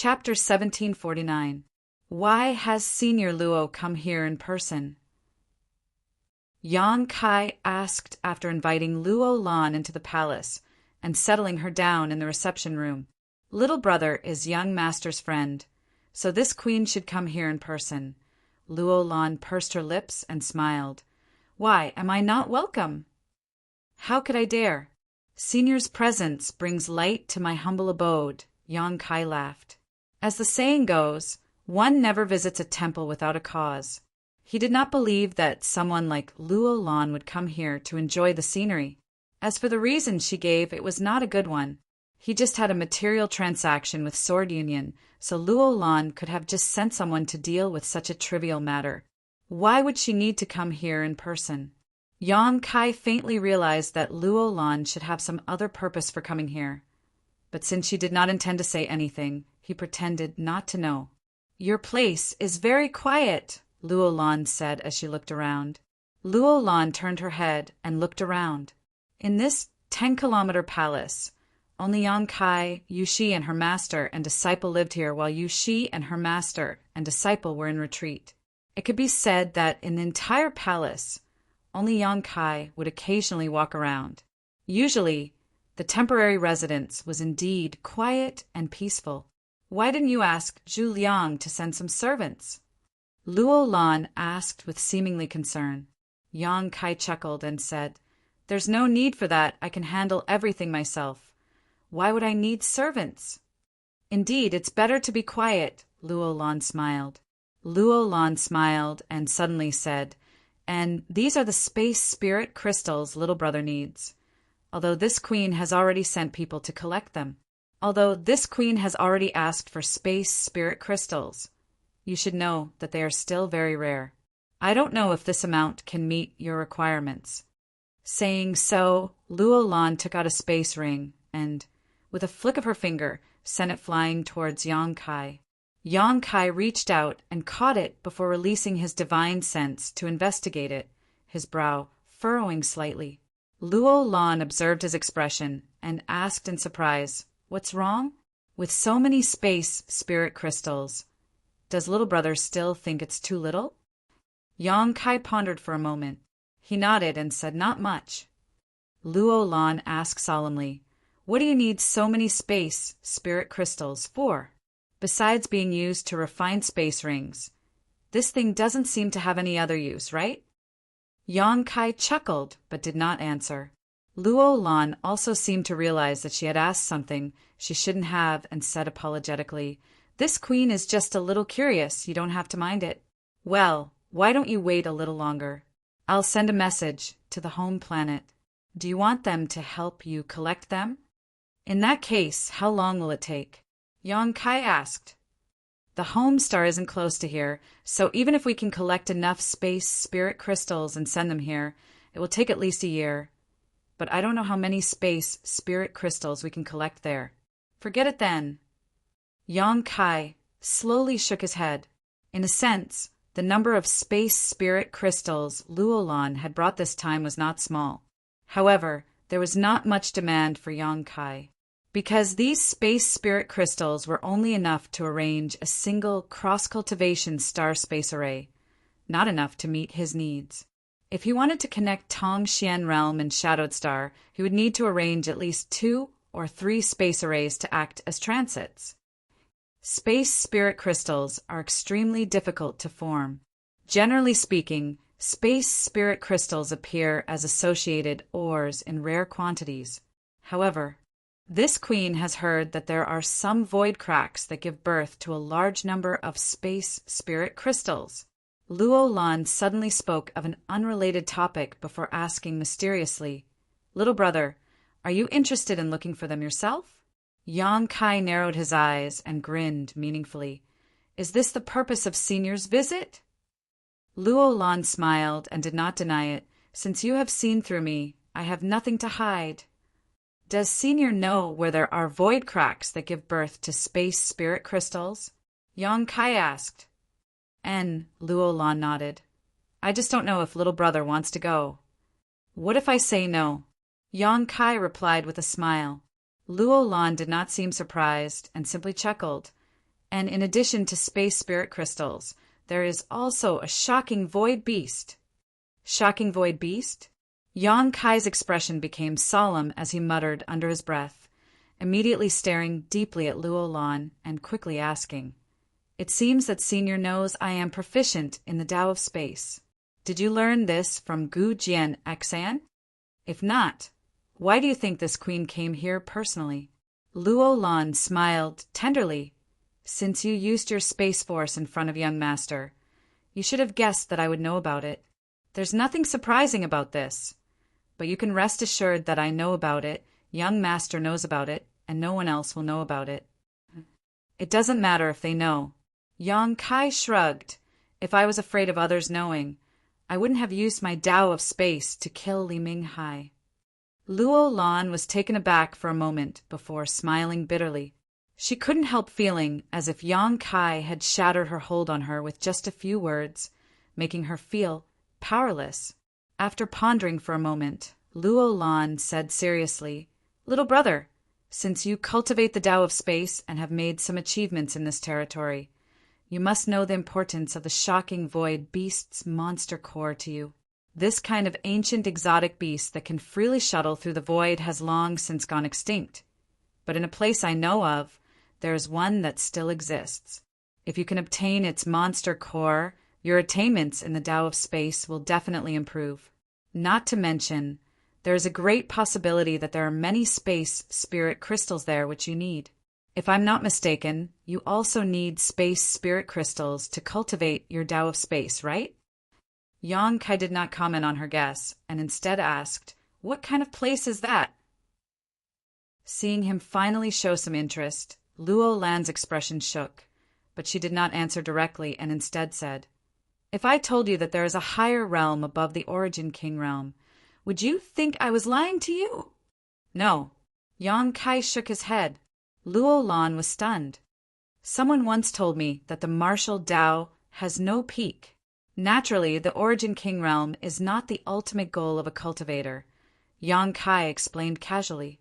Chapter 1749. Why has Senior Luo come here in person? Yang Kai asked after inviting Luo Lan into the palace and settling her down in the reception room. Little brother is young master's friend, so this queen should come here in person. Luo Lan pursed her lips and smiled. Why am I not welcome? How could I dare? Senior's presence brings light to my humble abode, Yang Kai laughed. As the saying goes, one never visits a temple without a cause. He did not believe that someone like Luo Lan would come here to enjoy the scenery. As for the reason she gave, it was not a good one. He just had a material transaction with Sword Union, so Luo Lan could have just sent someone to deal with such a trivial matter. Why would she need to come here in person? Yang Kai faintly realized that Luo Lan should have some other purpose for coming here. But since she did not intend to say anything, he pretended not to know. Your place is very quiet, Luo Lan said as she looked around. Luo Lan turned her head and looked around. In this 10-kilometer palace, only Yang Kai, Yuxi and her master and disciple lived here, while Yuxi and her master and disciple were in retreat. It could be said that in the entire palace, only Yang Kai would occasionally walk around. Usually, the temporary residence was indeed quiet and peaceful. Why didn't you ask Zhu Liang to send some servants? Luo Lan asked with seemingly concern. Yang Kai chuckled and said, There's no need for that. I can handle everything myself. Why would I need servants? Indeed, it's better to be quiet, Luo Lan smiled. Luo Lan smiled and suddenly said, And these are the space spirit crystals little brother needs. Although this queen has already sent people to collect them. Although this queen has already asked for space spirit crystals. You should know that they are still very rare. I don't know if this amount can meet your requirements. Saying so, Luo Lan took out a space ring and, with a flick of her finger, sent it flying towards Yang Kai. Yang Kai reached out and caught it before releasing his divine sense to investigate it, his brow furrowing slightly. Luo Lan observed his expression and asked in surprise, What's wrong? With so many space spirit crystals, does little brother still think it's too little? Yang Kai pondered for a moment. He nodded and said, Not much. Luo Lan asked solemnly, What do you need so many space spirit crystals for? Besides being used to refine space rings, this thing doesn't seem to have any other use, right? Yang Kai chuckled but did not answer. Luo Lan also seemed to realize that she had asked something she shouldn't have and said apologetically, This queen is just a little curious, you don't have to mind it. Well, why don't you wait a little longer? I'll send a message to the home planet. Do you want them to help you collect them? In that case, how long will it take? Yang Kai asked. The home star isn't close to here, so even if we can collect enough space spirit crystals and send them here, it will take at least a year. But I don't know how many space spirit crystals we can collect there. Forget it then. Yang Kai slowly shook his head. In a sense, the number of space spirit crystals Luo Lan had brought this time was not small. However, there was not much demand for Yang Kai. Because these space spirit crystals were only enough to arrange a single cross-cultivation star space array, not enough to meet his needs. If he wanted to connect Tong Xian Realm and Shadowed Star, he would need to arrange at least 2 or 3 space arrays to act as transits. Space spirit crystals are extremely difficult to form. Generally speaking, space spirit crystals appear as associated ores in rare quantities. However, this queen has heard that there are some void cracks that give birth to a large number of space spirit crystals. Luo Lan suddenly spoke of an unrelated topic before asking mysteriously, Little brother, are you interested in looking for them yourself? Yang Kai narrowed his eyes and grinned meaningfully. Is this the purpose of Senior's visit? Luo Lan smiled and did not deny it. Since you have seen through me, I have nothing to hide. Does Senior know where there are void cracks that give birth to space spirit crystals? Yang Kai asked. Luo Lan nodded. I just don't know if little brother wants to go. What if I say no? Yang Kai replied with a smile. Luo Lan did not seem surprised and simply chuckled. And in addition to space spirit crystals, there is also a shocking void beast. Shocking void beast? Yang Kai's expression became solemn as he muttered under his breath, immediately staring deeply at Luo Lan and quickly asking, "It seems that Senior knows I am proficient in the Tao of Space. Did you learn this from Gu Jian Xan? If not, why do you think this queen came here personally?" Luo Lan smiled tenderly. "Since you used your space force in front of young master, you should have guessed that I would know about it. There's nothing surprising about this, but you can rest assured that I know about it, young master knows about it, and no one else will know about it." "It doesn't matter if they know." Yang Kai shrugged. "If I was afraid of others knowing, I wouldn't have used my Tao of Space to kill Li Minghai." Luo Lan was taken aback for a moment before smiling bitterly. She couldn't help feeling as if Yang Kai had shattered her hold on her with just a few words, making her feel powerless. After pondering for a moment, Luo Lan said seriously, "Little brother, since you cultivate the Tao of Space and have made some achievements in this territory, you must know the importance of the shocking void beast's monster core to you. This kind of ancient exotic beast that can freely shuttle through the void has long since gone extinct. But in a place I know of, there is one that still exists. If you can obtain its monster core, your attainments in the Tao of Space will definitely improve. Not to mention, there is a great possibility that there are many space spirit crystals there which you need. If I'm not mistaken, you also need space spirit crystals to cultivate your Tao of Space, right?" Yang Kai did not comment on her guess, and instead asked, "What kind of place is that?" Seeing him finally show some interest, Luo Lan's expression shook, but she did not answer directly and instead said, "If I told you that there is a higher realm above the Origin King realm, would you think I was lying to you?" "No." Yang Kai shook his head. Luo Lan was stunned. "Someone once told me that the martial Tao has no peak. Naturally, the Origin King realm is not the ultimate goal of a cultivator," Yang Kai explained casually.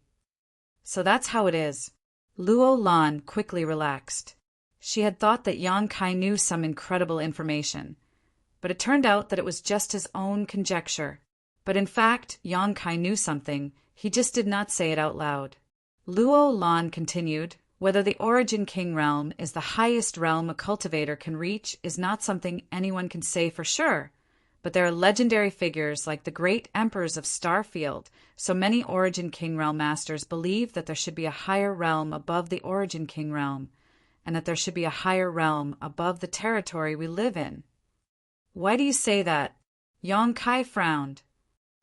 "So that's how it is." Luo Lan quickly relaxed. She had thought that Yang Kai knew some incredible information, but it turned out that it was just his own conjecture. But in fact, Yang Kai knew something, he just did not say it out loud. Luo Lan continued, "Whether the Origin King realm is the highest realm a cultivator can reach is not something anyone can say for sure, but there are legendary figures like the great emperors of Starfield, so many Origin King realm masters believe that there should be a higher realm above the Origin King realm, and that there should be a higher realm above the territory we live in." "Why do you say that?" Yang Kai frowned.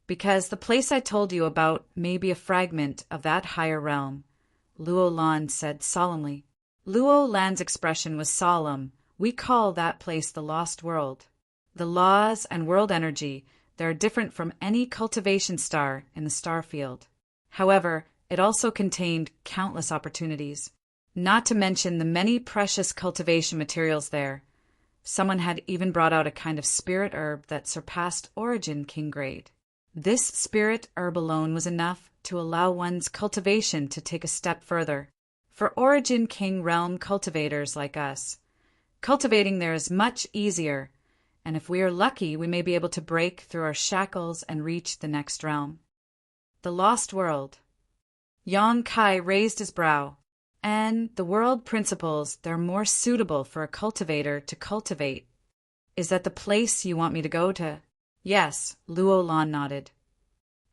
"Because the place I told you about may be a fragment of that higher realm," Luo Lan said solemnly. Luo Lan's expression was solemn. "We call that place the Lost World. The laws and world energy there are different from any cultivation star in the star field. However, it also contained countless opportunities, not to mention the many precious cultivation materials there. Someone had even brought out a kind of spirit herb that surpassed Origin King grade. This spirit herb alone was enough to allow one's cultivation to take a step further. For Origin King realm cultivators like us, cultivating there is much easier, and if we are lucky, we may be able to break through our shackles and reach the next realm." The Lost World. Yang Kai raised his brow. "And the world principles they're more suitable for a cultivator to cultivate. Is that the place you want me to go to?" "Yes," Luo Lan nodded.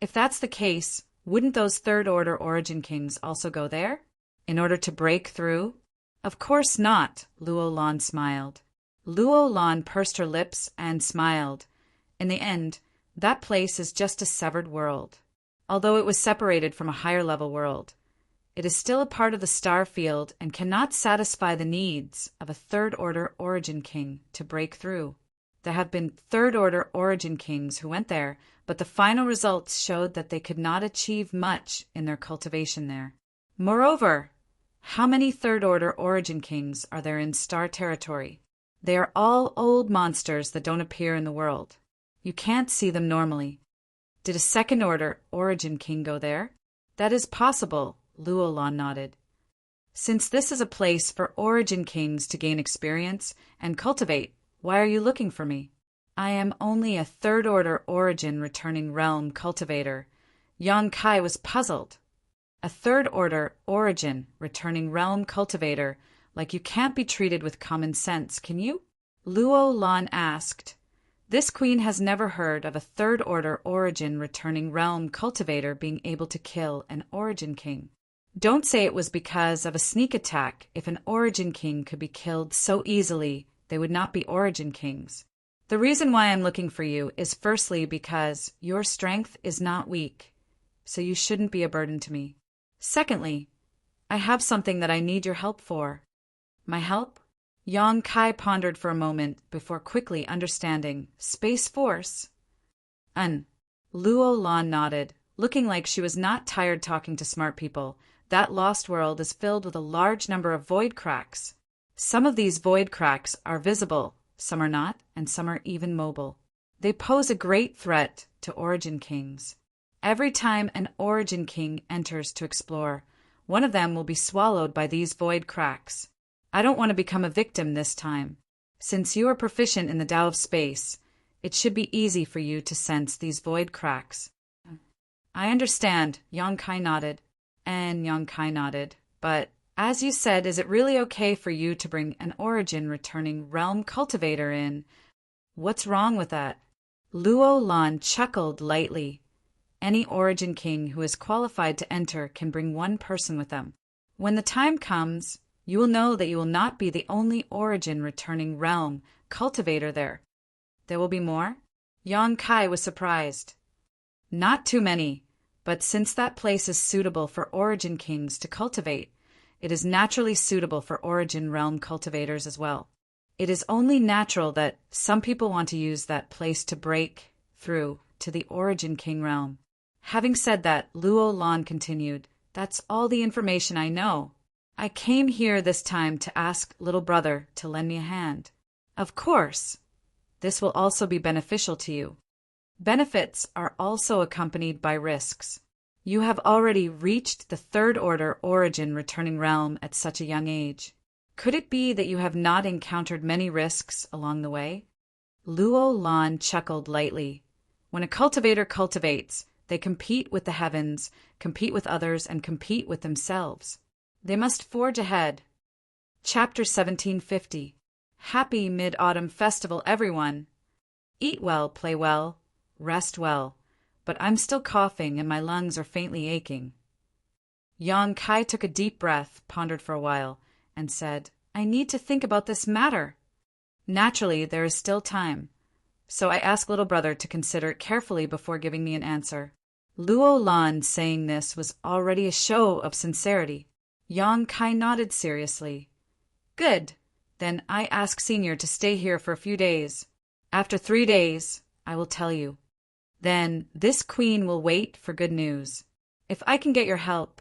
"If that's the case, wouldn't those third-order Origin Kings also go there, in order to break through?" "Of course not," Luo Lan smiled. Luo Lan pursed her lips and smiled. "In the end, that place is just a severed world. Although it was separated from a higher-level world, it is still a part of the star field and cannot satisfy the needs of a third-order Origin King to break through. There have been third-order Origin Kings who went there, but the final results showed that they could not achieve much in their cultivation there. Moreover, how many third-order Origin Kings are there in Star Territory? They are all old monsters that don't appear in the world. You can't see them normally. Did a second-order Origin King go there?" "That is possible," Luo Lan nodded. Since this is a place for Origin Kings to gain experience and cultivate, why are you looking for me? I am only a third-order Origin returning realm cultivator. Yang Kai was puzzled. A third-order Origin returning realm cultivator, like you can't be treated with common sense, can you? Luo Lan asked. This queen has never heard of a third-order Origin returning realm cultivator being able to kill an Origin King. Don't say it was because of a sneak attack. If an Origin King could be killed so easily, they would not be Origin Kings. The reason why I'm looking for you is firstly because your strength is not weak, so you shouldn't be a burden to me. Secondly, I have something that I need your help for. My help? Yang Kai pondered for a moment before quickly understanding. Space Force? Luo Lan nodded, looking like she was not tired talking to smart people. That lost world is filled with a large number of void cracks. Some of these void cracks are visible, some are not, and some are even mobile. They pose a great threat to Origin Kings. Every time an Origin King enters to explore, one of them will be swallowed by these void cracks. I don't want to become a victim this time. Since you are proficient in the Tao of Space, it should be easy for you to sense these void cracks. I understand, Yang Kai nodded. And Yang Kai nodded. But, as you said, is it really okay for you to bring an Origin returning realm cultivator in? What's wrong with that? Luo Lan chuckled lightly. Any Origin King who is qualified to enter can bring one person with them. When the time comes, you will know that you will not be the only Origin returning realm cultivator there. There will be more? Yang Kai was surprised. Not too many, but since that place is suitable for Origin Kings to cultivate, it is naturally suitable for Origin realm cultivators as well. It is only natural that some people want to use that place to break through to the Origin King realm. Having said that, Luo Lan continued, that's all the information I know. I came here this time to ask little brother to lend me a hand. Of course. This will also be beneficial to you. Benefits are also accompanied by risks. You have already reached the third-order Origin returning realm at such a young age. Could it be that you have not encountered many risks along the way? Luo Lan chuckled lightly. When a cultivator cultivates, they compete with the heavens, compete with others, and compete with themselves. They must forge ahead. Chapter 1750. Happy Mid-Autumn Festival, everyone! Eat well, play well, rest well, but I'm still coughing and my lungs are faintly aching. Yang Kai took a deep breath, pondered for a while, and said, I need to think about this matter. Naturally, there is still time, so I ask little brother to consider it carefully before giving me an answer. Luo Lan saying this was already a show of sincerity. Yang Kai nodded seriously. Good. Then I ask Senior to stay here for a few days. After 3 days, I will tell you. Then this queen will wait for good news. If I can get your help,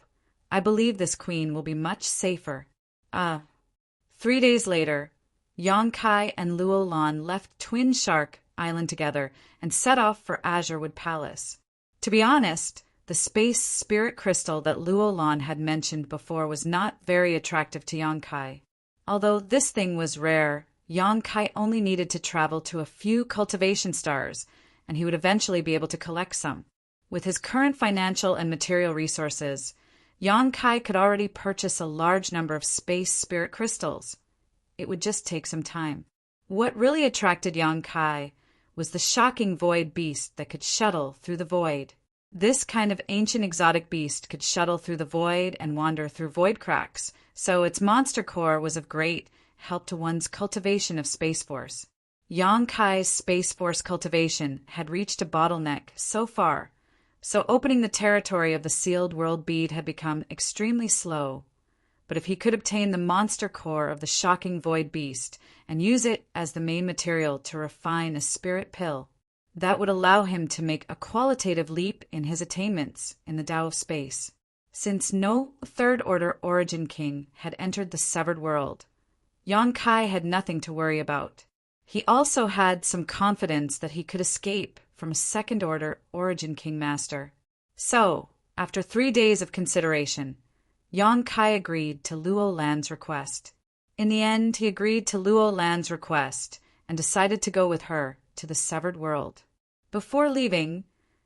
I believe this queen will be much safer. 3 days later, Yang Kai and Luo Lan left Twin Shark Island together and set off for Azurewood Palace. To be honest, the space spirit crystal that Luo Lan had mentioned before was not very attractive to Yang Kai. Although this thing was rare, Yang Kai only needed to travel to a few cultivation stars, and he would eventually be able to collect some. With his current financial and material resources, Yang Kai could already purchase a large number of space spirit crystals. It would just take some time. What really attracted Yang Kai was the shocking void beast that could shuttle through the void. This kind of ancient exotic beast could shuttle through the void and wander through void cracks, so its monster core was of great help to one's cultivation of Space Force. Yang Kai's Space Force cultivation had reached a bottleneck so far, so opening the territory of the sealed world bead had become extremely slow. But if he could obtain the monster core of the shocking void beast and use it as the main material to refine a spirit pill, that would allow him to make a qualitative leap in his attainments in the Tao of Space. Since no third-order Origin King had entered the severed world, Yang Kai had nothing to worry about. He also had some confidence that he could escape from a second-order Origin King master. So, after 3 days of consideration, Yang Kai agreed to Luo Lan's request. In the end, he agreed to Luo Lan's request and decided to go with her to the severed world. Before leaving,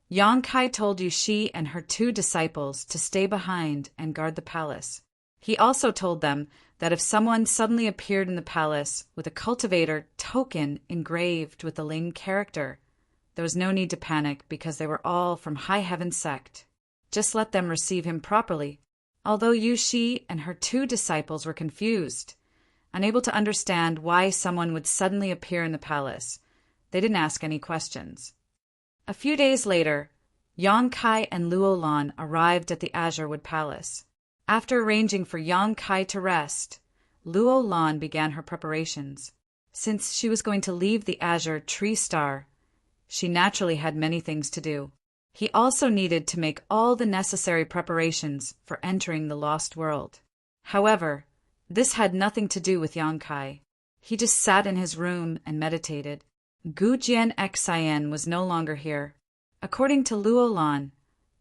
Yang Kai told Yuxi and her 2 disciples to stay behind and guard the palace. He also told them that if someone suddenly appeared in the palace with a cultivator token engraved with the Ling character, there was no need to panic because they were all from High Heaven sect. Just let them receive him properly. Although Yuxi and her 2 disciples were confused, unable to understand why someone would suddenly appear in the palace, they didn't ask any questions. A few days later, Yang Kai and Luo Lan arrived at the Azure Wood Palace. After arranging for Yang Kai to rest, Luo Lan began her preparations. Since she was going to leave the Azure Tree Star, she naturally had many things to do. He also needed to make all the necessary preparations for entering the Lost World. However, this had nothing to do with Yang Kai. He just sat in his room and meditated. Gujian Xian was no longer here. According to Luo Lan,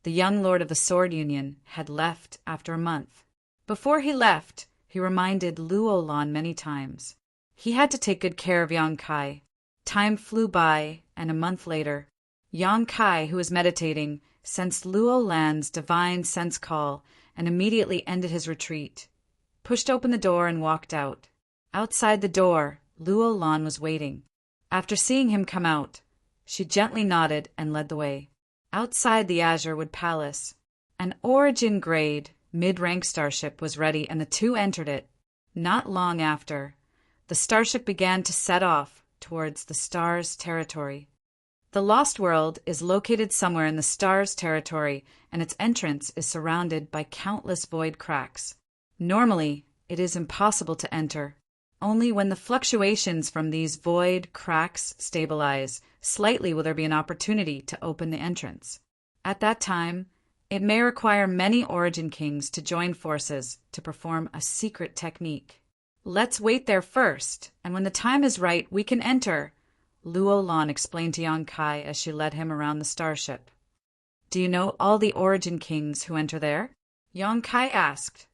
the young lord of the Sword Union had left after a month. Before he left, he reminded Luo Lan many times. He had to take good care of Yang Kai. Time flew by, and a month later, Yang Kai, who was meditating, sensed Luo Lan's divine sense call and immediately ended his retreat, pushed open the door and walked out. Outside the door, Luo Lan was waiting. After seeing him come out, she gently nodded and led the way. Outside the Azure Wood Palace, an Origin grade, mid-rank starship was ready and the 2 entered it. Not long after, the starship began to set off towards the Stars territory. The Lost World is located somewhere in the Stars territory, and its entrance is surrounded by countless void cracks. Normally, it is impossible to enter. Only when the fluctuations from these void cracks stabilize slightly will there be an opportunity to open the entrance. At that time, it may require many Origin Kings to join forces to perform a secret technique. Let's wait there first, and when the time is right, we can enter, Luo Lan explained to Yang Kai as she led him around the starship. Do you know all the Origin Kings who enter there? Yang Kai asked.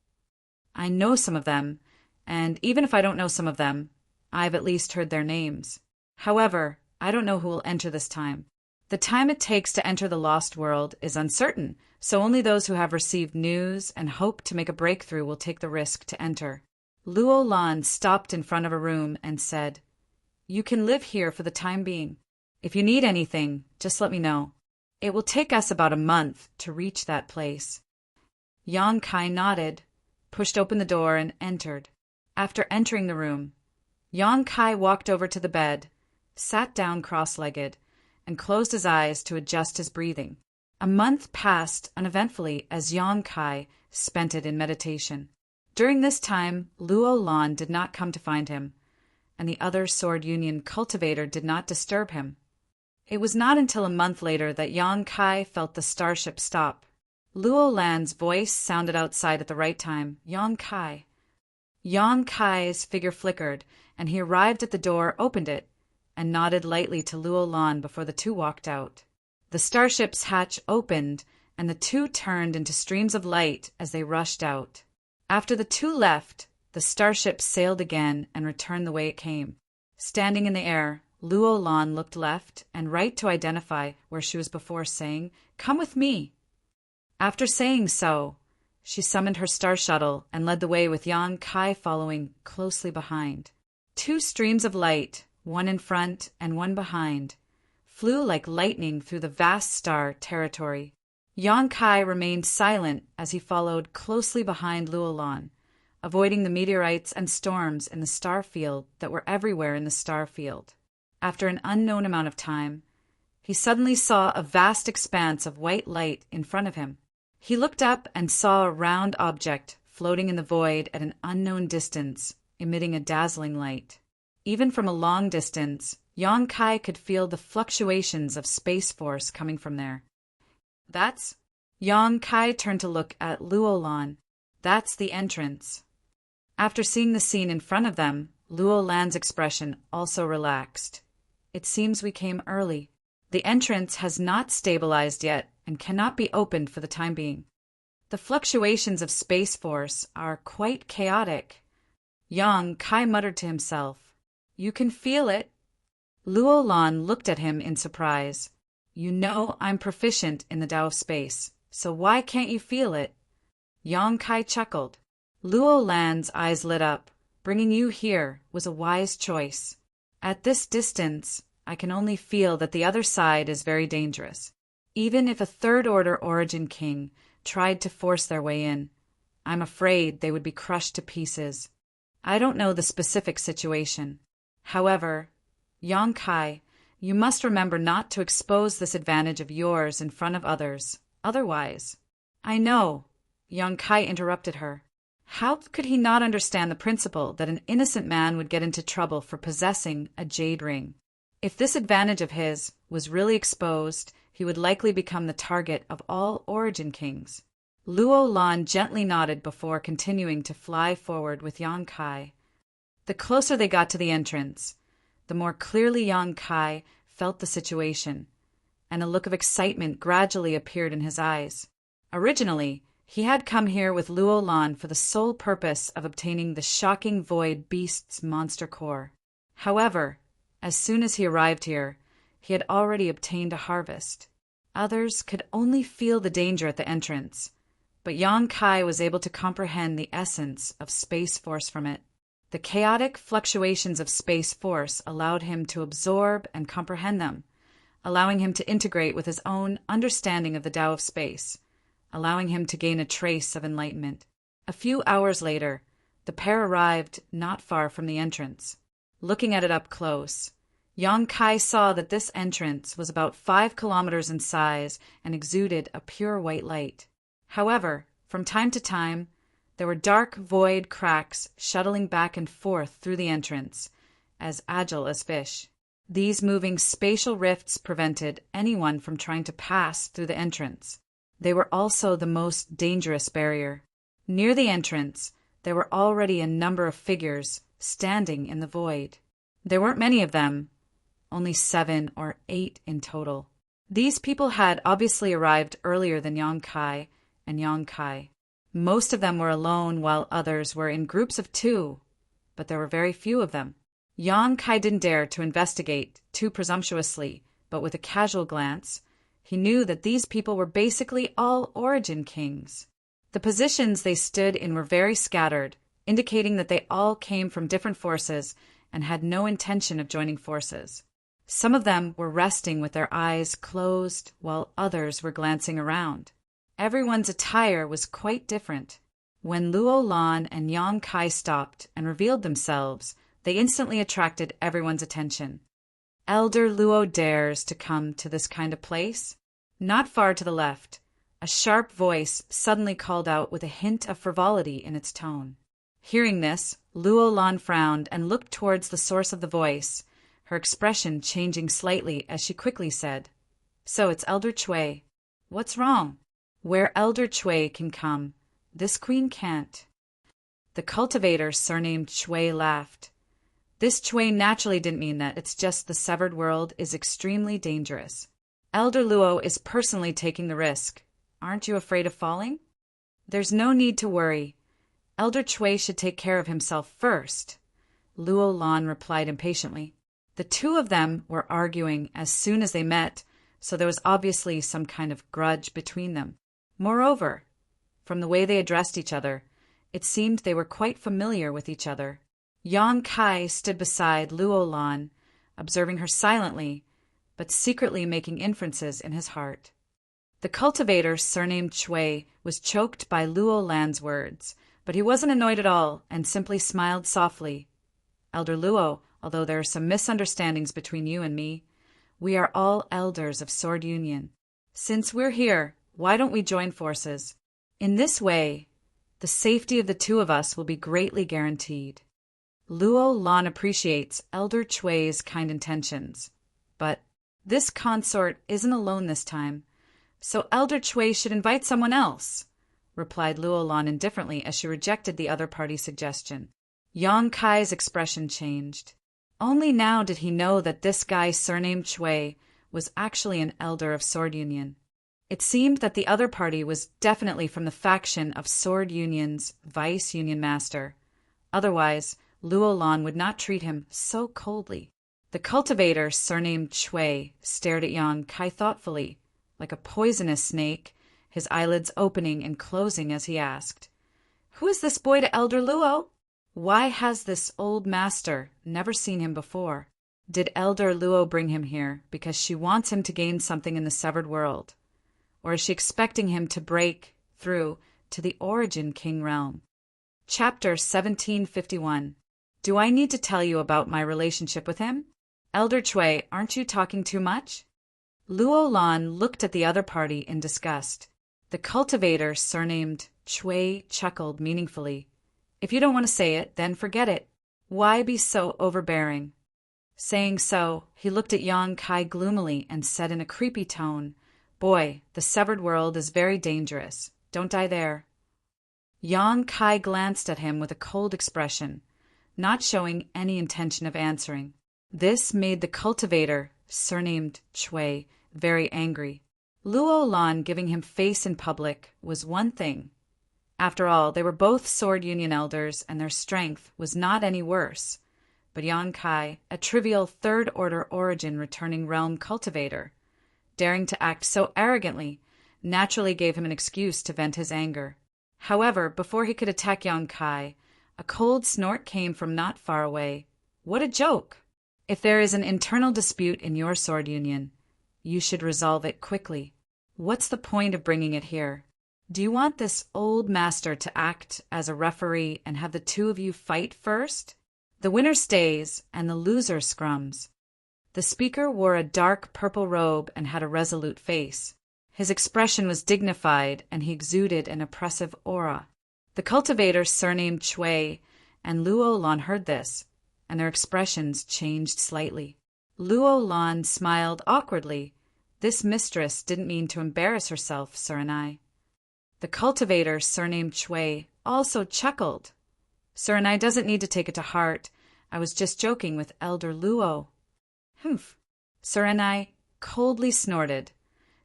I know some of them, and even if I don't know some of them, I've at least heard their names. However, I don't know who will enter this time. The time it takes to enter the Lost World is uncertain, so only those who have received news and hope to make a breakthrough will take the risk to enter. Luo Lan stopped in front of a room and said, You can live here for the time being. If you need anything, just let me know. It will take us about a month to reach that place. Yang Kai nodded, pushed open the door, and entered. After entering the room, Yang Kai walked over to the bed, sat down cross-legged, and closed his eyes to adjust his breathing. A month passed uneventfully as Yang Kai spent it in meditation. During this time, Luo Lan did not come to find him, and the other Sword Union cultivator did not disturb him. It was not until a month later that Yang Kai felt the starship stop. Luo Lan's voice sounded outside at the right time, Yang Kai. Yang Kai's figure flickered, and he arrived at the door, opened it, and nodded lightly to Luo Lan before the 2 walked out. The starship's hatch opened, and the 2 turned into streams of light as they rushed out. After the 2 left, the starship sailed again and returned the way it came. Standing in the air, Luo Lan looked left and right to identify where she was before, saying, Come with me. After saying so, she summoned her star shuttle and led the way with Yang Kai following closely behind. 2 streams of light, one in front and one behind, flew like lightning through the vast star territory. Yang Kai remained silent as he followed closely behind Luo Lan, avoiding the meteorites and storms in the star field that were everywhere in the star field. After an unknown amount of time, he suddenly saw a vast expanse of white light in front of him. He looked up and saw a round object floating in the void at an unknown distance, emitting a dazzling light. Even from a long distance, Yang Kai could feel the fluctuations of space force coming from there. That's... Yang Kai turned to look at Luo Lan. That's the entrance. After seeing the scene in front of them, Luo Lan's expression also relaxed. It seems we came early. The entrance has not stabilized yet and cannot be opened for the time being. The fluctuations of Space Force are quite chaotic. Yang Kai muttered to himself. You can feel it. Luo Lan looked at him in surprise. You know I'm proficient in the Tao of Space, so why can't you feel it? Yang Kai chuckled. Luo Lan's eyes lit up. Bringing you here was a wise choice. At this distance, I can only feel that the other side is very dangerous. Even if a third-order Origin King tried to force their way in, I'm afraid they would be crushed to pieces. I don't know the specific situation. However, Yang Kai, you must remember not to expose this advantage of yours in front of others. Otherwise— I know, Yang Kai interrupted her. How could he not understand the principle that an innocent man would get into trouble for possessing a jade ring? If this advantage of his was really exposed, he would likely become the target of all Origin Kings. Luo Lan gently nodded before continuing to fly forward with Yang Kai. The closer they got to the entrance, the more clearly Yang Kai felt the situation, and a look of excitement gradually appeared in his eyes. Originally, he had come here with Luo Lan for the sole purpose of obtaining the shocking void beast's monster core. However, as soon as he arrived here, he had already obtained a harvest. Others could only feel the danger at the entrance, but Yang Kai was able to comprehend the essence of Space Force from it. The chaotic fluctuations of Space Force allowed him to absorb and comprehend them, allowing him to integrate with his own understanding of the Tao of Space, allowing him to gain a trace of enlightenment. A few hours later, the pair arrived not far from the entrance. Looking at it up close, Yang Kai saw that this entrance was about 5 kilometers in size and exuded a pure white light. However, from time to time, there were dark void cracks shuttling back and forth through the entrance, as agile as fish. These moving spatial rifts prevented anyone from trying to pass through the entrance. They were also the most dangerous barrier. Near the entrance, there were already a number of figures standing in the void. There weren't many of them, only 7 or 8 in total. These people had obviously arrived earlier than Yang Kai and Yang Kai. Most of them were alone while others were in groups of 2, but there were very few of them. Yang Kai didn't dare to investigate too presumptuously, but with a casual glance, he knew that these people were basically all Origin Kings. The positions they stood in were very scattered, indicating that they all came from different forces and had no intention of joining forces. Some of them were resting with their eyes closed, while others were glancing around. Everyone's attire was quite different. When Luo Lan and Yang Kai stopped and revealed themselves, they instantly attracted everyone's attention. Elder Luo dares to come to this kind of place? Not far to the left, a sharp voice suddenly called out with a hint of frivolity in its tone. Hearing this, Luo Lan frowned and looked towards the source of the voice, her expression changing slightly as she quickly said, "So it's Elder Chui. What's wrong? Where Elder Chui can come, this queen can't." The cultivator surnamed Chui laughed. This Chui naturally didn't mean that, it's just the severed world is extremely dangerous. Elder Luo is personally taking the risk. Aren't you afraid of falling? There's no need to worry. Elder Chui should take care of himself first, Luo Lan replied impatiently. The two of them were arguing as soon as they met, so there was obviously some kind of grudge between them. Moreover, from the way they addressed each other, it seemed they were quite familiar with each other. Yang Kai stood beside Luo Lan, observing her silently, but secretly making inferences in his heart. The cultivator, surnamed Chui, was choked by Luo Lan's words, but he wasn't annoyed at all and simply smiled softly. "Elder Luo, although there are some misunderstandings between you and me, we are all elders of Sword Union. Since we're here, why don't we join forces? In this way, the safety of the two of us will be greatly guaranteed." Luo Lan appreciates Elder Chui's kind intentions, but this consort isn't alone this time, so Elder Chui should invite someone else, replied Luo Lan indifferently as she rejected the other party's suggestion. Yang Kai's expression changed. Only now did he know that this guy surnamed Chui was actually an elder of Sword Union. It seemed that the other party was definitely from the faction of Sword Union's Vice Union Master. Otherwise, Luo Lan would not treat him so coldly. The cultivator, surnamed Chui, stared at Yang Kai thoughtfully, like a poisonous snake, his eyelids opening and closing as he asked, "Who is this boy to Elder Luo? Why has this old master never seen him before? Did Elder Luo bring him here because she wants him to gain something in the severed world? Or is she expecting him to break through to the Origin King realm?" Chapter 1751. Do I need to tell you about my relationship with him? Elder Chui, aren't you talking too much? Luo Lan looked at the other party in disgust. The cultivator, surnamed Chui, chuckled meaningfully. If you don't want to say it, then forget it. Why be so overbearing? Saying so, he looked at Yang Kai gloomily and said in a creepy tone, "Boy, the severed world is very dangerous. Don't die there." Yang Kai glanced at him with a cold expression, not showing any intention of answering. This made the cultivator, surnamed Chui, very angry. Luo Lan giving him face in public was one thing. After all, they were both Sword Union elders, and their strength was not any worse. But Yang Kai, a trivial third-order origin returning realm cultivator, daring to act so arrogantly, naturally gave him an excuse to vent his anger. However, before he could attack Yang Kai, a cold snort came from not far away. What a joke! If there is an internal dispute in your Sword Union, you should resolve it quickly. What's the point of bringing it here? Do you want this old master to act as a referee and have the two of you fight first? The winner stays and the loser scrums. The speaker wore a dark purple robe and had a resolute face. His expression was dignified and he exuded an oppressive aura. The cultivator, surnamed Chui, and Luo Lan heard this, and their expressions changed slightly. Luo Lan smiled awkwardly. This mistress didn't mean to embarrass herself, Suranai. The cultivator, surnamed Chui, also chuckled. Suranai doesn't need to take it to heart. I was just joking with Elder Luo. Humph. Suranai coldly snorted,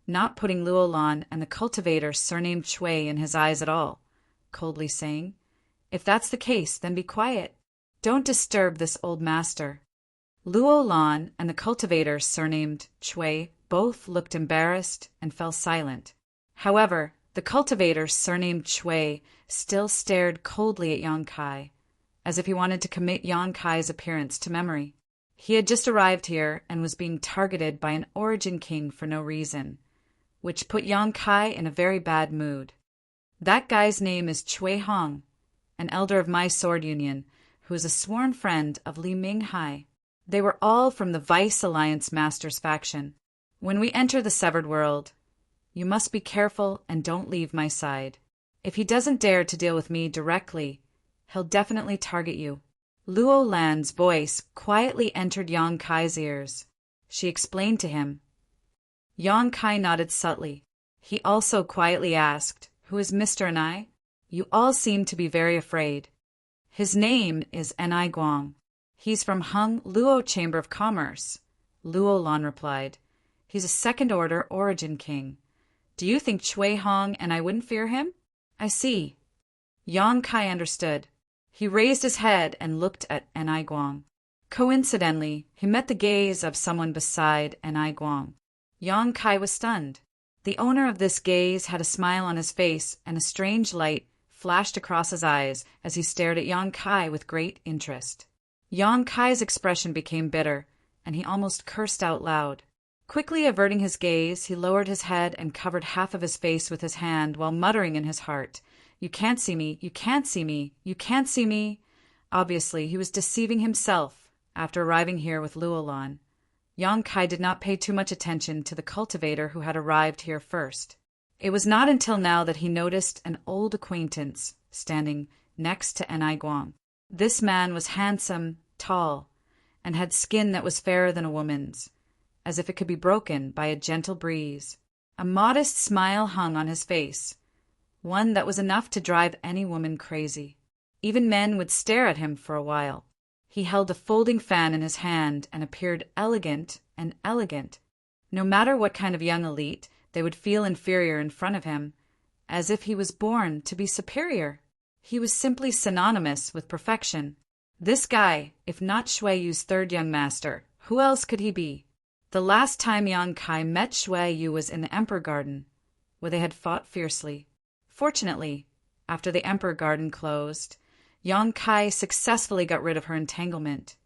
not putting Luo Lan and the cultivator, surnamed Chui, in his eyes at all, coldly saying, "If that's the case, then be quiet. Don't disturb this old master." Luo Lan and the cultivator, surnamed Chui, both looked embarrassed and fell silent. However, the cultivator, surnamed Chui, still stared coldly at Yang Kai, as if he wanted to commit Yang Kai's appearance to memory. He had just arrived here and was being targeted by an Origin King for no reason, which put Yang Kai in a very bad mood. That guy's name is Chui Hong, an elder of my Sword Union, who is a sworn friend of Li Minghai. They were all from the Vice Alliance Masters faction. When we enter the Severed World, you must be careful and don't leave my side. If he doesn't dare to deal with me directly, he'll definitely target you. Luo Lan's voice quietly entered Yang Kai's ears. She explained to him. Yang Kai nodded subtly. He also quietly asked, "Who is Mr. Anai? You all seem to be very afraid." "His name is Anai Guang. He's from Hung Luo Chamber of Commerce," Luo Lan replied. "He's a second-order Origin King. Do you think Chui Hong and I wouldn't fear him?" "I see." Yang Kai understood. He raised his head and looked at Anai Guang. Coincidentally, he met the gaze of someone beside Anai Guang. Yang Kai was stunned. The owner of this gaze had a smile on his face, and a strange light flashed across his eyes as he stared at Yang Kai with great interest. Yang Kai's expression became bitter, and he almost cursed out loud. Quickly averting his gaze, he lowered his head and covered half of his face with his hand while muttering in his heart, "You can't see me, you can't see me, you can't see me." Obviously, he was deceiving himself after arriving here with Luo Lan. Yang Kai did not pay too much attention to the cultivator who had arrived here first. It was not until now that he noticed an old acquaintance standing next to Anai Guang. This man was handsome, tall, and had skin that was fairer than a woman's, as if it could be broken by a gentle breeze. A modest smile hung on his face, one that was enough to drive any woman crazy. Even men would stare at him for a while. He held a folding fan in his hand and appeared elegant and elegant. No matter what kind of young elite They would feel inferior in front of him, as if he was born to be superior. He was simply synonymous with perfection. This guy, if not Shui Yu's third young master, who else could he be? The last time Yang Kai met Shui Yu was in the Emperor Garden, where they had fought fiercely. Fortunately, after the Emperor Garden closed, Yang Kai successfully got rid of her entanglement,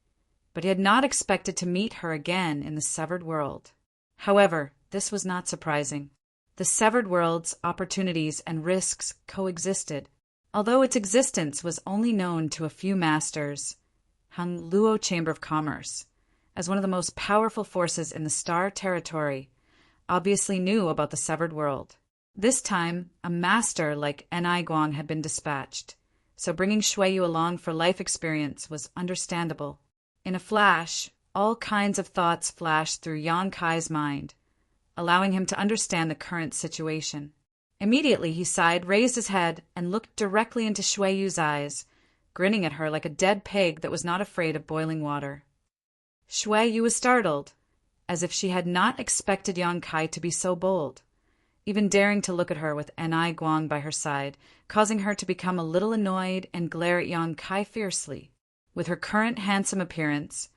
but he had not expected to meet her again in the severed world. However, this was not surprising. The severed world's opportunities and risks coexisted. Although its existence was only known to a few masters, Hung Luo Chamber of Commerce, as one of the most powerful forces in the Star Territory, obviously knew about the severed world. This time, a master like Ni Guang had been dispatched, so bringing Shui Yu along for life experience was understandable. In a flash, all kinds of thoughts flashed through Yang Kai's mind, allowing him to understand the current situation. Immediately he sighed, raised his head, and looked directly into Shui Yu's eyes, grinning at her like a dead pig that was not afraid of boiling water. Shui Yu was startled, as if she had not expected Yang Kai to be so bold, even daring to look at her with Ni Guang by her side, causing her to become a little annoyed and glare at Yang Kai fiercely. With her current handsome appearance,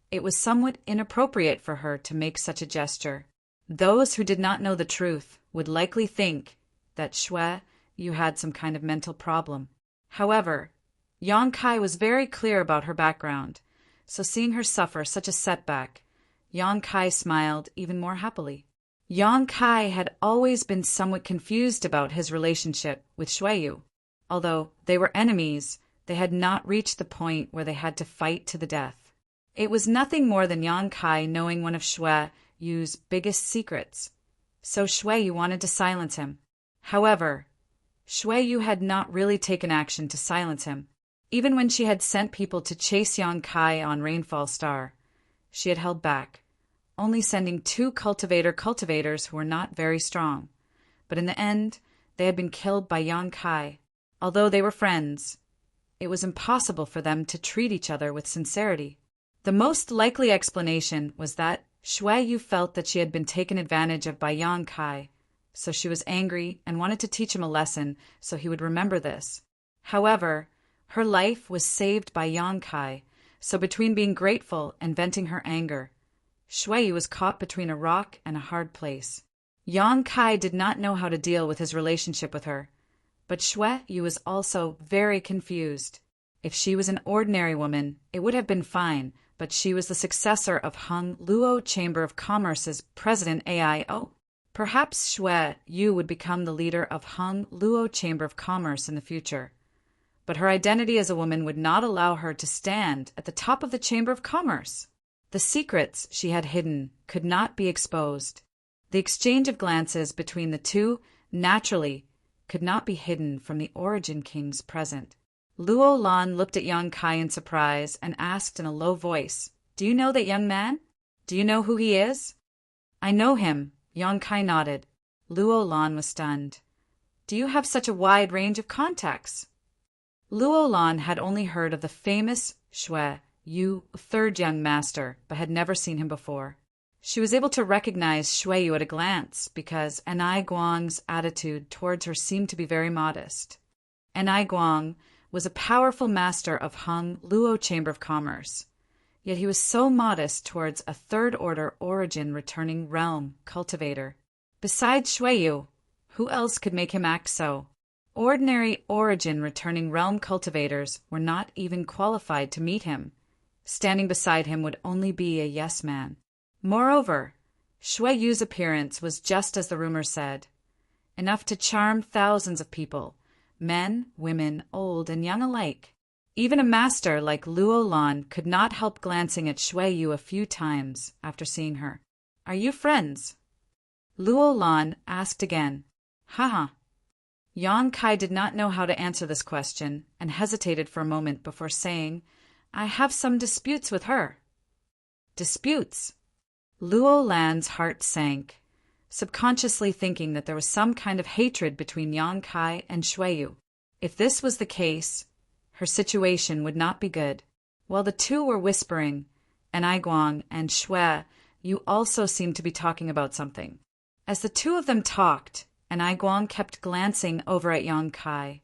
it was somewhat inappropriate for her to make such a gesture. Those who did not know the truth would likely think that Shui Yu had some kind of mental problem. However, Yang Kai was very clear about her background, so seeing her suffer such a setback, Yang Kai smiled even more happily. Yang Kai had always been somewhat confused about his relationship with Shui Yu. Although they were enemies, they had not reached the point where they had to fight to the death. It was nothing more than Yang Kai knowing one of Shui Yu's biggest secrets, so Shui Yu wanted to silence him. However, Shui Yu had not really taken action to silence him. Even when she had sent people to chase Yang Kai on Rainfall Star, she had held back, only sending 2 cultivators who were not very strong. But in the end, they had been killed by Yang Kai. Although they were friends, it was impossible for them to treat each other with sincerity. The most likely explanation was that Shui Yu felt that she had been taken advantage of by Yang Kai, so she was angry and wanted to teach him a lesson so he would remember this. However, her life was saved by Yang Kai, so between being grateful and venting her anger, Shui Yu was caught between a rock and a hard place. Yang Kai did not know how to deal with his relationship with her, but Shui Yu was also very confused. If she was an ordinary woman, it would have been fine, but she was the successor of Hung Luo Chamber of Commerce's president AIO. Perhaps Shui Yu would become the leader of Hung Luo Chamber of Commerce in the future. But her identity as a woman would not allow her to stand at the top of the Chamber of Commerce. The secrets she had hidden could not be exposed. The exchange of glances between the two, naturally, could not be hidden from the Origin Kings present. Luo Lan looked at Yang Kai in surprise and asked in a low voice, "Do you know that young man? Do you know who he is?" "I know him," Yang Kai nodded. Luo Lan was stunned. "Do you have such a wide range of contacts?" Luo Lan had only heard of the famous Shui Yu, third young master, but had never seen him before. She was able to recognize Shui Yu at a glance because Ni Guang's attitude towards her seemed to be very modest. Ni Guang was a powerful master of Hung Luo Chamber of Commerce, yet he was so modest towards a third-order origin returning realm cultivator. Besides Shui Yu, who else could make him act so? Ordinary origin returning realm cultivators were not even qualified to meet him. Standing beside him would only be a yes man. Moreover, Shui Yu's appearance was just as the rumor said, enough to charm thousands of people, men, women, old and young alike. Even a master like Luo Lan could not help glancing at Shui Yu a few times after seeing her. "Are you friends?" Luo Lan asked again. Haha. Yang Kai did not know how to answer this question and hesitated for a moment before saying, "I have some disputes with her." Disputes? Luo Lan's heart sank, subconsciously thinking that there was some kind of hatred between Yang Kai and Shui Yu. If this was the case, her situation would not be good. While the two were whispering, Ni Guang and Shui Yu also seemed to be talking about something. As the two of them talked, and Guang kept glancing over at Yang Kai,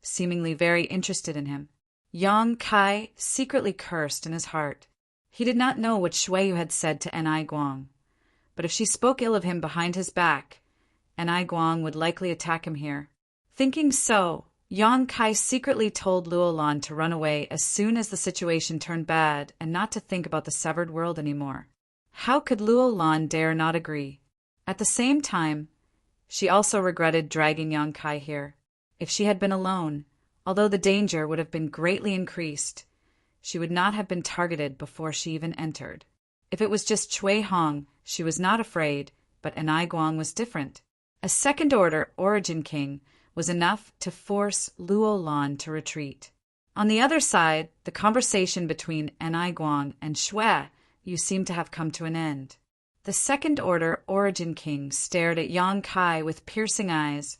seemingly very interested in him. Yang Kai secretly cursed in his heart. He did not know what Shui had said to Guang, but if she spoke ill of him behind his back, Guang would likely attack him here. Thinking so, Yang Kai secretly told Luolan to run away as soon as the situation turned bad and not to think about the severed world anymore. How could Luolan dare not agree? At the same time, she also regretted dragging Yang Kai here. If she had been alone, although the danger would have been greatly increased, she would not have been targeted before she even entered. If it was just Chui Hong, she was not afraid, but Guang was different. A second-order Origin King was enough to force Luolan to retreat. On the other side, the conversation between Guang and Shui Yu seemed to have come to an end. The second-order Origin King stared at Yang Kai with piercing eyes,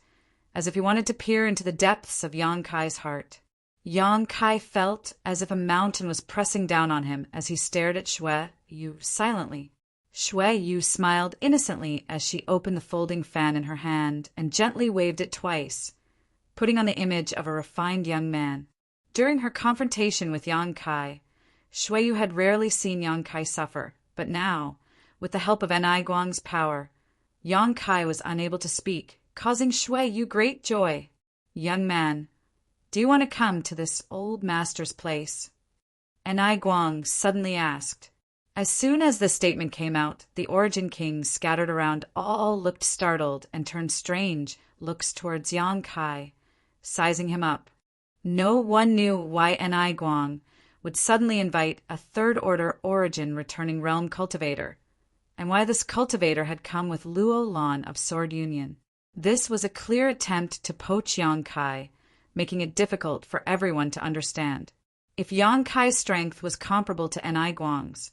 as if he wanted to peer into the depths of Yang Kai's heart. Yang Kai felt as if a mountain was pressing down on him as he stared at Shui Yu silently. Shui Yu smiled innocently as she opened the folding fan in her hand and gently waved it twice, putting on the image of a refined young man. During her confrontation with Yang Kai, Shui Yu had rarely seen Yang Kai suffer, but now, with the help of Guang's power, Yang Kai was unable to speak, causing Shui Yu great joy. "Young man, do you want to come to this old master's place?" Guang suddenly asked. As soon as the statement came out, the Origin Kings scattered around all looked startled and turned strange looks towards Yang Kai, sizing him up. No one knew why Guang would suddenly invite a third-order Origin returning realm cultivator, and why this cultivator had come with Luolan of Sword Union. This was a clear attempt to poach Yang Kai, making it difficult for everyone to understand. If Yang Kai's strength was comparable to Guang's,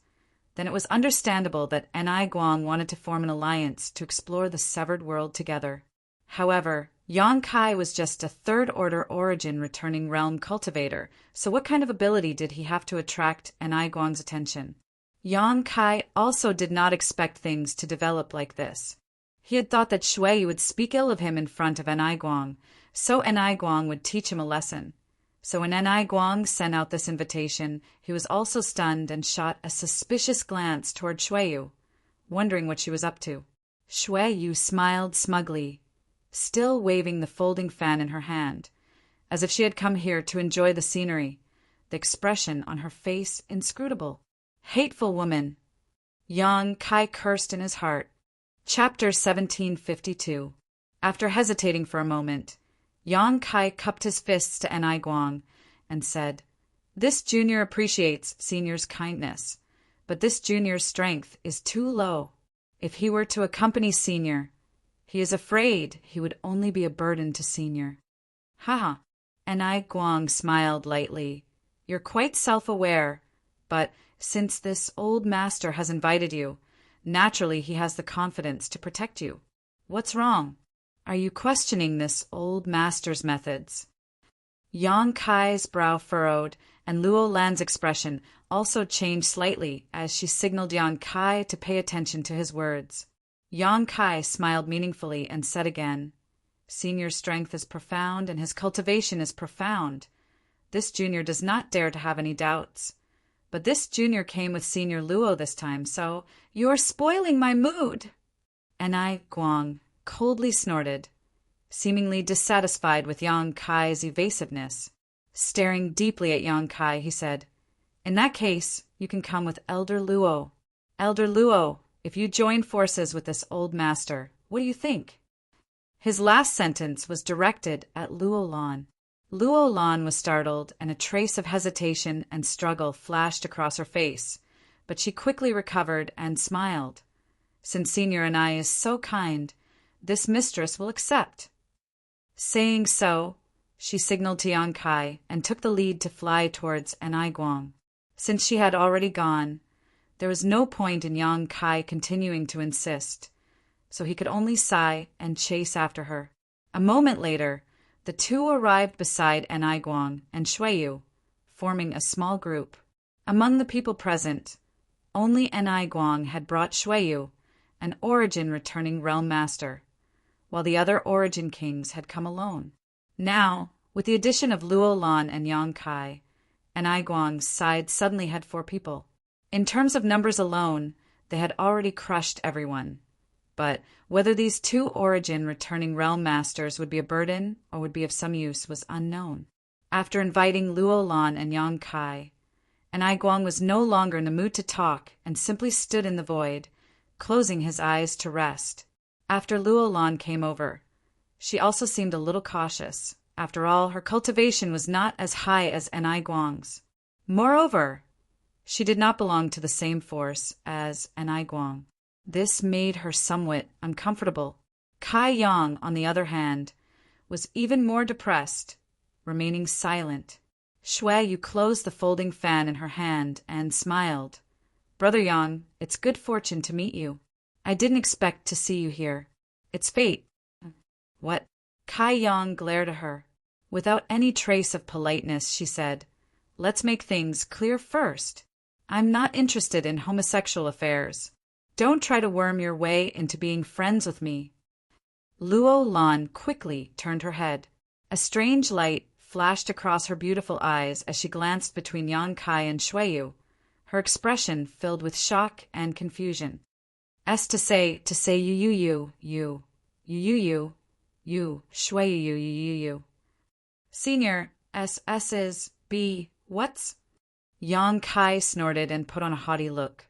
then it was understandable that Guang wanted to form an alliance to explore the severed world together. However, Yang Kai was just a third-order Origin returning realm cultivator, so what kind of ability did he have to attract Guang's attention? Yang Kai also did not expect things to develop like this. He had thought that Shui would speak ill of him in front of Guang, so Guang would teach him a lesson. So when Guang sent out this invitation, he was also stunned and shot a suspicious glance toward Shui Yu, wondering what she was up to. Shui Yu smiled smugly, still waving the folding fan in her hand, as if she had come here to enjoy the scenery, the expression on her face inscrutable. "Hateful woman!" Yang Kai cursed in his heart. Chapter 1752. After hesitating for a moment, Yang Kai cupped his fists to Guang and said, "This junior appreciates senior's kindness, but this junior's strength is too low. If he were to accompany senior, he is afraid he would only be a burden to senior." "Haha." Guang smiled lightly. "You're quite self-aware, but since this old master has invited you, naturally he has the confidence to protect you. What's wrong? Are you questioning this old master's methods?" Yang Kai's brow furrowed, and Luolan's expression also changed slightly as she signaled Yang Kai to pay attention to his words. Yang Kai smiled meaningfully and said again, "Senior's strength is profound and his cultivation is profound. This junior does not dare to have any doubts. But this junior came with Senior Luo this time, so you're spoiling my mood." Guang coldly snorted, seemingly dissatisfied with Yang Kai's evasiveness. Staring deeply at Yang Kai, he said, "In that case, you can come with Elder Luo. Elder Luo, if you join forces with this old master, what do you think?" His last sentence was directed at Luolan. Luolan was startled, and a trace of hesitation and struggle flashed across her face, but she quickly recovered and smiled. "Since Senior is so kind, this mistress will accept." Saying so, she signaled to Yang Kai and took the lead to fly towards Guang. Since she had already gone, there was no point in Yang Kai continuing to insist, so he could only sigh and chase after her. A moment later, the two arrived beside Guang and Shui Yu, forming a small group. Among the people present, only Guang had brought Shui Yu, an origin returning realm master, while the other origin kings had come alone. Now, with the addition of Luo Lan and Yang Kai, and Ai Guang's side suddenly had 4 people. In terms of numbers alone, they had already crushed everyone. But whether these 2 origin returning realm masters would be a burden or would be of some use was unknown. After inviting Luo Lan and Yang Kai, and Ai Guang was no longer in the mood to talk and simply stood in the void, closing his eyes to rest. After Luo Lan came over, she also seemed a little cautious. After all, her cultivation was not as high as Ai Guang's. Moreover, she did not belong to the same force as Ai Guang. This made her somewhat uncomfortable. Kai Yang, on the other hand, was even more depressed, remaining silent. Shui Yu closed the folding fan in her hand and smiled. "Brother Yang, it's good fortune to meet you. I didn't expect to see you here. It's fate." "What?" Kai Yang glared at her. Without any trace of politeness, she said, "Let's make things clear first. I'm not interested in homosexual affairs. Don't try to worm your way into being friends with me." Luo Lan quickly turned her head. A strange light flashed across her beautiful eyes as she glanced between Yang Kai and Shui Yu, her expression filled with shock and confusion. To say you, Shui Yu. Senior, S is B, what's? Yang Kai snorted and put on a haughty look.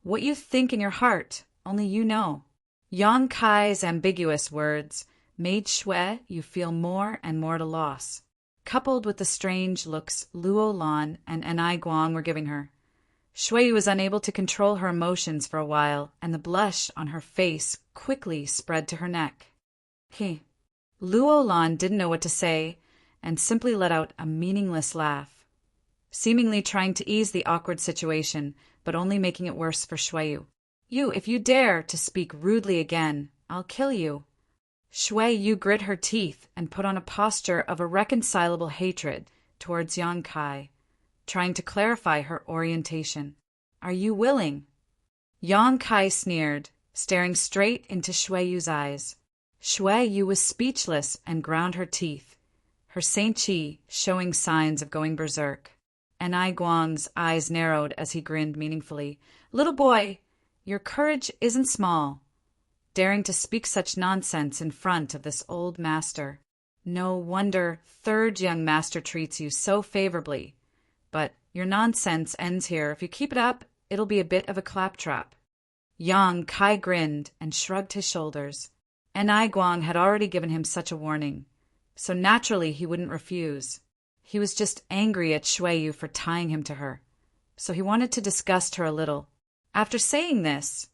"What you think in your heart, only you know." Yang Kai's ambiguous words made Shui Yu feel more and more at a loss, coupled with the strange looks Luo Lan and Ai Guang were giving her. Shui Yu was unable to control her emotions for a while, and the blush on her face quickly spread to her neck. Luo Lan didn't know what to say, and simply let out a meaningless laugh, seemingly trying to ease the awkward situation, but only making it worse for Shui Yu. If you dare to speak rudely again, I'll kill you." Shui Yu grit her teeth and put on a posture of irreconcilable hatred towards Yang Kai, trying to clarify her orientation. "Are you willing?" Yang Kai sneered, staring straight into Shui Yu's eyes. Shui Yu was speechless and ground her teeth, her Saint Qi showing signs of going berserk. And Ai Guang's eyes narrowed as he grinned meaningfully. "Little boy, your courage isn't small, daring to speak such nonsense in front of this old master. No wonder 3rd young master treats you so favorably. But your nonsense ends here. If you keep it up, it'll be a bit of a claptrap." Yang Kai grinned and shrugged his shoulders. And Ai Guang had already given him such a warning, so naturally he wouldn't refuse. He was just angry at Shui Yu for tying him to her, so he wanted to disgust her a little. After saying this,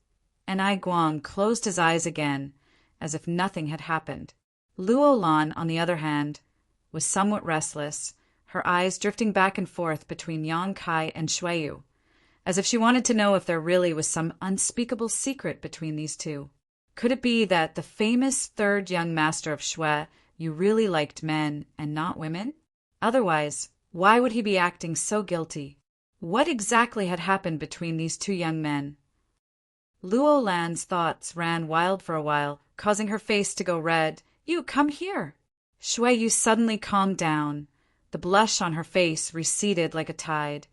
Ai Guang closed his eyes again, as if nothing had happened. Luo Lan, on the other hand, was somewhat restless, her eyes drifting back and forth between Yang Kai and Shui Yu, as if she wanted to know if there really was some unspeakable secret between these 2. Could it be that the famous 3rd young master of Shui Yu really liked men and not women? Otherwise, why would he be acting so guilty? What exactly had happened between these 2 young men? Luo Lan's thoughts ran wild for a while, causing her face to go red. "You, come here." Shui Yu suddenly calmed down. The blush on her face receded like a tide.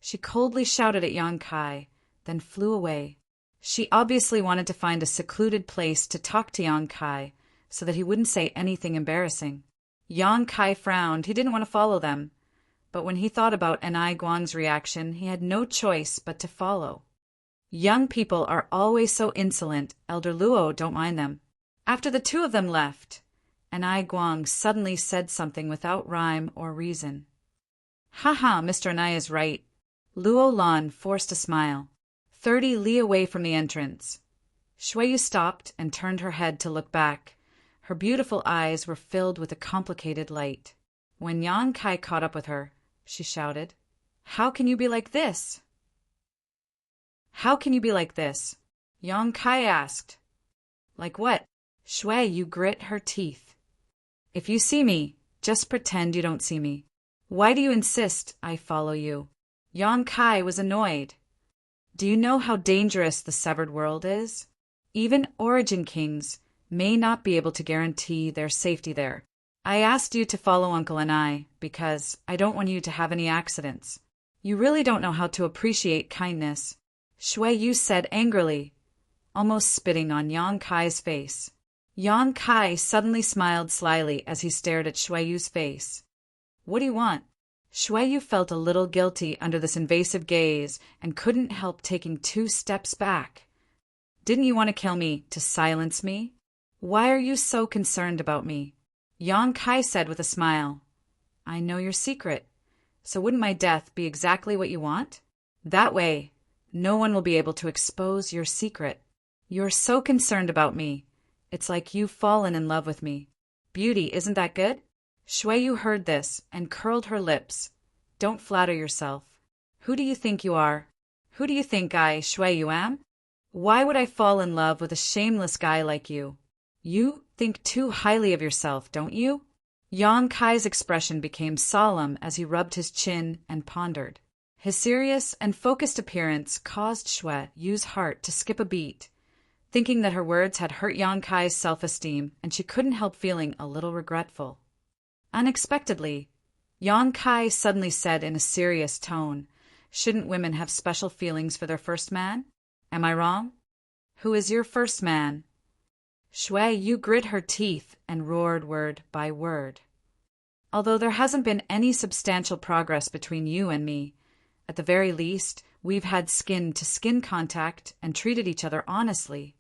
She coldly shouted at Yang Kai, then flew away. She obviously wanted to find a secluded place to talk to Yang Kai, so that he wouldn't say anything embarrassing. Yang Kai frowned. He didn't want to follow them. But when he thought about Ai Guang's reaction, he had no choice but to follow. Young people are always so insolent. Elder Luo don't mind them. After the 2 of them left, Ai Guang suddenly said something without rhyme or reason. "Haha, Mr. Anai is right." Luo Lan forced a smile. 30 li away from the entrance, Shui Yu stopped and turned her head to look back. Her beautiful eyes were filled with a complicated light. When Yang Kai caught up with her, she shouted, "How can you be like this?" "How can you be like this?" Yang Kai asked. "Like what?" Shui Yu grit her teeth. "If you see me, just pretend you don't see me. Why do you insist I follow you?" Yang Kai was annoyed. "Do you know how dangerous the severed world is? Even origin kings may not be able to guarantee their safety there. I asked you to follow Uncle and I because I don't want you to have any accidents. You really don't know how to appreciate kindness, Shui Yu said angrily, almost spitting on Yang Kai's face. Yang Kai suddenly smiled slyly as he stared at Shui Yu's face. What do you want? Shui Yu felt a little guilty under this invasive gaze and couldn't help taking 2 steps back. Didn't you want to kill me to silence me? Why are you so concerned about me? Yang Kai said with a smile. I know your secret, so wouldn't my death be exactly what you want? That way, no one will be able to expose your secret. You're so concerned about me. It's like you've fallen in love with me. Beauty, isn't that good? Shui Yu heard this and curled her lips. Don't flatter yourself. Who do you think you are? Who do you think I, Shui Yu, am? Why would I fall in love with a shameless guy like you? You think too highly of yourself, don't you? Yang Kai's expression became solemn as he rubbed his chin and pondered. His serious and focused appearance caused Shui Yu's heart to skip a beat, thinking that her words had hurt Yang Kai's self-esteem, and she couldn't help feeling a little regretful. Unexpectedly, Yang Kai suddenly said in a serious tone, Shouldn't women have special feelings for their first man? Am I wrong? Who is your first man? Shui Yu grit her teeth and roared word by word. Although there hasn't been any substantial progress between you and me, at the very least, we've had skin-to-skin contact and treated each other honestly.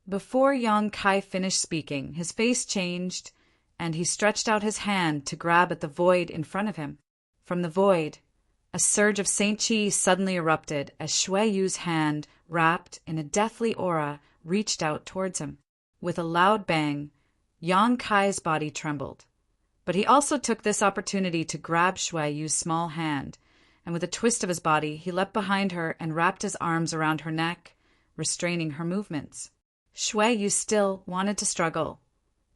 Before Yang Kai finished speaking, his face changed, and he stretched out his hand to grab at the void in front of him. From the void, a surge of Saint Chi suddenly erupted as Shui Yu's hand, wrapped in a deathly aura, reached out towards him. With a loud bang, Yang Kai's body trembled. But he also took this opportunity to grab Shui Yu's small hand, and with a twist of his body, he leapt behind her and wrapped his arms around her neck, restraining her movements. Shui Yu still wanted to struggle,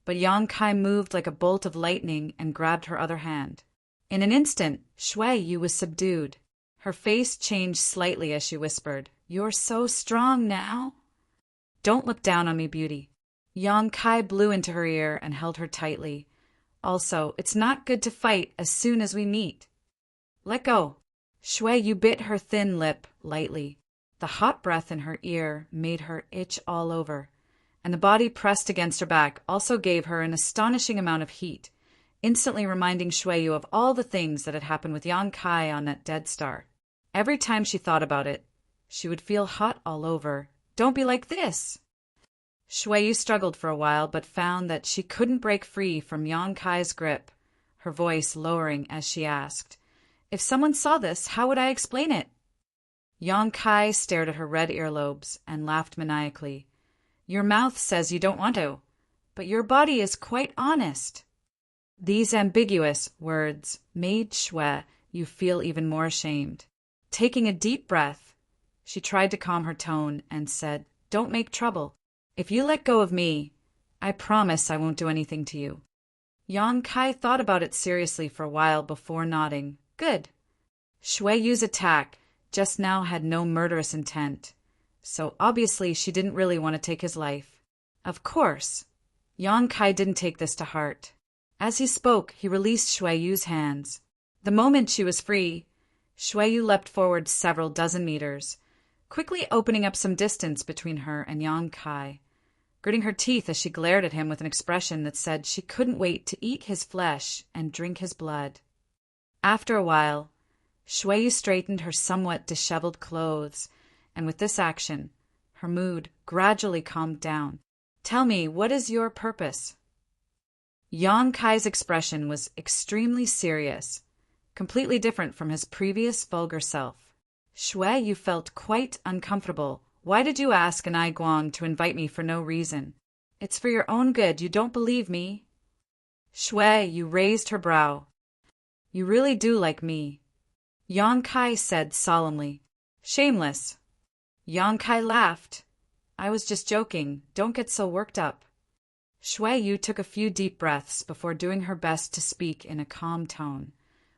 but Yang Kai moved like a bolt of lightning and grabbed her other hand. In an instant, Shui Yu was subdued. Her face changed slightly as she whispered, You're so strong now. Don't look down on me, beauty. Yang Kai blew into her ear and held her tightly. Also, it's not good to fight as soon as we meet. Let go. Shui Yu bit her thin lip lightly. The hot breath in her ear made her itch all over, and the body pressed against her back also gave her an astonishing amount of heat, instantly reminding Shui Yu of all the things that had happened with Yang Kai on that dead star. Every time she thought about it, she would feel hot all over. Don't be like this! Shui Yu struggled for a while, but found that she couldn't break free from Yang Kai's grip, her voice lowering as she asked, If someone saw this, how would I explain it? Yang Kai stared at her red earlobes and laughed maniacally. Your mouth says you don't want to, but your body is quite honest. These ambiguous words made Shui Yu feel even more ashamed. Taking a deep breath, she tried to calm her tone and said, Don't make trouble. If you let go of me, I promise I won't do anything to you. Yang Kai thought about it seriously for a while before nodding. Good. Shui Yu's attack just now had no murderous intent, so obviously she didn't really want to take his life. Of course, Yang Kai didn't take this to heart. As he spoke, he released Shui Yu's hands. The moment she was free, Shui Yu leapt forward several dozen meters, quickly opening up some distance between her and Yang Kai, gritting her teeth as she glared at him with an expression that said she couldn't wait to eat his flesh and drink his blood. After a while, Shui Yu straightened her somewhat disheveled clothes, and with this action, her mood gradually calmed down. Tell me, what is your purpose? Yang Kai's expression was extremely serious, completely different from his previous vulgar self. Shui Yu felt quite uncomfortable. Why did you ask an Ai Guang to invite me for no reason? It's for your own good. You don't believe me? Shui Yu raised her brow. You really do like me, Yang Kai said solemnly. Shameless. Yang Kai laughed. I was just joking. Don't get so worked up. Shui Yu took a few deep breaths before doing her best to speak in a calm tone.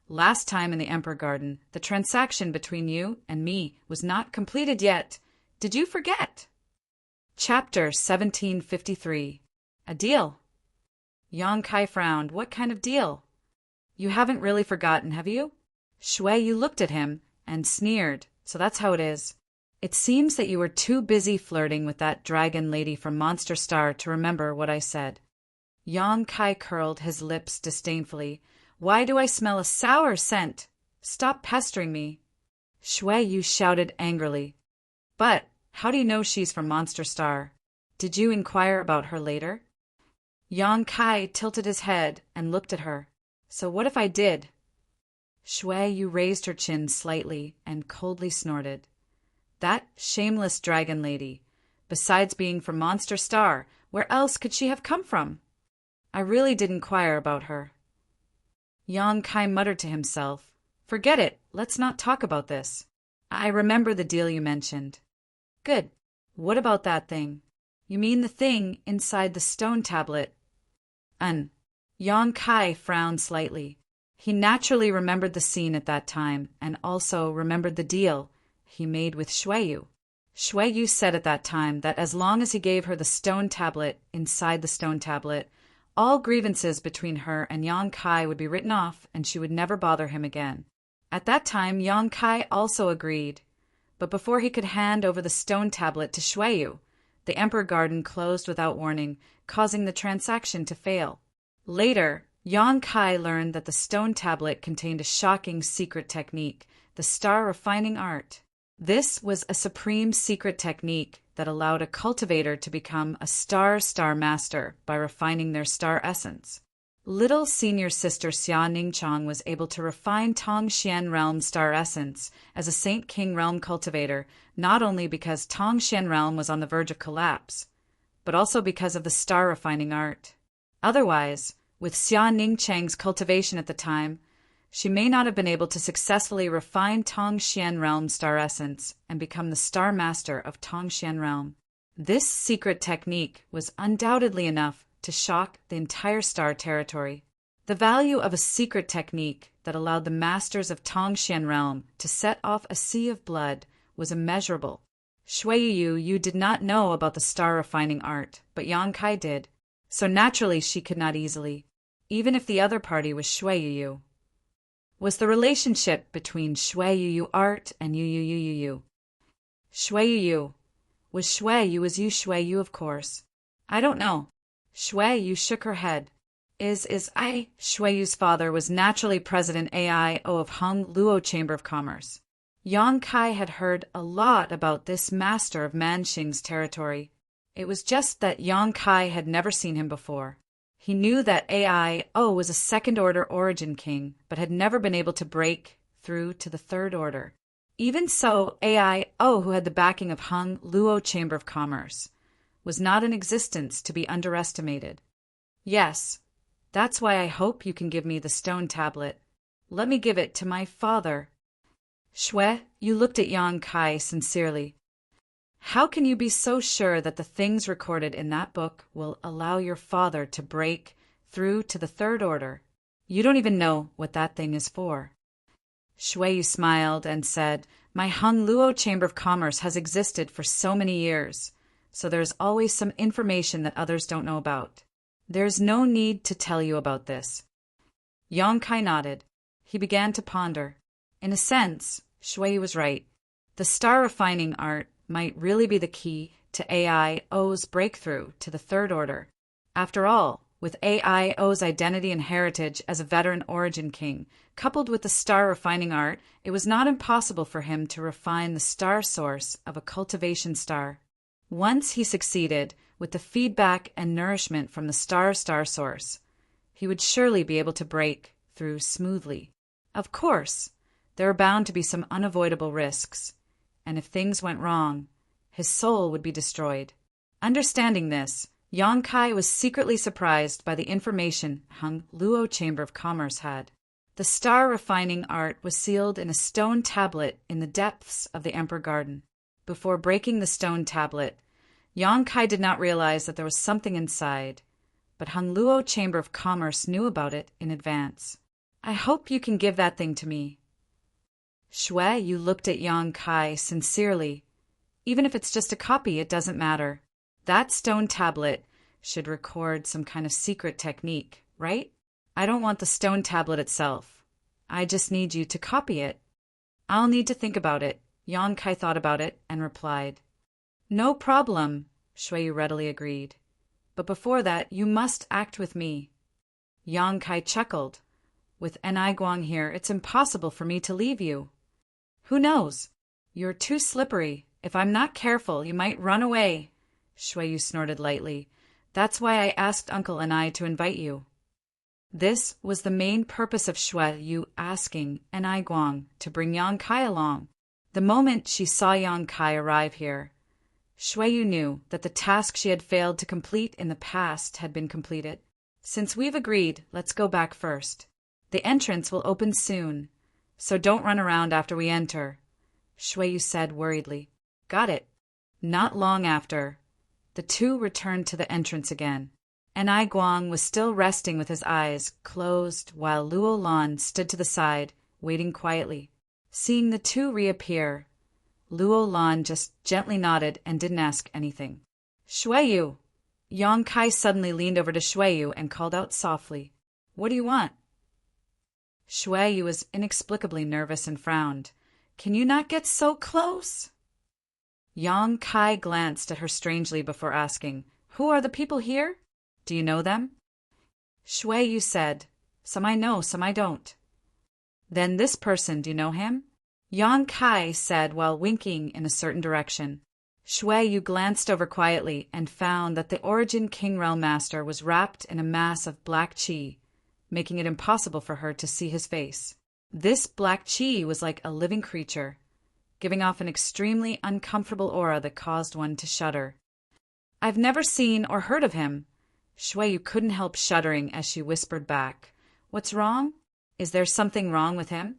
Last time in the Emperor Garden, the transaction between you and me was not completed yet. Did you forget? Chapter 1753. A deal. Yang Kai frowned. What kind of deal? You haven't really forgotten, have you? Shui Yu looked at him and sneered. So that's how it is. It seems that you were too busy flirting with that dragon lady from Monster Star to remember what I said. Yang Kai curled his lips disdainfully. Why do I smell a sour scent? Stop pestering me. Shui Yu shouted angrily. But how do you know she's from Monster Star? Did you inquire about her later? Yang Kai tilted his head and looked at her. So what if I did? Shui Yu raised her chin slightly and coldly snorted. That shameless dragon lady. Besides being from Monster Star, where else could she have come from? I really did inquire about her. Yang Kai muttered to himself. Forget it. Let's not talk about this. I remember the deal you mentioned. Good. What about that thing? You mean the thing inside the stone tablet? Yang Kai frowned slightly. He naturally remembered the scene at that time and also remembered the deal he made with Shui Yu. Shui Yu said at that time that as long as he gave her the stone tablet inside the stone tablet, all grievances between her and Yang Kai would be written off and she would never bother him again. At that time, Yang Kai also agreed. But before he could hand over the stone tablet to Shui Yu, the Emperor Garden closed without warning, causing the transaction to fail. Later, Yang Kai learned that the stone tablet contained a shocking secret technique, the star refining art. This was a supreme secret technique that allowed a cultivator to become a star master by refining their star essence. Little senior sister Xia Ningchang was able to refine Tongxian Realm star essence as a Saint King Realm cultivator, not only because Tongxian Realm was on the verge of collapse, but also because of the star refining art. Otherwise, with Xia Ningchang's cultivation at the time, she may not have been able to successfully refine Tongxian Realm star essence and become the star master of Tongxian Realm. This secret technique was undoubtedly enough to shock the entire star territory. The value of a secret technique that allowed the masters of Tongxian Realm to set off a sea of blood was immeasurable. Shui Yu did not know about the star refining art, but Yang Kai did, so naturally she could not easily, even if the other party was Shui Yu. Was the relationship between Shui Yu art and Yu? Shui Yu. Was Shui Yu as you Shui Yu, of course. I don't know. Shui Yu shook her head. Shui Yu's father was naturally President AIO of Hung Luo Chamber of Commerce. Yang Kai had heard a lot about this master of Manxing's territory. It was just that Yang Kai had never seen him before. He knew that AIO was a second-order origin king, but had never been able to break through to the third order. Even so, AIO, who had the backing of Hung Luo Chamber of Commerce, was not in existence to be underestimated. Yes, that's why I hope you can give me the stone tablet. Let me give it to my father. Shui, you looked at Yang Kai sincerely. How can you be so sure that the things recorded in that book will allow your father to break through to the third order? You don't even know what that thing is for. Shui smiled and said, My Hung Luo Chamber of Commerce has existed for so many years, so there's always some information that others don't know about. There's no need to tell you about this. Yang Kai nodded. He began to ponder. In a sense, Shui was right. The star refining art might really be the key to AIO's breakthrough to the third order. After all, with AIO's identity and heritage as a veteran origin king, coupled with the star refining art, it was not impossible for him to refine the star source of a cultivation star. Once he succeeded with the feedback and nourishment from the star source, he would surely be able to break through smoothly. Of course, there are bound to be some unavoidable risks, and if things went wrong, his soul would be destroyed. Understanding this, Yang Kai was secretly surprised by the information Hung Luo Chamber of Commerce had. The star refining art was sealed in a stone tablet in the depths of the Emperor Garden. Before breaking the stone tablet, Yang Kai did not realize that there was something inside, but Hung Luo Chamber of Commerce knew about it in advance. I hope you can give that thing to me. Shui, you looked at Yang Kai sincerely. Even if it's just a copy, it doesn't matter. That stone tablet should record some kind of secret technique, right? I don't want the stone tablet itself. I just need you to copy it. I'll need to think about it. Yang Kai thought about it and replied. No problem, Shuiyu readily agreed. But before that, you must act with me. Yang Kai chuckled. With Enai Guang here, it's impossible for me to leave you. Who knows? You're too slippery. If I'm not careful, you might run away. Shuiyu snorted lightly. That's why I asked Uncle Enai to invite you. This was the main purpose of Shuiyu asking Enai Guang to bring Yang Kai along. The moment she saw Yang Kai arrive here, Shuiyu knew that the task she had failed to complete in the past had been completed. Since we've agreed, let's go back first. The entrance will open soon, so don't run around after we enter, Shuiyu said worriedly. Got it. Not long after, the two returned to the entrance again. Enai Guang was still resting with his eyes closed while Luo Lan stood to the side, waiting quietly. Seeing the two reappear, Luo Lan just gently nodded and didn't ask anything. Shuiyu! Yang Kai suddenly leaned over to Shuiyu and called out softly. What do you want? Shuiyu was inexplicably nervous and frowned. Can you not get so close? Yang Kai glanced at her strangely before asking, Who are the people here? Do you know them? Shuiyu said, Some I know, some I don't. Then this person, do you know him? Yang Kai said while winking in a certain direction. Shuiyu glanced over quietly and found that the Origin King Realm Master was wrapped in a mass of black qi, making it impossible for her to see his face. This black qi was like a living creature, giving off an extremely uncomfortable aura that caused one to shudder. I've never seen or heard of him. Shuiyu couldn't help shuddering as she whispered back. What's wrong? Is there something wrong with him?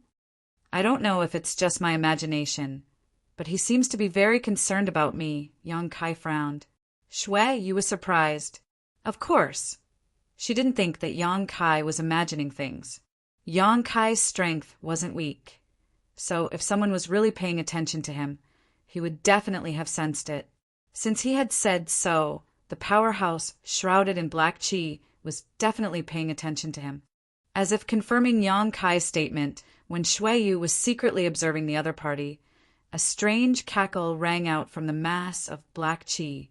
I don't know if it's just my imagination, but he seems to be very concerned about me, Yang Kai frowned. Shuiyu was surprised. Of course. She didn't think that Yang Kai was imagining things. Yang Kai's strength wasn't weak, so if someone was really paying attention to him, he would definitely have sensed it. Since he had said so, the powerhouse shrouded in black qi was definitely paying attention to him. As if confirming Yang Kai's statement, when Shuiyu was secretly observing the other party, a strange cackle rang out from the mass of black qi,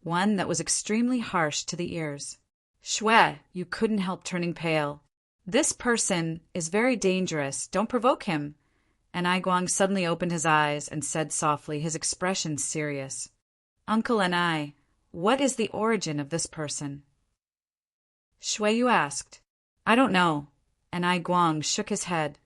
one that was extremely harsh to the ears. Shuiyu couldn't help turning pale. This person is very dangerous. Don't provoke him. Enai Guang suddenly opened his eyes and said softly, his expression serious. Uncle Enai, what is the origin of this person? Shuiyu asked. I don't know. Enai Guang shook his head.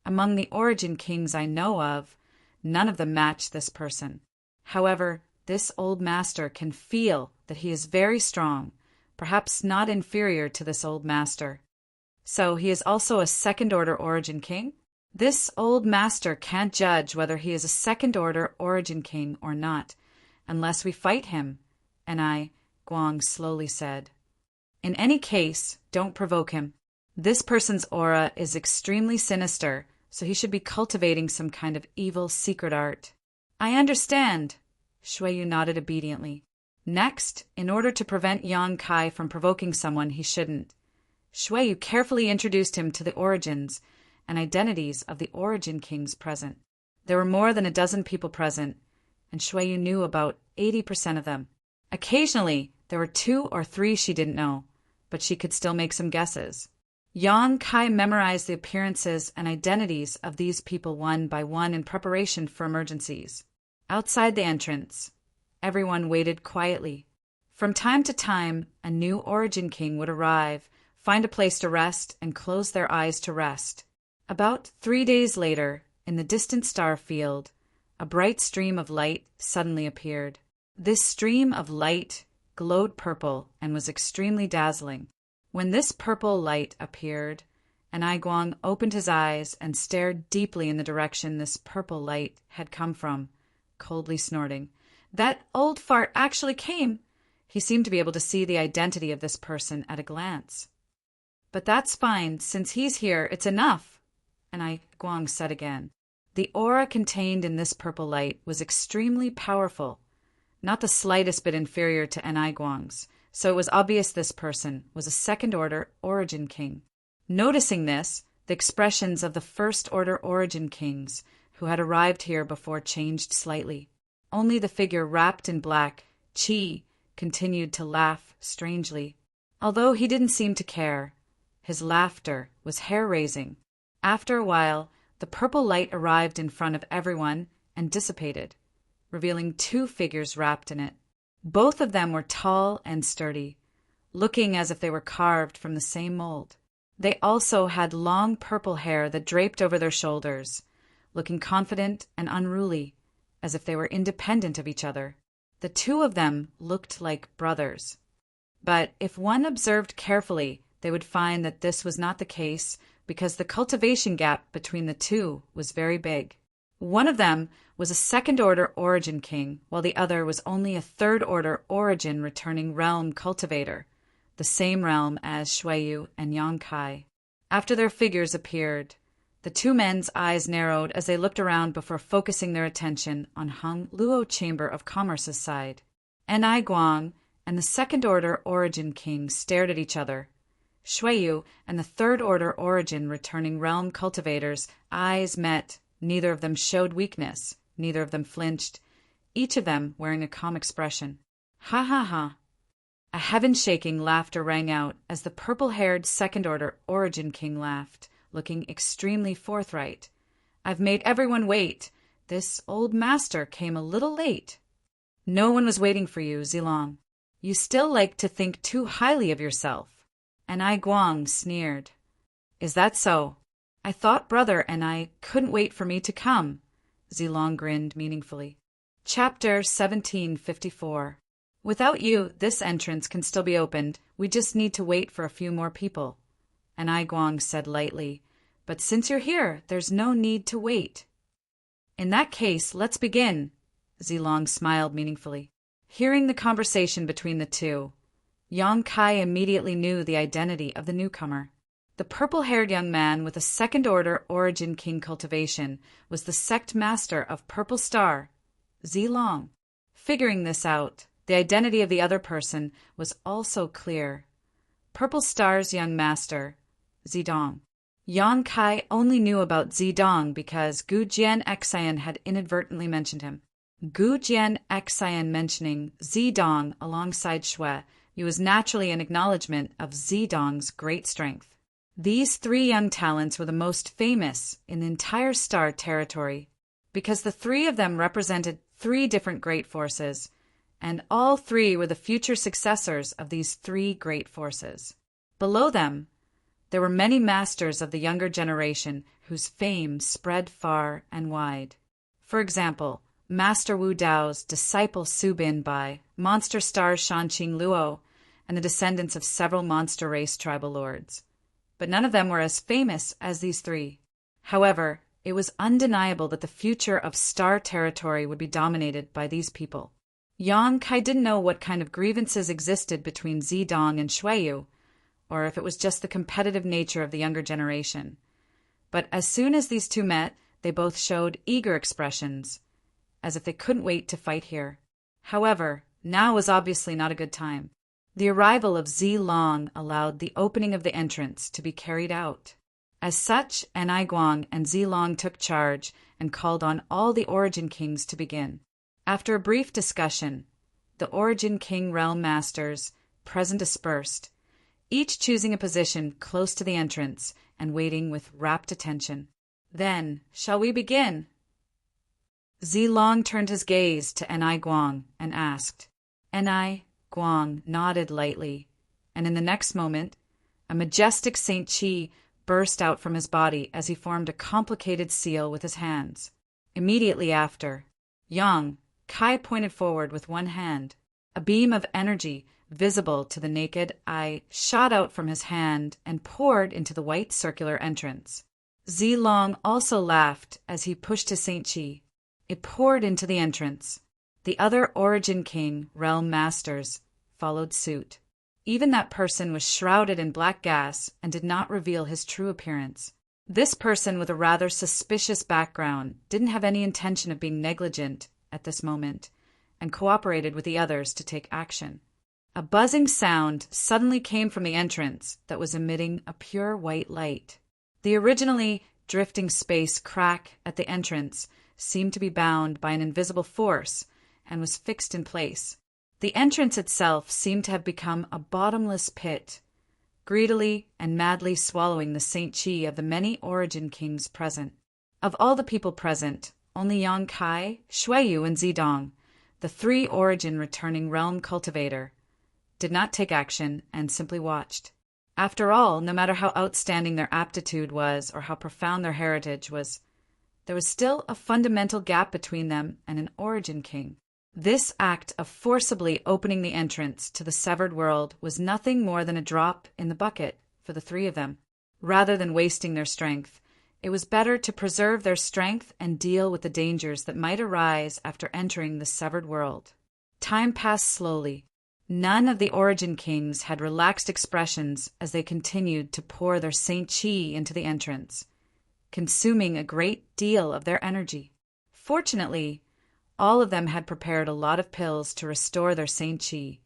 Among the Origin Kings I know of, none of them match this person. However, this old master can feel that he is very strong, perhaps not inferior to this old master. So he is also a second-order Origin King? This old master can't judge whether he is a second-order Origin King or not, unless we fight him, Enai Guang slowly said. In any case, don't provoke him. This person's aura is extremely sinister, so he should be cultivating some kind of evil secret art. I understand. Shuiyu nodded obediently. Next, in order to prevent Yang Kai from provoking someone he shouldn't, Shuiyu carefully introduced him to the origins and identities of the Origin Kings present. There were more than a dozen people present, and Shuiyu knew about 80% of them. Occasionally, there were 2 or 3 she didn't know, but she could still make some guesses. Yang Kai memorized the appearances and identities of these people one by one in preparation for emergencies. Outside the entrance, everyone waited quietly. From time to time, a new Origin King would arrive, find a place to rest, and close their eyes to rest. About 3 days later, in the distant star field, a bright stream of light suddenly appeared. This stream of light glowed purple and was extremely dazzling. When this purple light appeared, Enai Guang opened his eyes and stared deeply in the direction this purple light had come from, coldly snorting. That old fart actually came! He seemed to be able to see the identity of this person at a glance. But that's fine. Since he's here, it's enough, Enai Guang said again. The aura contained in this purple light was extremely powerful, not the slightest bit inferior to Guang's, so it was obvious this person was a second-order Origin King. Noticing this, the expressions of the first-order Origin Kings who had arrived here before changed slightly. Only the figure wrapped in black, Qi, continued to laugh strangely. Although he didn't seem to care, his laughter was hair-raising. After a while, the purple light arrived in front of everyone and dissipated, revealing two figures wrapped in it. Both of them were tall and sturdy, looking as if they were carved from the same mold. They also had long purple hair that draped over their shoulders, looking confident and unruly, as if they were independent of each other. The two of them looked like brothers. But if one observed carefully, they would find that this was not the case because the cultivation gap between the two was very big. One of them was a second-order Origin King, while the other was only a third-order Origin returning realm cultivator, the same realm as Shuiyu and Yang Kai. After their figures appeared, the two men's eyes narrowed as they looked around before focusing their attention on Hung Luo Chamber of Commerce's side. Guang and the second-order Origin King stared at each other. Shuiyu and the third-order Origin returning realm cultivators' eyes met. Neither of them showed weakness. Neither of them flinched, each of them wearing a calm expression. Ha ha ha. A heaven-shaking laughter rang out as the purple-haired second-order Origin King laughed, looking extremely forthright. I've made everyone wait. This old master came a little late. No one was waiting for you, Zilong. You still like to think too highly of yourself. And Guang sneered. Is that so? I thought brother and I couldn't wait for me to come. Zilong grinned meaningfully. Chapter 1754. Without you, this entrance can still be opened. We just need to wait for a few more people. And Guang said lightly, but since you're here, there's no need to wait. In that case, let's begin. Zilong smiled meaningfully. Hearing the conversation between the two, Yang Kai immediately knew the identity of the newcomer. The purple-haired young man with a second-order Origin King cultivation was the sect master of Purple Star, Zilong. Figuring this out, the identity of the other person was also clear. Purple Star's young master, Zidong. Yang Kai only knew about Zidong because Gu Jian Xian had inadvertently mentioned him. Gu Jian Xian mentioning Zidong alongside Shui was naturally an acknowledgement of Zidong's great strength. These three young talents were the most famous in the entire Star territory because the three of them represented three different great forces, and all three were the future successors of these three great forces. Below them, there were many masters of the younger generation whose fame spread far and wide. For example, Master Wu Dao's disciple Su Bin Bai, monster stars Shanqing Luo, and the descendants of several monster race tribal lords. But none of them were as famous as these three. However, it was undeniable that the future of Star territory would be dominated by these people. Yang Kai didn't know what kind of grievances existed between Zidong and Shuiyu, or if it was just the competitive nature of the younger generation. But as soon as these two met, they both showed eager expressions, as if they couldn't wait to fight here. However, now was obviously not a good time. The arrival of Zilong allowed the opening of the entrance to be carried out. As such, Guang and Zilong took charge and called on all the Origin Kings to begin. After a brief discussion, the Origin King realm masters present dispersed, each choosing a position close to the entrance and waiting with rapt attention. Then, shall we begin? Zilong turned his gaze to Guang and asked. Guang nodded lightly, and in the next moment, a majestic Saint Qi burst out from his body as he formed a complicated seal with his hands. Immediately after, Yang Kai pointed forward with one hand. A beam of energy, visible to the naked eye, shot out from his hand and poured into the white circular entrance. Zilong also laughed as he pushed his Saint Qi. It poured into the entrance. The other Origin King realm masters followed suit. Even that person was shrouded in black gas and did not reveal his true appearance. This person with a rather suspicious background didn't have any intention of being negligent at this moment, and cooperated with the others to take action. A buzzing sound suddenly came from the entrance that was emitting a pure white light. The originally drifting space crack at the entrance seemed to be bound by an invisible force and was fixed in place. The entrance itself seemed to have become a bottomless pit, greedily and madly swallowing the Saint Chi of the many origin kings present. Of all the people present, only Yang Kai, Shuiyu, and Zidong, the three origin returning realm cultivator, did not take action and simply watched. After all, no matter how outstanding their aptitude was or how profound their heritage was, there was still a fundamental gap between them and an origin king. This act of forcibly opening the entrance to the severed world was nothing more than a drop in the bucket for the three of them. Rather than wasting their strength, it was better to preserve their strength and deal with the dangers that might arise after entering the severed world. Time passed slowly. None of the origin kings had relaxed expressions as they continued to pour their Saint Chi into the entrance, consuming a great deal of their energy. Fortunately, all of them had prepared a lot of pills to restore their Saint Chi,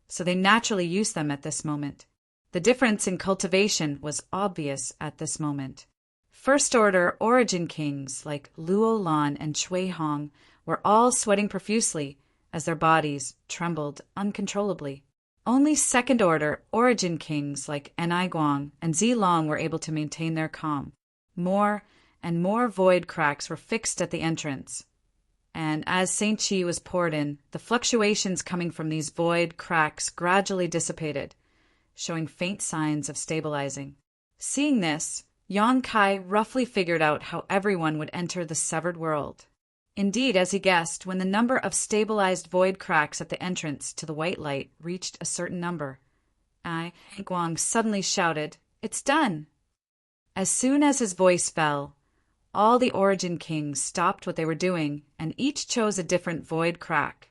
so they naturally used them at this moment. The difference in cultivation was obvious at this moment. First-order origin kings like Luo Lan and Shui Hong were all sweating profusely as their bodies trembled uncontrollably. Only second-order origin kings like Enai Guang and Zi Long were able to maintain their calm. More and more void cracks were fixed at the entrance, and as Saint Chi was poured in, the fluctuations coming from these void cracks gradually dissipated, showing faint signs of stabilizing. Seeing this, Yang Kai roughly figured out how everyone would enter the severed world. Indeed, as he guessed, when the number of stabilized void cracks at the entrance to the white light reached a certain number, Ai Guang suddenly shouted, "It's done!" As soon as his voice fell, all the origin kings stopped what they were doing and each chose a different void crack,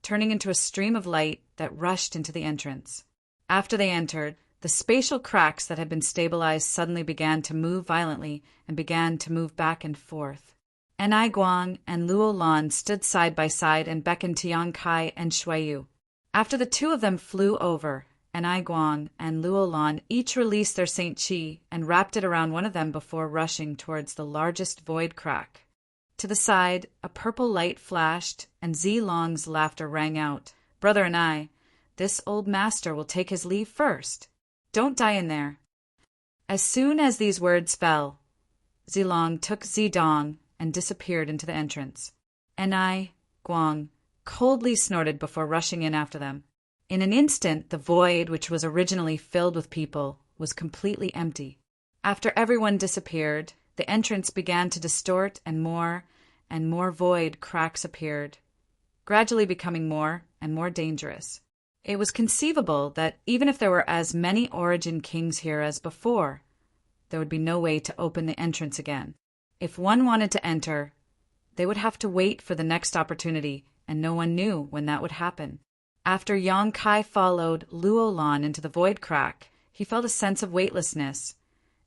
turning into a stream of light that rushed into the entrance. After they entered, the spatial cracks that had been stabilized suddenly began to move violently and began to move back and forth. Enai Guang and Luo Lan stood side by side and beckoned to Yang Kai and Shuiyu. After the two of them flew over, Enai Guang and Luo Lan each released their Saint Chi and wrapped it around one of them before rushing towards the largest void crack. To the side, a purple light flashed, and Zi Long's laughter rang out. "Brother Enai, this old master will take his leave first. Don't die in there." As soon as these words fell, Zilong took Zidong and disappeared into the entrance. Enai Guang coldly snorted before rushing in after them. In an instant, the void, which was originally filled with people, was completely empty. After everyone disappeared, the entrance began to distort and more void cracks appeared, gradually becoming more and more dangerous. It was conceivable that even if there were as many origin kings here as before, there would be no way to open the entrance again. If one wanted to enter, they would have to wait for the next opportunity, and no one knew when that would happen. After Yang Kai followed Luo Lan into the void crack, he felt a sense of weightlessness,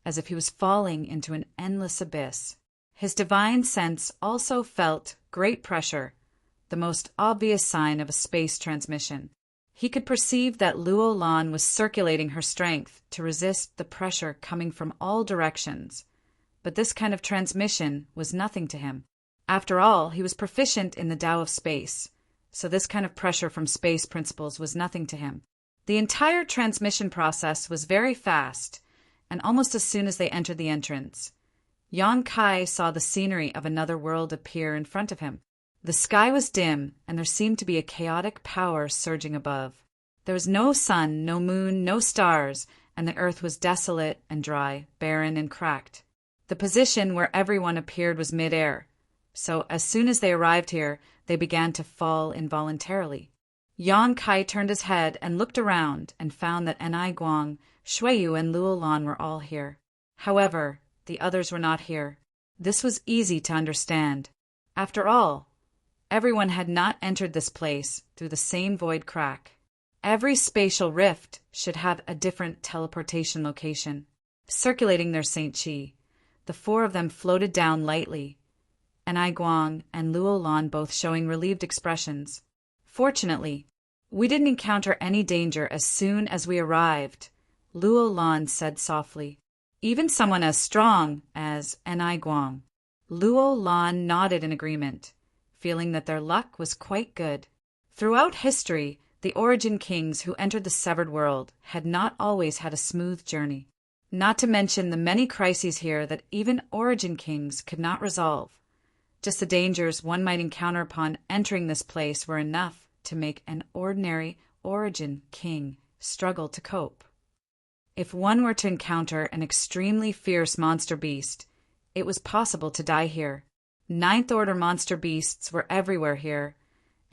as if he was falling into an endless abyss. His divine sense also felt great pressure, the most obvious sign of a space transmission. He could perceive that Luo Lan was circulating her strength to resist the pressure coming from all directions, but this kind of transmission was nothing to him. After all, he was proficient in the Tao of space, so this kind of pressure from space principles was nothing to him. The entire transmission process was very fast, and almost as soon as they entered the entrance, Yang Kai saw the scenery of another world appear in front of him. The sky was dim, and there seemed to be a chaotic power surging above. There was no sun, no moon, no stars, and the earth was desolate and dry, barren and cracked. The position where everyone appeared was mid-air, so as soon as they arrived here, they began to fall involuntarily. Yang Kai turned his head and looked around and found that Enai Guang, Shuiyu, and Luo Lan were all here. However, the others were not here. This was easy to understand. After all, everyone had not entered this place through the same void crack. Every spatial rift should have a different teleportation location. Circulating their Saint Chi, the four of them floated down lightly, Enai Guang and Luo Lan both showing relieved expressions. Fortunately, we didn't encounter any danger as soon as we arrived, Luo Lan said softly. Even someone as strong as Enai Guang. Luo Lan nodded in agreement, feeling that their luck was quite good. Throughout history, the origin kings who entered the severed world had not always had a smooth journey. Not to mention the many crises here that even origin kings could not resolve. Just the dangers one might encounter upon entering this place were enough to make an ordinary origin king struggle to cope. If one were to encounter an extremely fierce monster beast, it was possible to die here. Ninth-order monster beasts were everywhere here,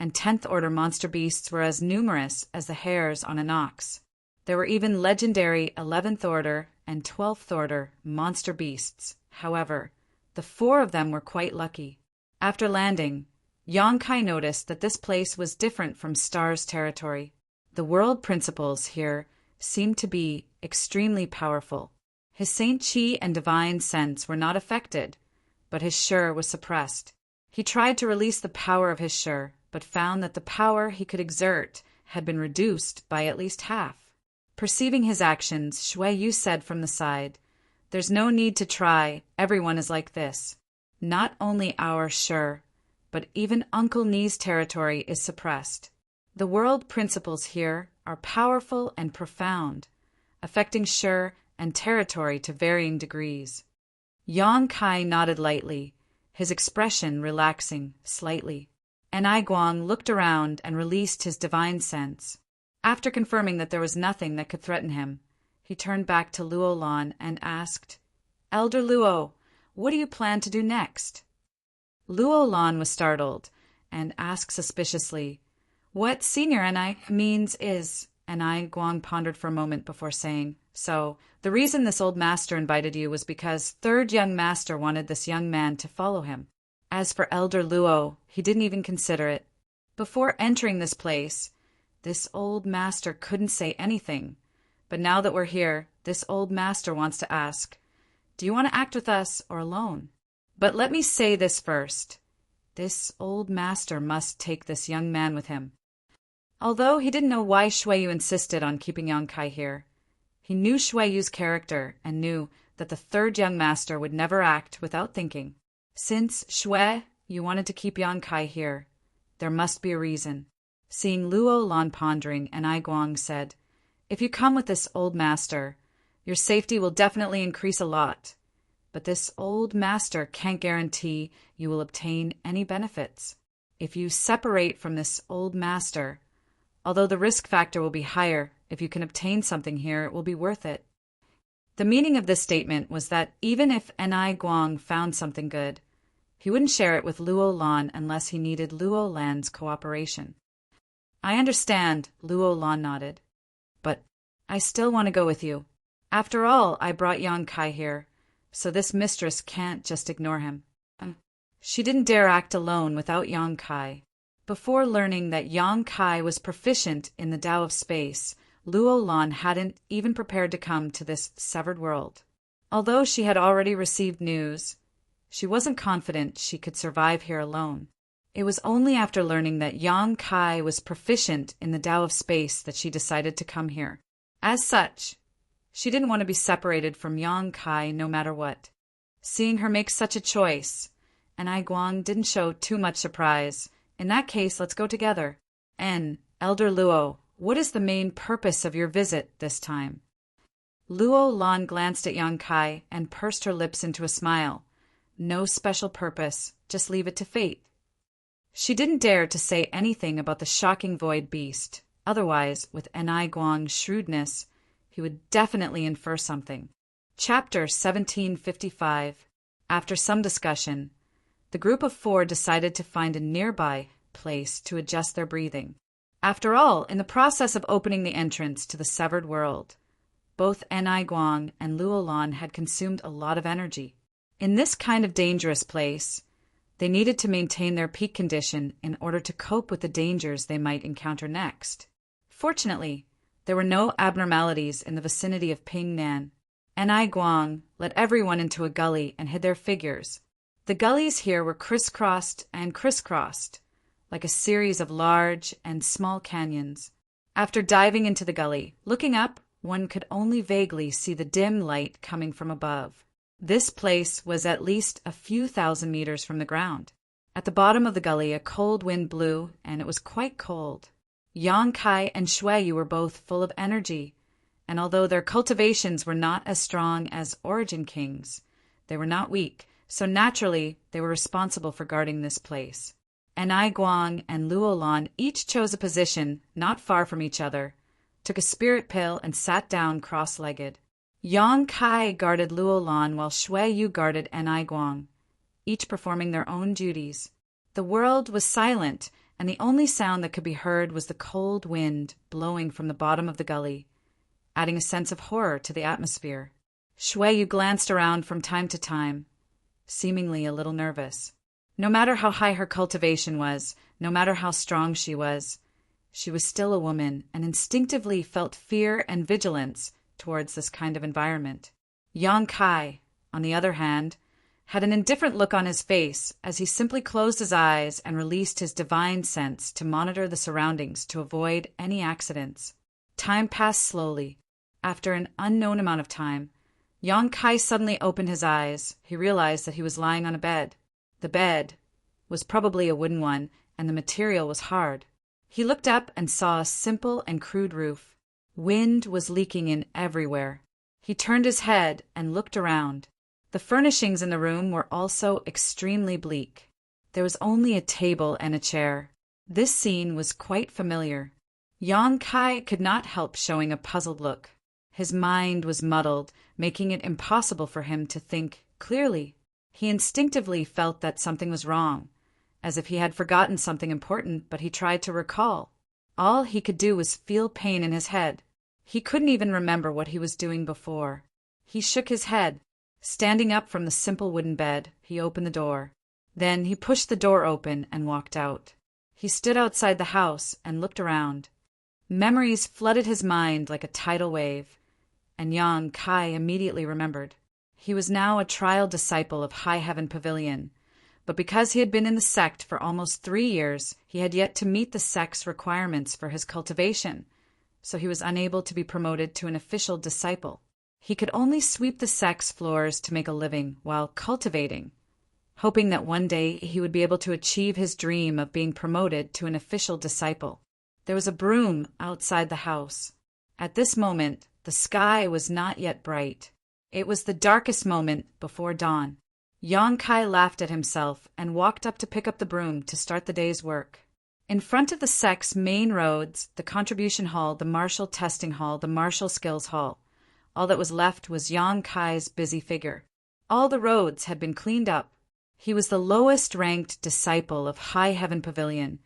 and 10th-order monster beasts were as numerous as the hairs on an ox. There were even legendary 11th-order and 12th-order monster beasts. However, the 4 of them were quite lucky. After landing, Yang Kai noticed that this place was different from Star's territory. The world principles here seemed to be extremely powerful. His Saint Chi and divine sense were not affected, but his Shur was suppressed. He tried to release the power of his Shur, but found that the power he could exert had been reduced by at least half. Perceiving his actions, Shui Yu said from the side, "There's no need to try, everyone is like this. Not only our Shur, but even Uncle Ni's territory is suppressed. The world principles here are powerful and profound, affecting Shur and territory to varying degrees." Yang Kai nodded lightly, his expression relaxing slightly. Enai Guang looked around and released his divine sense. After confirming that there was nothing that could threaten him, he turned back to Luo Lan and asked, "Elder Luo, what do you plan to do next?" Luo Lan was startled and asked suspiciously, "What Senior Enai means is," Enai Guang pondered for a moment before saying, "So, the reason this old master invited you was because third young master wanted this young man to follow him. As for Elder Luo, he didn't even consider it. Before entering this place, this old master couldn't say anything. But now that we're here, this old master wants to ask, do you want to act with us or alone? But let me say this first. This old master must take this young man with him." Although he didn't know why Shui Yu insisted on keeping Yang Kai here, he knew Shui Yu's character and knew that the third young master would never act without thinking. Since Shui Yu wanted to keep Yang Kai here, there must be a reason. Seeing Luo Lan pondering, Enai Guang said, "If you come with this old master, your safety will definitely increase a lot. But this old master can't guarantee you will obtain any benefits. If you separate from this old master, although the risk factor will be higher, if you can obtain something here, it will be worth it." The meaning of this statement was that even if Enai Guang found something good, he wouldn't share it with Luo Lan unless he needed Luo Lan's cooperation. "I understand," Luo Lan nodded. "But I still want to go with you. After all, I brought Yang Kai here, so this mistress can't just ignore him." She didn't dare act alone without Yang Kai. Before learning that Yang Kai was proficient in the Tao of Space, Luo Lan hadn't even prepared to come to this severed world. Although she had already received news, she wasn't confident she could survive here alone. It was only after learning that Yang Kai was proficient in the Tao of Space that she decided to come here. As such, she didn't want to be separated from Yang Kai no matter what. Seeing her make such a choice, Enai Guang didn't show too much surprise. "In that case, let's go together. And, Elder Luo, what is the main purpose of your visit this time?" Luo Lan glanced at Yang Kai and pursed her lips into a smile. "No special purpose, just leave it to fate." She didn't dare to say anything about the shocking void beast. Otherwise, with Enai Guang's shrewdness, he would definitely infer something. Chapter 1755. After some discussion, the group of 4 decided to find a nearby place to adjust their breathing. After all, in the process of opening the entrance to the severed world, both Enai Guang and Luo Lan had consumed a lot of energy. In this kind of dangerous place, they needed to maintain their peak condition in order to cope with the dangers they might encounter next. Fortunately, there were no abnormalities in the vicinity of Pingnan. Enai Guang led everyone into a gully and hid their figures. The gullies here were crisscrossed and crisscrossed, like a series of large and small canyons. After diving into the gully, looking up, one could only vaguely see the dim light coming from above. This place was at least a few thousand meters from the ground. At the bottom of the gully, a cold wind blew, and it was quite cold. Yang Kai and Shui were both full of energy, and although their cultivations were not as strong as Origin King's, they were not weak, so naturally they were responsible for guarding this place. Anai Guang and Luo Lan each chose a position not far from each other, took a spirit pill, and sat down cross-legged. Yang Kai guarded Luo Lan while Shui Yu guarded Anai Guang, each performing their own duties. The world was silent, and the only sound that could be heard was the cold wind blowing from the bottom of the gully, adding a sense of horror to the atmosphere. Shui Yu glanced around from time to time, seemingly a little nervous. No matter how high her cultivation was, no matter how strong she was still a woman and instinctively felt fear and vigilance towards this kind of environment. Yang Kai, on the other hand, had an indifferent look on his face as he simply closed his eyes and released his divine sense to monitor the surroundings to avoid any accidents. Time passed slowly. After an unknown amount of time, Yang Kai suddenly opened his eyes. He realized that he was lying on a bed. The bed was probably a wooden one, and the material was hard. He looked up and saw a simple and crude roof. Wind was leaking in everywhere. He turned his head and looked around. The furnishings in the room were also extremely bleak. There was only a table and a chair. This scene was quite familiar. Yang Kai could not help showing a puzzled look. His mind was muddled, making it impossible for him to think clearly. He instinctively felt that something was wrong, as if he had forgotten something important, but he tried to recall. All he could do was feel pain in his head. He couldn't even remember what he was doing before. He shook his head. Standing up from the simple wooden bed, he opened the door. Then he pushed the door open and walked out. He stood outside the house and looked around. Memories flooded his mind like a tidal wave, and Yang Kai immediately remembered. He was now a trial disciple of High Heaven Pavilion, but because he had been in the sect for almost 3 years, he had yet to meet the sect's requirements for his cultivation, so he was unable to be promoted to an official disciple. He could only sweep the sect's floors to make a living while cultivating, hoping that one day he would be able to achieve his dream of being promoted to an official disciple. There was a broom outside the house. At this moment, the sky was not yet bright. It was the darkest moment before dawn. Yang Kai laughed at himself and walked up to pick up the broom to start the day's work. In front of the sect's main roads, the contribution hall, the martial testing hall, the martial skills hall, all that was left was Yang Kai's busy figure. All the roads had been cleaned up. He was the lowest-ranked disciple of High Heaven Pavilion,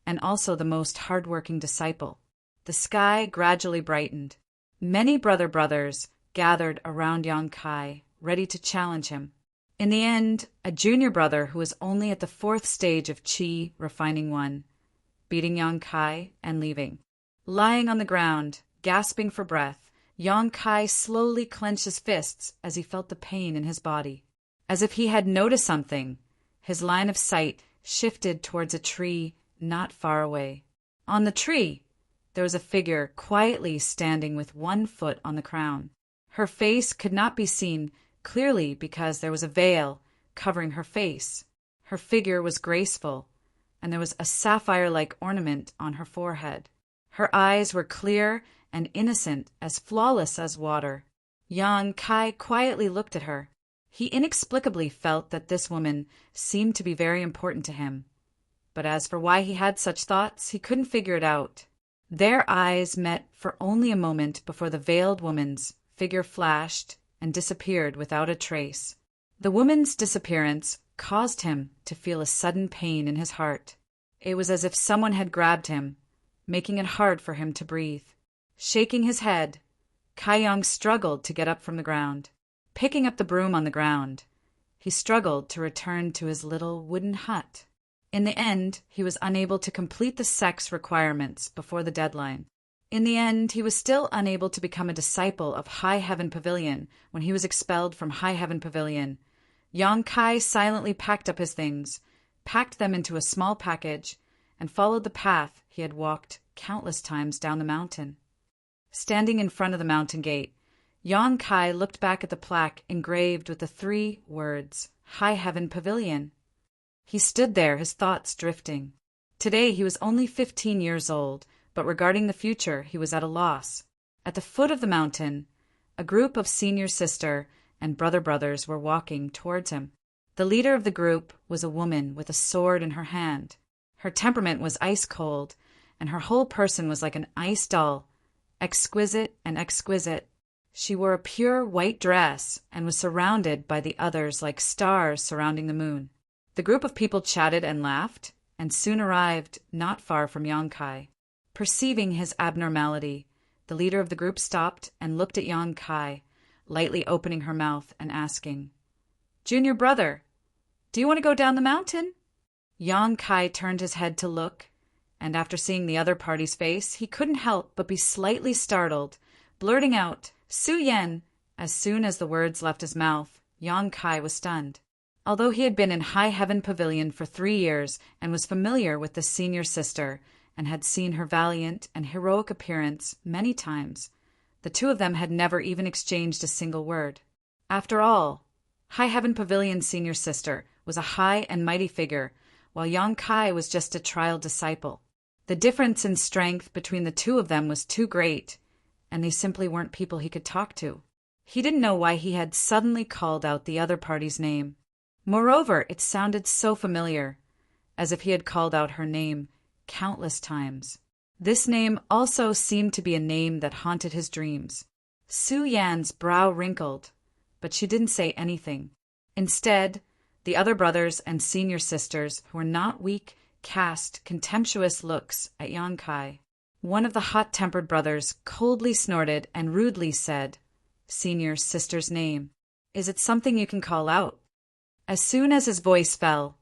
and also the most hard-working disciple. The sky gradually brightened. Many brothers gathered around Yang Kai, ready to challenge him. In the end, a junior brother who was only at the 4th stage of Qi Refining 1, beating Yang Kai and leaving. Lying on the ground, gasping for breath, Yang Kai slowly clenched his fists as he felt the pain in his body. As if he had noticed something, his line of sight shifted towards a tree not far away. On the tree, there was a figure quietly standing with one foot on the crown. Her face could not be seen clearly because there was a veil covering her face. Her figure was graceful, and there was a sapphire-like ornament on her forehead. Her eyes were clear and innocent, as flawless as water. Yang Kai quietly looked at her. He inexplicably felt that this woman seemed to be very important to him. But as for why he had such thoughts, he couldn't figure it out. Their eyes met for only a moment before the veiled woman's figure flashed and disappeared without a trace. The woman's disappearance caused him to feel a sudden pain in his heart. It was as if someone had grabbed him, making it hard for him to breathe. Shaking his head, Kai Yang struggled to get up from the ground. Picking up the broom on the ground, he struggled to return to his little wooden hut. In the end, he was unable to complete the sect's requirements before the deadline. In the end, he was still unable to become a disciple of High Heaven Pavilion when he was expelled from High Heaven Pavilion. Yang Kai silently packed up his things, packed them into a small package, and followed the path he had walked countless times down the mountain. Standing in front of the mountain gate, Yang Kai looked back at the plaque engraved with the 3 words, High Heaven Pavilion. He stood there, his thoughts drifting. Today he was only 15 years old, but regarding the future he was at a loss. At the foot of the mountain, a group of senior sister and brothers were walking towards him. The leader of the group was a woman with a sword in her hand. Her temperament was ice cold, and her whole person was like an ice doll, exquisite and exquisite. She wore a pure white dress and was surrounded by the others like stars surrounding the moon. The group of people chatted and laughed, and soon arrived not far from Yang Kai. Perceiving his abnormality, the leader of the group stopped and looked at Yang Kai, lightly opening her mouth and asking, "Junior brother, do you want to go down the mountain?" Yang Kai turned his head to look, and after seeing the other party's face, he couldn't help but be slightly startled, blurting out, "Su Yan!" As soon as the words left his mouth, Yang Kai was stunned. Although he had been in High Heaven Pavilion for 3 years and was familiar with the senior sister and had seen her valiant and heroic appearance many times, the two of them had never even exchanged a single word. After all, High Heaven Pavilion's senior sister was a high and mighty figure, while Yang Kai was just a trial disciple. The difference in strength between the two of them was too great, and they simply weren't people he could talk to. He didn't know why he had suddenly called out the other party's name. Moreover, it sounded so familiar, as if he had called out her name countless times. This name also seemed to be a name that haunted his dreams. Su Yan's brow wrinkled, but she didn't say anything. Instead, the other brothers and senior sisters, who were not weak, cast contemptuous looks at Yang Kai. One of the hot-tempered brothers coldly snorted and rudely said, "Senior sister's name. Is it something you can call out?" As soon as his voice fell,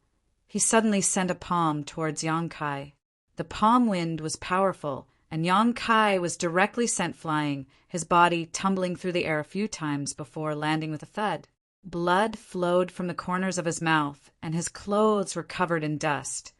he suddenly sent a palm towards Yang Kai. The palm wind was powerful, and Yang Kai was directly sent flying, his body tumbling through the air a few times before landing with a thud. Blood flowed from the corners of his mouth, and his clothes were covered in dust,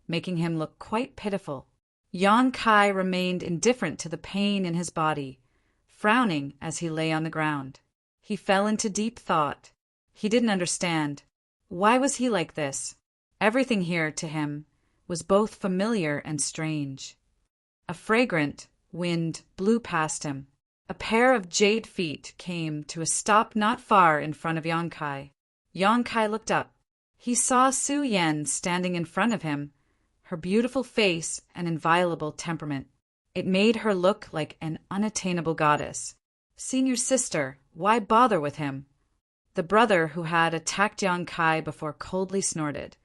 making him look quite pitiful. Yang Kai remained indifferent to the pain in his body, frowning as he lay on the ground. He fell into deep thought. He didn't understand. Why was he like this? Everything here, to him, was both familiar and strange. A fragrant wind blew past him. A pair of jade feet came to a stop not far in front of Yang Kai. Yang Kai looked up. He saw Su Yan standing in front of him, her beautiful face and inviolable temperament. It made her look like an unattainable goddess. "Senior sister, why bother with him?" The brother who had attacked Yang Kai before coldly snorted,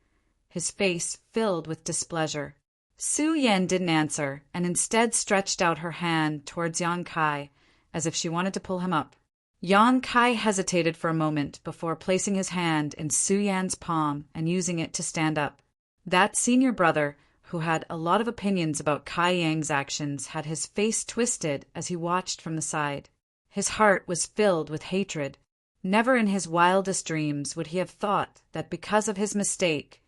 his face filled with displeasure. Su Yan didn't answer, and instead stretched out her hand towards Yang Kai, as if she wanted to pull him up. Yang Kai hesitated for a moment before placing his hand in Su Yan's palm and using it to stand up. That senior brother, who had a lot of opinions about Kai Yang's actions, had his face twisted as he watched from the side. His heart was filled with hatred. Never in his wildest dreams would he have thought that because of his mistake,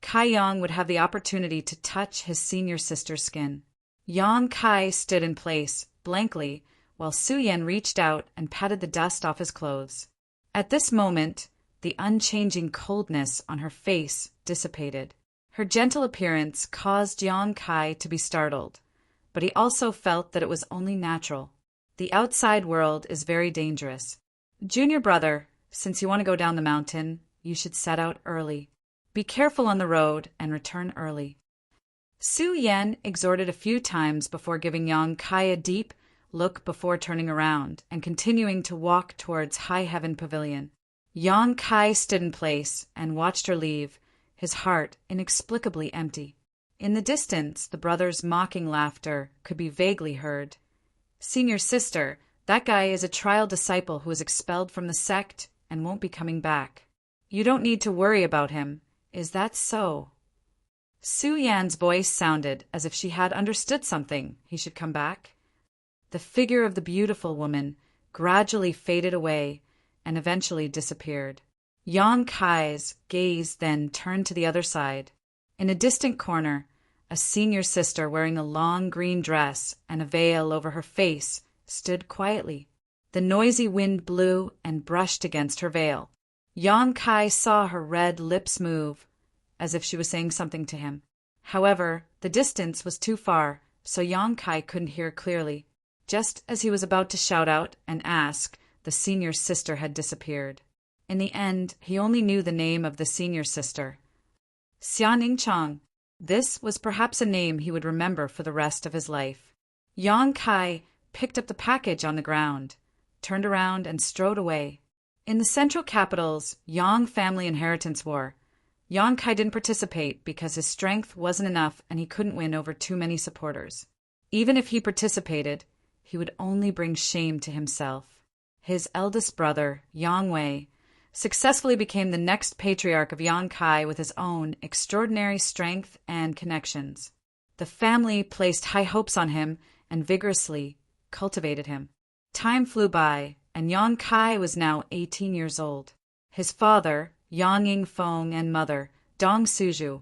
Kai Yang would have the opportunity to touch his senior sister's skin. Yang Kai stood in place, blankly, while Su Yan reached out and patted the dust off his clothes. At this moment, the unchanging coldness on her face dissipated. Her gentle appearance caused Yang Kai to be startled, but he also felt that it was only natural. The outside world is very dangerous. "Junior brother, since you want to go down the mountain, you should set out early. Be careful on the road and return early." Su Yan exhorted a few times before giving Yang Kai a deep look before turning around and continuing to walk towards High Heaven Pavilion. Yang Kai stood in place and watched her leave, his heart inexplicably empty. In the distance, the brothers' mocking laughter could be vaguely heard. "Senior sister, that guy is a trial disciple who was expelled from the sect and won't be coming back. You don't need to worry about him. Is that so?" Su Yan's voice sounded as if she had understood something. He should come back. The figure of the beautiful woman gradually faded away and eventually disappeared. Yang Kai's gaze then turned to the other side. In a distant corner, A senior sister wearing a long green dress and a veil over her face stood quietly. The noisy wind blew and brushed against her veil. Yang Kai saw her red lips move, as if she was saying something to him. However, the distance was too far, so Yang Kai couldn't hear clearly. Just as he was about to shout out and ask, the senior sister had disappeared. In the end, he only knew the name of the senior sister. Xianing Chang. This was perhaps a name he would remember for the rest of his life. Yang Kai picked up the package on the ground, turned around and strode away. In the Central Capital's Yang family inheritance war, Yang Kai didn't participate because his strength wasn't enough and he couldn't win over too many supporters. Even if he participated, he would only bring shame to himself. His eldest brother, Yang Wei, successfully became the next patriarch of Yang Kai with his own extraordinary strength and connections. The family placed high hopes on him and vigorously cultivated him. Time flew by, and Yang Kai was now 18 years old. His father, Yang Yingfeng, and mother, Dong Suju,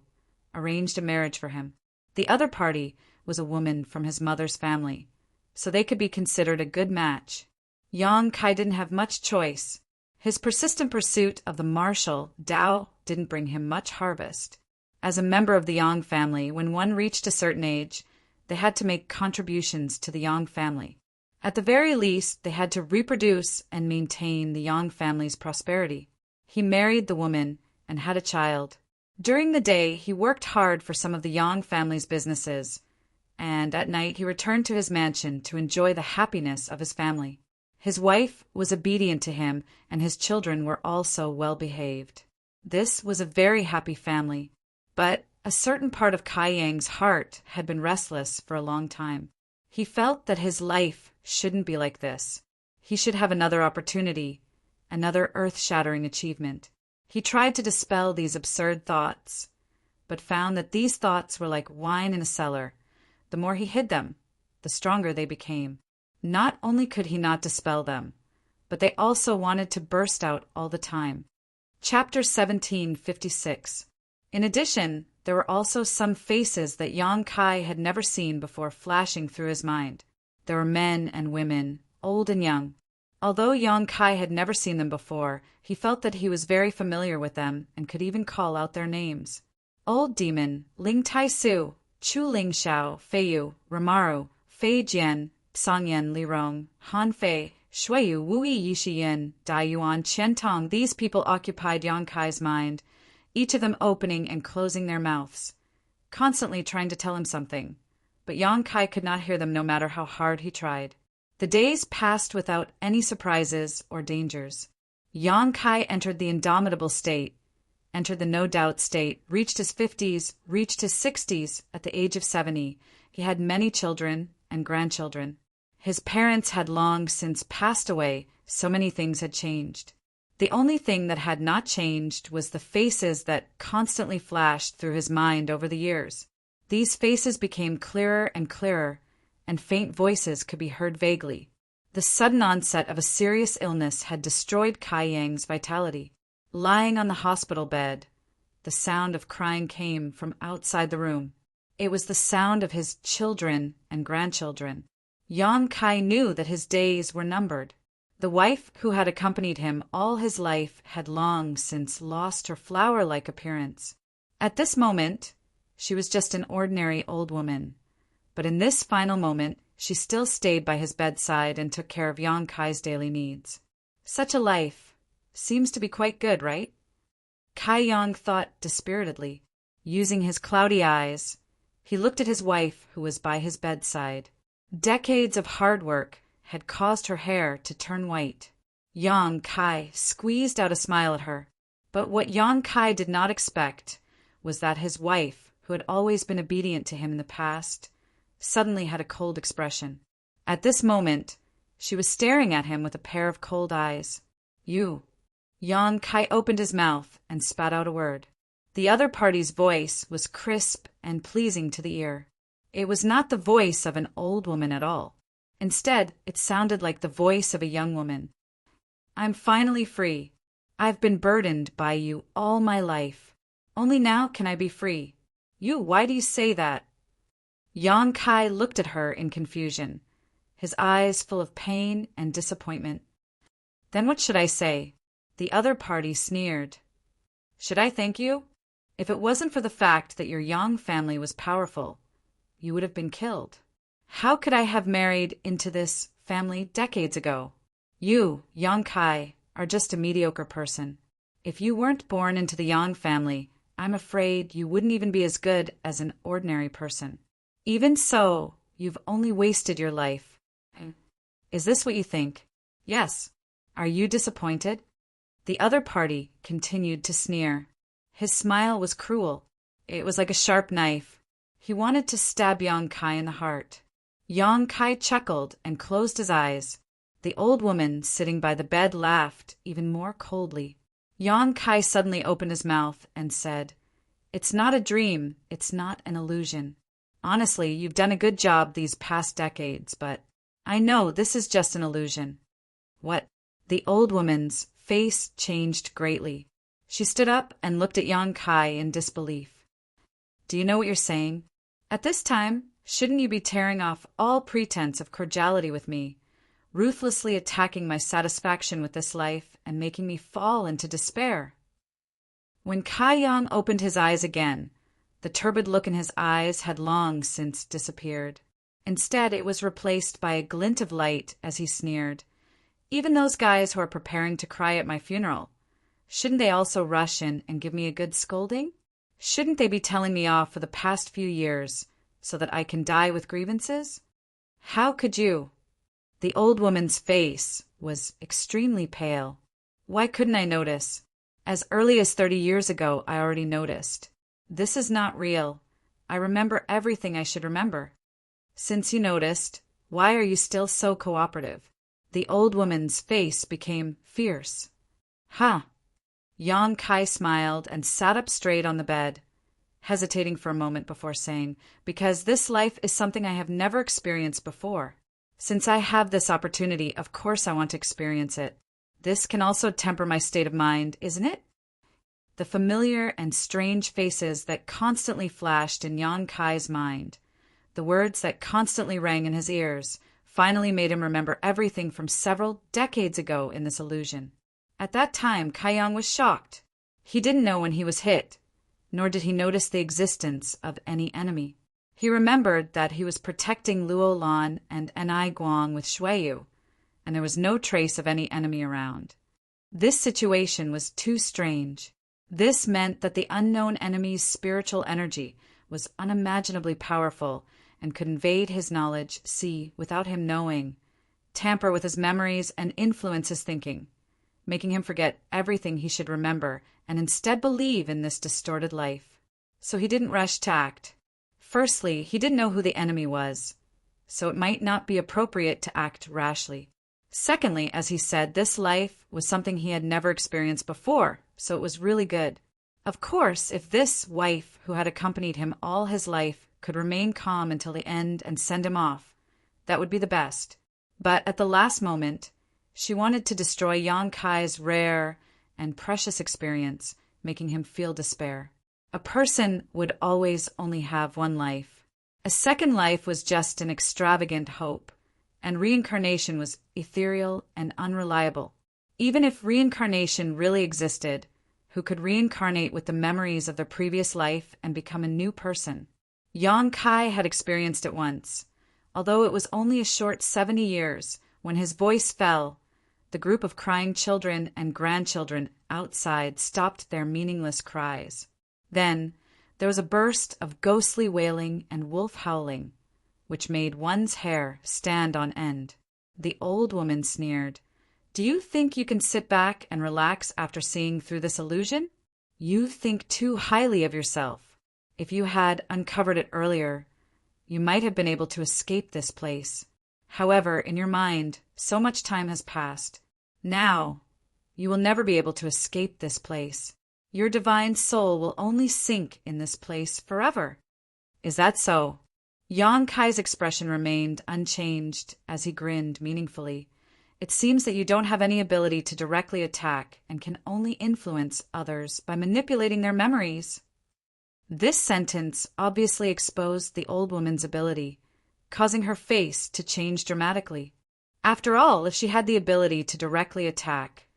arranged a marriage for him. The other party was a woman from his mother's family, so they could be considered a good match. Yang Kai didn't have much choice. His persistent pursuit of the martial Dao didn't bring him much harvest. As a member of the Yang family, when one reached a certain age, they had to make contributions to the Yang family. At the very least, they had to reproduce and maintain the Yang family's prosperity. He married the woman and had a child. During the day, he worked hard for some of the Yang family's businesses, and at night he returned to his mansion to enjoy the happiness of his family. His wife was obedient to him, and his children were also well behaved. This was a very happy family, but a certain part of Kai Yang's heart had been restless for a long time. He felt that his life shouldn't be like this. He should have another opportunity, another earth-shattering achievement. He tried to dispel these absurd thoughts, but found that these thoughts were like wine in a cellar. The more he hid them, the stronger they became. Not only could he not dispel them, but they also wanted to burst out all the time. Chapter 1756. In addition, there were also some faces that Yang Kai had never seen before flashing through his mind. There were men and women, old and young. Although Yang Kai had never seen them before, he felt that he was very familiar with them and could even call out their names. Old Demon, Ling Tai Su, Chu Ling Xiao, Fei Yu, Ramaru, Fei Jian, Songyan Lirong, Han Fei, Shuiyu Wui Yishiyin, Dai Yuan Qian Tong. These people occupied Yang Kai's mind, each of them opening and closing their mouths, constantly trying to tell him something. But Yang Kai could not hear them no matter how hard he tried. The days passed without any surprises or dangers. Yang Kai entered the indomitable state, entered the no-doubt state, reached his 50s, reached his 60s. At the age of 70, he had many children and grandchildren. His parents had long since passed away, so many things had changed. The only thing that had not changed was the faces that constantly flashed through his mind over the years. These faces became clearer and clearer, and faint voices could be heard vaguely. The sudden onset of a serious illness had destroyed Kai Yang's vitality. Lying on the hospital bed, the sound of crying came from outside the room. It was the sound of his children and grandchildren. Yang Kai knew that his days were numbered. The wife who had accompanied him all his life had long since lost her flower-like appearance. At this moment, she was just an ordinary old woman. But in this final moment, she still stayed by his bedside and took care of Yang Kai's daily needs. Such a life seems to be quite good, right? Kai Yang thought dispiritedly. Using his cloudy eyes, he looked at his wife who was by his bedside. Decades of hard work had caused her hair to turn white. Yang Kai squeezed out a smile at her. But what Yang Kai did not expect was that his wife, who had always been obedient to him in the past, suddenly had a cold expression. At this moment, she was staring at him with a pair of cold eyes. You. Yang Kai opened his mouth and spat out a word. The other party's voice was crisp and pleasing to the ear. It was not the voice of an old woman at all. Instead, it sounded like the voice of a young woman. I'm finally free. I've been burdened by you all my life. Only now can I be free. You, why do you say that? Yang Kai looked at her in confusion, his eyes full of pain and disappointment. Then what should I say? The other party sneered. Should I thank you? If it wasn't for the fact that your Yang family was powerful, you would have been killed. How could I have married into this family decades ago? You, Yang Kai, are just a mediocre person. If you weren't born into the Yang family, I'm afraid you wouldn't even be as good as an ordinary person. Even so, you've only wasted your life. Is this what you think? Yes. Are you disappointed? The other party continued to sneer. His smile was cruel. It was like a sharp knife. He wanted to stab Yang Kai in the heart. Yang Kai chuckled and closed his eyes. The old woman sitting by the bed laughed even more coldly. Yang Kai suddenly opened his mouth and said, It's not a dream, it's not an illusion. Honestly, you've done a good job these past decades, but I know this is just an illusion. What? The old woman's face changed greatly. She stood up and looked at Yang Kai in disbelief. Do you know what you're saying? At this time, shouldn't you be tearing off all pretense of cordiality with me, ruthlessly attacking my satisfaction with this life and making me fall into despair? When Kai Yang opened his eyes again, the turbid look in his eyes had long since disappeared. Instead, it was replaced by a glint of light as he sneered. Even those guys who are preparing to cry at my funeral, shouldn't they also rush in and give me a good scolding? Shouldn't they be telling me off for the past few years so that I can die with grievances? How could you? The old woman's face was extremely pale. Why couldn't I notice? As early as 30 years ago, I already noticed. This is not real. I remember everything I should remember. Since you noticed, why are you still so cooperative? The old woman's face became fierce. Huh. Yang Kai smiled and sat up straight on the bed, hesitating for a moment before saying, Because this life is something I have never experienced before. Since I have this opportunity, of course I want to experience it. This can also temper my state of mind, isn't it? The familiar and strange faces that constantly flashed in Yang Kai's mind, the words that constantly rang in his ears, finally made him remember everything from several decades ago in this illusion. At that time, Kai Yang was shocked. He didn't know when he was hit, nor did he notice the existence of any enemy. He remembered that he was protecting Luo Lan and Enai Guang with Shuiyu, and there was no trace of any enemy around. This situation was too strange. This meant that the unknown enemy's spiritual energy was unimaginably powerful and could invade his knowledge, see, without him knowing, tamper with his memories and influence his thinking, making him forget everything he should remember and instead believe in this distorted life. So he didn't rush to act. Firstly, he didn't know who the enemy was, so it might not be appropriate to act rashly. Secondly, as he said, this life was something he had never experienced before, so it was really good. Of course, if this wife who had accompanied him all his life could remain calm until the end and send him off, that would be the best. But at the last moment, she wanted to destroy Yang Kai's rare and precious experience, making him feel despair. A person would always only have one life. A second life was just an extravagant hope, and reincarnation was ethereal and unreliable. Even if reincarnation really existed, who could reincarnate with the memories of their previous life and become a new person? Yang Kai had experienced it once. Although it was only a short 70 years, when his voice fell, the group of crying children and grandchildren outside stopped their meaningless cries. Then there was a burst of ghostly wailing and wolf howling, which made one's hair stand on end. The old woman sneered, Do you think you can sit back and relax after seeing through this illusion? You think too highly of yourself. If you had uncovered it earlier, you might have been able to escape this place. However, in your mind, so much time has passed. Now, you will never be able to escape this place. Your divine soul will only sink in this place forever. Is that so? Yang Kai's expression remained unchanged as he grinned meaningfully. It seems that you don't have any ability to directly attack and can only influence others by manipulating their memories. This sentence obviously exposed the old woman's ability, causing her face to change dramatically. After all, if she had the ability to directly attack,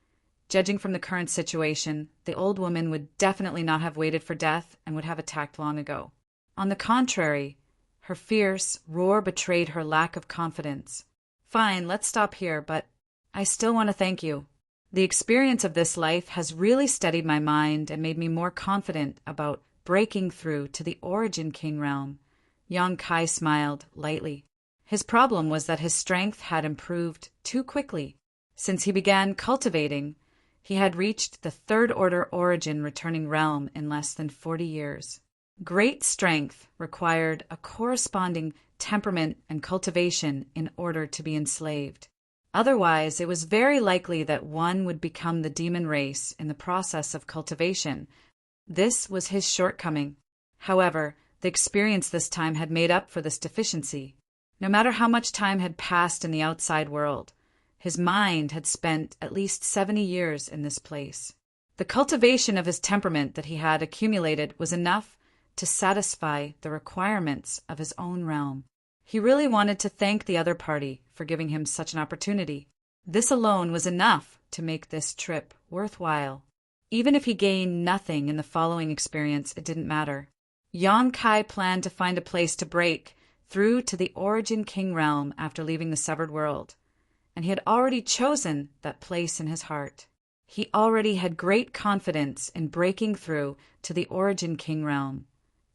judging from the current situation, the old woman would definitely not have waited for death and would have attacked long ago. On the contrary, her fierce roar betrayed her lack of confidence. Fine, let's stop here, but I still want to thank you. The experience of this life has really steadied my mind and made me more confident about breaking through to the Origin King realm. Yang Kai smiled lightly. His problem was that his strength had improved too quickly. Since he began cultivating, he had reached the Third Order Origin returning realm in less than 40 years. Great strength required a corresponding temperament and cultivation in order to be enslaved. Otherwise, it was very likely that one would become the demon race in the process of cultivation. This was his shortcoming. However, the experience this time had made up for this deficiency. No matter how much time had passed in the outside world, his mind had spent at least 70 years in this place. The cultivation of his temperament that he had accumulated was enough to satisfy the requirements of his own realm. He really wanted to thank the other party for giving him such an opportunity. This alone was enough to make this trip worthwhile. Even if he gained nothing in the following experience, it didn't matter. Yang Kai planned to find a place to break through to the Origin King realm after leaving the Severed World, and he had already chosen that place in his heart. He already had great confidence in breaking through to the Origin King realm,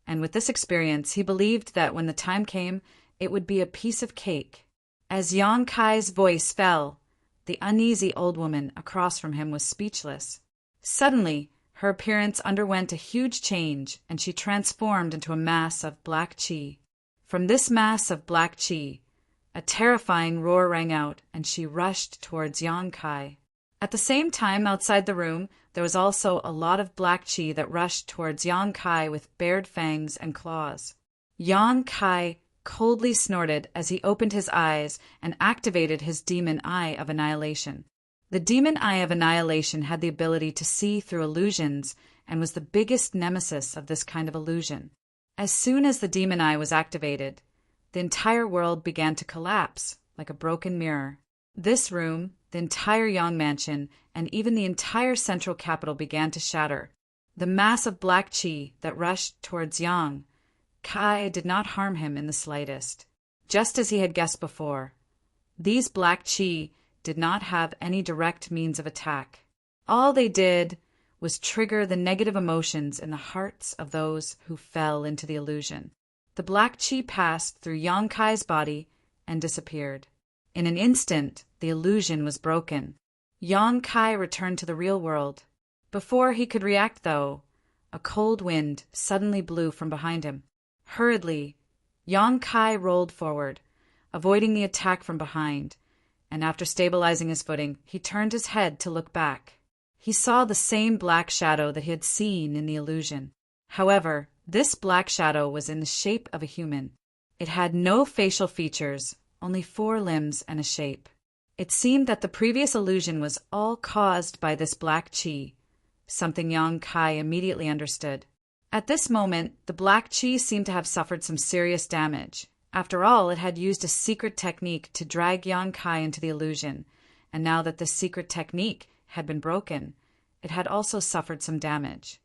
and with this experience he believed that when the time came, it would be a piece of cake. As Yang Kai's voice fell, the uneasy old woman across from him was speechless. Suddenly, her appearance underwent a huge change, and she transformed into a mass of black chi. From this mass of black chi, a terrifying roar rang out, and she rushed towards Yang Kai. At the same time, outside the room, there was also a lot of black chi that rushed towards Yang Kai with bared fangs and claws. Yang Kai coldly snorted as he opened his eyes and activated his demon eye of annihilation. The demon eye of annihilation had the ability to see through illusions and was the biggest nemesis of this kind of illusion. As soon as the demon eye was activated, the entire world began to collapse like a broken mirror. This room, the entire Yang mansion, and even the entire central capital began to shatter. The mass of black chi that rushed towards Yang Kai did not harm him in the slightest. Just as he had guessed before, these black chi did not have any direct means of attack. All they did was trigger the negative emotions in the hearts of those who fell into the illusion. The black chi passed through Yang Kai's body and disappeared. In an instant, the illusion was broken. Yang Kai returned to the real world. Before he could react, though, a cold wind suddenly blew from behind him. Hurriedly, Yang Kai rolled forward, avoiding the attack from behind, and after stabilizing his footing, he turned his head to look back. He saw the same black shadow that he had seen in the illusion. However, this black shadow was in the shape of a human. It had no facial features, only 4 limbs and a shape. It seemed that the previous illusion was all caused by this black chi, something Yang Kai immediately understood. At this moment, the black chi seemed to have suffered some serious damage. After all, it had used a secret technique to drag Yang Kai into the illusion, and now that this secret technique had been broken, it had also suffered some damage.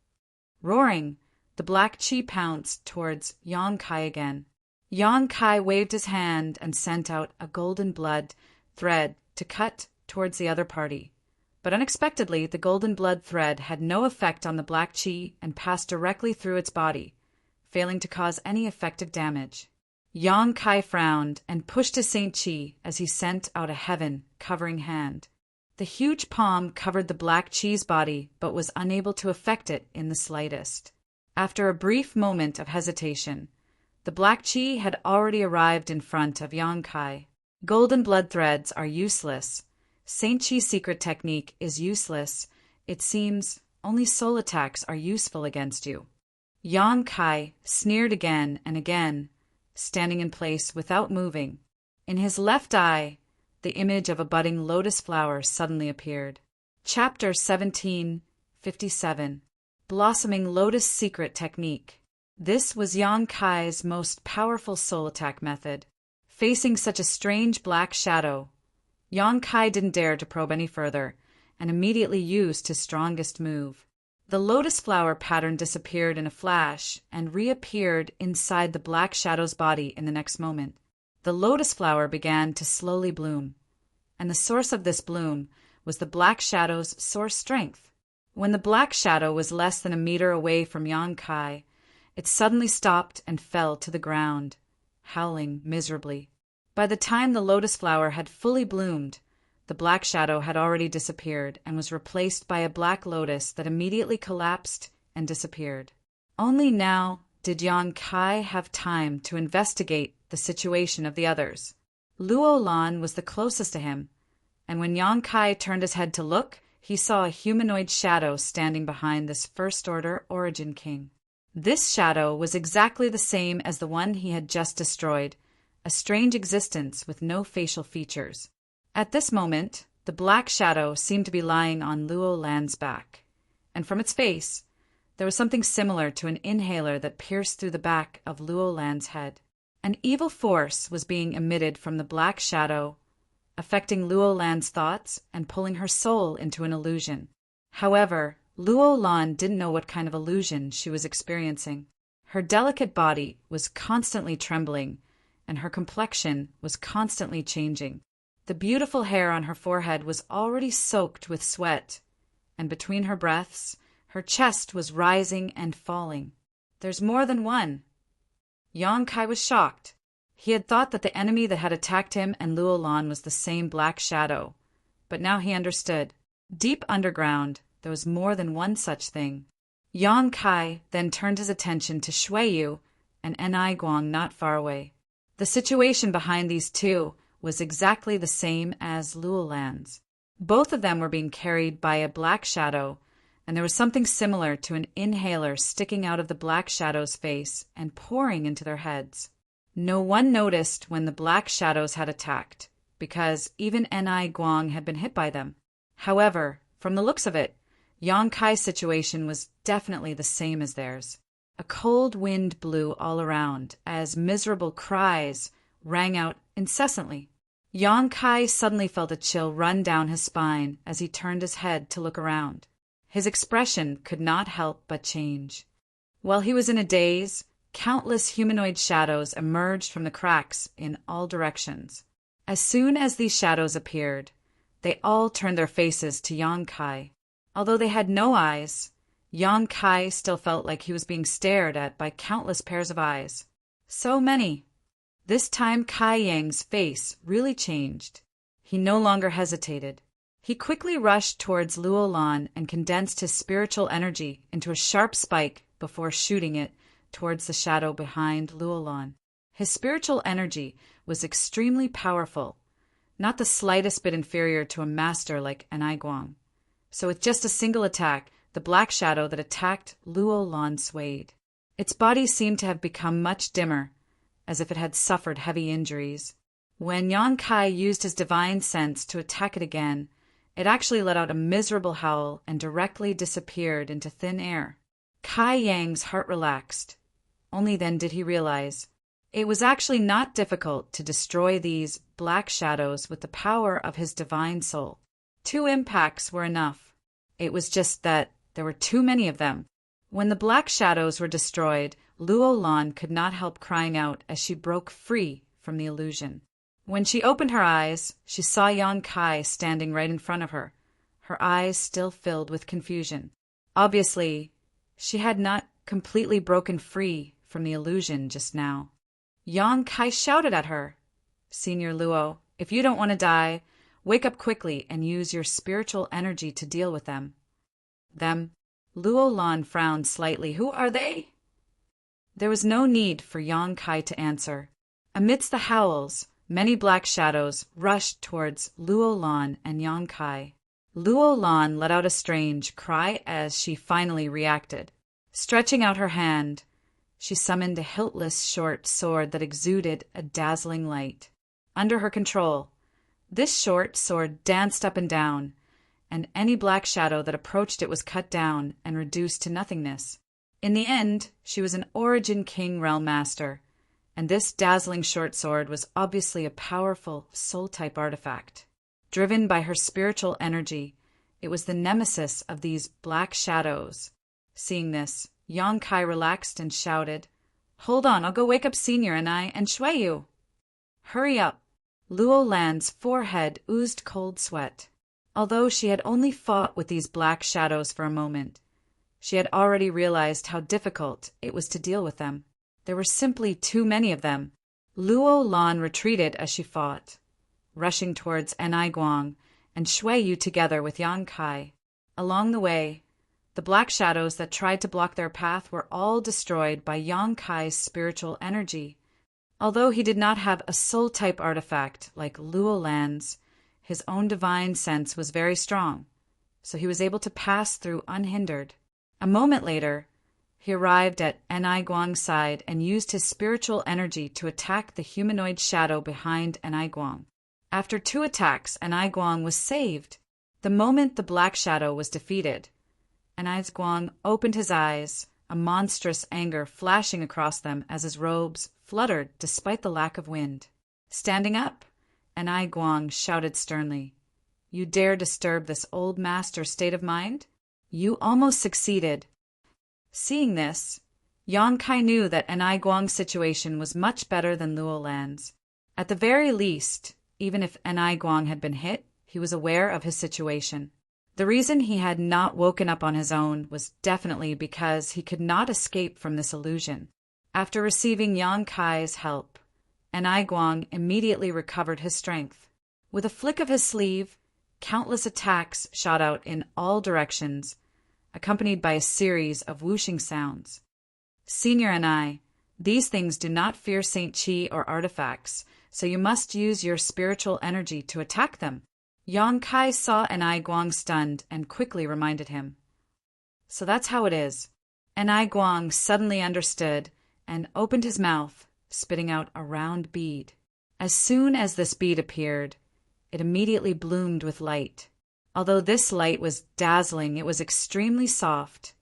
Roaring, the black chi pounced towards Yang Kai again. Yang Kai waved his hand and sent out a golden blood thread to cut towards the other party. But unexpectedly, the golden blood thread had no effect on the black chi and passed directly through its body, failing to cause any effective damage. Yang Kai frowned and pushed his Saint Chi as he sent out a heaven-covering hand. The huge palm covered the black chi's body but was unable to affect it in the slightest. After a brief moment of hesitation, the black chi had already arrived in front of Yang Kai. Golden blood threads are useless. Saint Chi's secret technique is useless. It seems only soul attacks are useful against you. Yang Kai sneered again and again, standing in place without moving. In his left eye, the image of a budding lotus flower suddenly appeared. Chapter 1757. Blossoming Lotus Secret Technique. This was Yang Kai's most powerful soul attack method. Facing such a strange black shadow, Yang Kai didn't dare to probe any further, and immediately used his strongest move. The lotus flower pattern disappeared in a flash and reappeared inside the black shadow's body in the next moment. The lotus flower began to slowly bloom, and the source of this bloom was the black shadow's source strength. When the black shadow was less than a meter away from Yang Kai, it suddenly stopped and fell to the ground, howling miserably. By the time the lotus flower had fully bloomed, the black shadow had already disappeared and was replaced by a black lotus that immediately collapsed and disappeared. Only now did Yang Kai have time to investigate the situation of the others. Luo Lan was the closest to him, and when Yang Kai turned his head to look, he saw a humanoid shadow standing behind this First-Order Origin King. This shadow was exactly the same as the one he had just destroyed, a strange existence with no facial features. At this moment, the black shadow seemed to be lying on Luo Lan's back, and from its face, there was something similar to an inhaler that pierced through the back of Luo Lan's head. An evil force was being emitted from the black shadow, affecting Luo Lan's thoughts and pulling her soul into an illusion. However, Luo Lan didn't know what kind of illusion she was experiencing. Her delicate body was constantly trembling, and her complexion was constantly changing. The beautiful hair on her forehead was already soaked with sweat, and between her breaths, her chest was rising and falling. There's more than one. Yang Kai was shocked. He had thought that the enemy that had attacked him and Luo Lan was the same black shadow, but now he understood. Deep underground, there was more than one such thing. Yang Kai then turned his attention to Shuiyu and Enai Guang not far away. The situation behind these two was exactly the same as Luo Lan's. Both of them were being carried by a black shadow, and there was something similar to an inhaler sticking out of the black shadow's face and pouring into their heads. No one noticed when the black shadows had attacked, because even Enai Guang had been hit by them. However, from the looks of it, Yang Kai's situation was definitely the same as theirs. A cold wind blew all around as miserable cries rang out incessantly. Yang Kai suddenly felt a chill run down his spine as he turned his head to look around. His expression could not help but change. While he was in a daze, countless humanoid shadows emerged from the cracks in all directions. As soon as these shadows appeared, they all turned their faces to Yang Kai. Although they had no eyes, Yang Kai still felt like he was being stared at by countless pairs of eyes. So many. This time Kai Yang's face really changed. He no longer hesitated. He quickly rushed towards Luo Lan and condensed his spiritual energy into a sharp spike before shooting it towards the shadow behind Luo Lan. His spiritual energy was extremely powerful, not the slightest bit inferior to a master like Enai Guang. So with just a single attack, the black shadow that attacked Luo Lan swayed. Its body seemed to have become much dimmer, as if it had suffered heavy injuries. When Yang Kai used his divine sense to attack it again, it actually let out a miserable howl and directly disappeared into thin air. Kai Yang's heart relaxed. Only then did he realize it was actually not difficult to destroy these black shadows with the power of his divine soul. 2 impacts were enough. It was just that there were too many of them. When the black shadows were destroyed, Luo Lan could not help crying out as she broke free from the illusion. When she opened her eyes, she saw Yang Kai standing right in front of her, her eyes still filled with confusion. Obviously, she had not completely broken free from the illusion just now. Yang Kai shouted at her, "Senior Luo, if you don't want to die, wake up quickly and use your spiritual energy to deal with them." Them? Luo Lan frowned slightly. Who are they? There was no need for Yang Kai to answer. Amidst the howls, many black shadows rushed towards Luo Lan and Yang Kai. Luo Lan let out a strange cry as she finally reacted. Stretching out her hand, she summoned a hiltless short sword that exuded a dazzling light. Under her control, this short sword danced up and down, and any black shadow that approached it was cut down and reduced to nothingness. In the end, she was an Origin King Realm Master, and this dazzling short sword was obviously a powerful soul-type artifact. Driven by her spiritual energy, it was the nemesis of these black shadows. Seeing this, Yang Kai relaxed and shouted, "Hold on, I'll go wake up Senior and Shui Yu." "Hurry up." Luo Lan's forehead oozed cold sweat. Although she had only fought with these black shadows for a moment, she had already realized how difficult it was to deal with them. There were simply too many of them. Luo Lan retreated as she fought, rushing towards Enai Guang and Shui Yu together with Yang Kai. Along the way, the black shadows that tried to block their path were all destroyed by Yang Kai's spiritual energy. Although he did not have a soul-type artifact like Luo Lan's, his own divine sense was very strong, so he was able to pass through unhindered. A moment later, he arrived at Enai Guang's side and used his spiritual energy to attack the humanoid shadow behind Enai Guang. After 2 attacks, Enai Guang was saved. The moment the black shadow was defeated, Enai Guang opened his eyes, a monstrous anger flashing across them as his robes fluttered despite the lack of wind. Standing up, Enai Guang shouted sternly, "You dare disturb this old master's state of mind? You almost succeeded." Seeing this, Yang Kai knew that Enai Guang's situation was much better than Luo Lan's. At the very least, even if Enai Guang had been hit, he was aware of his situation. The reason he had not woken up on his own was definitely because he could not escape from this illusion. After receiving Yang Kai's help, Enai Guang immediately recovered his strength. With a flick of his sleeve, countless attacks shot out in all directions, accompanied by a series of whooshing sounds. "Senior Enai, these things do not fear Saint Chi or artifacts, so you must use your spiritual energy to attack them." Yang Kai saw Enai Guang stunned and quickly reminded him. "So that's how it is." Enai Guang suddenly understood and opened his mouth, spitting out a round bead. As soon as this bead appeared, it immediately bloomed with light. Although this light was dazzling, it was extremely soft,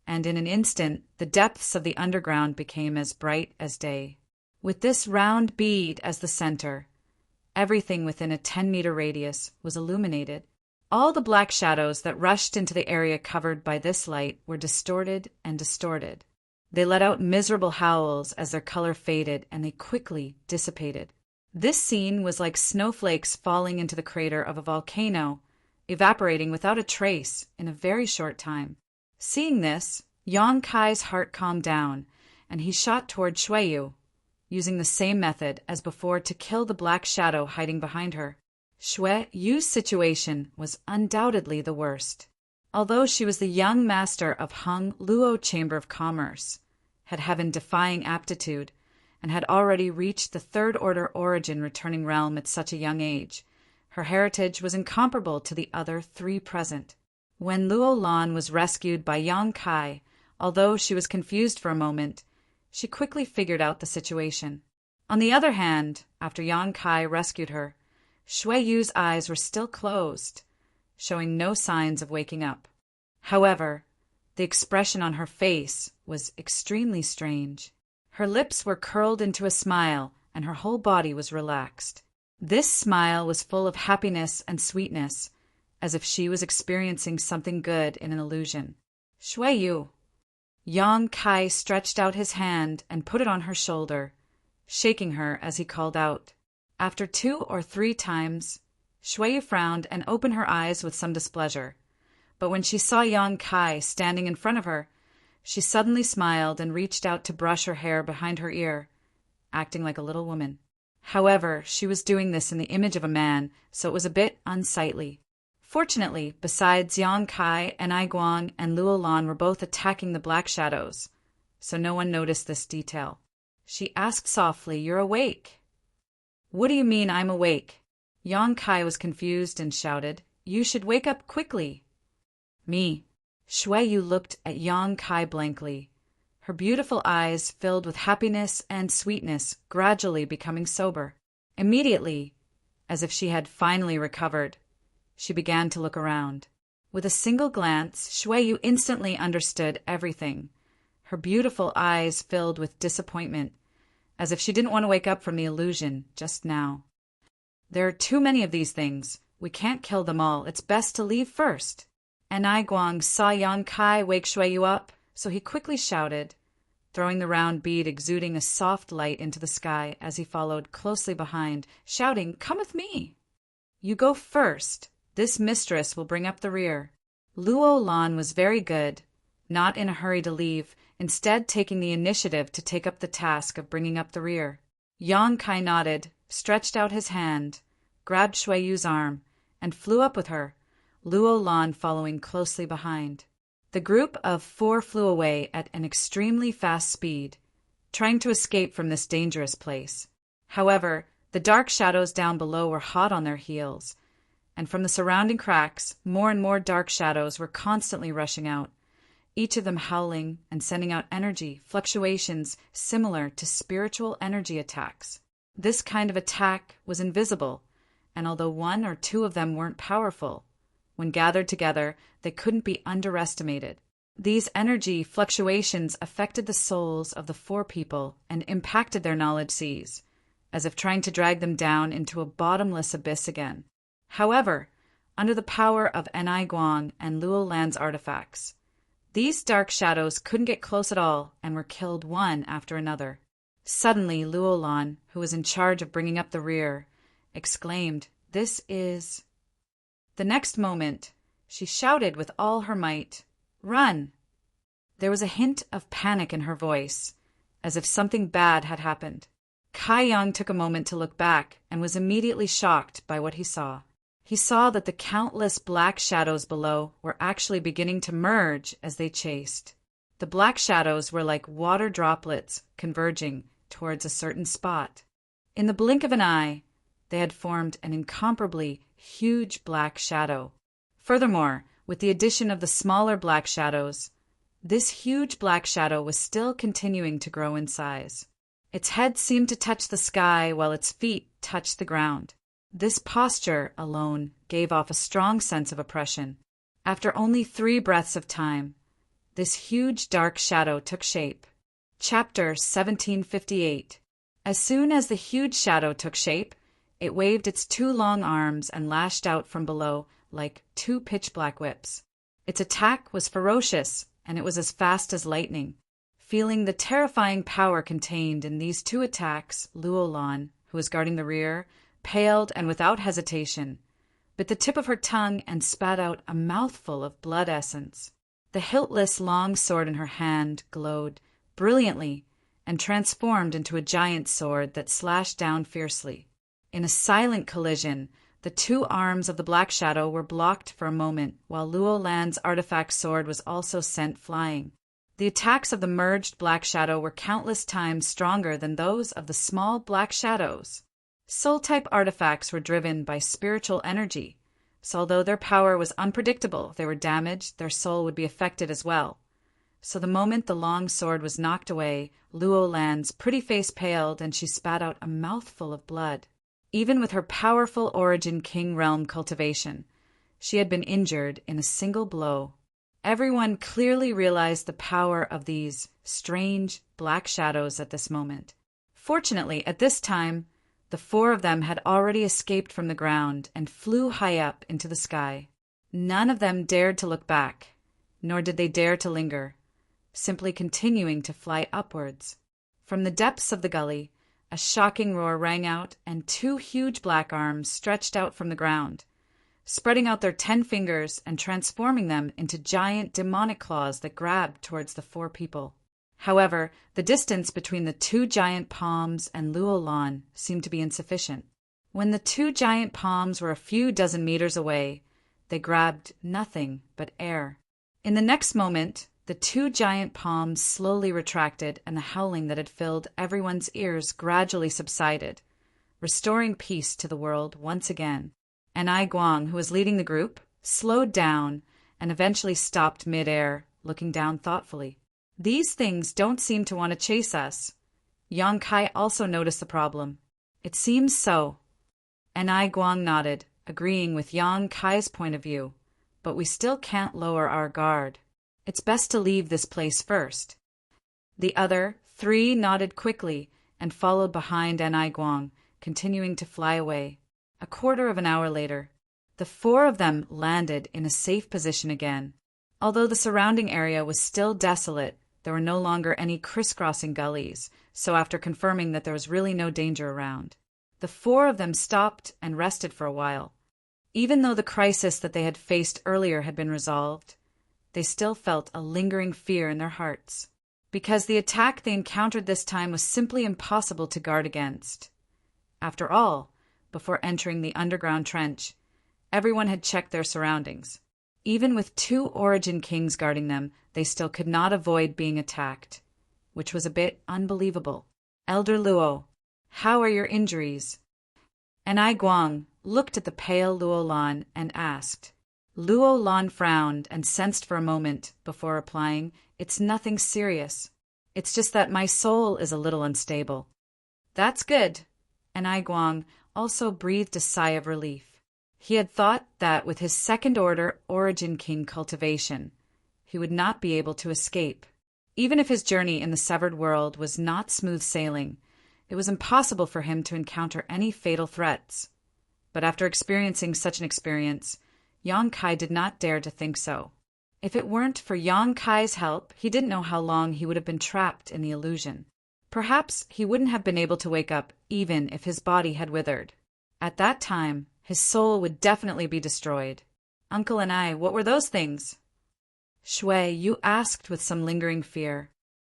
and in an instant the depths of the underground became as bright as day. With this round bead as the center, everything within a 10-meter radius was illuminated. All the black shadows that rushed into the area covered by this light were distorted and distorted. They let out miserable howls as their color faded, and they quickly dissipated. This scene was like snowflakes falling into the crater of a volcano, evaporating without a trace in a very short time. Seeing this, Yang Kai's heart calmed down, and he shot toward Shui Yu, using the same method as before to kill the black shadow hiding behind her. Shui Yu's situation was undoubtedly the worst. Although she was the young master of Hung Luo Chamber of Commerce, had heaven-defying aptitude, and had already reached the third-order origin returning realm at such a young age, her heritage was incomparable to the other 3 present. When Luo Lan was rescued by Yang Kai, although she was confused for a moment, she quickly figured out the situation. On the other hand, after Yang Kai rescued her, Shui Yu's eyes were still closed, showing no signs of waking up. However, the expression on her face was extremely strange. Her lips were curled into a smile, and her whole body was relaxed. This smile was full of happiness and sweetness, as if she was experiencing something good in an illusion. "Shui Yu." Yang Kai stretched out his hand and put it on her shoulder, shaking her as he called out. After 2 or 3 times, Shui Yu frowned and opened her eyes with some displeasure. But when she saw Yang Kai standing in front of her, she suddenly smiled and reached out to brush her hair behind her ear, acting like a little woman. However, she was doing this in the image of a man, so it was a bit unsightly. Fortunately, besides Yang Kai, Enai Guang, and Luo Lan were both attacking the black shadows, so no one noticed this detail. She asked softly, "You're awake." "What do you mean I'm awake?" Yang Kai was confused and shouted, "You should wake up quickly." "Me." Shui Yu looked at Yang Kai blankly, her beautiful eyes filled with happiness and sweetness, gradually becoming sober. Immediately, as if she had finally recovered, she began to look around. With a single glance, Shui Yu instantly understood everything. her beautiful eyes filled with disappointment, as if she didn't want to wake up from the illusion just now. "There are too many of these things. We can't kill them all. It's best to leave first." And Guang saw Yang Kai wake Shui Yu up, so he quickly shouted, throwing the round bead exuding a soft light into the sky as he followed closely behind, shouting, "Come with me! You go first. This mistress will bring up the rear." Luo Lan was very good, not in a hurry to leave, instead taking the initiative to take up the task of bringing up the rear. Yang Kai nodded, stretched out his hand, grabbed Shui Yu's arm, and flew up with her, Luo Lan following closely behind. The group of 4 flew away at an extremely fast speed, trying to escape from this dangerous place. However, the dark shadows down below were hot on their heels, and from the surrounding cracks, more and more dark shadows were constantly rushing out, each of them howling and sending out energy fluctuations similar to spiritual energy attacks. This kind of attack was invisible, and although 1 or 2 of them weren't powerful, when gathered together, they couldn't be underestimated. These energy fluctuations affected the souls of the 4 people and impacted their knowledge seas, as if trying to drag them down into a bottomless abyss again. However, under the power of Guang and Luo Lan's artifacts, these dark shadows couldn't get close at all and were killed one after another. Suddenly, Luo Lan, who was in charge of bringing up the rear, exclaimed, "This is—" The next moment, she shouted with all her might, "Run!" There was a hint of panic in her voice, as if something bad had happened. Kai Yang took a moment to look back and was immediately shocked by what he saw. He saw that the countless black shadows below were actually beginning to merge as they chased. The black shadows were like water droplets converging towards a certain spot. In the blink of an eye, they had formed an incomparably huge black shadow. Furthermore, with the addition of the smaller black shadows, this huge black shadow was still continuing to grow in size. Its head seemed to touch the sky while its feet touched the ground. This posture alone gave off a strong sense of oppression. After only 3 breaths of time, this huge dark shadow took shape. Chapter 1758. As soon as the huge shadow took shape, it waved its 2 long arms and lashed out from below like 2 pitch-black whips. Its attack was ferocious, and it was as fast as lightning. Feeling the terrifying power contained in these 2 attacks, Luo Lan, who was guarding the rear, paled and without hesitation, bit the tip of her tongue and spat out a mouthful of blood essence. The hiltless long sword in her hand glowed brilliantly and transformed into a giant sword that slashed down fiercely. In a silent collision, the 2 arms of the Black Shadow were blocked for a moment, while Luo Lan's artifact sword was also sent flying. The attacks of the merged Black Shadow were countless times stronger than those of the small Black Shadows. Soul-type artifacts were driven by spiritual energy, so although their power was unpredictable, if they were damaged, their soul would be affected as well. So the moment the long sword was knocked away, Luo Lan's pretty face paled and she spat out a mouthful of blood. Even with her powerful Origin King Realm cultivation, she had been injured in a single blow. Everyone clearly realized the power of these strange black shadows at this moment. Fortunately, at this time, the 4 of them had already escaped from the ground and flew high up into the sky. None of them dared to look back, nor did they dare to linger, simply continuing to fly upwards. From the depths of the gully, a shocking roar rang out, and 2 huge black arms stretched out from the ground, spreading out their 10 fingers and transforming them into giant demonic claws that grabbed towards the 4 people. However, the distance between the 2 giant palms and Luo Lan seemed to be insufficient. When the 2 giant palms were a few dozen meters away, they grabbed nothing but air. In the next moment, the 2 giant palms slowly retracted and the howling that had filled everyone's ears gradually subsided, restoring peace to the world once again. And Guang, who was leading the group, slowed down and eventually stopped mid-air, looking down thoughtfully. These things don't seem to want to chase us. Yang Kai also noticed the problem. It seems so. And Guang nodded, agreeing with Yang Kai's point of view. But we still can't lower our guard. It's best to leave this place first. The other 3 nodded quickly and followed behind Guang, continuing to fly away. A quarter of an hour later, the 4 of them landed in a safe position again. Although the surrounding area was still desolate, there were no longer any crisscrossing gullies, so after confirming that there was really no danger around, the 4 of them stopped and rested for a while. Even though the crisis that they had faced earlier had been resolved, they still felt a lingering fear in their hearts, because the attack they encountered this time was simply impossible to guard against. After all, before entering the underground trench, everyone had checked their surroundings. Even with 2 Origin Kings guarding them, they still could not avoid being attacked, which was a bit unbelievable. Elder Luo, how are your injuries? Guang looked at the pale Luo Lan and asked. Luo Lan frowned and sensed for a moment before replying, "It's nothing serious. It's just that my soul is a little unstable." "That's good." Guang also breathed a sigh of relief. He had thought that with his second-order Origin King cultivation, he would not be able to escape. Even if his journey in the Severed World was not smooth sailing, it was impossible for him to encounter any fatal threats. But after experiencing such an experience, Yang Kai did not dare to think so. If it weren't for Yang Kai's help, he didn't know how long he would have been trapped in the illusion. Perhaps he wouldn't have been able to wake up even if his body had withered. At that time, his soul would definitely be destroyed. "Uncle and I, what were those things?" Shui, you asked with some lingering fear.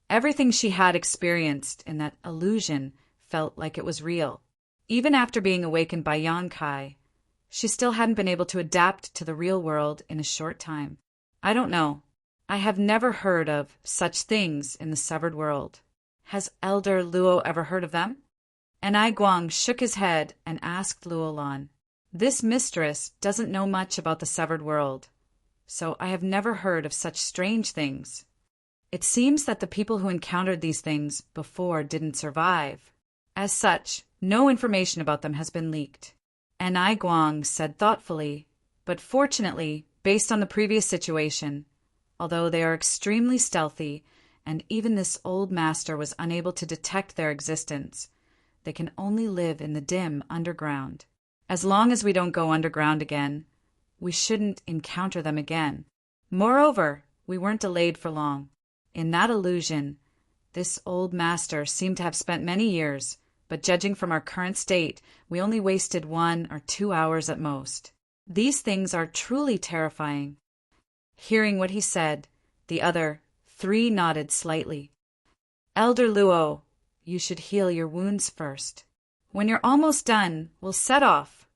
Everything she had experienced in that illusion felt like it was real. Even after being awakened by Yang Kai, she still hadn't been able to adapt to the real world in a short time. "I don't know. I have never heard of such things in the Severed World. Has Elder Luo ever heard of them?" Guang shook his head and asked Luo Lan. "This mistress doesn't know much about the Severed World, so I have never heard of such strange things. It seems that the people who encountered these things before didn't survive. As such, no information about them has been leaked." Guang said thoughtfully, "But fortunately, based on the previous situation, although they are extremely stealthy, and even this old master was unable to detect their existence, they can only live in the dim underground. As long as we don't go underground again, we shouldn't encounter them again. Moreover, we weren't delayed for long. In that illusion, this old master seemed to have spent many years, but judging from our current state, we only wasted 1 or 2 hours at most. These things are truly terrifying." Hearing what he said, the other 3 nodded slightly. "Elder Luo, you should heal your wounds first. When you're almost done, we'll set off."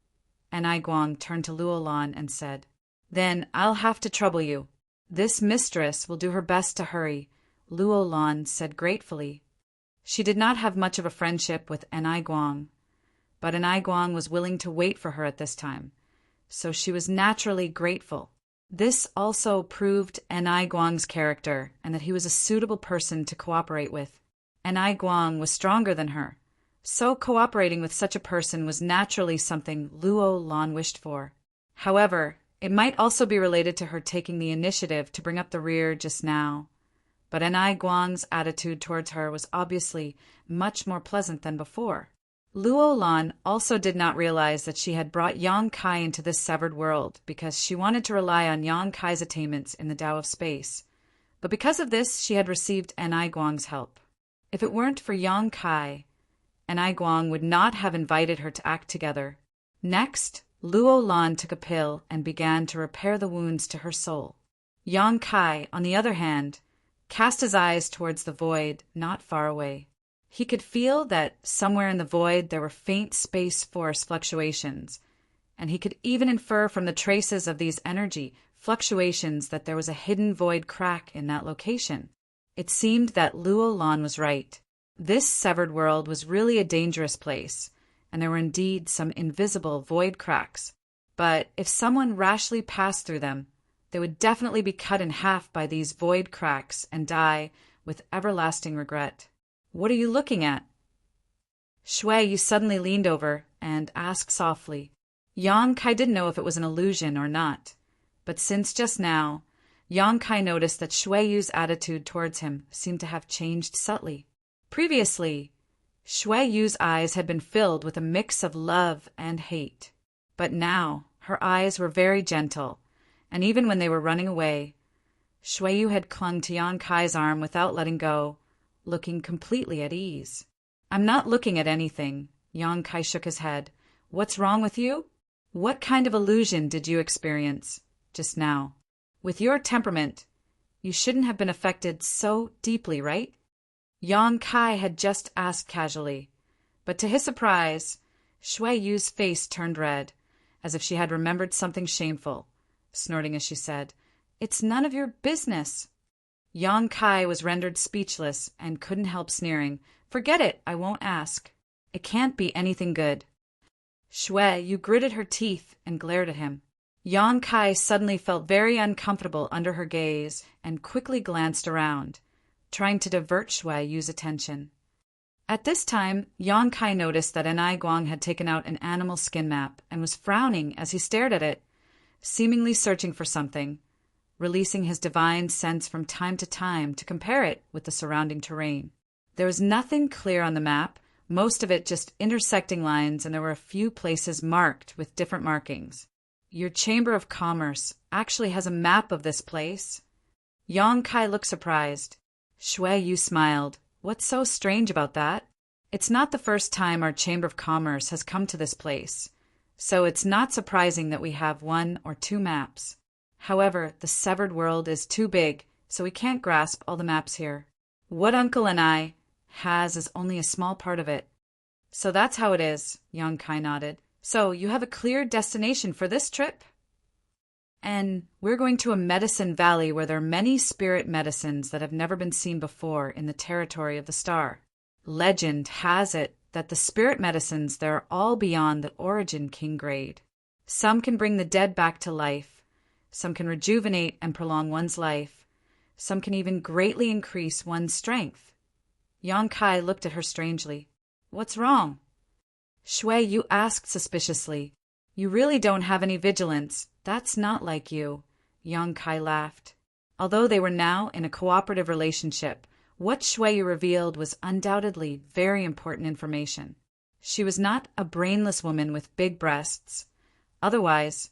Guang turned to Luo Lan and said, "Then I'll have to trouble you." "This mistress will do her best to hurry," Luo Lan said gratefully. She did not have much of a friendship with Guang, but Guang was willing to wait for her at this time, so she was naturally grateful. This also proved Guang's character and that he was a suitable person to cooperate with. Guang was stronger than her, so cooperating with such a person was naturally something Luo Lan wished for. However, it might also be related to her taking the initiative to bring up the rear just now. But Guang's attitude towards her was obviously much more pleasant than before. Luo Lan also did not realize that she had brought Yang Kai into this severed world because she wanted to rely on Yang Kai's attainments in the Tao of Space. But because of this, she had received Guang's help. If it weren't for Yang Kai, Guang would not have invited her to act together. Next, Luo Lan took a pill and began to repair the wounds to her soul. Yang Kai, on the other hand, cast his eyes towards the void not far away. He could feel that somewhere in the void there were faint space force fluctuations, and he could even infer from the traces of these energy fluctuations that there was a hidden void crack in that location. It seemed that Luo Lan was right. This severed world was really a dangerous place, and there were indeed some invisible void cracks. But if someone rashly passed through them, they would definitely be cut in half by these void cracks and die with everlasting regret. "What are you looking at?" Shui Yu suddenly leaned over and asked softly. Yang Kai didn't know if it was an illusion or not, but since just now, Yang Kai noticed that Shui Yu's attitude towards him seemed to have changed subtly. Previously, Shui Yu's eyes had been filled with a mix of love and hate. But now, her eyes were very gentle, and even when they were running away, Shui Yu had clung to Yang Kai's arm without letting go, looking completely at ease. "I'm not looking at anything." Yang Kai shook his head. "What's wrong with you? What kind of illusion did you experience just now? With your temperament, you shouldn't have been affected so deeply, right?" Yang Kai had just asked casually, but to his surprise, Shui Yu's face turned red, as if she had remembered something shameful, snorting as she said, "It's none of your business." Yang Kai was rendered speechless and couldn't help sneering. "Forget it, I won't ask. It can't be anything good." Shui Yu gritted her teeth and glared at him. Yang Kai suddenly felt very uncomfortable under her gaze and quickly glanced around, trying to divert Shui Yu's attention. At this time, Yang Kai noticed that Enai Guang had taken out an animal skin map and was frowning as he stared at it, seemingly searching for something, releasing his divine sense from time to compare it with the surrounding terrain. There was nothing clear on the map, most of it just intersecting lines, and there were a few places marked with different markings. "Your Chamber of Commerce actually has a map of this place?" Yang Kai looked surprised. Shui Yu smiled. "What's so strange about that? It's not the first time our Chamber of Commerce has come to this place, so it's not surprising that we have one or two maps. However, the severed world is too big, so we can't grasp all the maps here. What Uncle and I has is only a small part of it." "So that's how it is," Yang Kai nodded. "So you have a clear destination for this trip?" "And we're going to a medicine valley where there are many spirit medicines that have never been seen before in the territory of the star. Legend has it that the spirit medicines there are all beyond the Origin King grade. Some can bring the dead back to life, some can rejuvenate and prolong one's life, some can even greatly increase one's strength." Yang Kai looked at her strangely. "What's wrong?" Shui Yu asked suspiciously. "You really don't have any vigilance. That's not like you." Yang Kai laughed. Although they were now in a cooperative relationship, what Shui Yu revealed was undoubtedly very important information. She was not a brainless woman with big breasts. Otherwise,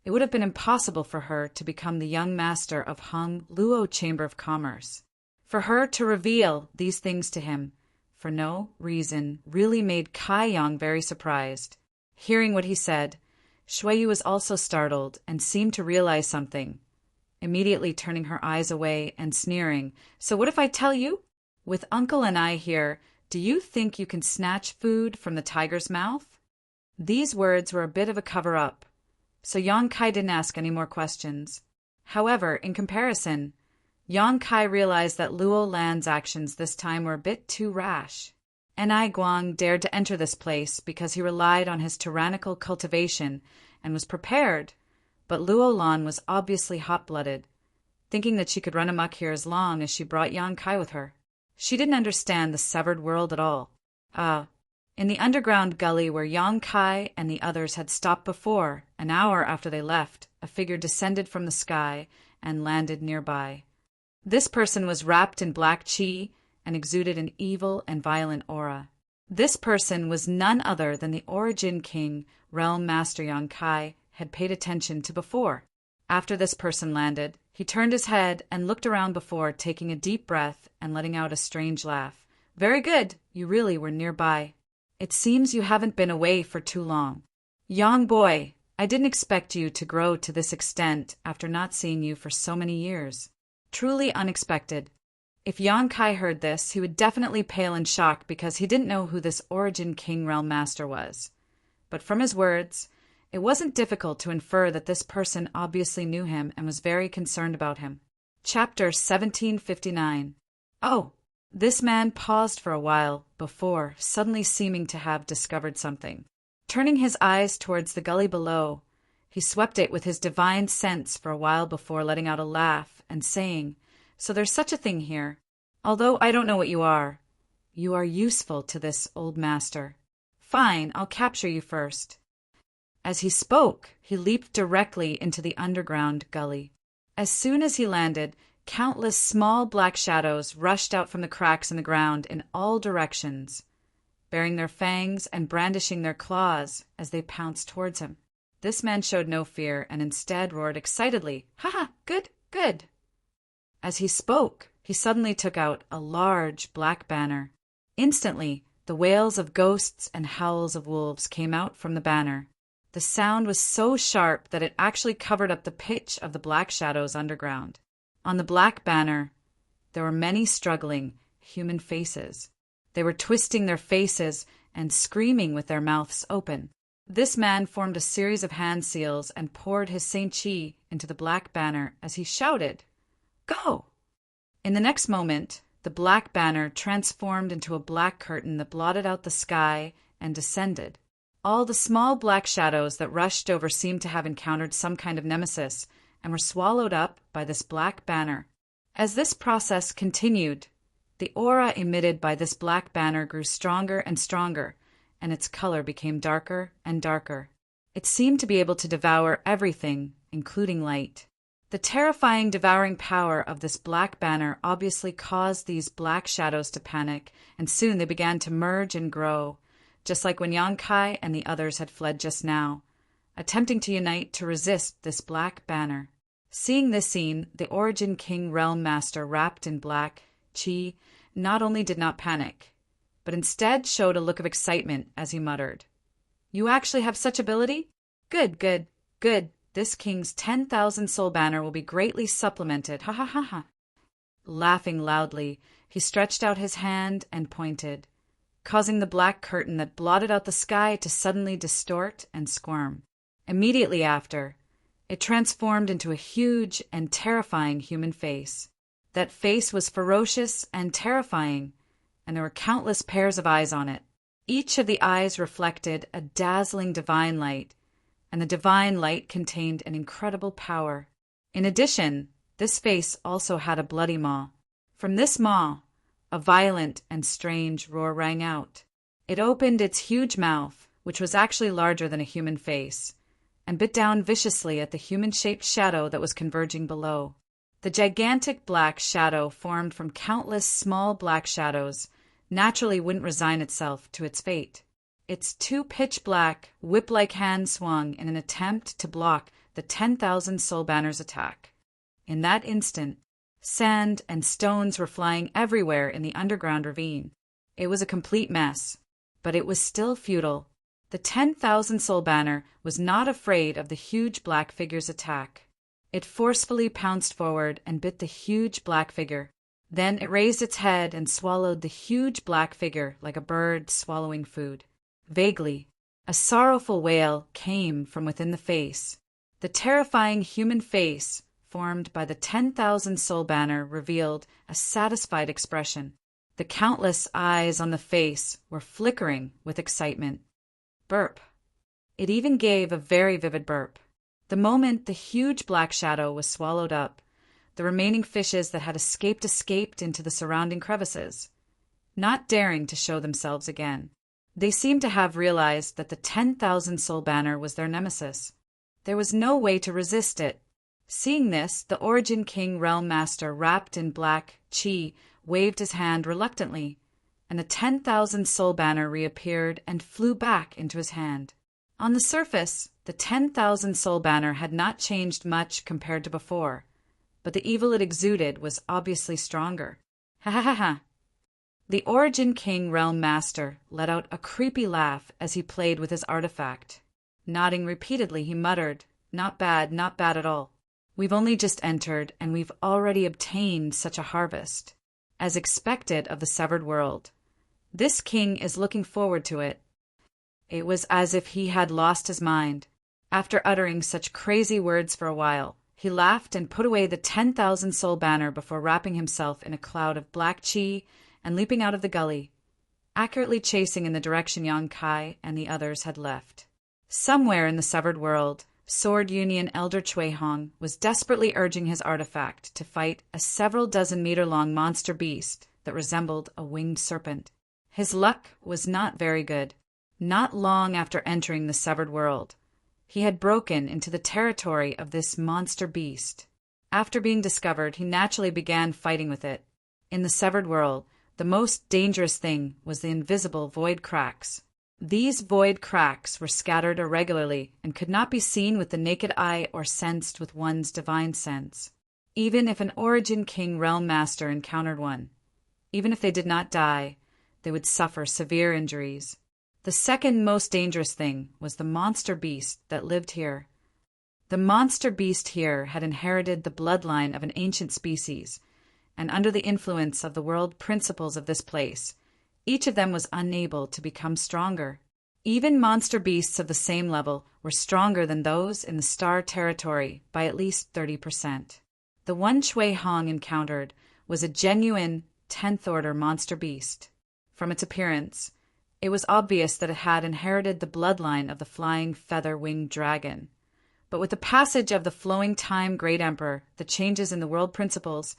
it would have been impossible for her to become the young master of Hung Luo Chamber of Commerce. For her to reveal these things to him, for no reason, really made Kai Yang very surprised. Hearing what he said, Shui Yu was also startled and seemed to realize something, immediately turning her eyes away and sneering. "So what if I tell you? With Uncle and I here, do you think you can snatch food from the tiger's mouth?" These words were a bit of a cover-up, so Yang Kai didn't ask any more questions. However, in comparison, Yang Kai realized that Luo Lan's actions this time were a bit too rash. Enai Guang dared to enter this place because he relied on his tyrannical cultivation and was prepared, but Luo Lan was obviously hot-blooded, thinking that she could run amok here as long as she brought Yang Kai with her. She didn't understand the severed world at all. In the underground gully where Yang Kai and the others had stopped before, an hour after they left, a figure descended from the sky and landed nearby. This person was wrapped in black qi and exuded an evil and violent aura. This person was none other than the Origin King, Realm Master Yang Kai had paid attention to before. After this person landed, he turned his head and looked around before taking a deep breath and letting out a strange laugh. "Very good, you really were nearby. It seems you haven't been away for too long. Young boy, I didn't expect you to grow to this extent after not seeing you for so many years. Truly unexpected." If Yang Kai heard this, he would definitely pale in shock because he didn't know who this Origin King Realm Master was. But from his words, it wasn't difficult to infer that this person obviously knew him and was very concerned about him. Chapter 1759. Oh! This man paused for a while before suddenly seeming to have discovered something. Turning his eyes towards the gully below, he swept it with his divine sense for a while before letting out a laugh and saying, "So there's such a thing here. Although I don't know what you are useful to this old master. Fine, I'll capture you first." As he spoke, he leaped directly into the underground gully. As soon as he landed, countless small black shadows rushed out from the cracks in the ground in all directions, baring their fangs and brandishing their claws as they pounced towards him. This man showed no fear and instead roared excitedly, "Ha ha! Good, good!" As he spoke, he suddenly took out a large black banner. Instantly, the wails of ghosts and howls of wolves came out from the banner. The sound was so sharp that it actually covered up the pitch of the black shadows underground. On the black banner, there were many struggling human faces. They were twisting their faces and screaming with their mouths open. This man formed a series of hand seals and poured his Saint Chi into the black banner as he shouted, "Go!" In the next moment, the black banner transformed into a black curtain that blotted out the sky and descended. All the small black shadows that rushed over seemed to have encountered some kind of nemesis and were swallowed up by this black banner. As this process continued, the aura emitted by this black banner grew stronger and stronger, and its color became darker and darker. It seemed to be able to devour everything, including light. The terrifying devouring power of this black banner obviously caused these black shadows to panic, and soon they began to merge and grow, just like when Yang Kai and the others had fled just now, attempting to unite to resist this black banner. Seeing this scene, the Origin King Realm Master wrapped in black Chi not only did not panic, but instead showed a look of excitement as he muttered, "You actually have such ability? Good, good, good. This king's 10,000 soul banner will be greatly supplemented. Ha ha ha ha." Laughing loudly, he stretched out his hand and pointed, causing the black curtain that blotted out the sky to suddenly distort and squirm. Immediately after, it transformed into a huge and terrifying human face. That face was ferocious and terrifying, and there were countless pairs of eyes on it. Each of the eyes reflected a dazzling divine light, and the divine light contained an incredible power. In addition, this face also had a bloody maw. From this maw, a violent and strange roar rang out. It opened its huge mouth, which was actually larger than a human face, and bit down viciously at the human-shaped shadow that was converging below. The gigantic black shadow formed from countless small black shadows naturally wouldn't resign itself to its fate. Its two pitch-black, whip-like hands swung in an attempt to block the 10,000 soul banner's attack. In that instant, sand and stones were flying everywhere in the underground ravine. It was a complete mess, but it was still futile. The 10,000 soul banner was not afraid of the huge black figure's attack. It forcefully pounced forward and bit the huge black figure. Then it raised its head and swallowed the huge black figure like a bird swallowing food. Vaguely, a sorrowful wail came from within the face. The terrifying human face formed by the 10,000 soul banner revealed a satisfied expression. The countless eyes on the face were flickering with excitement. Burp. It even gave a very vivid burp. The moment the huge black shadow was swallowed up, the remaining fishes that had escaped into the surrounding crevices, not daring to show themselves again. They seemed to have realized that the 10,000 soul banner was their nemesis. There was no way to resist it. Seeing this, the Origin King Realm Master wrapped in black Chi waved his hand reluctantly, and the 10,000 soul banner reappeared and flew back into his hand. On the surface, the 10,000 soul banner had not changed much compared to before, but the evil it exuded was obviously stronger. Ha ha ha ha! The Origin King Realm Master let out a creepy laugh as he played with his artifact. Nodding repeatedly, he muttered, not bad at all. We've only just entered, and we've already obtained such a harvest. As expected of the severed world. This king is looking forward to it." It was as if he had lost his mind. After uttering such crazy words for a while, he laughed and put away the 10,000 soul banner before wrapping himself in a cloud of black Chi and leaping out of the gully, accurately chasing in the direction Yang Kai and the others had left. Somewhere in the severed world, Sword Union Elder Chui Hong was desperately urging his artifact to fight a several dozen-meter-long monster beast that resembled a winged serpent. His luck was not very good. Not long after entering the severed world, he had broken into the territory of this monster beast. After being discovered, he naturally began fighting with it. In the severed world, the most dangerous thing was the invisible void cracks. These void cracks were scattered irregularly and could not be seen with the naked eye or sensed with one's divine sense. Even if an Origin King Realm Master encountered one, even if they did not die, they would suffer severe injuries. The second most dangerous thing was the monster beast that lived here. The monster beast here had inherited the bloodline of an ancient species, and under the influence of the world principles of this place, each of them was unable to become stronger. Even monster beasts of the same level were stronger than those in the star territory by at least 30%. The one Chui Hong encountered was a genuine 10th order monster beast. From its appearance, it was obvious that it had inherited the bloodline of the flying feather-winged dragon. But with the passage of the flowing time Great Emperor, the changes in the world principles,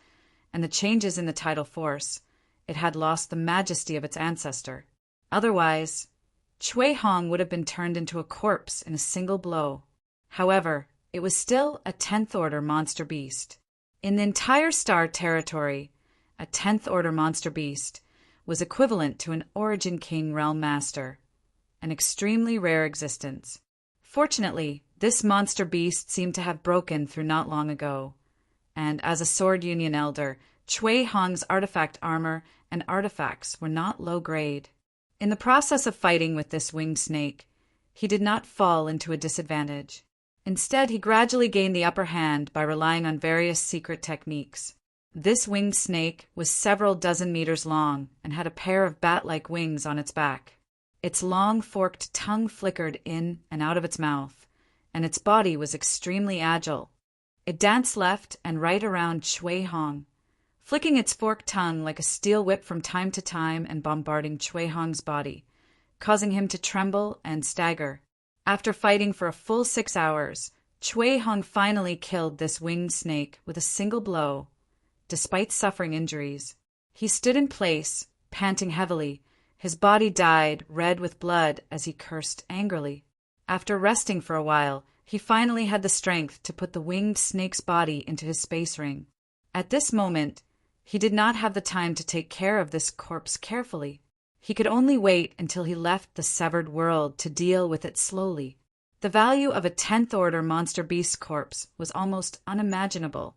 and the changes in the tidal force, it had lost the majesty of its ancestor. Otherwise, Chui Hong would have been turned into a corpse in a single blow. However, it was still a 10th order monster beast. In the entire star territory, a 10th order monster beast was equivalent to an Origin King Realm Master, an extremely rare existence. Fortunately, this monster beast seemed to have broken through not long ago, and as a Sword Union elder, Chui Hong's artifact armor and artifacts were not low grade. In the process of fighting with this winged snake, he did not fall into a disadvantage. Instead, he gradually gained the upper hand by relying on various secret techniques. This winged snake was several dozen meters long and had a pair of bat-like wings on its back. Its long forked tongue flickered in and out of its mouth, and its body was extremely agile. It danced left and right around Chui Hong, flicking its forked tongue like a steel whip from time to time and bombarding Chui Hong's body, causing him to tremble and stagger. After fighting for a full 6 hours, Chui Hong finally killed this winged snake with a single blow, despite suffering injuries. He stood in place, panting heavily. His body dyed red with blood as he cursed angrily. After resting for a while, he finally had the strength to put the winged snake's body into his space ring. At this moment, he did not have the time to take care of this corpse carefully. He could only wait until he left the severed world to deal with it slowly. The value of a 10th order monster beast corpse was almost unimaginable,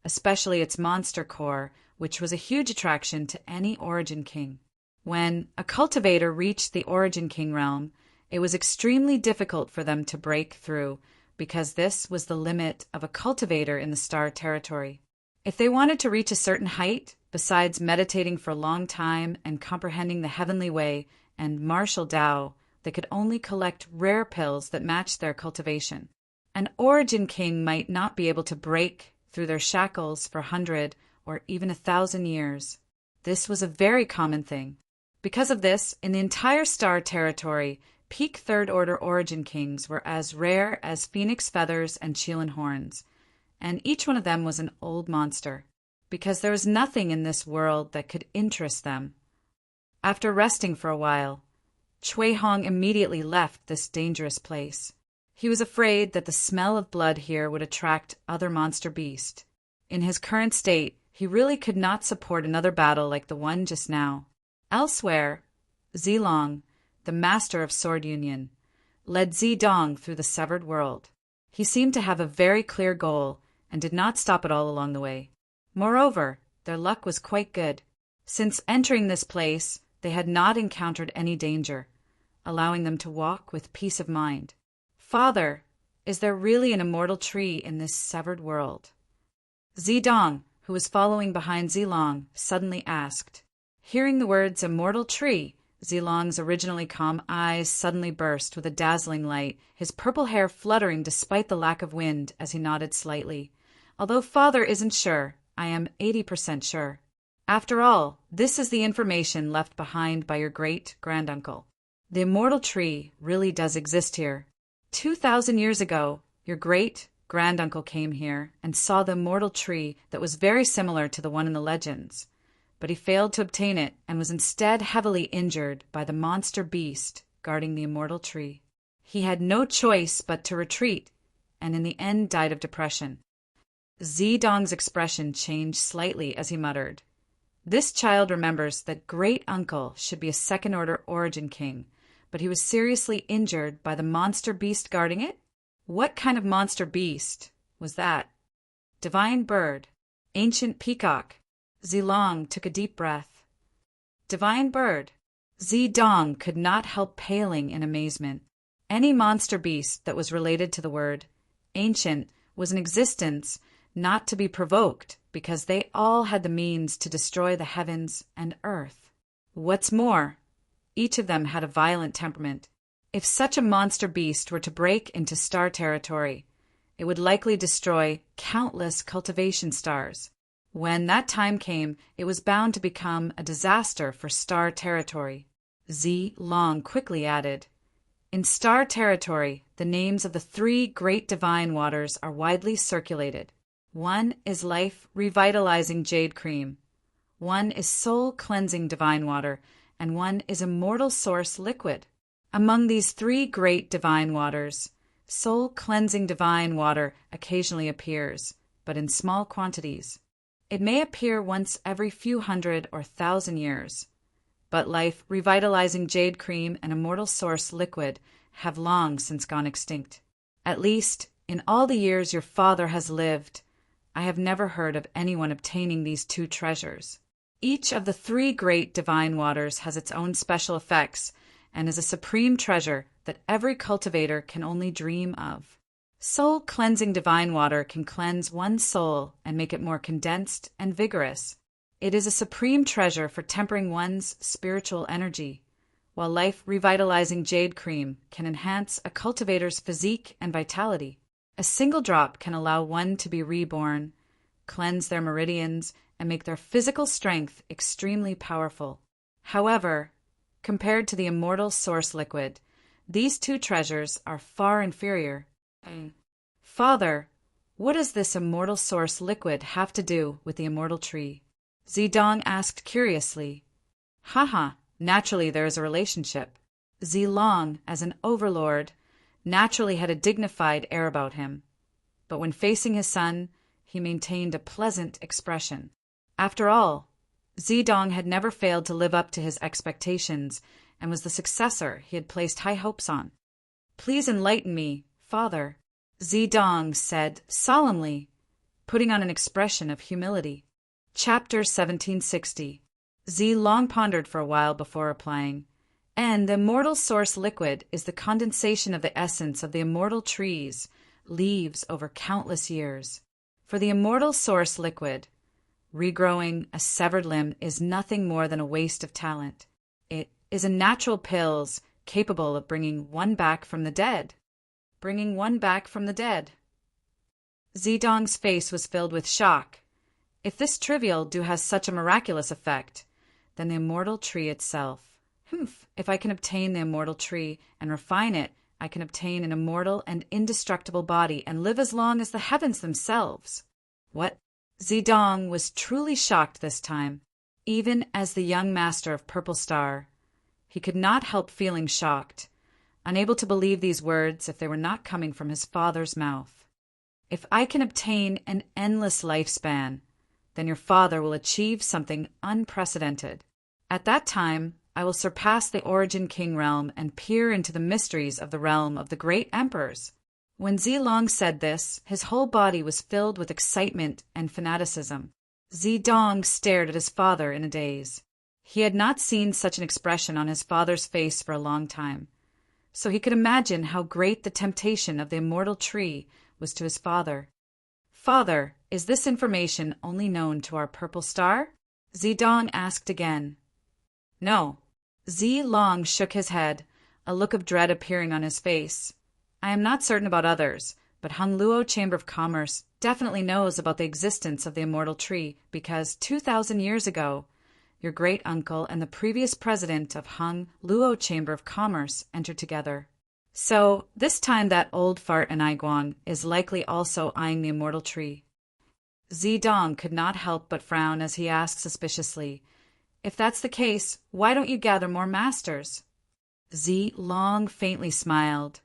especially its monster core, which was a huge attraction to any Origin King. When a cultivator reached the Origin King realm, it was extremely difficult for them to break through, because this was the limit of a cultivator in the star territory. If they wanted to reach a certain height, besides meditating for a long time and comprehending the heavenly way and martial Tao, they could only collect rare pills that matched their cultivation. An Origin King might not be able to break through their shackles for 100 or even 1,000 years. This was a very common thing. Because of this, in the entire star territory, peak 3rd order Origin Kings were as rare as phoenix feathers and Chelan horns, and each one of them was an old monster, because there was nothing in this world that could interest them. After resting for a while, Chui Hong immediately left this dangerous place. He was afraid that the smell of blood here would attract other monster beasts. In his current state, he really could not support another battle like the one just now. Elsewhere, Zilong, the master of Sword Union, led Zidong through the severed world. He seemed to have a very clear goal and did not stop at all along the way. Moreover, their luck was quite good. Since entering this place, they had not encountered any danger, allowing them to walk with peace of mind. Father, is there really an immortal tree in this severed world? Zidong, who was following behind Zilong, suddenly asked. Hearing the words immortal tree, Zilong's originally calm eyes suddenly burst with a dazzling light, his purple hair fluttering despite the lack of wind as he nodded slightly. Although Father isn't sure, I am 80% sure. After all, this is the information left behind by your great-granduncle. The immortal tree really does exist here. 2,000 years ago, your great-granduncle came here and saw the immortal tree that was very similar to the one in the legends. But he failed to obtain it and was instead heavily injured by the monster beast guarding the immortal tree. He had no choice but to retreat, and in the end died of depression. Zedong's expression changed slightly as he muttered, "This child remembers that great-uncle should be a second-order origin king, but he was seriously injured by the monster beast guarding it? What kind of monster beast was that? Divine bird? Ancient peacock?" Zilong took a deep breath. Divine bird? Zedong could not help paling in amazement. Any monster beast that was related to the word ancient was an existence not to be provoked, because they all had the means to destroy the heavens and earth. What's more, each of them had a violent temperament. If such a monster beast were to break into star territory, it would likely destroy countless cultivation stars. When that time came, it was bound to become a disaster for star territory. Zilong quickly added, "In star territory, the names of the 3 great divine waters are widely circulated. One is life-revitalizing jade cream, one is soul-cleansing divine water, and one is immortal source liquid. Among these 3 great divine waters, soul-cleansing divine water occasionally appears, but in small quantities. It may appear once every few hundred or thousand years, but life-revitalizing jade cream and immortal source liquid have long since gone extinct. At least, in all the years your father has lived, I have never heard of anyone obtaining these 2 treasures. Each of the 3 great divine waters has its own special effects and is a supreme treasure that every cultivator can only dream of. Soul-cleansing divine water can cleanse one's soul and make it more condensed and vigorous. It is a supreme treasure for tempering one's spiritual energy, while life-revitalizing jade cream can enhance a cultivator's physique and vitality. A single drop can allow one to be reborn, cleanse their meridians, and make their physical strength extremely powerful. However, compared to the immortal source liquid, these 2 treasures are far inferior. Father, what does this immortal source liquid have to do with the immortal tree? Zedong asked curiously. Haha, naturally there is a relationship. Zilong, as an overlord, naturally had a dignified air about him, but when facing his son, he maintained a pleasant expression. After all, Zedong had never failed to live up to his expectations and was the successor he had placed high hopes on. Please enlighten me, father, Zedong said solemnly, putting on an expression of humility. Chapter 1760. Zilong pondered for a while before replying, "And the immortal source liquid is the condensation of the essence of the immortal trees, leaves over countless years. For the immortal source liquid, regrowing a severed limb is nothing more than a waste of talent. It is a natural pills capable of bringing one back from the dead." Bringing one back from the dead. Zedong's face was filled with shock. If this trivial do has such a miraculous effect, then the immortal tree itself. If I can obtain the immortal tree and refine it, I can obtain an immortal and indestructible body and live as long as the heavens themselves. What? Zedong was truly shocked this time, even as the young master of Purple Star. He could not help feeling shocked, unable to believe these words if they were not coming from his father's mouth. If I can obtain an endless lifespan, then your father will achieve something unprecedented. At that time, I will surpass the Origin King realm and peer into the mysteries of the realm of the great emperors. When Zilong said this, his whole body was filled with excitement and fanaticism. Zedong stared at his father in a daze. He had not seen such an expression on his father's face for a long time, so he could imagine how great the temptation of the immortal tree was to his father. Father, is this information only known to our Purple Star? Zedong asked again. No. Zilong shook his head, a look of dread appearing on his face. I am not certain about others, but Hung Luo Chamber of Commerce definitely knows about the existence of the immortal tree because 2,000 years ago, your great-uncle and the previous president of Hung Luo Chamber of Commerce entered together. So, this time that old fart in Aiguang is likely also eyeing the immortal tree. Zedong could not help but frown as he asked suspiciously, If that's the case, why don't you gather more masters? Zilong faintly smiled.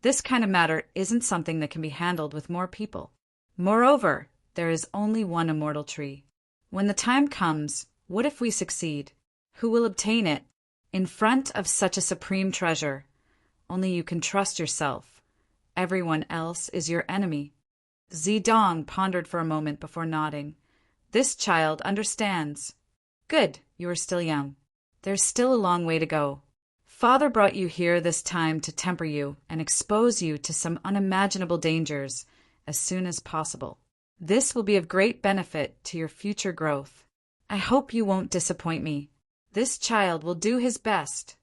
This kind of matter isn't something that can be handled with more people. Moreover, there is only one immortal tree. When the time comes, what if we succeed? Who will obtain it? In front of such a supreme treasure, only you can trust yourself. Everyone else is your enemy. Zedong pondered for a moment before nodding. This child understands. Good, you are still young. There's still a long way to go. Father brought you here this time to temper you and expose you to some unimaginable dangers as soon as possible. This will be of great benefit to your future growth. I hope you won't disappoint me. This child will do his best.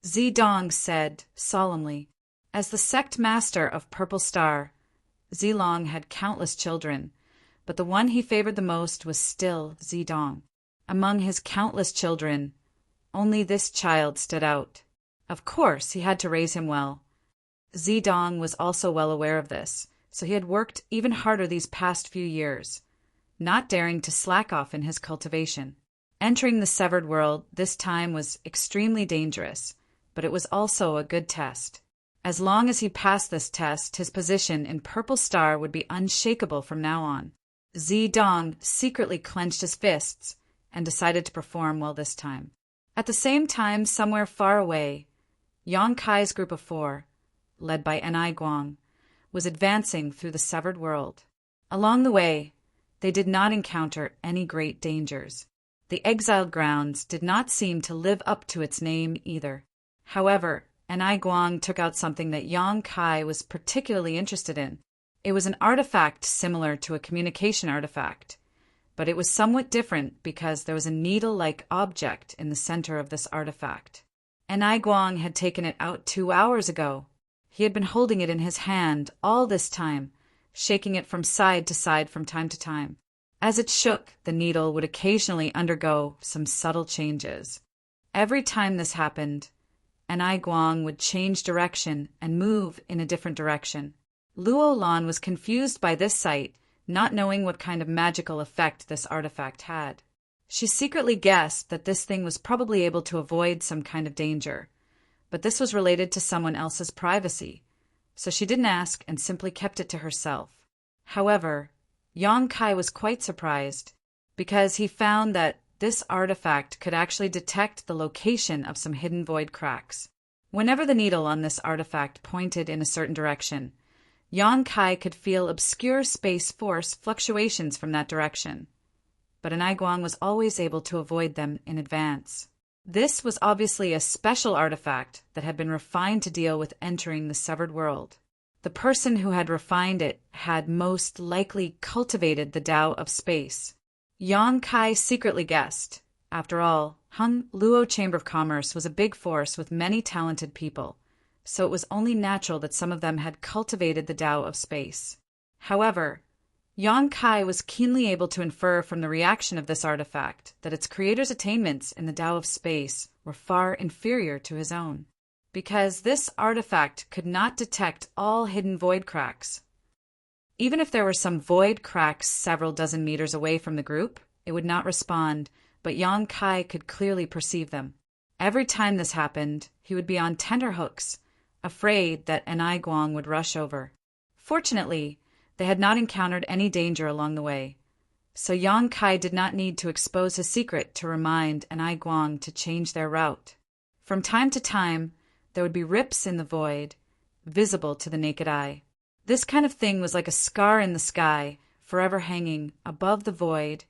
Zedong said solemnly. As the sect master of Purple Star, Zilong had countless children, but the one he favored the most was still Zedong. Among his countless children, only this child stood out. Of course, he had to raise him well. Zedong was also well aware of this, so he had worked even harder these past few years, not daring to slack off in his cultivation. Entering the severed world this time was extremely dangerous, but it was also a good test. As long as he passed this test, his position in Purple Star would be unshakable from now on. Zedong secretly clenched his fists and decided to perform well this time. At the same time, somewhere far away, Yang Kai's group of 4, led by Enai Guang, was advancing through the severed world. Along the way, they did not encounter any great dangers. The exiled grounds did not seem to live up to its name either. However, Enai Guang took out something that Yang Kai was particularly interested in. It was an artifact similar to a communication artifact, but it was somewhat different because there was a needle-like object in the center of this artifact. Enai Guang had taken it out 2 hours ago. He had been holding it in his hand all this time, shaking it from side to side from time to time. As it shook, the needle would occasionally undergo some subtle changes. Every time this happened, Enai Guang would change direction and move in a different direction. Luo Lan was confused by this sight, not knowing what kind of magical effect this artifact had. She secretly guessed that this thing was probably able to avoid some kind of danger, but this was related to someone else's privacy, so she didn't ask and simply kept it to herself. However, Yang Kai was quite surprised, because he found that this artifact could actually detect the location of some hidden void cracks. Whenever the needle on this artifact pointed in a certain direction, Yang Kai could feel obscure space force fluctuations from that direction, but Enai Guang was always able to avoid them in advance. This was obviously a special artifact that had been refined to deal with entering the severed world. The person who had refined it had most likely cultivated the Tao of space. Yang Kai secretly guessed. After all, Hung Luo Chamber of Commerce was a big force with many talented people, so it was only natural that some of them had cultivated the Tao of space. However, Yang Kai was keenly able to infer from the reaction of this artifact that its creator's attainments in the Tao of space were far inferior to his own, because this artifact could not detect all hidden void cracks. Even if there were some void cracks several dozen meters away from the group, it would not respond, but Yang Kai could clearly perceive them. Every time this happened, he would be on tenterhooks, afraid that Enai Guang would rush over. Fortunately, they had not encountered any danger along the way, so Yang Kai did not need to expose his secret to remind Enai Guang to change their route. From time to time, there would be rips in the void, visible to the naked eye. This kind of thing was like a scar in the sky, forever hanging above the void,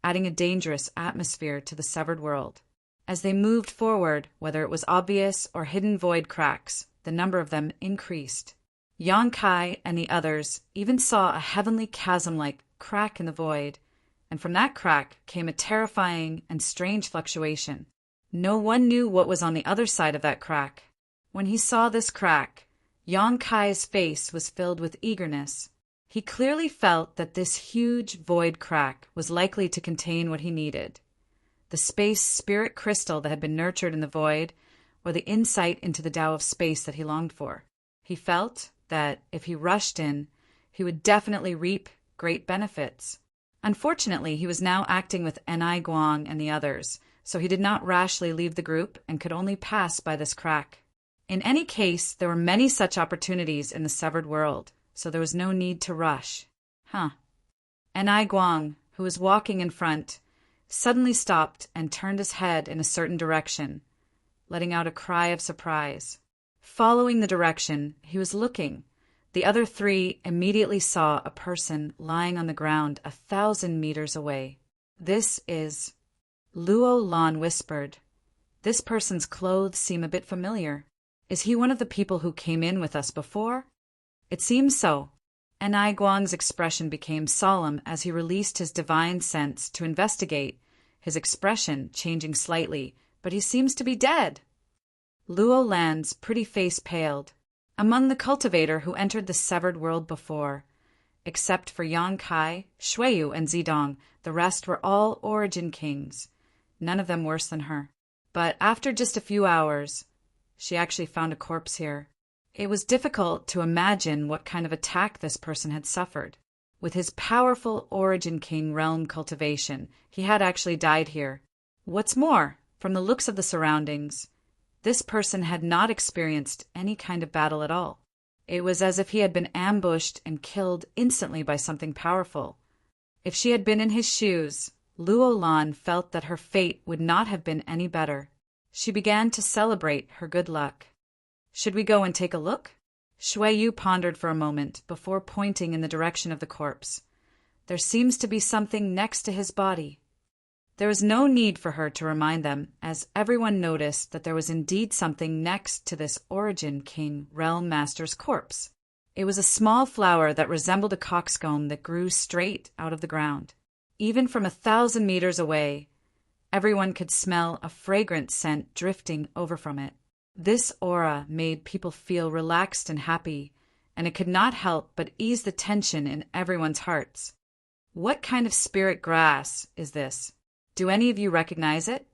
adding a dangerous atmosphere to the severed world. As they moved forward, whether it was obvious or hidden void cracks, the number of them increased. Yang Kai and the others even saw a heavenly chasm-like crack in the void, and from that crack came a terrifying and strange fluctuation. No one knew what was on the other side of that crack. When he saw this crack, Yang Kai's face was filled with eagerness. He clearly felt that this huge void crack was likely to contain what he needed: the space spirit crystal that had been nurtured in the void, or the insight into the Tao of space that he longed for. He felt that if he rushed in, he would definitely reap great benefits. Unfortunately, he was now acting with Enai Guang and the others, so he did not rashly leave the group and could only pass by this crack. In any case, there were many such opportunities in the severed world, so there was no need to rush. and Ai Guang, who was walking in front, suddenly stopped and turned his head in a certain direction, letting out a cry of surprise. Following the direction he was looking, the other three immediately saw a person lying on the ground 1,000 meters away. "This is—" Luo Lan whispered. "This person's clothes seem a bit familiar. Is he one of the people who came in with us before?" "It seems so." And Ai Guang's expression became solemn as he released his divine sense to investigate, his expression changing slightly, "but he seems to be dead." Luo Lan's pretty face paled. Among the cultivator who entered the severed world before, except for Yang Kai, Shuiyu, and Zidong, the rest were all origin kings, none of them worse than her. But after just a few hours, she actually found a corpse here. It was difficult to imagine what kind of attack this person had suffered. With his powerful Origin King realm cultivation, he had actually died here. What's more, from the looks of the surroundings, this person had not experienced any kind of battle at all. It was as if he had been ambushed and killed instantly by something powerful. If she had been in his shoes, Luo Lan felt that her fate would not have been any better. She began to celebrate her good luck. "Should we go and take a look?" Shuiyu pondered for a moment before pointing in the direction of the corpse. "There seems to be something next to his body." There was no need for her to remind them, as everyone noticed that there was indeed something next to this Origin King Realm Master's corpse. It was a small flower that resembled a coxcomb that grew straight out of the ground. Even from 1,000 meters away, everyone could smell a fragrant scent drifting over from it. This aura made people feel relaxed and happy, and it could not help but ease the tension in everyone's hearts. "What kind of spirit grass is this? Do any of you recognize it?"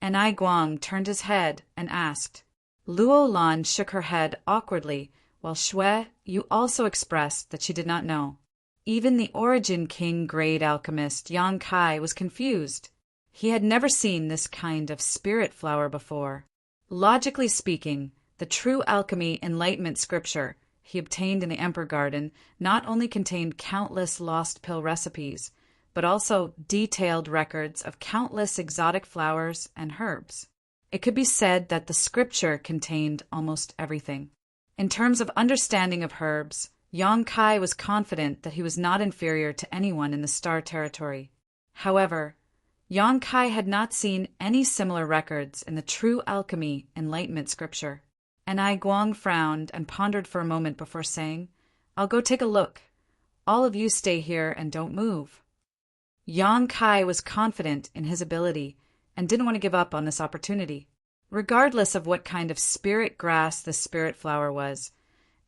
And Ai Guang turned his head and asked. Luo Lan shook her head awkwardly, while Shuiyu also expressed that she did not know. Even the Origin King grade alchemist Yang Kai was confused. He had never seen this kind of spirit flower before. Logically speaking, the true alchemy enlightenment scripture he obtained in the Emperor Garden not only contained countless lost pill recipes, but also detailed records of countless exotic flowers and herbs. It could be said that the scripture contained almost everything. In terms of understanding of herbs, Yang Kai was confident that he was not inferior to anyone in the Star Territory. However, Yang Kai had not seen any similar records in the true alchemy enlightenment scripture. And Ai Guang frowned and pondered for a moment before saying, "I'll go take a look. All of you stay here and don't move." Yang Kai was confident in his ability and didn't want to give up on this opportunity. Regardless of what kind of spirit grass the spirit flower was,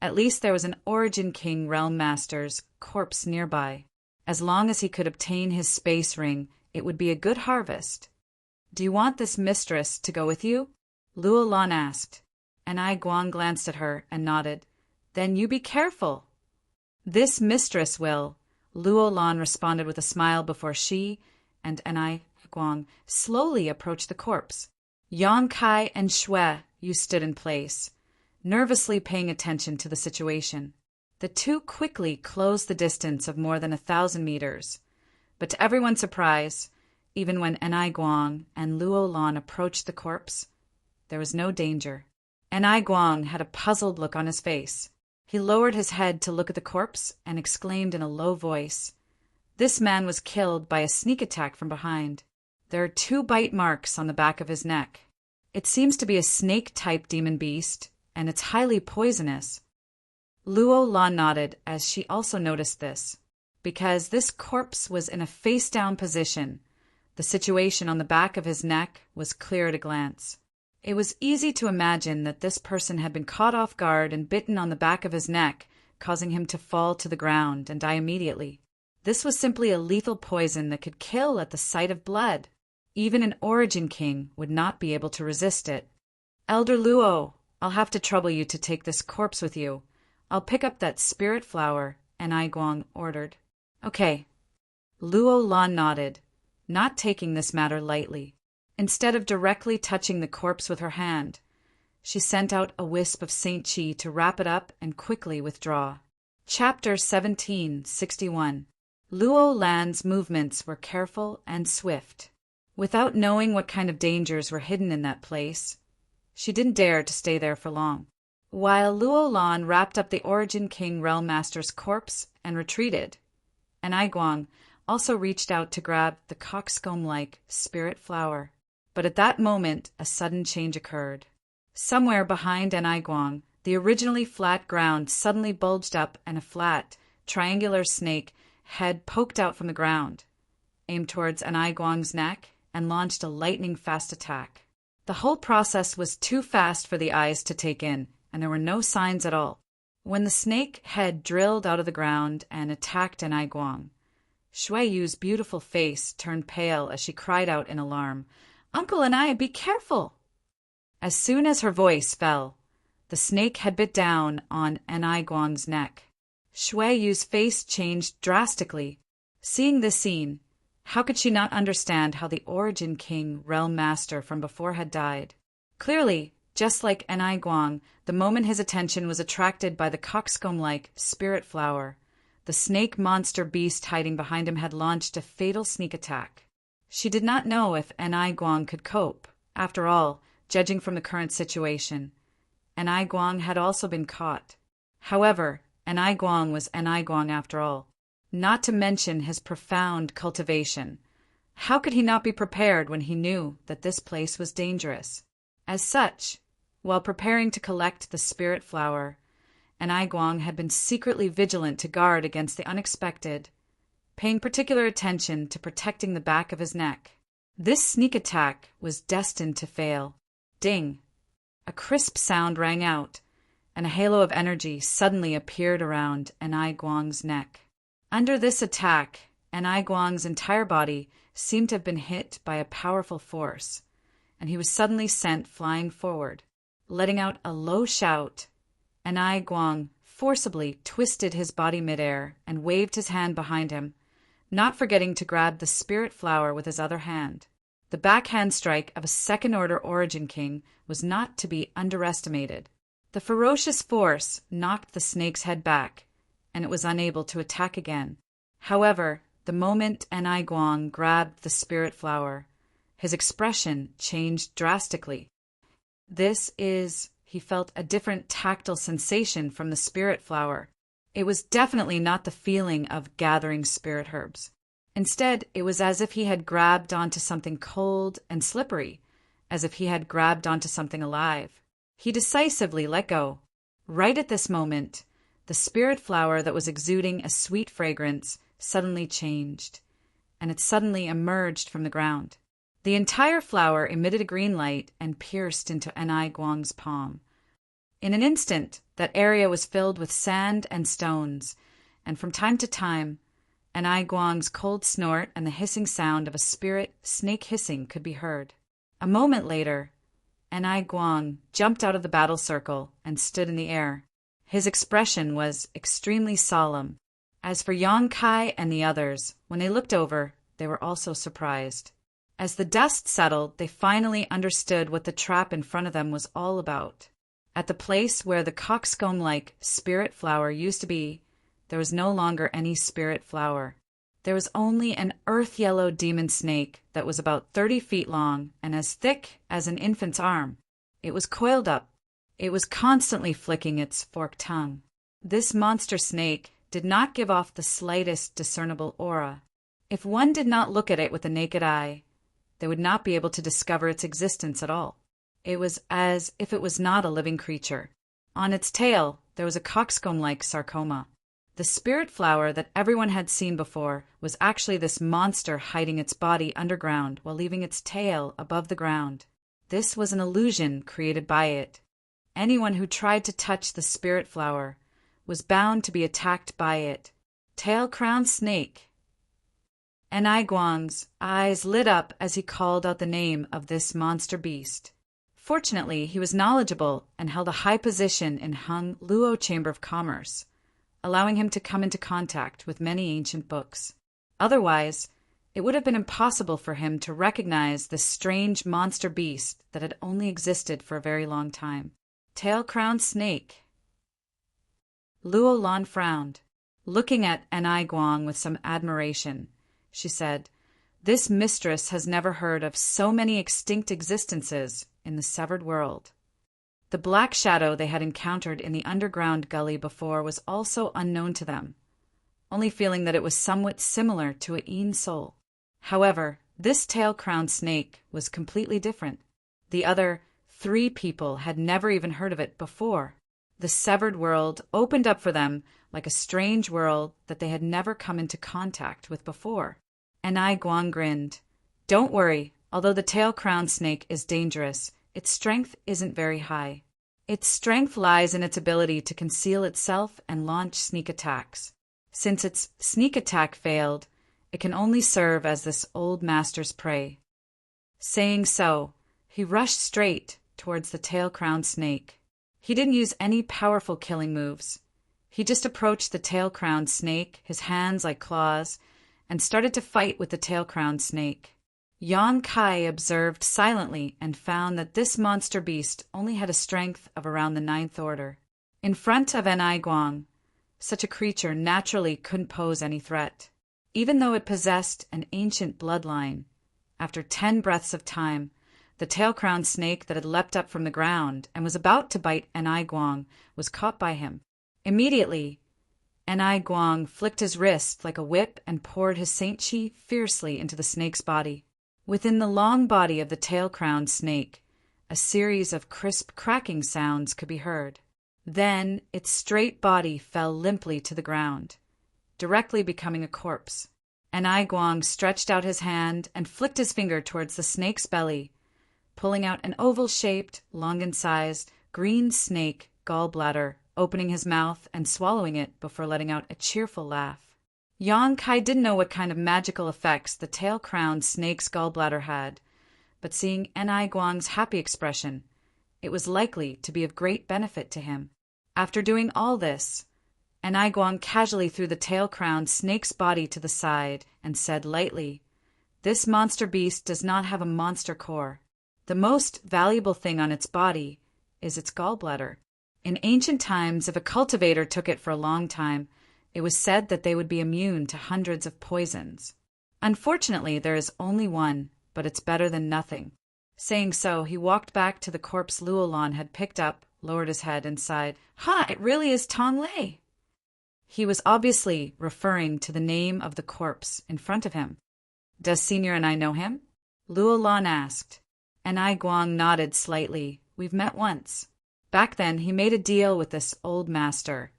at least there was an Origin King Realm Master's corpse nearby. As long as he could obtain his space ring, it would be a good harvest. "Do you want this mistress to go with you?" Luo Lan asked, and Ai Guang glanced at her and nodded. "Then you be careful." "This mistress will," Luo Lan responded with a smile before she and Ai Guang slowly approached the corpse. Yang Kai and Shuiyu stood in place, nervously paying attention to the situation. The two quickly closed the distance of more than 1,000 meters. But to everyone's surprise, even when Ai Guang and Luo Lan approached the corpse, there was no danger. Ai Guang had a puzzled look on his face. He lowered his head to look at the corpse and exclaimed in a low voice, "This man was killed by a sneak attack from behind. There are 2 bite marks on the back of his neck. It seems to be a snake-type demon beast, and it's highly poisonous." Luo Lan nodded as she also noticed this. Because this corpse was in a face-down position, the situation on the back of his neck was clear at a glance. It was easy to imagine that this person had been caught off guard and bitten on the back of his neck, causing him to fall to the ground and die immediately. This was simply a lethal poison that could kill at the sight of blood. Even an Origin King would not be able to resist it. "Elder Luo, I'll have to trouble you to take this corpse with you. I'll pick up that spirit flower," Ai Guang ordered. "Okay." Luo Lan nodded, not taking this matter lightly. Instead of directly touching the corpse with her hand, she sent out a wisp of Saint Chi to wrap it up and quickly withdraw. Chapter 1761. Luo Lan's movements were careful and swift. Without knowing what kind of dangers were hidden in that place, she didn't dare to stay there for long. While Luo Lan wrapped up the Origin King Realm Master's corpse and retreated, Anai Guang also reached out to grab the coxcomb-like spirit flower. But at that moment, a sudden change occurred. Somewhere behind Anai Guang, the originally flat ground suddenly bulged up and a flat, triangular snake head poked out from the ground, aimed towards Anai Guang's neck, and launched a lightning-fast attack. The whole process was too fast for the eyes to take in, and there were no signs at all. When the snake head drilled out of the ground and attacked Anai Guang, Shui Yu's beautiful face turned pale as she cried out in alarm, "Uncle Anai, be careful!" As soon as her voice fell, the snake had bit down on Anai Guang's neck. Shui Yu's face changed drastically. Seeing this scene, how could she not understand how the Origin King Realm Master from before had died? Clearly, just like Anai Guang, the moment his attention was attracted by the coxcomb-like spirit flower, the snake monster beast hiding behind him had launched a fatal sneak attack. She did not know if Anai Guang could cope. After all, judging from the current situation, Anai Guang had also been caught. However, Anai Guang was Anai Guang after all, not to mention his profound cultivation. How could he not be prepared when he knew that this place was dangerous? As such, while preparing to collect the spirit flower, Anai Guang had been secretly vigilant to guard against the unexpected, paying particular attention to protecting the back of his neck. This sneak attack was destined to fail. Ding! A crisp sound rang out, and a halo of energy suddenly appeared around Anai Guang's neck. Under this attack, Anai Guang's entire body seemed to have been hit by a powerful force, and he was suddenly sent flying forward. Letting out a low shout, Anai Guang forcibly twisted his body midair and waved his hand behind him, not forgetting to grab the spirit flower with his other hand. The backhand strike of a second-order Origin King was not to be underestimated. The ferocious force knocked the snake's head back, and it was unable to attack again. However, the moment Anai Guang grabbed the spirit flower, his expression changed drastically. He felt a different tactile sensation from the spirit flower. It was definitely not the feeling of gathering spirit herbs. Instead, it was as if he had grabbed onto something cold and slippery, as if he had grabbed onto something alive. He decisively let go. Right at this moment, the spirit flower that was exuding a sweet fragrance suddenly changed, and it suddenly emerged from the ground. The entire flower emitted a green light and pierced into Anai Guang's palm. In an instant, that area was filled with sand and stones, and from time to time, Anai Guang's cold snort and the hissing sound of a spirit snake hissing could be heard. A moment later, Anai Guang jumped out of the battle circle and stood in the air. His expression was extremely solemn. As for Yang Kai and the others, when they looked over, they were also surprised. As the dust settled, they finally understood what the trap in front of them was all about. At the place where the coxcomb-like spirit flower used to be, there was no longer any spirit flower. There was only an earth-yellow demon snake that was about 30 feet long and as thick as an infant's arm. It was coiled up. It was constantly flicking its forked tongue. This monster snake did not give off the slightest discernible aura. If one did not look at it with the naked eye, they would not be able to discover its existence at all. It was as if it was not a living creature. On its tail, there was a coxcomb-like sarcoma. The spirit flower that everyone had seen before was actually this monster hiding its body underground while leaving its tail above the ground. This was an illusion created by it. Anyone who tried to touch the spirit flower was bound to be attacked by it. Tail-crowned snake. Anai Guang's eyes lit up as he called out the name of this monster beast. Fortunately, he was knowledgeable and held a high position in Hung Luo Chamber of Commerce, allowing him to come into contact with many ancient books. Otherwise, it would have been impossible for him to recognize this strange monster beast that had only existed for a very long time. Tail-crowned snake. Luo Lan frowned. Looking at Anai Guang with some admiration, she said, "This mistress has never heard of so many extinct existences in the severed world." The black shadow they had encountered in the underground gully before was also unknown to them, only feeling that it was somewhat similar to a Een soul. However, this tail-crowned snake was completely different. The other 3 people had never even heard of it before. The severed world opened up for them like a strange world that they had never come into contact with before. Anai Guang grinned. "Don't worry, although the tail-crowned snake is dangerous, its strength isn't very high. Its strength lies in its ability to conceal itself and launch sneak attacks. Since its sneak attack failed, it can only serve as this old master's prey." Saying so, he rushed straight towards the tail-crowned snake. He didn't use any powerful killing moves. He just approached the tail-crowned snake, his hands like claws, and started to fight with the tail-crowned snake. Yang Kai observed silently and found that this monster beast only had a strength of around the 9th order. In front of Anai Guang, such a creature naturally couldn't pose any threat. Even though it possessed an ancient bloodline, after 10 breaths of time, the tail-crowned snake that had leapt up from the ground and was about to bite Anai Guang was caught by him. Immediately, Anai Guang flicked his wrist like a whip and poured his Saint Chi fiercely into the snake's body. Within the long body of the tail-crowned snake, a series of crisp cracking sounds could be heard. Then its straight body fell limply to the ground, directly becoming a corpse. Anai Guang stretched out his hand and flicked his finger towards the snake's belly, pulling out an oval-shaped, longan-sized, green snake gallbladder, opening his mouth and swallowing it before letting out a cheerful laugh. Yang Kai didn't know what kind of magical effects the tail-crowned snake's gallbladder had, but seeing Anai Guang's happy expression, it was likely to be of great benefit to him. After doing all this, Anai Guang casually threw the tail-crowned snake's body to the side and said lightly, "This monster beast does not have a monster core. The most valuable thing on its body is its gallbladder. In ancient times, if a cultivator took it for a long time, it was said that they would be immune to hundreds of poisons. Unfortunately, there is only one, but it's better than nothing." Saying so, he walked back to the corpse Luolan had picked up, lowered his head, and sighed, "Ha! It really is Tong Lei." He was obviously referring to the name of the corpse in front of him. "Does Senior and I know him?" Luolan asked. Anai Guang nodded slightly. "We've met once. Back then, he made a deal with this old master,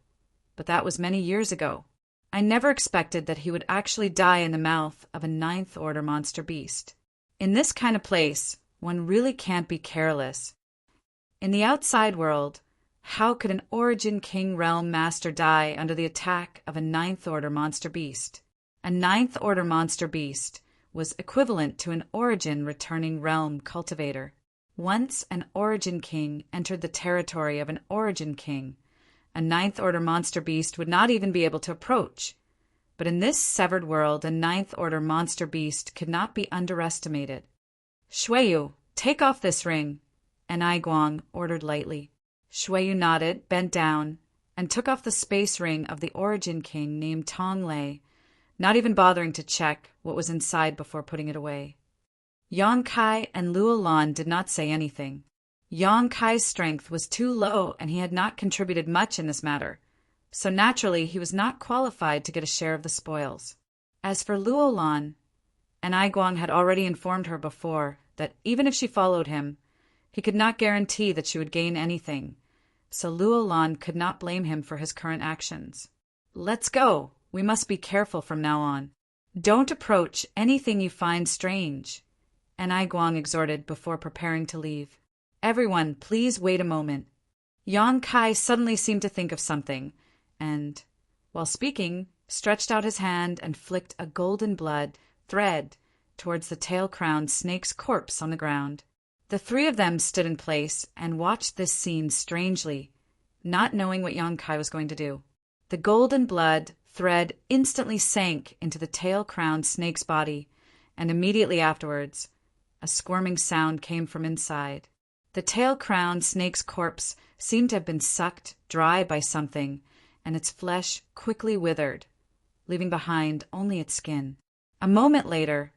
but that was many years ago. I never expected that he would actually die in the mouth of a 9th order monster beast. In this kind of place, one really can't be careless. In the outside world, how could an Origin King Realm Master die under the attack of a 9th order monster beast? A 9th order monster beast was equivalent to an Origin returning realm cultivator. Once an Origin King entered the territory of an Origin King, a 9th order monster beast would not even be able to approach. But in this severed world, a 9th order monster beast could not be underestimated. "Shuiyu, take off this ring," Anai Guang ordered lightly. Shuiyu nodded, bent down, and took off the space ring of the Origin King named Tong Lei, not even bothering to check what was inside before putting it away. Yang Kai and Luolan did not say anything. Yang Kai's strength was too low and he had not contributed much in this matter, so naturally he was not qualified to get a share of the spoils. As for Luolan, Anai Guang had already informed her before that even if she followed him, he could not guarantee that she would gain anything, so Luolan could not blame him for his current actions. "Let's go. We must be careful from now on. Don't approach anything you find strange," Anai Guang exhorted before preparing to leave. "Everyone, please wait a moment." Yang Kai suddenly seemed to think of something, and, while speaking, stretched out his hand and flicked a golden blood thread towards the tail-crowned snake's corpse on the ground. The 3 of them stood in place and watched this scene strangely, not knowing what Yang Kai was going to do. The golden blood thread instantly sank into the tail-crowned snake's body, and immediately afterwards, a squirming sound came from inside. The tail-crowned snake's corpse seemed to have been sucked dry by something, and its flesh quickly withered, leaving behind only its skin. A moment later,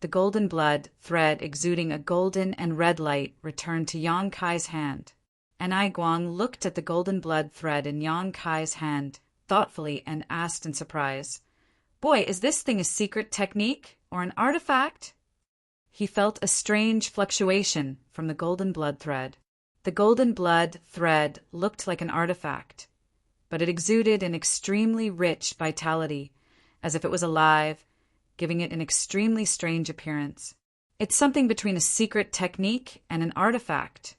the golden blood thread exuding a golden and red light returned to Yang Kai's hand. And Ai Guang looked at the golden blood thread in Yang Kai's hand thoughtfully and asked in surprise, "Boy, is this thing a secret technique or an artifact?" He felt a strange fluctuation from the golden blood thread. The golden blood thread looked like an artifact, but it exuded an extremely rich vitality, as if it was alive, giving it an extremely strange appearance. "It's something between a secret technique and an artifact."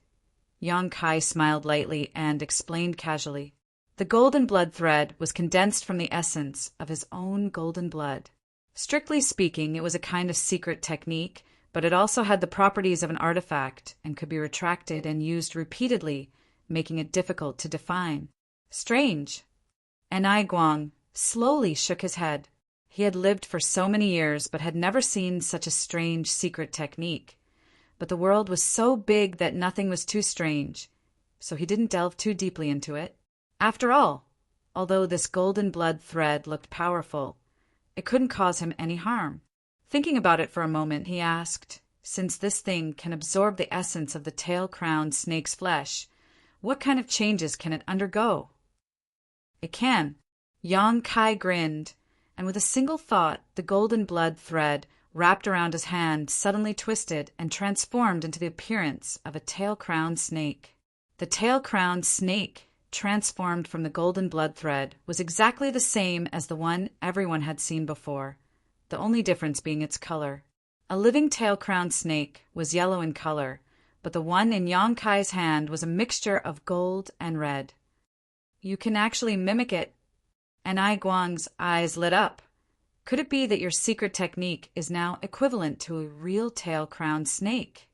Yang Kai smiled lightly and explained casually. The golden blood thread was condensed from the essence of his own golden blood. Strictly speaking, it was a kind of secret technique, but it also had the properties of an artifact and could be retracted and used repeatedly, making it difficult to define. Strange. And Ai Guang slowly shook his head. He had lived for so many years but had never seen such a strange secret technique. But the world was so big that nothing was too strange, so he didn't delve too deeply into it. After all, although this golden blood thread looked powerful, it couldn't cause him any harm. Thinking about it for a moment, he asked, "Since this thing can absorb the essence of the tail-crowned snake's flesh, what kind of changes can it undergo?" "It can." Yang Kai grinned, and with a single thought, the golden blood thread wrapped around his hand suddenly twisted and transformed into the appearance of a tail-crowned snake. The tail-crowned snake, transformed from the golden blood thread, was exactly the same as the one everyone had seen before, the only difference being its color. A living tail-crowned snake was yellow in color, but the one in Yang Kai's hand was a mixture of gold and red. "You can actually mimic it." And Ai Guang's eyes lit up. "Could it be that your secret technique is now equivalent to a real tail-crowned snake?"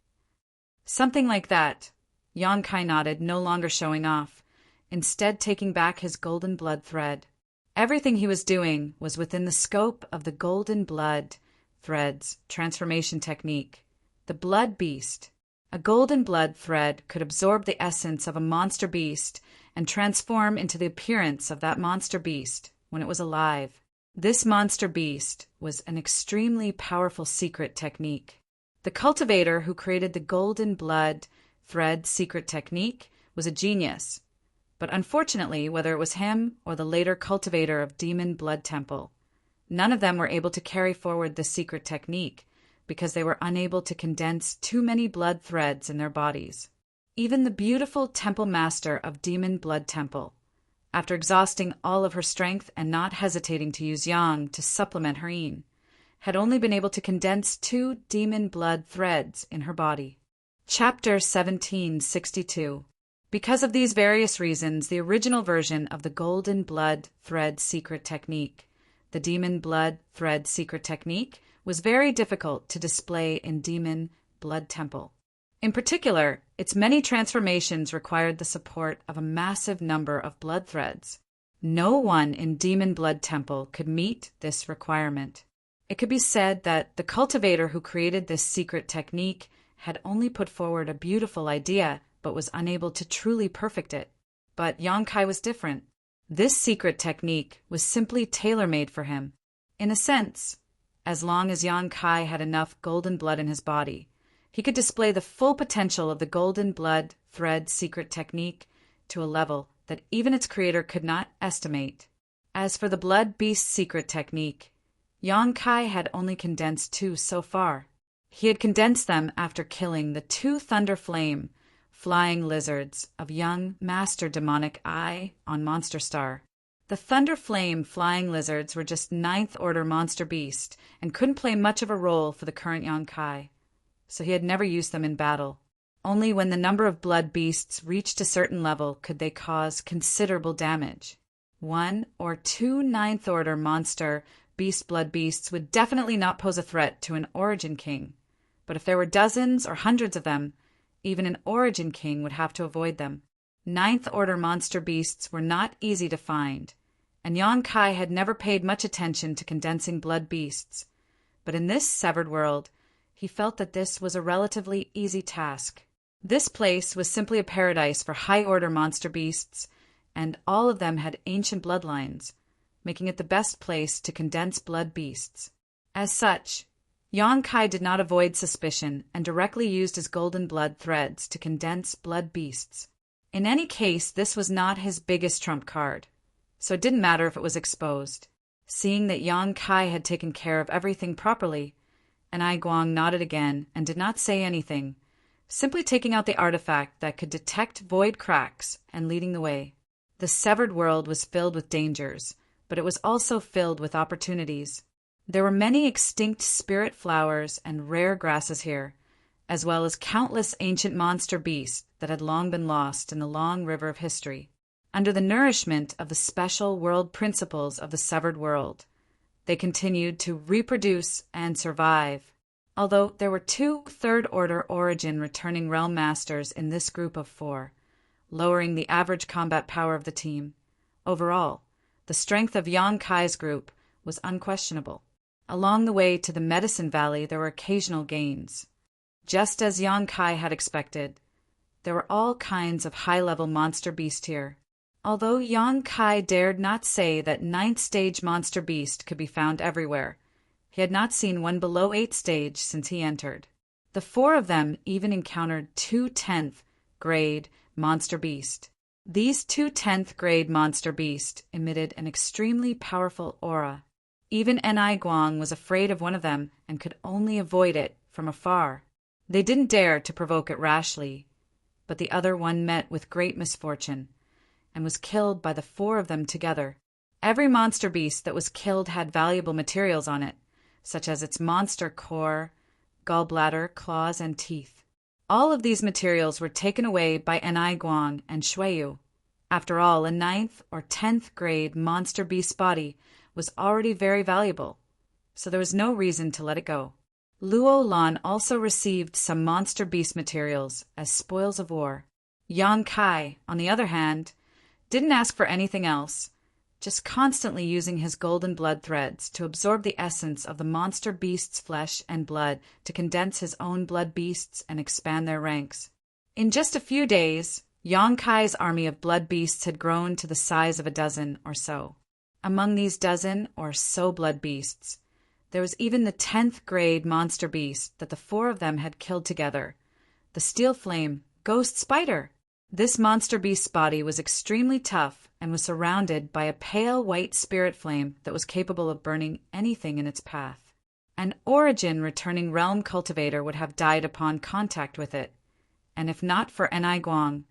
"Something like that." Yang Kai nodded, no longer showing off, instead taking back his golden blood thread. Everything he was doing was within the scope of the golden blood thread's transformation technique. The blood beast. A golden blood thread could absorb the essence of a monster beast and transform into the appearance of that monster beast when it was alive. This monster beast was an extremely powerful secret technique. The cultivator who created the golden blood thread secret technique was a genius. But unfortunately, whether it was him or the later cultivator of Demon Blood Temple, none of them were able to carry forward the secret technique because they were unable to condense too many blood threads in their bodies. Even the beautiful temple master of Demon Blood Temple, after exhausting all of her strength and not hesitating to use yang to supplement her yin, had only been able to condense 2 demon blood threads in her body. Chapter 1762. Because of these various reasons, the original version of the golden blood thread secret technique, the demon blood thread secret technique, was very difficult to display in Demon Blood Temple. In particular, its many transformations required the support of a massive number of blood threads. No one in Demon Blood Temple could meet this requirement. It could be said that the cultivator who created this secret technique had only put forward a beautiful idea but was unable to truly perfect it. But Yang Kai was different. This secret technique was simply tailor-made for him. In a sense, as long as Yang Kai had enough golden blood in his body, he could display the full potential of the golden blood thread secret technique to a level that even its creator could not estimate. As for the blood beast secret technique, Yang Kai had only condensed 2 so far. He had condensed them after killing the 2 thunder flame flying lizards of young Master Demonic Eye on Monster Star. The Thunder Flame flying lizards were just 9th order monster beast and couldn't play much of a role for the current Yang Kai, so he had never used them in battle. Only when the number of blood beasts reached a certain level could they cause considerable damage. 1 or 2 9th order monster beast blood beasts would definitely not pose a threat to an Origin King, but if there were dozens or hundreds of them, even an Origin King would have to avoid them. 9th order monster beasts were not easy to find, and Yang Kai had never paid much attention to condensing blood beasts. But in this severed world, he felt that this was a relatively easy task. This place was simply a paradise for high-order monster beasts, and all of them had ancient bloodlines, making it the best place to condense blood beasts. As such, Yang Kai did not avoid suspicion and directly used his golden blood threads to condense blood beasts. In any case, this was not his biggest trump card, so it didn't matter if it was exposed. Seeing that Yang Kai had taken care of everything properly, Anai Guang nodded again and did not say anything, simply taking out the artifact that could detect void cracks and leading the way. The severed world was filled with dangers, but it was also filled with opportunities. There were many extinct spirit flowers and rare grasses here, as well as countless ancient monster beasts that had long been lost in the long river of history. Under the nourishment of the special world principles of the severed world, they continued to reproduce and survive. Although there were 2 third-order origin returning realm masters in this group of 4, lowering the average combat power of the team, overall, the strength of Yang Kai's group was unquestionable. Along the way to the Medicine Valley, there were occasional gains. Just as Yang Kai had expected, there were all kinds of high-level monster beast here. Although Yang Kai dared not say that 9th stage monster beast could be found everywhere, he had not seen one below 8th stage since he entered. The 4 of them even encountered 2 10th grade monster beast. These 2 10th grade monster beast emitted an extremely powerful aura. Even Anai Guang was afraid of one of them and could only avoid it from afar. They didn't dare to provoke it rashly, but the other one met with great misfortune and was killed by the 4 of them together. Every monster beast that was killed had valuable materials on it, such as its monster core, gallbladder, claws, and teeth. All of these materials were taken away by Anai Guang and Xueyu. After all, a 9th or 10th grade monster beast body was already very valuable, so there was no reason to let it go. Luo Lan also received some monster beast materials as spoils of war. Yang Kai, on the other hand, didn't ask for anything else, just constantly using his golden blood threads to absorb the essence of the monster beast's flesh and blood to condense his own blood beasts and expand their ranks. In just a few days, Yang Kai's army of blood beasts had grown to the size of a dozen or so. Among these dozen or so blood beasts, there was even the 10th grade monster beast that the 4 of them had killed together, the Steel Flame Ghost Spider. This monster beast's body was extremely tough and was surrounded by a pale white spirit flame that was capable of burning anything in its path. An origin-returning realm cultivator would have died upon contact with it, and if not for Anai Guang,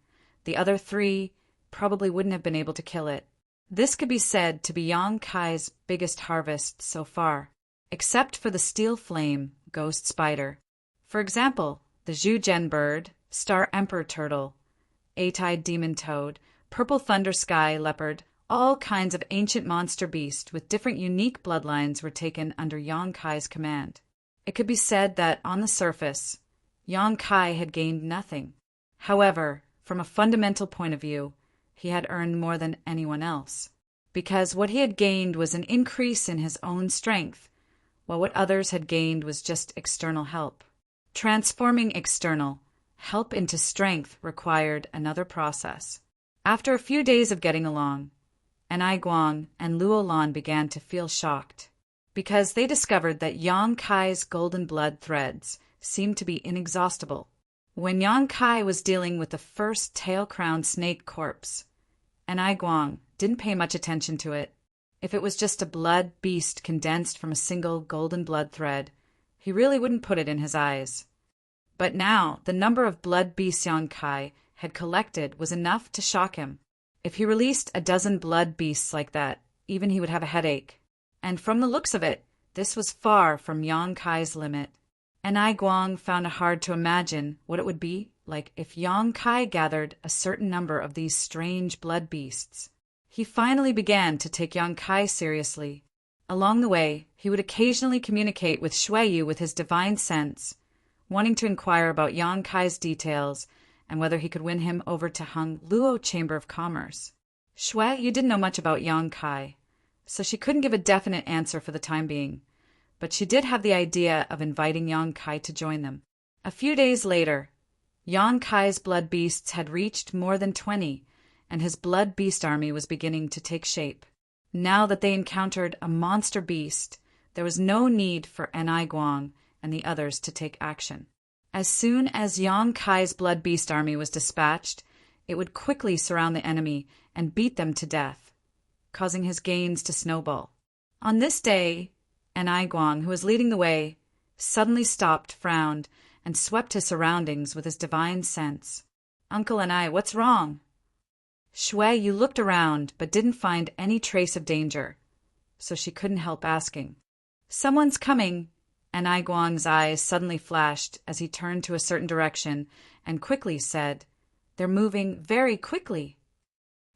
the other 3 probably wouldn't have been able to kill it. This could be said to be Yang Kai's biggest harvest so far, except for the Steel Flame Ghost Spider. For example, the Zhujian bird, Star Emperor turtle, 8-eyed demon toad, purple thunder sky leopard, all kinds of ancient monster beasts with different unique bloodlines were taken under Yang Kai's command. It could be said that, on the surface, Yang Kai had gained nothing. However, from a fundamental point of view, he had earned more than anyone else, because what he had gained was an increase in his own strength, while what others had gained was just external help. Transforming external help into strength required another process. After a few days of getting along, Anai Guang and Luo Lan began to feel shocked, because they discovered that Yang Kai's golden blood threads seemed to be inexhaustible. When Yang Kai was dealing with the first tail-crowned snake corpse, Anai Guang didn't pay much attention to it. If it was just a blood beast condensed from a single golden blood thread, he really wouldn't put it in his eyes. But now, the number of blood beasts Yang Kai had collected was enough to shock him. If he released a dozen blood beasts like that, even he would have a headache. And from the looks of it, this was far from Yang Kai's limit. Anai Guang found it hard to imagine what it would be like if Yang Kai gathered a certain number of these strange blood beasts. He finally began to take Yang Kai seriously. Along the way, he would occasionally communicate with Xueyu with his divine sense, wanting to inquire about Yang Kai's details and whether he could win him over to Hung Luo Chamber of Commerce. Xueyu didn't know much about Yang Kai, so she couldn't give a definite answer for the time being, but she did have the idea of inviting Yang Kai to join them. A few days later, Yang Kai's blood beasts had reached more than 20, and his blood beast army was beginning to take shape. Now that they encountered a monster beast, there was no need for Enai Guang and the others to take action. As soon as Yang Kai's blood beast army was dispatched, it would quickly surround the enemy and beat them to death, causing his gains to snowball. On this day, Enai Guang, who was leading the way, suddenly stopped, frowned, and swept his surroundings with his divine sense. "Uncle Enai, what's wrong?" Shui Yu looked around but didn't find any trace of danger, so she couldn't help asking. "Someone's coming." Enai Guang's eyes suddenly flashed as he turned to a certain direction and quickly said, "They're moving very quickly."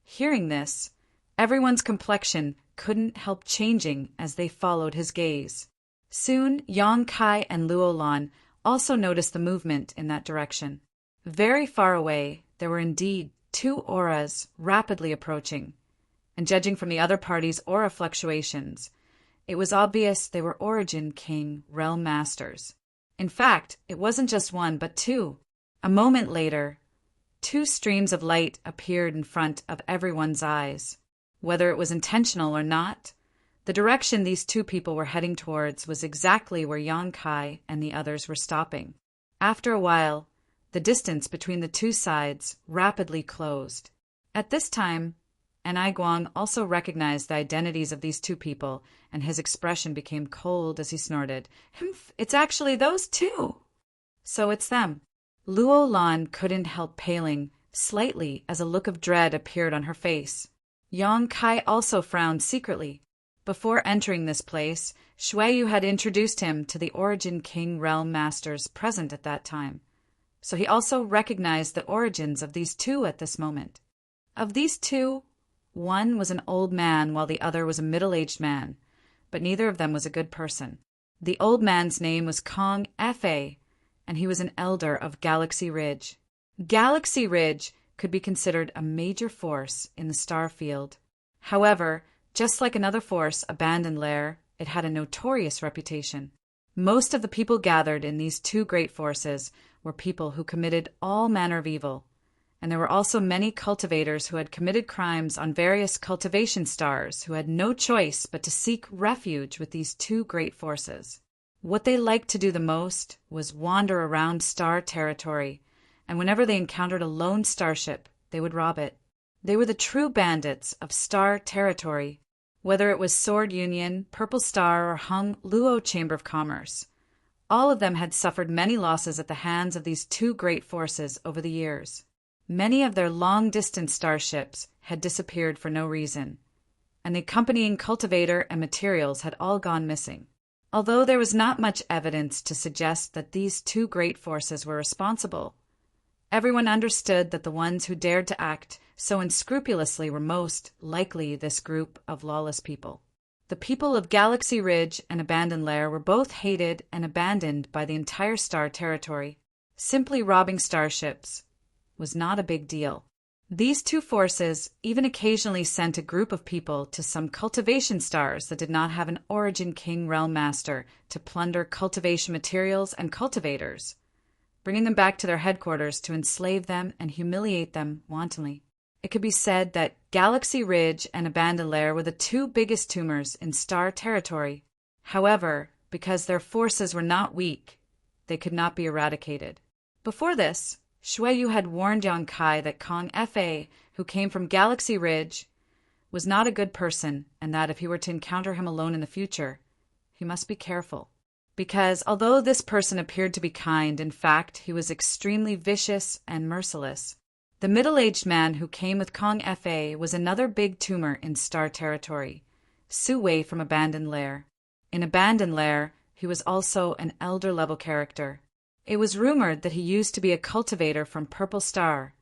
Hearing this, everyone's complexion couldn't help changing as they followed his gaze. Soon, Yang Kai and Luo Lan also noticed the movement in that direction. Very far away, there were indeed two auras rapidly approaching, and judging from the other party's aura fluctuations, it was obvious they were Origin King Realm Masters. In fact, it wasn't just one, but two. A moment later, two streams of light appeared in front of everyone's eyes. Whether it was intentional or not, the direction these two people were heading towards was exactly where Yang Kai and the others were stopping. After a while, the distance between the two sides rapidly closed. At this time, Enai Guang also recognized the identities of these two people, and his expression became cold as he snorted, "Humph, it's actually those two!" "So it's them." Luo Lan couldn't help paling slightly as a look of dread appeared on her face. Yang Kai also frowned secretly. Before entering this place, Shui Yu had introduced him to the Origin King Realm Masters present at that time, so he also recognized the origins of these two at this moment. Of these two, one was an old man while the other was a middle-aged man, but neither of them was a good person. The old man's name was Kong Fa, and he was an elder of Galaxy Ridge. Galaxy Ridge could be considered a major force in the star field. However, just like another force, Abandoned Lair, it had a notorious reputation. Most of the people gathered in these two great forces were people who committed all manner of evil, and there were also many cultivators who had committed crimes on various cultivation stars who had no choice but to seek refuge with these two great forces. What they liked to do the most was wander around star territory, and whenever they encountered a lone starship, they would rob it. They were the true bandits of star territory, whether it was Sword Union, Purple Star, or Hung Luo Chamber of Commerce. All of them had suffered many losses at the hands of these two great forces over the years. Many of their long-distance starships had disappeared for no reason, and the accompanying cultivator and materials had all gone missing. Although there was not much evidence to suggest that these two great forces were responsible, everyone understood that the ones who dared to act so unscrupulously were most likely this group of lawless people. The people of Galaxy Ridge and Abandoned Lair were both hated and abandoned by the entire star territory. Simply robbing starships was not a big deal. These two forces even occasionally sent a group of people to some cultivation stars that did not have an Origin King Realm Master to plunder cultivation materials and cultivators, bringing them back to their headquarters to enslave them and humiliate them wantonly. It could be said that Galaxy Ridge and Abandoned Lair were the two biggest tumors in star territory. However, because their forces were not weak, they could not be eradicated. Before this, Shui Yu had warned Yang Kai that Kong Fa, who came from Galaxy Ridge, was not a good person, and that if he were to encounter him alone in the future, he must be careful. Because although this person appeared to be kind, in fact, he was extremely vicious and merciless. The middle-aged man who came with Kong Fa was another big tumor in star territory, Su Wei from Abandoned Lair. In Abandoned Lair, he was also an elder-level character. It was rumored that he used to be a cultivator from Purple Star,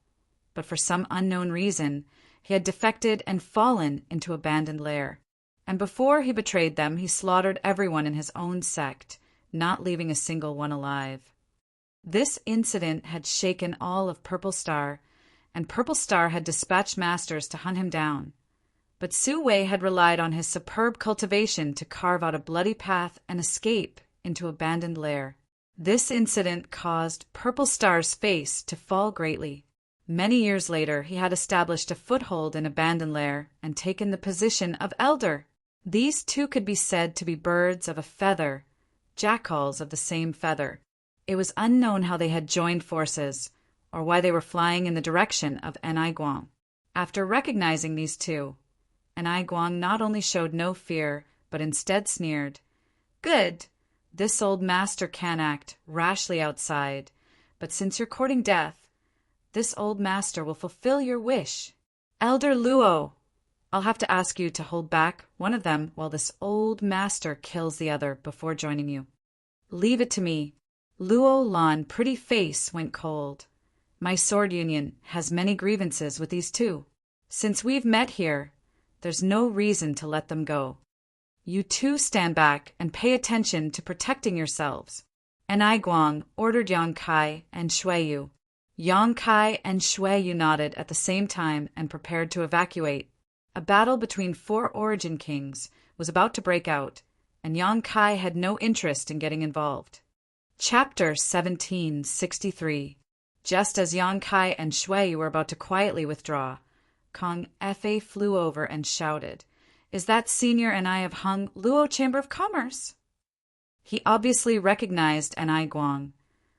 but for some unknown reason, he had defected and fallen into Abandoned Lair. And before he betrayed them, he slaughtered everyone in his own sect, not leaving a single one alive. This incident had shaken all of Purple Star, and Purple Star had dispatched masters to hunt him down. But Su Wei had relied on his superb cultivation to carve out a bloody path and escape into Abandoned Lair. This incident caused Purple Star's face to fall greatly. Many years later, he had established a foothold in Abandoned Lair and taken the position of elder. These two could be said to be birds of a feather, jackals of the same feather. It was unknown how they had joined forces, or why they were flying in the direction of Guang. After recognizing these two, Guang not only showed no fear, but instead sneered, "Good, this old master can act rashly outside, but since you're courting death, this old master will fulfill your wish. Elder Luo, I'll have to ask you to hold back one of them while this old master kills the other before joining you." "Leave it to me." Luo Lan pretty face went cold. "My sword union has many grievances with these two. Since we've met here, there's no reason to let them go. You two stand back and pay attention to protecting yourselves." Guang ordered Yang Kai and Shuiyu. Yang Kai and Shuiyu nodded at the same time and prepared to evacuate. A battle between 4 Origin Kings was about to break out, and Yang Kai had no interest in getting involved. Chapter 1763. Just as Yang Kai and Shuiyu were about to quietly withdraw, Kong Fa flew over and shouted, "Is that Senior and I of Hung Luo Chamber of Commerce?" He obviously recognized Guang,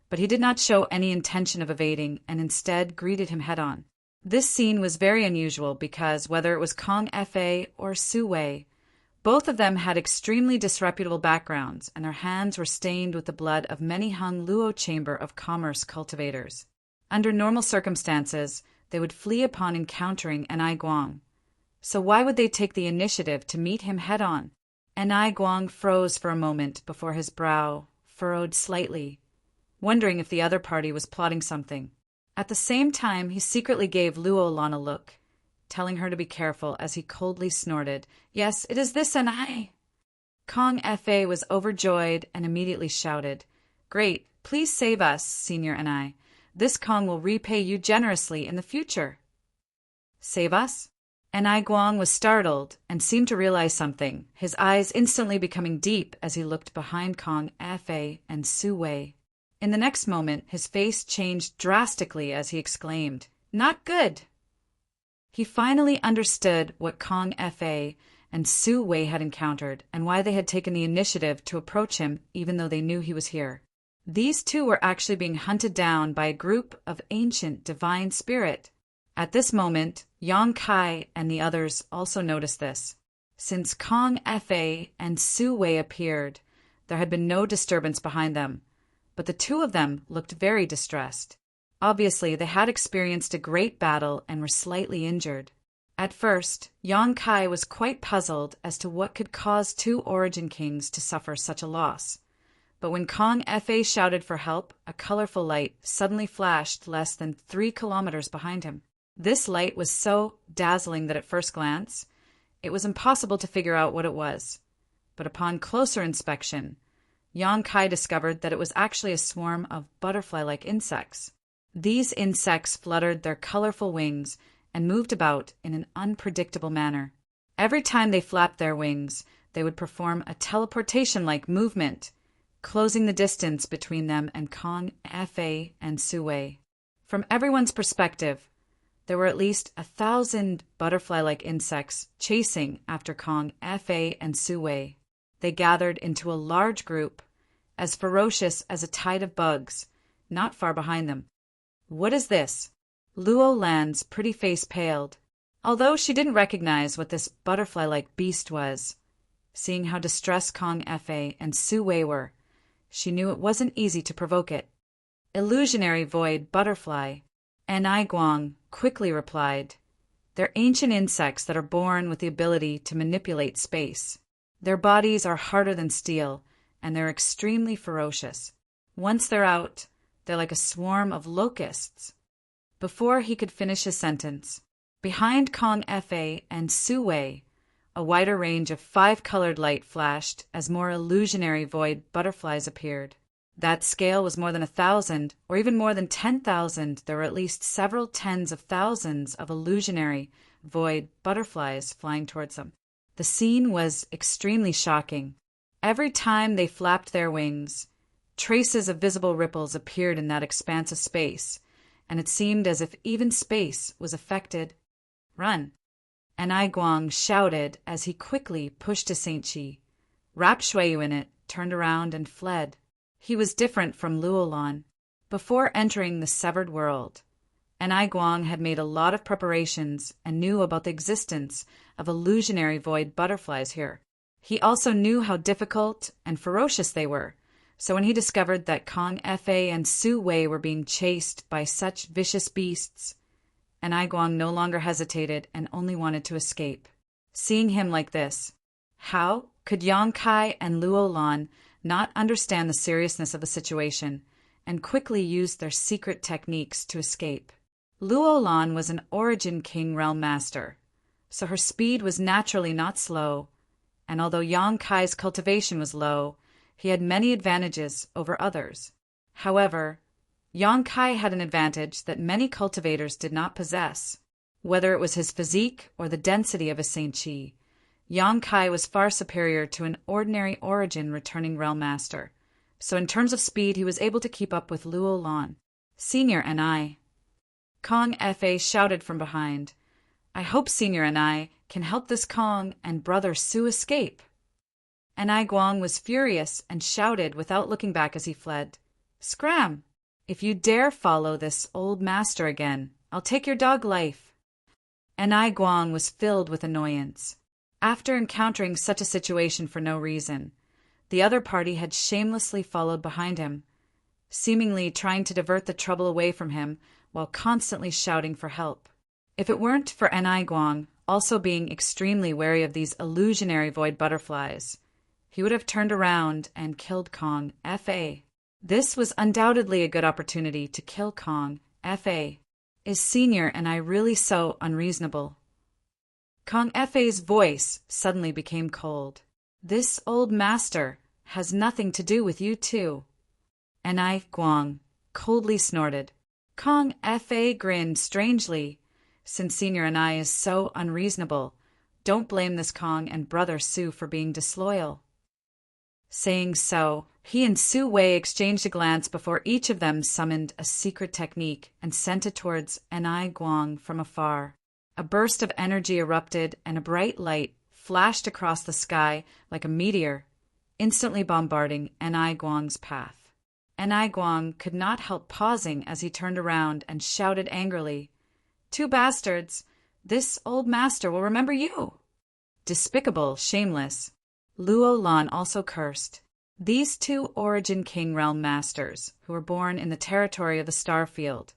but he did not show any intention of evading and instead greeted him head-on. This scene was very unusual because whether it was Kong Fa or Su Wei, both of them had extremely disreputable backgrounds and their hands were stained with the blood of many Hung Luo Chamber of Commerce cultivators. Under normal circumstances, they would flee upon encountering Guang. So why would they take the initiative to meet him head-on? Guang froze for a moment before his brow furrowed slightly, wondering if the other party was plotting something. At the same time, he secretly gave Luo Lan a look, telling her to be careful as he coldly snorted, "Yes, it is this and I." Kong Fa was overjoyed and immediately shouted, "Great, please save us, Senior and I. This Kong will repay you generously in the future." "Save us?" Guang was startled and seemed to realize something, his eyes instantly becoming deep as he looked behind Kong Fa and Su Wei. In the next moment, his face changed drastically as he exclaimed, "Not good!" He finally understood what Kong Fa and Su Wei had encountered and why they had taken the initiative to approach him even though they knew he was here. These two were actually being hunted down by a group of ancient divine spirit. At this moment, Yang Kai and the others also noticed this. Since Kong Fa and Su Wei appeared, there had been no disturbance behind them, but the two of them looked very distressed. Obviously, they had experienced a great battle and were slightly injured. At first, Yang Kai was quite puzzled as to what could cause 2 Origin Kings to suffer such a loss. But when Kong Fa shouted for help, a colorful light suddenly flashed less than 3 kilometers behind him. This light was so dazzling that at first glance, it was impossible to figure out what it was. But upon closer inspection, Yang Kai discovered that it was actually a swarm of butterfly-like insects. These insects fluttered their colorful wings and moved about in an unpredictable manner. Every time they flapped their wings, they would perform a teleportation-like movement, closing the distance between them and Kong Fa and Su Wei. From everyone's perspective, there were at least 1,000 butterfly-like insects chasing after Kong Fa and Su Wei. They gathered into a large group, as ferocious as a tide of bugs, not far behind them. "What is this?" Luo Lan's pretty face paled, although she didn't recognize what this butterfly-like beast was. Seeing how distressed Kong Fa and Su Wei were, she knew it wasn't easy to provoke it. "Illusionary void butterfly," Guang quickly replied. "They're ancient insects that are born with the ability to manipulate space. Their bodies are harder than steel, and they're extremely ferocious. Once they're out, they're like a swarm of locusts." Before he could finish his sentence, behind Kong Fa and Su Wei, a wider range of 5-colored light flashed as more illusionary void butterflies appeared. That scale was more than 1,000, or even more than 10,000. There were at least several tens of thousands of illusionary void butterflies flying towards them. The scene was extremely shocking. Every time they flapped their wings, traces of visible ripples appeared in that expanse of space, and it seemed as if even space was affected. "Run!" And Ai Guang shouted as he quickly pushed his Saint-Chi, wrapped Shuiyu in it, turned around, and fled. He was different from Luolan. Before entering the severed world, Ai Guang had made a lot of preparations and knew about the existence of illusionary void butterflies here. He also knew how difficult and ferocious they were, so when he discovered that Kong Fa and Su Wei were being chased by such vicious beasts, Ai Guang no longer hesitated and only wanted to escape. Seeing him like this, how could Yang Kai and Luo Lan not understand the seriousness of the situation and quickly use their secret techniques to escape? Luo Lan was an Origin King Realm Master, so her speed was naturally not slow, and although Yang Kai's cultivation was low, he had many advantages over others. However, Yang Kai had an advantage that many cultivators did not possess. Whether it was his physique or the density of his Saint-Chi, Yang Kai was far superior to an ordinary Origin returning Realm Master, so in terms of speed he was able to keep up with Luo Lan. "Senior and I." Kong Fa shouted from behind, "I hope Senior and I can help this Kong and Brother Su escape." Ai Guang was furious and shouted without looking back as he fled, "Scram! If you dare follow this old master again, I'll take your dog life." Ai Guang was filled with annoyance. After encountering such a situation for no reason, the other party had shamelessly followed behind him, seemingly trying to divert the trouble away from him while constantly shouting for help. If it weren't for Ai Guang also being extremely wary of these illusionary void butterflies, he would have turned around and killed Kong Fa. This was undoubtedly a good opportunity to kill Kong Fa. Is Senior and I really so unreasonable? Kong Fa's voice suddenly became cold. "This old master has nothing to do with you two." Ai Guang coldly snorted. Kong Fa grinned strangely. "Since Senior and I is so unreasonable, don't blame this Kong and Brother Su for being disloyal." Saying so, he and Su Wei exchanged a glance before each of them summoned a secret technique and sent it towards Ai Guang from afar. A burst of energy erupted and a bright light flashed across the sky like a meteor, instantly bombarding Ai Guang's path. Ai Guang could not help pausing as he turned around and shouted angrily, "Two bastards! This old master will remember you!" Despicable, shameless. Luo Lan also cursed. These two Origin King Realm Masters, who were born in the territory of the Starfield,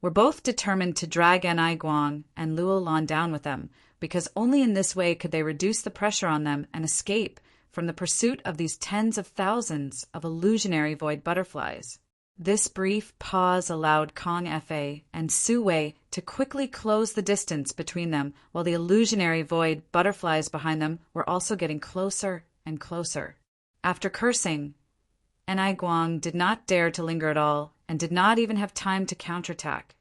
were both determined to drag Ai Guang and Luo Lan down with them, because only in this way could they reduce the pressure on them and escape from the pursuit of these tens of thousands of illusionary void butterflies. This brief pause allowed Kong Fa and Su Wei to quickly close the distance between them, while the illusionary void butterflies behind them were also getting closer and closer. After cursing, Ai Guang did not dare to linger at all and did not even have time to counterattack,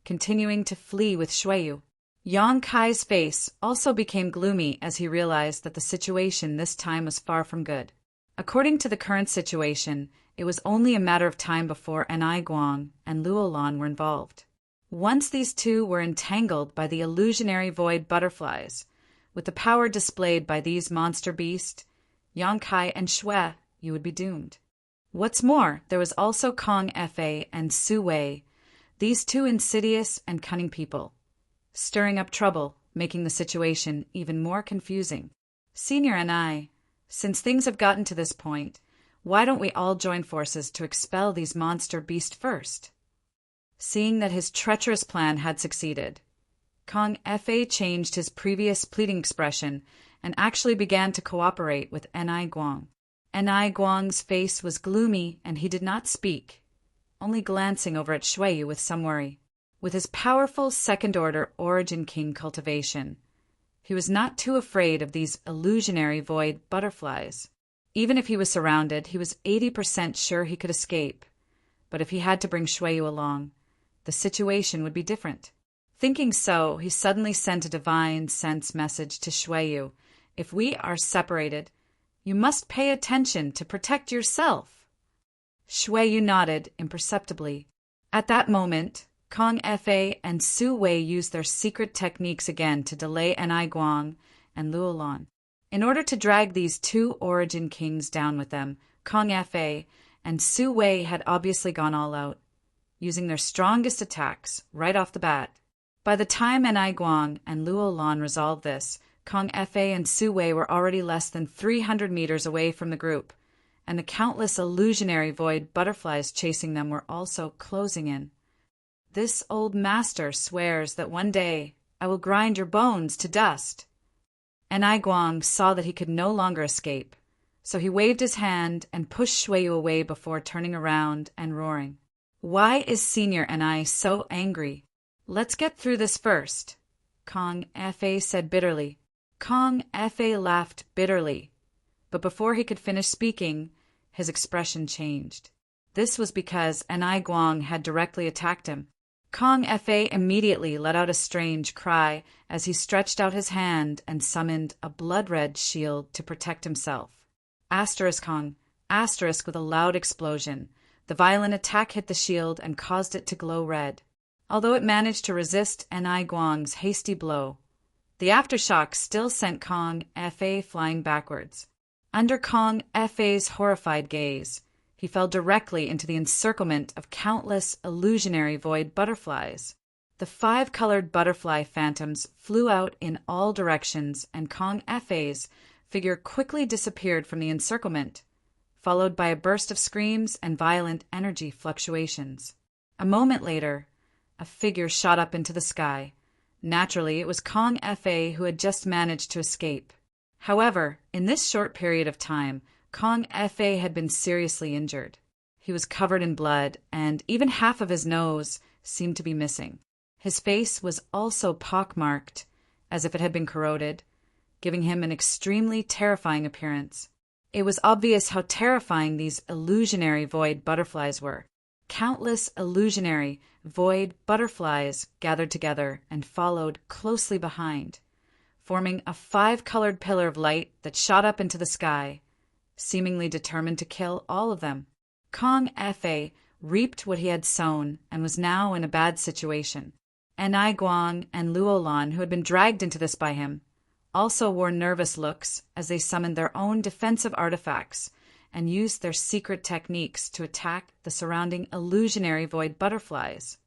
continuing to flee with Shuiyu. Yang Kai's face also became gloomy as he realized that the situation this time was far from good. According to the current situation, it was only a matter of time before Ai Guang and Luo Lan were involved. Once these two were entangled by the illusionary void butterflies, with the power displayed by these monster beasts, Yang Kai and Shui, you would be doomed. What's more, there was also Kong Fa and Su Wei, these two insidious and cunning people, stirring up trouble, making the situation even more confusing. Senior and I, since things have gotten to this point, why don't we all join forces to expel these monster beasts first? Seeing that his treacherous plan had succeeded, Kong Fa changed his previous pleading expression and actually began to cooperate with Ai Guang. Ai Guang's face was gloomy and he did not speak, only glancing over at Shuiyu with some worry. With his powerful second-order Origin King cultivation, he was not too afraid of these illusionary void butterflies. Even if he was surrounded, he was 80% sure he could escape. But if he had to bring Shuiyu along, the situation would be different. Thinking so, he suddenly sent a divine sense message to Shuiyu. "If we are separated, you must pay attention to protect yourself." Shuiyu nodded imperceptibly. At that moment, Kong Fa and Su Wei used their secret techniques again to delay Enai Guang and Luo Lan. In order to drag these two origin kings down with them, Kong Fa and Su Wei had obviously gone all out, using their strongest attacks right off the bat. By the time Enai Guang and Luo Lan resolved this, Kong Fa and Su Wei were already less than 300 meters away from the group, and the countless illusionary void butterflies chasing them were also closing in. This old master swears that one day I will grind your bones to dust. Enai Guang saw that he could no longer escape, so he waved his hand and pushed Shuiyu away before turning around and roaring. Why is Senior Enai so angry? Let's get through this first, Kong Fa said bitterly. Kong Fa laughed bitterly, but before he could finish speaking, his expression changed. This was because Enai Guang had directly attacked him. Kong Fa immediately let out a strange cry as he stretched out his hand and summoned a blood-red shield to protect himself. Kong, with a loud explosion. The violent attack hit the shield and caused it to glow red. Although it managed to resist Enai Guang's hasty blow, the aftershock still sent Kong Fa flying backwards. Under Kong Fa's horrified gaze, he fell directly into the encirclement of countless illusionary void butterflies. The 5-colored butterfly phantoms flew out in all directions, and Kong Fa's figure quickly disappeared from the encirclement, followed by a burst of screams and violent energy fluctuations. A moment later, a figure shot up into the sky. Naturally, it was Kong Fa who had just managed to escape. However, in this short period of time, Kong Fa had been seriously injured. He was covered in blood, and even half of his nose seemed to be missing. His face was also pockmarked, as if it had been corroded, giving him an extremely terrifying appearance. It was obvious how terrifying these illusionary void butterflies were. Countless illusionary void butterflies gathered together and followed closely behind, forming a 5-colored pillar of light that shot up into the sky, seemingly determined to kill all of them. Kong Fa reaped what he had sown and was now in a bad situation. Enai Guang and Luo Lan, who had been dragged into this by him, also wore nervous looks as they summoned their own defensive artifacts and used their secret techniques to attack the surrounding illusionary void butterflies.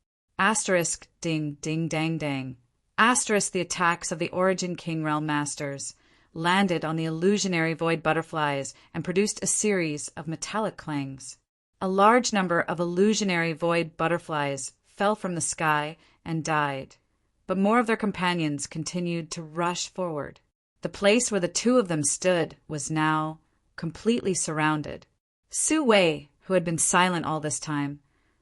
Ding ding dang dang. The attacks of the Origin King Realm Masters landed on the illusionary void butterflies and produced a series of metallic clangs. A large number of illusionary void butterflies fell from the sky and died, but more of their companions continued to rush forward. The place where the two of them stood was now completely surrounded. Su Wei, who had been silent all this time,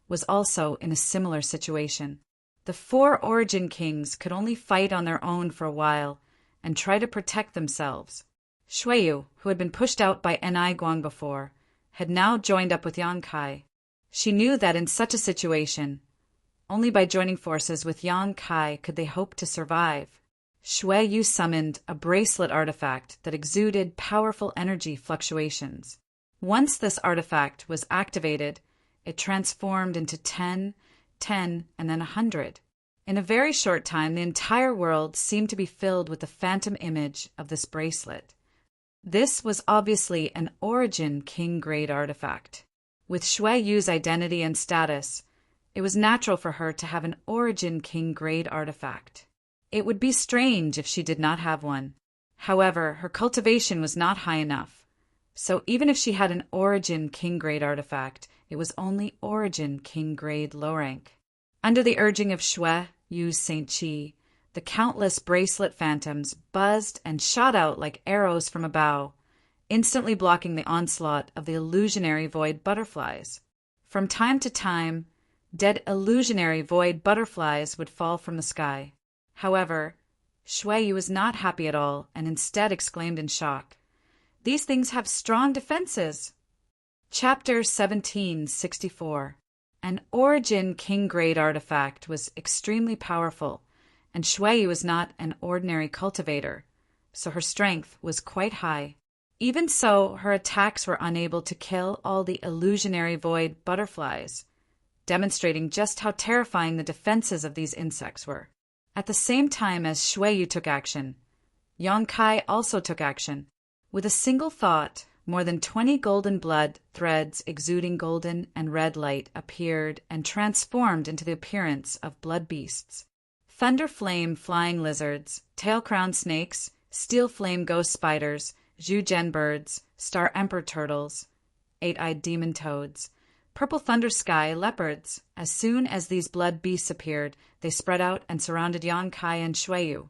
was also in a similar situation. The 4 Origin Kings could only fight on their own for a while and try to protect themselves. Shuiyu, who had been pushed out by Enai Guang before, had now joined up with Yang Kai. She knew that in such a situation, only by joining forces with Yang Kai could they hope to survive. Shuiyu summoned a bracelet artifact that exuded powerful energy fluctuations. Once this artifact was activated, it transformed into 10, and then 100. In a very short time, the entire world seemed to be filled with the phantom image of this bracelet. This was obviously an Origin King-grade artifact. With Shuiyu's identity and status, it was natural for her to have an Origin King-grade artifact. It would be strange if she did not have one. However, her cultivation was not high enough, so even if she had an Origin King-grade artifact, it was only Origin King-grade low rank. Under the urging of Shuiyu Saint Chi, the countless bracelet phantoms buzzed and shot out like arrows from a bow, instantly blocking the onslaught of the illusionary void butterflies. From time to time, dead illusionary void butterflies would fall from the sky. However, Shuiyu was not happy at all and instead exclaimed in shock, "These things have strong defenses!" Chapter 1764. An Origin King-grade artifact was extremely powerful, and Shuiyu was not an ordinary cultivator, so her strength was quite high. Even so, her attacks were unable to kill all the illusionary void butterflies. demonstrating just how terrifying the defenses of these insects were. At the same time as Shuiyu took action, Yang Kai also took action. With a single thought, more than 20 golden blood threads exuding golden and red light appeared and transformed into the appearance of blood beasts. Thunder flame flying lizards, tail-crowned snakes, steel flame ghost spiders, zhugen birds, star emperor turtles, eight-eyed demon toads, purple thunder sky leopards. As soon as these blood beasts appeared, they spread out and surrounded Yang Kai and Shuiyu,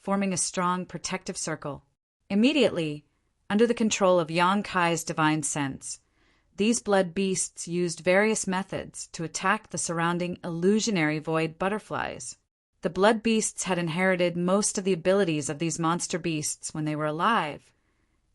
forming a strong protective circle. Immediately, under the control of Yang Kai's divine sense, these blood beasts used various methods to attack the surrounding illusionary void butterflies. The blood beasts had inherited most of the abilities of these monster beasts when they were alive,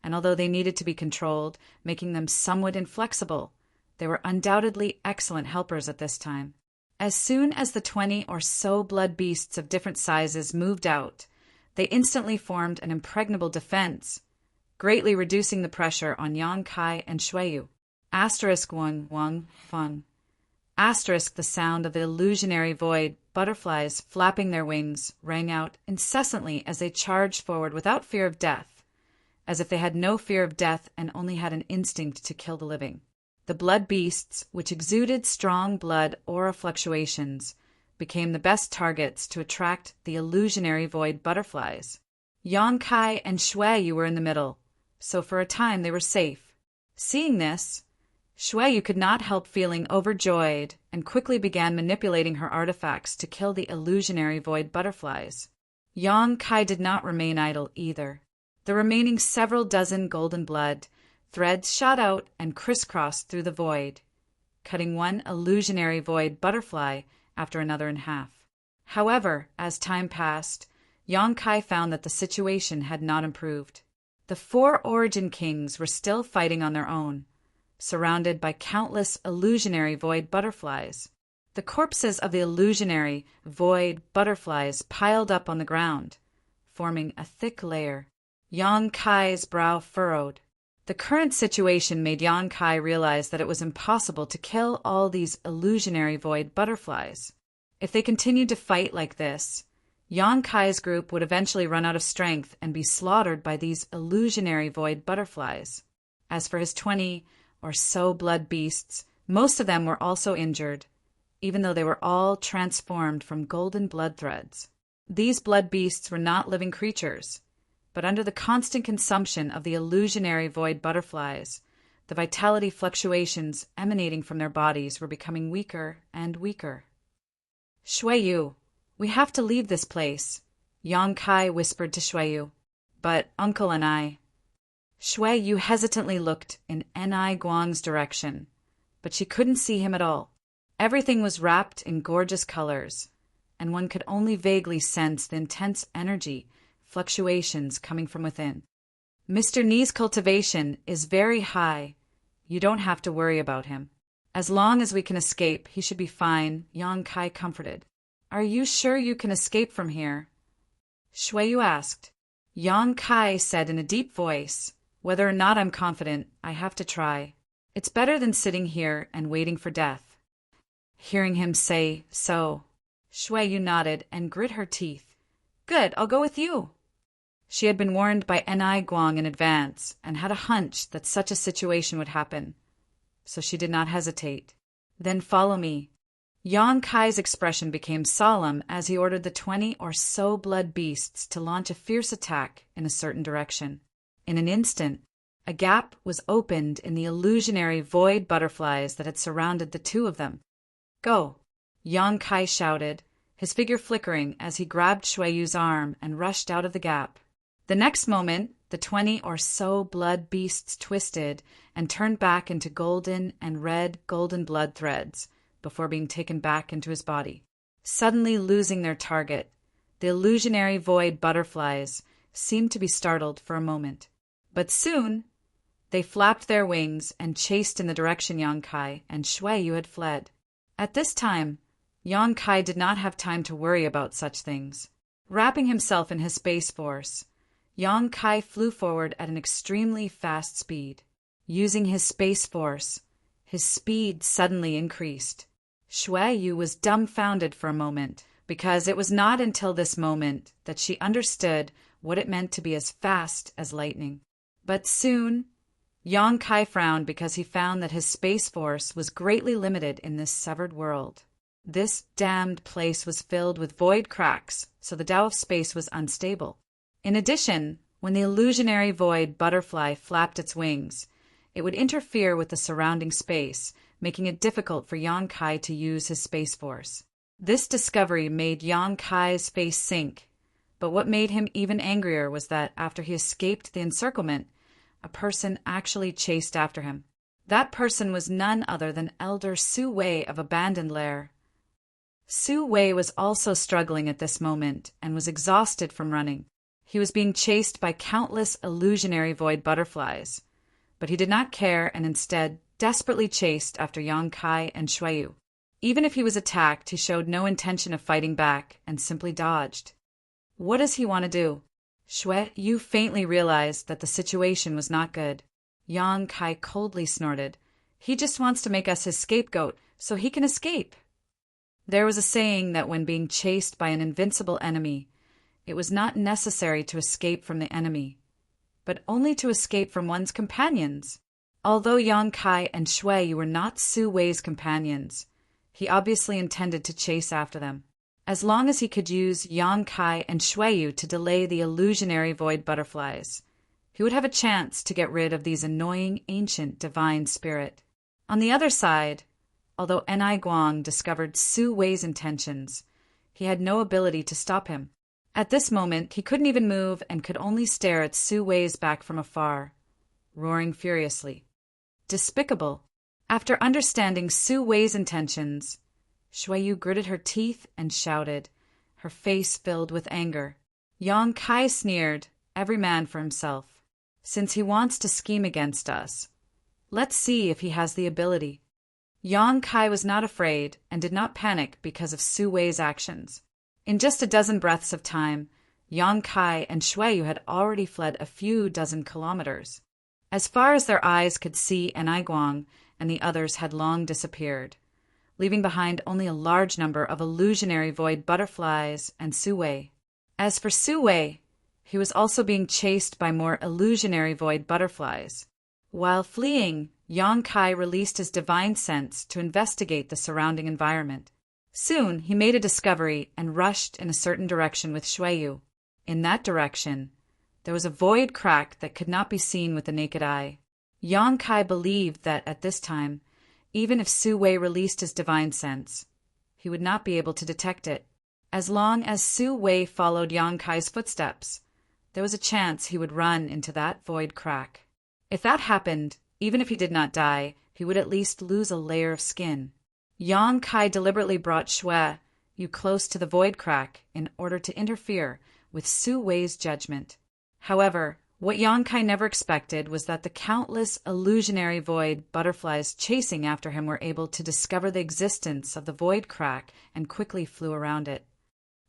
and although they needed to be controlled, making them somewhat inflexible, they were undoubtedly excellent helpers at this time. As soon as the 20 or so blood beasts of different sizes moved out, they instantly formed an impregnable defense, greatly reducing the pressure on Yang Kai and Shuiyu. Asterisk Wang Feng. Asterisk the sound of the illusionary void butterflies flapping their wings rang out incessantly as they charged forward without fear of death, as if they had no fear of death and only had an instinct to kill the living. The blood beasts, which exuded strong blood aura fluctuations, became the best targets to attract the illusionary void butterflies. Yang Kai and Shuiyu were in the middle, so for a time they were safe. Seeing this, Shuiyu could not help feeling overjoyed and quickly began manipulating her artifacts to kill the illusionary void butterflies. Yang Kai did not remain idle either. The remaining several dozen golden blood threads shot out and crisscrossed through the void, cutting one illusionary void butterfly after another in half. However, as time passed, Yang Kai found that the situation had not improved. The 4 Origin Kings were still fighting on their own, surrounded by countless illusionary void butterflies. The corpses of the illusionary void butterflies piled up on the ground, forming a thick layer. Yang Kai's brow furrowed. The current situation made Yang Kai realize that it was impossible to kill all these illusionary void butterflies. If they continued to fight like this, Yang Kai's group would eventually run out of strength and be slaughtered by these illusionary void butterflies. As for his 20 or so blood beasts, most of them were also injured, even though they were all transformed from golden blood threads. These blood beasts were not living creatures, but under the constant consumption of the illusionary void butterflies, the vitality fluctuations emanating from their bodies were becoming weaker and weaker. Shuiyu, we have to leave this place, Yang Kai whispered to Shuiyu. But Uncle and I... Shuiyu hesitantly looked in Ni Guang's direction, but she couldn't see him at all. Everything was wrapped in gorgeous colors, and one could only vaguely sense the intense energy fluctuations coming from within. Mr. Ni's cultivation is very high. You don't have to worry about him. As long as we can escape, he should be fine, Yang Kai comforted. Are you sure you can escape from here? Shuiyu asked. Yang Kai said in a deep voice, whether or not I'm confident, I have to try. It's better than sitting here and waiting for death. Hearing him say so, Shuiyu nodded and grit her teeth. Good, I'll go with you. She had been warned by Ni Guang in advance and had a hunch that such a situation would happen, so she did not hesitate. Then follow me. Yang Kai's expression became solemn as he ordered the 20 or so blood beasts to launch a fierce attack in a certain direction. In an instant, a gap was opened in the illusionary void butterflies that had surrounded the 2 of them. Go! Yang Kai shouted, his figure flickering as he grabbed Shuiyu's arm and rushed out of the gap. The next moment, the 20 or so blood beasts twisted and turned back into golden and red golden blood threads before being taken back into his body. Suddenly losing their target, the illusionary void butterflies seemed to be startled for a moment. But soon, they flapped their wings and chased in the direction Yang Kai and Shuiyu had fled. At this time, Yang Kai did not have time to worry about such things. Wrapping himself in his space force, Yang Kai flew forward at an extremely fast speed. Using his space force, his speed suddenly increased. Shui Yu was dumbfounded for a moment, because it was not until this moment that she understood what it meant to be as fast as lightning. But soon, Yang Kai frowned because he found that his space force was greatly limited in this severed world. This damned place was filled with void cracks, so the Tao of space was unstable. In addition, when the illusionary void butterfly flapped its wings, it would interfere with the surrounding space, making it difficult for Yang Kai to use his space force. This discovery made Yang Kai's face sink, but what made him even angrier was that after he escaped the encirclement, a person actually chased after him. That person was none other than Elder Su Wei of Abandoned Lair. Su Wei was also struggling at this moment and was exhausted from running. He was being chased by countless illusionary void butterflies, but he did not care and instead desperately chased after Yang Kai and Shui Yu. Even if he was attacked, he showed no intention of fighting back and simply dodged. What does he want to do? Shui Yu faintly realized that the situation was not good. Yang Kai coldly snorted. He just wants to make us his scapegoat so he can escape. There was a saying that when being chased by an invincible enemy, it was not necessary to escape from the enemy, but only to escape from one's companions. Although Yang Kai and Shui Yu were not Su Wei's companions, he obviously intended to chase after them. As long as he could use Yang Kai and Shui Yu to delay the illusionary void butterflies, he would have a chance to get rid of these annoying ancient divine spirit. On the other side, although Enai Guang discovered Su Wei's intentions, he had no ability to stop him. At this moment, he couldn't even move and could only stare at Su Wei's back from afar, roaring furiously. Despicable. After understanding Su Wei's intentions, Shui Yu gritted her teeth and shouted, her face filled with anger. Yang Kai sneered, every man for himself. Since he wants to scheme against us, let's see if he has the ability. Yang Kai was not afraid and did not panic because of Su Wei's actions. In just a dozen breaths of time, Yang Kai and Shui Yu had already fled a few dozen kilometers. As far as their eyes could see, Enai Guang and the others had long disappeared, leaving behind only a large number of illusionary void butterflies and Su Wei. As for Su Wei, he was also being chased by more illusionary void butterflies. While fleeing, Yang Kai released his divine sense to investigate the surrounding environment. Soon, he made a discovery and rushed in a certain direction with Shui Yu. In that direction, there was a void crack that could not be seen with the naked eye. Yang Kai believed that at this time, even if Su Wei released his divine sense, he would not be able to detect it. As long as Su Wei followed Yang Kai's footsteps, there was a chance he would run into that void crack. If that happened, even if he did not die, he would at least lose a layer of skin. Yang Kai deliberately brought Shui Yu close to the void crack in order to interfere with Su Wei's judgment. However, what Yang Kai never expected was that the countless illusionary void butterflies chasing after him were able to discover the existence of the void crack and quickly flew around it.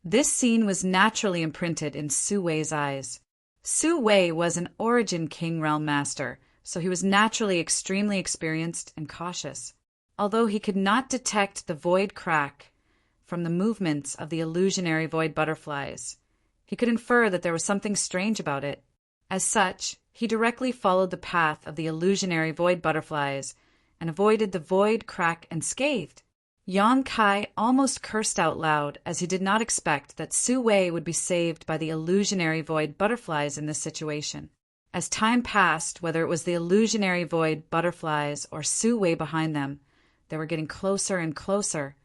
This scene was naturally imprinted in Su Wei's eyes. Su Wei was an Origin King Realm Master, so he was naturally extremely experienced and cautious. Although he could not detect the void crack from the movements of the illusionary void butterflies, he could infer that there was something strange about it. As such, he directly followed the path of the illusionary void butterflies and avoided the void crack unscathed. Yang Kai almost cursed out loud as he did not expect that Su Wei would be saved by the illusionary void butterflies in this situation. As time passed, whether it was the illusionary void butterflies or Su Wei behind them, they were getting closer and closer,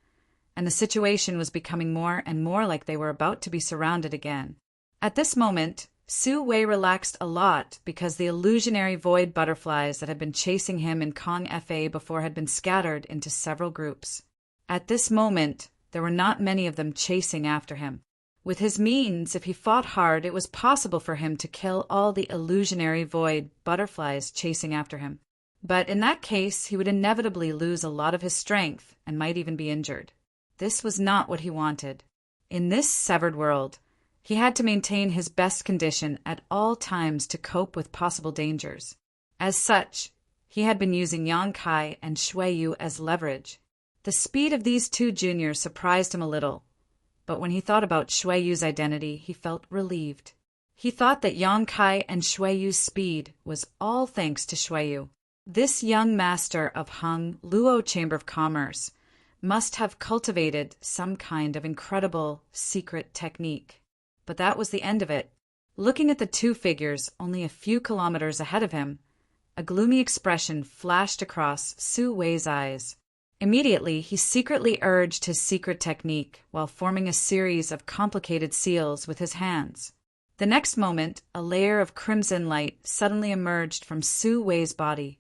and the situation was becoming more and more like they were about to be surrounded again. At this moment, Su Wei relaxed a lot because the illusionary void butterflies that had been chasing him in Kong Fa before had been scattered into several groups. At this moment, there were not many of them chasing after him. With his means, if he fought hard, it was possible for him to kill all the illusionary void butterflies chasing after him. But in that case, he would inevitably lose a lot of his strength and might even be injured. This was not what he wanted. In this severed world, he had to maintain his best condition at all times to cope with possible dangers. As such, he had been using Yang Kai and Shui Yu as leverage. The speed of these two juniors surprised him a little, but when he thought about Shui Yu's identity, he felt relieved. He thought that Yang Kai and Shui Yu's speed was all thanks to Shui Yu. This young master of Hung Luo Chamber of Commerce must have cultivated some kind of incredible secret technique. But that was the end of it. Looking at the two figures only a few kilometers ahead of him, a gloomy expression flashed across Su Wei's eyes. Immediately, he secretly urged his secret technique while forming a series of complicated seals with his hands. The next moment, a layer of crimson light suddenly emerged from Su Wei's body,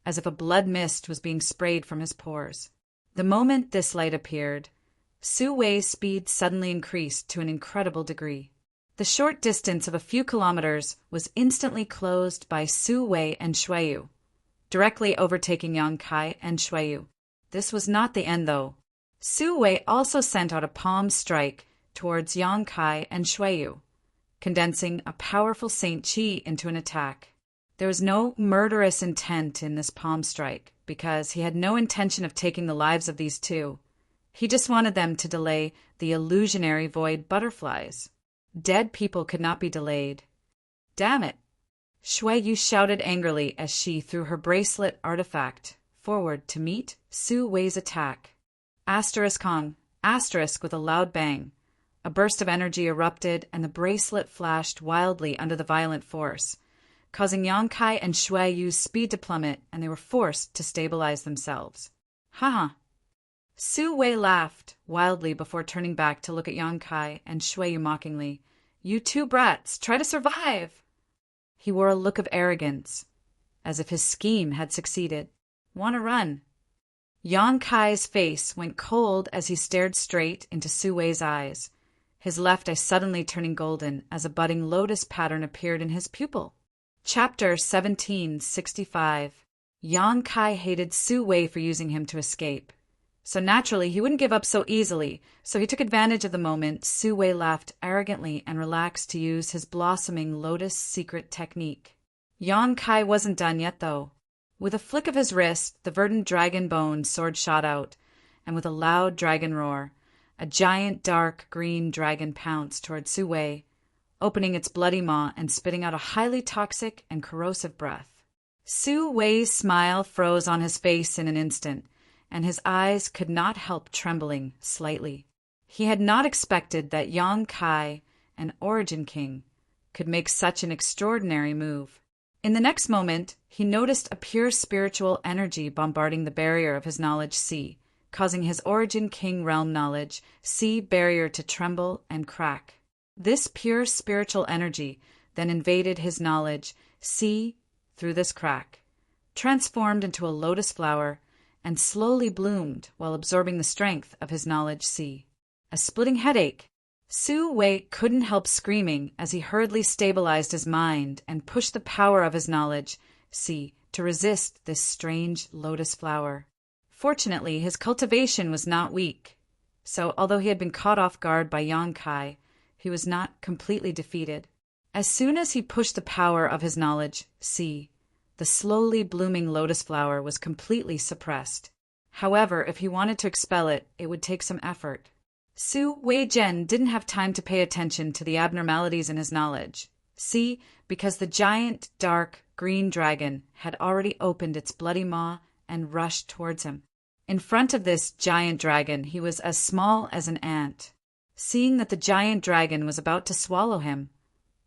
as if a blood mist was being sprayed from his pores. The moment this light appeared, Su Wei's speed suddenly increased to an incredible degree. The short distance of a few kilometers was instantly closed by Su Wei and Shui Yu, directly overtaking Yang Kai and Shui Yu. This was not the end, though. Su Wei also sent out a palm strike towards Yang Kai and Shui Yu, condensing a powerful Saint Qi into an attack. There was no murderous intent in this palm strike, because he had no intention of taking the lives of these two. He just wanted them to delay the illusionary void butterflies. Dead people could not be delayed. Damn it! Shui Yu shouted angrily as she threw her bracelet artifact forward to meet Su Wei's attack. Kong, with a loud bang. A burst of energy erupted and the bracelet flashed wildly under the violent force, causing Yang Kai and Shui Yu's speed to plummet, and they were forced to stabilize themselves. Haha. Su Wei laughed wildly before turning back to look at Yang Kai and Shui Yu mockingly. You two brats, try to survive! He wore a look of arrogance, as if his scheme had succeeded. Want to run? Yang Kai's face went cold as he stared straight into Su Wei's eyes, his left eye suddenly turning golden as a budding lotus pattern appeared in his pupil. Chapter 1765. Yang Kai hated Su Wei for using him to escape. So naturally, he wouldn't give up so easily, so he took advantage of the moment Su Wei laughed arrogantly and relaxed to use his blossoming lotus secret technique. Yang Kai wasn't done yet, though. With a flick of his wrist, the verdant dragon bone sword shot out, and with a loud dragon roar, a giant dark green dragon pounced toward Su Wei, opening its bloody maw and spitting out a highly toxic and corrosive breath. Su Wei's smile froze on his face in an instant, and his eyes could not help trembling slightly. He had not expected that Yang Kai, an Origin King, could make such an extraordinary move. In the next moment, he noticed a pure spiritual energy bombarding the barrier of his knowledge C, causing his Origin King realm knowledge C barrier to tremble and crack. This pure spiritual energy then invaded his knowledge C through this crack, transformed into a lotus flower, and slowly bloomed while absorbing the strength of his knowledge C. A splitting headache. Su Wei couldn't help screaming as he hurriedly stabilized his mind and pushed the power of his knowledge C to resist this strange lotus flower. Fortunately, his cultivation was not weak, so although he had been caught off guard by Yang Kai, he was not completely defeated. As soon as he pushed the power of his knowledge C, the slowly blooming lotus flower was completely suppressed. However, if he wanted to expel it, it would take some effort. Su Wei-Zhen didn't have time to pay attention to the abnormalities in his knowledge C, because the giant, dark, green dragon had already opened its bloody maw and rushed towards him. In front of this giant dragon, he was as small as an ant. Seeing that the giant dragon was about to swallow him,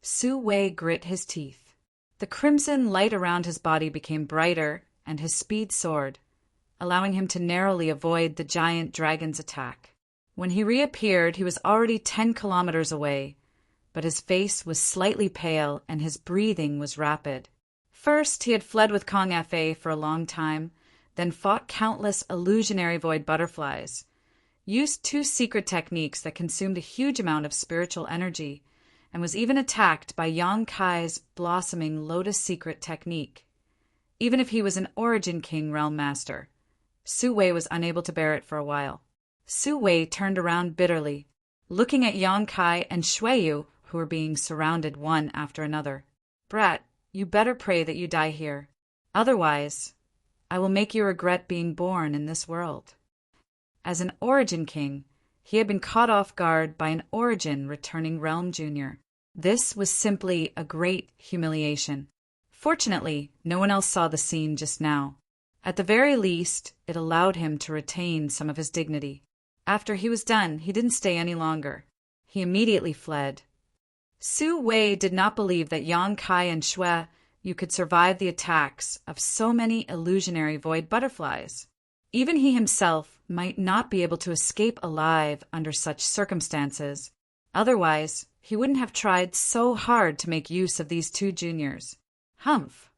Su Wei grit his teeth. The crimson light around his body became brighter, and his speed soared, allowing him to narrowly avoid the giant dragon's attack. When he reappeared, he was already 10 kilometers away, but his face was slightly pale and his breathing was rapid. First, he had fled with Kong Fa for a long time, then fought countless illusionary void butterflies, used 2 secret techniques that consumed a huge amount of spiritual energy, and was even attacked by Yang Kai's blossoming lotus secret technique. Even if he was an Origin King realm master, Su Wei was unable to bear it for a while. Su Wei turned around bitterly, looking at Yang Kai and Shui Yu, who were being surrounded one after another. Brat, you better pray that you die here. Otherwise, I will make you regret being born in this world. As an Origin King, he had been caught off guard by an Origin returning Realm Junior. This was simply a great humiliation. Fortunately, no one else saw the scene just now. At the very least, it allowed him to retain some of his dignity. After he was done, he didn't stay any longer. He immediately fled. Su Wei did not believe that Yang Kai and Xue Yu could survive the attacks of so many illusionary void butterflies. Even he himself might not be able to escape alive under such circumstances. Otherwise, he wouldn't have tried so hard to make use of these two juniors. Humph!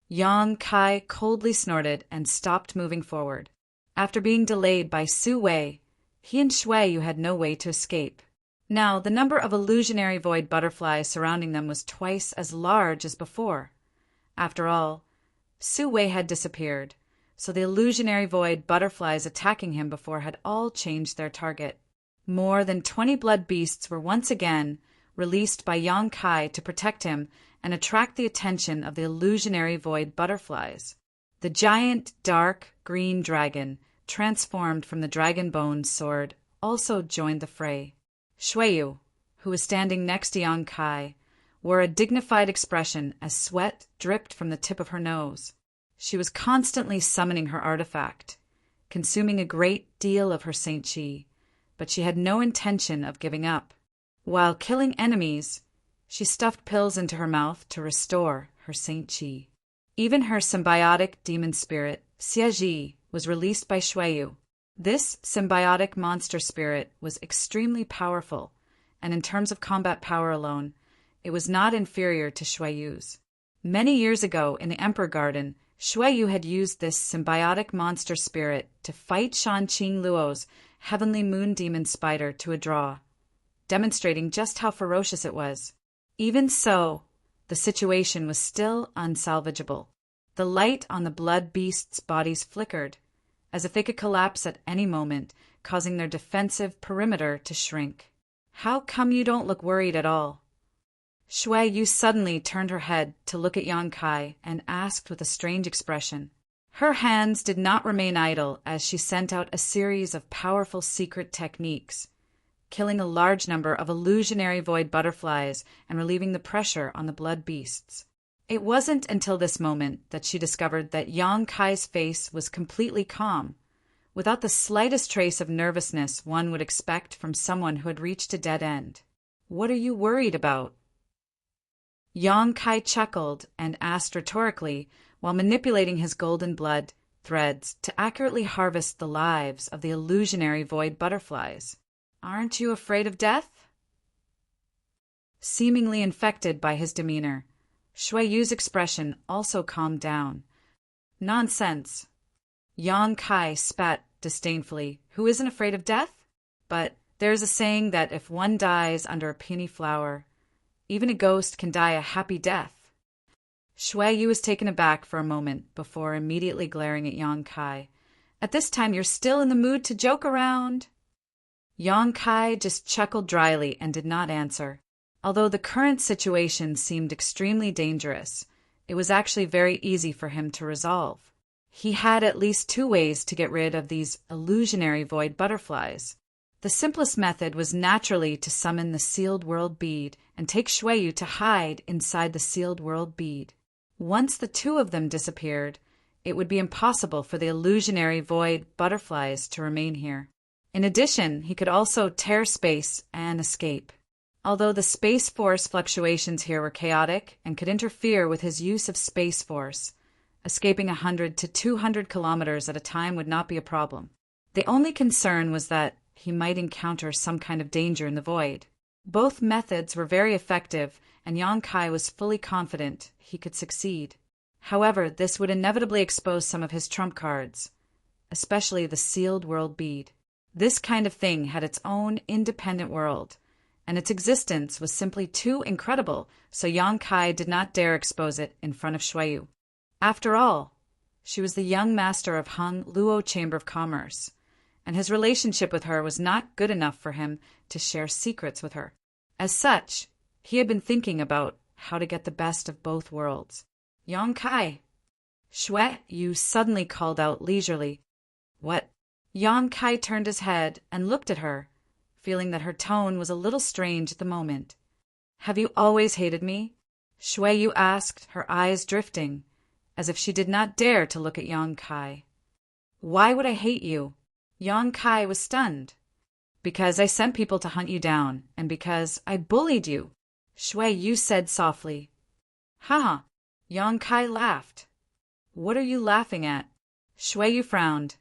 Yang Kai coldly snorted and stopped moving forward. After being delayed by Su Wei, he and Xue Yu had no way to escape. Now, the number of illusionary void butterflies surrounding them was twice as large as before. After all, Su Wei had disappeared, so the illusionary void butterflies attacking him before had all changed their target. More than 20 blood beasts were once again released by Yang Kai to protect him and attract the attention of the illusionary void butterflies. The giant, dark, green dragon, transformed from the dragon bones sword, also joined the fray. Xue Yu, who was standing next to Yang Kai, wore a dignified expression as sweat dripped from the tip of her nose. She was constantly summoning her artifact, consuming a great deal of her Saint Chi, but she had no intention of giving up. While killing enemies, she stuffed pills into her mouth to restore her Saint Chi. Even her symbiotic demon spirit, Xie Ji, was released by Xue Yu. This symbiotic monster spirit was extremely powerful, and in terms of combat power alone, it was not inferior to Xue Yu's. Many years ago in the Emperor Garden, Xue Yu had used this symbiotic monster spirit to fight Shan Qing Luo's heavenly moon demon spider to a draw, demonstrating just how ferocious it was. Even so, the situation was still unsalvageable. The light on the blood beasts' bodies flickered, as if they could collapse at any moment, causing their defensive perimeter to shrink. How come you don't look worried at all? Xue Yu suddenly turned her head to look at Yang Kai and asked with a strange expression. Her hands did not remain idle as she sent out a series of powerful secret techniques, killing a large number of illusionary void butterflies and relieving the pressure on the blood beasts. It wasn't until this moment that she discovered that Yang Kai's face was completely calm, without the slightest trace of nervousness one would expect from someone who had reached a dead end. What are you worried about? Yang Kai chuckled and asked rhetorically, while manipulating his golden blood threads to accurately harvest the lives of the illusionary void butterflies. Aren't you afraid of death? Seemingly infected by his demeanor, Xue Yu's expression also calmed down. Nonsense. Yang Kai spat disdainfully. Who isn't afraid of death? But there's a saying that if one dies under a peony flower, even a ghost can die a happy death. Xue Yu was taken aback for a moment before immediately glaring at Yang Kai. At this time you're still in the mood to joke around? Yang Kai just chuckled dryly and did not answer. Although the current situation seemed extremely dangerous, it was actually very easy for him to resolve. He had at least two ways to get rid of these illusionary void butterflies. The simplest method was naturally to summon the sealed world bead and take Xue Yu to hide inside the sealed world bead. Once the two of them disappeared, it would be impossible for the illusionary void butterflies to remain here. In addition, he could also tear space and escape. Although the space force fluctuations here were chaotic and could interfere with his use of space force, escaping 100 to 200 kilometers at a time would not be a problem. The only concern was that he might encounter some kind of danger in the void. Both methods were very effective, and Yang Kai was fully confident he could succeed. However, this would inevitably expose some of his trump cards, especially the sealed world bead. This kind of thing had its own independent world, and its existence was simply too incredible, so Yang Kai did not dare expose it in front of Xue Yu. After all, she was the young master of Hung Luo Chamber of Commerce, and his relationship with her was not good enough for him to share secrets with her. As such, he had been thinking about how to get the best of both worlds. Yang Kai! Xue Yu suddenly called out leisurely. What? Yang Kai turned his head and looked at her, feeling that her tone was a little strange at the moment. Have you always hated me? Shui Yu asked, her eyes drifting, as if she did not dare to look at Yang Kai. Why would I hate you? Yang Kai was stunned. Because I sent people to hunt you down, and because I bullied you, Shui Yu said softly. Haha, Yang Kai laughed. What are you laughing at? Shui Yu frowned,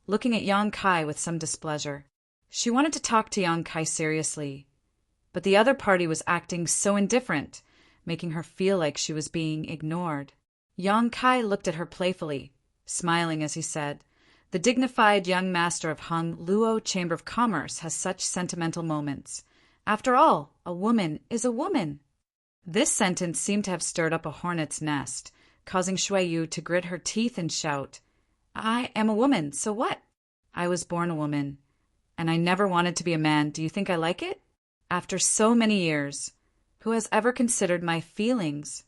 looking at Yang Kai with some displeasure. She wanted to talk to Yang Kai seriously, but the other party was acting so indifferent, making her feel like she was being ignored. Yang Kai looked at her playfully, smiling as he said, The dignified young master of Hung Luo Chamber of Commerce has such sentimental moments. After all, a woman is a woman. This sentence seemed to have stirred up a hornet's nest, causing Shui Yu to grit her teeth and shout, I am a woman, so what? I was born a woman, and I never wanted to be a man. Do you think I like it? After so many years, who has ever considered my feelings?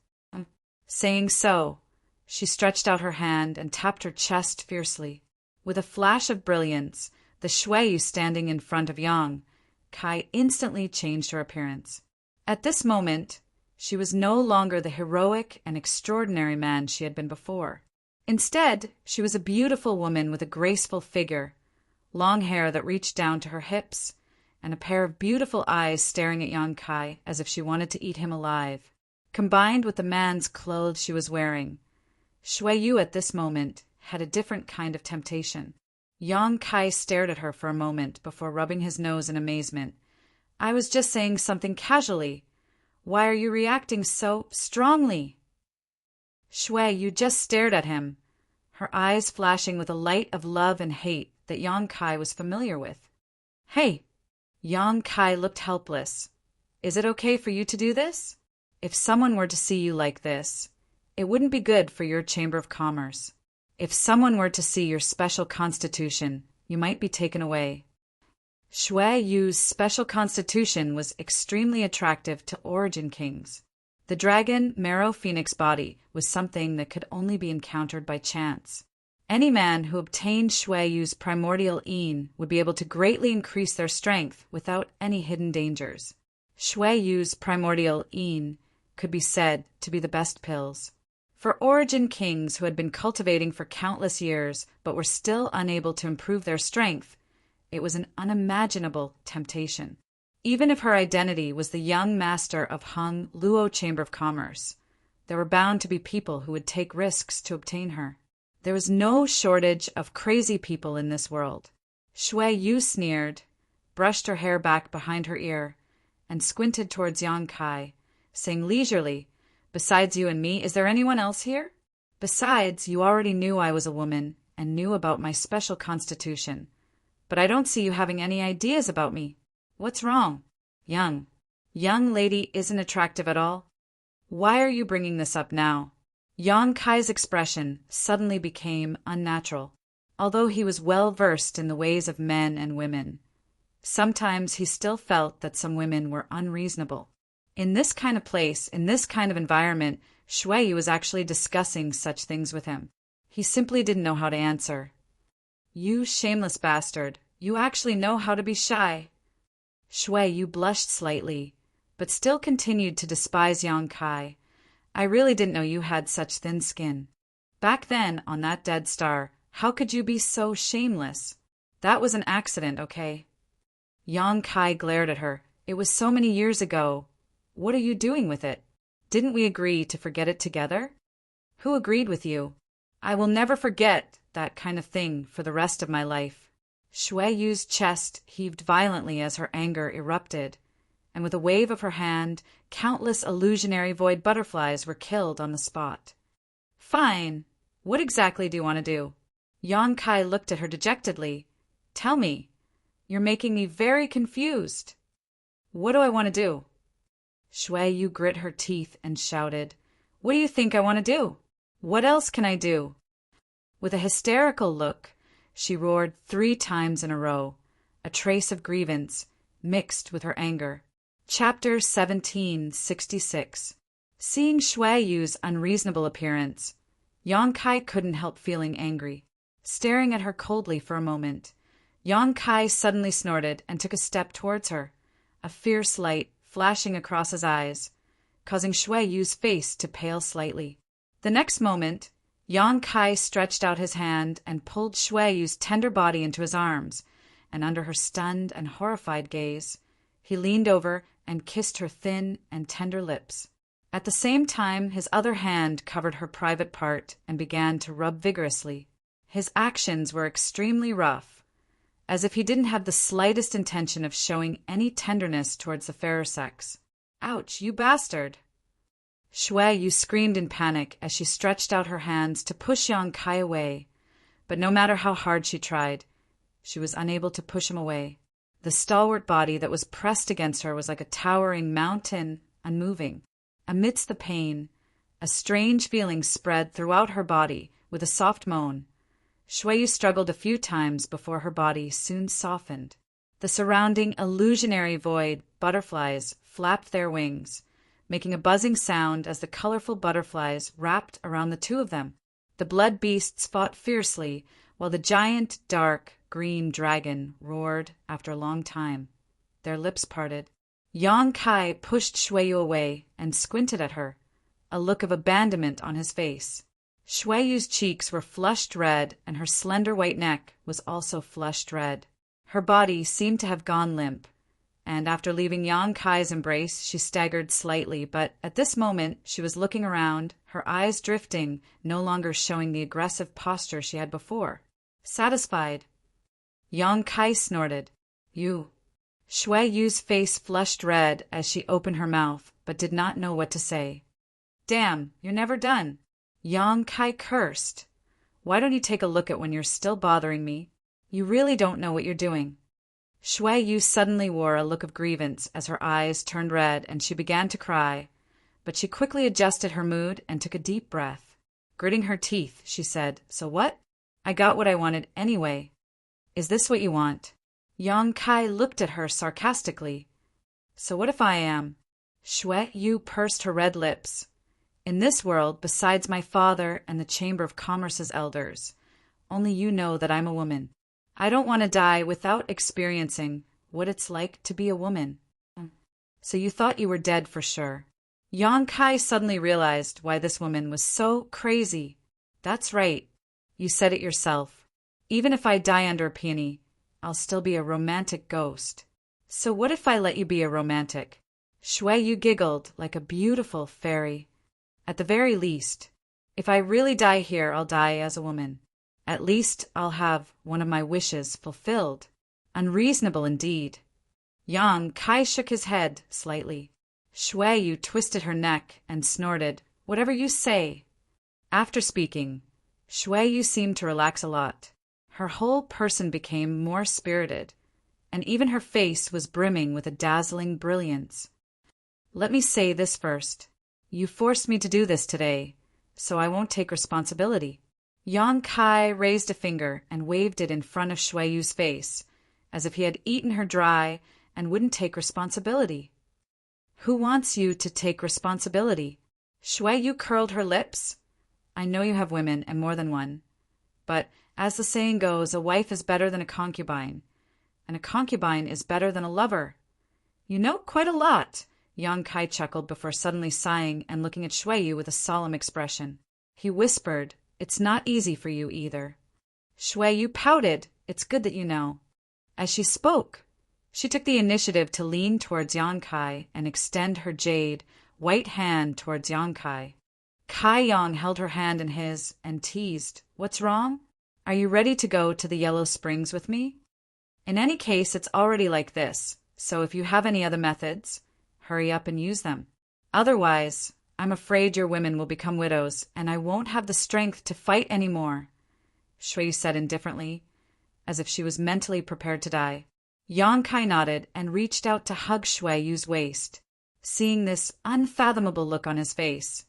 Saying so, she stretched out her hand and tapped her chest fiercely. With a flash of brilliance, the Shui Yu standing in front of Yang Kai instantly changed her appearance. At this moment, she was no longer the heroic and extraordinary man she had been before. Instead, she was a beautiful woman with a graceful figure, long hair that reached down to her hips, and a pair of beautiful eyes staring at Yang Kai as if she wanted to eat him alive. Combined with the man's clothes she was wearing, Shui Yu at this moment had a different kind of temptation. Yang Kai stared at her for a moment before rubbing his nose in amazement. I was just saying something casually. Why are you reacting so strongly? Shui Yu just stared at him, her eyes flashing with a light of love and hate that Yang Kai was familiar with. Hey! Yang Kai looked helpless. Is it okay for you to do this? If someone were to see you like this, it wouldn't be good for your Chamber of Commerce. If someone were to see your special constitution, you might be taken away. Shui Yu's special constitution was extremely attractive to Origin Kings. The dragon Marrow Phoenix body was something that could only be encountered by chance. Any man who obtained Shui Yu's primordial Yin would be able to greatly increase their strength without any hidden dangers. Shui Yu's primordial Yin could be said to be the best pills. For Origin Kings who had been cultivating for countless years but were still unable to improve their strength, it was an unimaginable temptation. Even if her identity was the young master of Hung Luo Chamber of Commerce, there were bound to be people who would take risks to obtain her. There was no shortage of crazy people in this world. Shui Yu sneered, brushed her hair back behind her ear, and squinted towards Yang Kai, saying leisurely, Besides you and me, is there anyone else here? Besides, you already knew I was a woman and knew about my special constitution. But I don't see you having any ideas about me. What's wrong? Young lady isn't attractive at all? Why are you bringing this up now? Yang Kai's expression suddenly became unnatural. Although he was well versed in the ways of men and women, sometimes he still felt that some women were unreasonable. In this kind of place, in this kind of environment, Shui Yu was actually discussing such things with him. He simply didn't know how to answer. You shameless bastard, you actually know how to be shy. Shui Yu blushed slightly, but still continued to despise Yang Kai. I really didn't know you had such thin skin. Back then, on that dead star, how could you be so shameless? That was an accident, okay? Yang Kai glared at her. It was so many years ago. What are you doing with it? Didn't we agree to forget it together? Who agreed with you? I will never forget that kind of thing for the rest of my life. Shui Yu's chest heaved violently as her anger erupted, and with a wave of her hand, countless illusionary void butterflies were killed on the spot. Fine. What exactly do you want to do? Yang Kai looked at her dejectedly. Tell me. You're making me very confused. What do I want to do? Shui Yu grit her teeth and shouted, What do you think I want to do? What else can I do? With a hysterical look, she roared 3 times in a row, a trace of grievance mixed with her anger. Chapter 1766. Seeing Shui Yu's unreasonable appearance, Yang Kai couldn't help feeling angry. Staring at her coldly for a moment, Yang Kai suddenly snorted and took a step towards her, a fierce light flashing across his eyes, causing Shui Yu's face to pale slightly. The next moment, Yang Kai stretched out his hand and pulled Shui Yu's tender body into his arms, and under her stunned and horrified gaze, he leaned over and kissed her thin and tender lips. At the same time, his other hand covered her private part and began to rub vigorously. His actions were extremely rough, as if he didn't have the slightest intention of showing any tenderness towards the fairer sex. "Ouch, you bastard!" Shui Yu screamed in panic as she stretched out her hands to push Yang Kai away, but no matter how hard she tried, she was unable to push him away. The stalwart body that was pressed against her was like a towering mountain, unmoving. Amidst the pain, a strange feeling spread throughout her body with a soft moan. Shui Yu struggled a few times before her body soon softened. The surrounding illusionary void butterflies flapped their wings, making a buzzing sound as the colorful butterflies wrapped around the two of them. The blood beasts fought fiercely, while the giant, dark, green dragon roared after a long time. Their lips parted. Yang Kai pushed Shui Yu away and squinted at her, a look of abandonment on his face. Shui Yu's cheeks were flushed red, and her slender white neck was also flushed red. Her body seemed to have gone limp, and after leaving Yang Kai's embrace, she staggered slightly, but at this moment she was looking around, her eyes drifting, no longer showing the aggressive posture she had before. Satisfied, Yang Kai snorted. "You." Shui Yu's face flushed red as she opened her mouth, but did not know what to say. "Damn, you're never done." Yang Kai cursed. "Why don't you take a look at when you're still bothering me? You really don't know what you're doing." Shui Yu suddenly wore a look of grievance as her eyes turned red and she began to cry, but she quickly adjusted her mood and took a deep breath. Gritting her teeth, she said, "So what? I got what I wanted anyway. Is this what you want?" Yang Kai looked at her sarcastically. "So what if I am?" Shui Yu pursed her red lips. "In this world, besides my father and the Chamber of Commerce's elders, only you know that I'm a woman. I don't want to die without experiencing what it's like to be a woman." "So you thought you were dead for sure." Yang Kai suddenly realized why this woman was so crazy. "That's right. You said it yourself. Even if I die under a peony, I'll still be a romantic ghost. So what if I let you be a romantic?" Shui Yu giggled like a beautiful fairy. "At the very least, if I really die here, I'll die as a woman. At least I'll have one of my wishes fulfilled." Unreasonable indeed. Yang Kai shook his head slightly. Shui Yu twisted her neck and snorted, "Whatever you say." After speaking, Shui Yu seemed to relax a lot. Her whole person became more spirited, and even her face was brimming with a dazzling brilliance. "Let me say this first. You forced me to do this today, so I won't take responsibility." Yang Kai raised a finger and waved it in front of Shui Yu's face, as if he had eaten her dry and wouldn't take responsibility. "Who wants you to take responsibility?" Shui Yu curled her lips. "I know you have women, and more than one. But, as the saying goes, a wife is better than a concubine, and a concubine is better than a lover. You know quite a lot." Yang Kai chuckled before suddenly sighing and looking at Shui Yu with a solemn expression. He whispered, "It's not easy for you either." Shui Yu pouted. "It's good that you know." As she spoke, she took the initiative to lean towards Yang Kai and extend her jade, white hand towards Yang Kai. Kai Yang held her hand in his and teased, "What's wrong? Are you ready to go to the Yellow Springs with me? In any case, it's already like this, so if you have any other methods, hurry up and use them. Otherwise, I'm afraid your women will become widows, and I won't have the strength to fight any more," Shui said indifferently, as if she was mentally prepared to die. Yang Kai nodded and reached out to hug Shui Yu's waist. Seeing this unfathomable look on his face,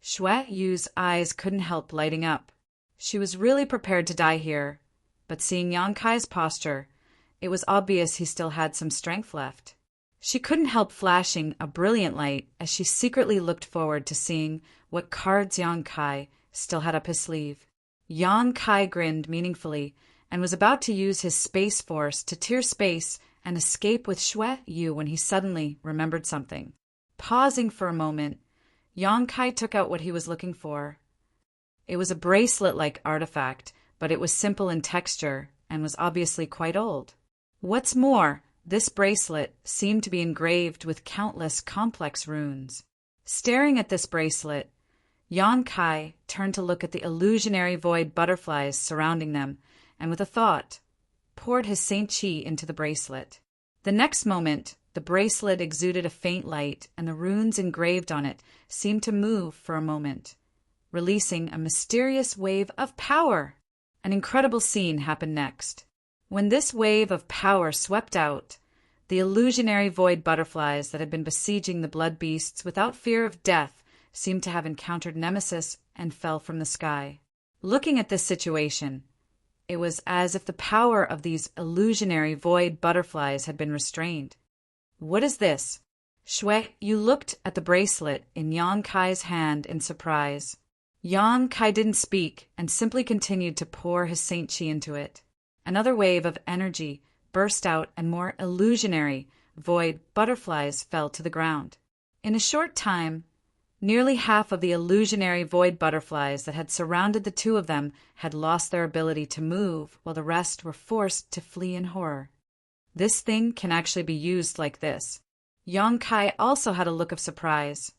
Shui Yu's eyes couldn't help lighting up. She was really prepared to die here, but seeing Yang Kai's posture, it was obvious he still had some strength left. She couldn't help flashing a brilliant light as she secretly looked forward to seeing what cards Yang Kai still had up his sleeve. Yang Kai grinned meaningfully and was about to use his space force to tear space and escape with Shui Yu when he suddenly remembered something. Pausing for a moment, Yang Kai took out what he was looking for. It was a bracelet-like artifact, but it was simple in texture and was obviously quite old. What's more, this bracelet seemed to be engraved with countless complex runes. Staring at this bracelet, Yang Kai turned to look at the illusionary void butterflies surrounding them, and with a thought, poured his Saint Chi into the bracelet. The next moment, the bracelet exuded a faint light, and the runes engraved on it seemed to move for a moment, releasing a mysterious wave of power. An incredible scene happened next. When this wave of power swept out, the illusionary void butterflies that had been besieging the blood beasts without fear of death seemed to have encountered nemesis and fell from the sky. Looking at this situation, it was as if the power of these illusionary void butterflies had been restrained. What is this? Shui Yu looked at the bracelet in Yang Kai's hand in surprise. Yang Kai didn't speak and simply continued to pour his Saint Chi into it. Another wave of energy burst out and more illusionary void butterflies fell to the ground. In a short time, nearly half of the illusionary void butterflies that had surrounded the two of them had lost their ability to move, while the rest were forced to flee in horror. This thing can actually be used like this. Yang Kai also had a look of surprise.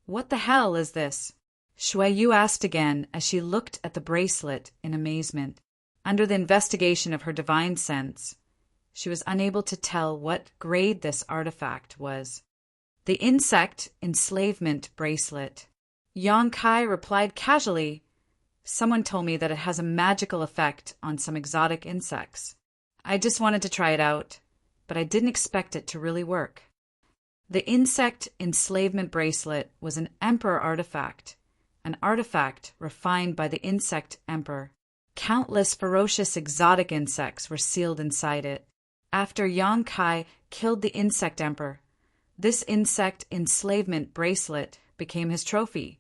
What the hell is this? Shui Yu asked again as she looked at the bracelet in amazement. Under the investigation of her divine sense, she was unable to tell what grade this artifact was. The insect enslavement bracelet. Yang Kai replied casually, "Someone told me that it has a magical effect on some exotic insects. I just wanted to try it out, but I didn't expect it to really work." The insect enslavement bracelet was an emperor artifact, an artifact refined by the insect emperor. Countless ferocious exotic insects were sealed inside it. After Yang Kai killed the insect emperor, this insect enslavement bracelet became his trophy.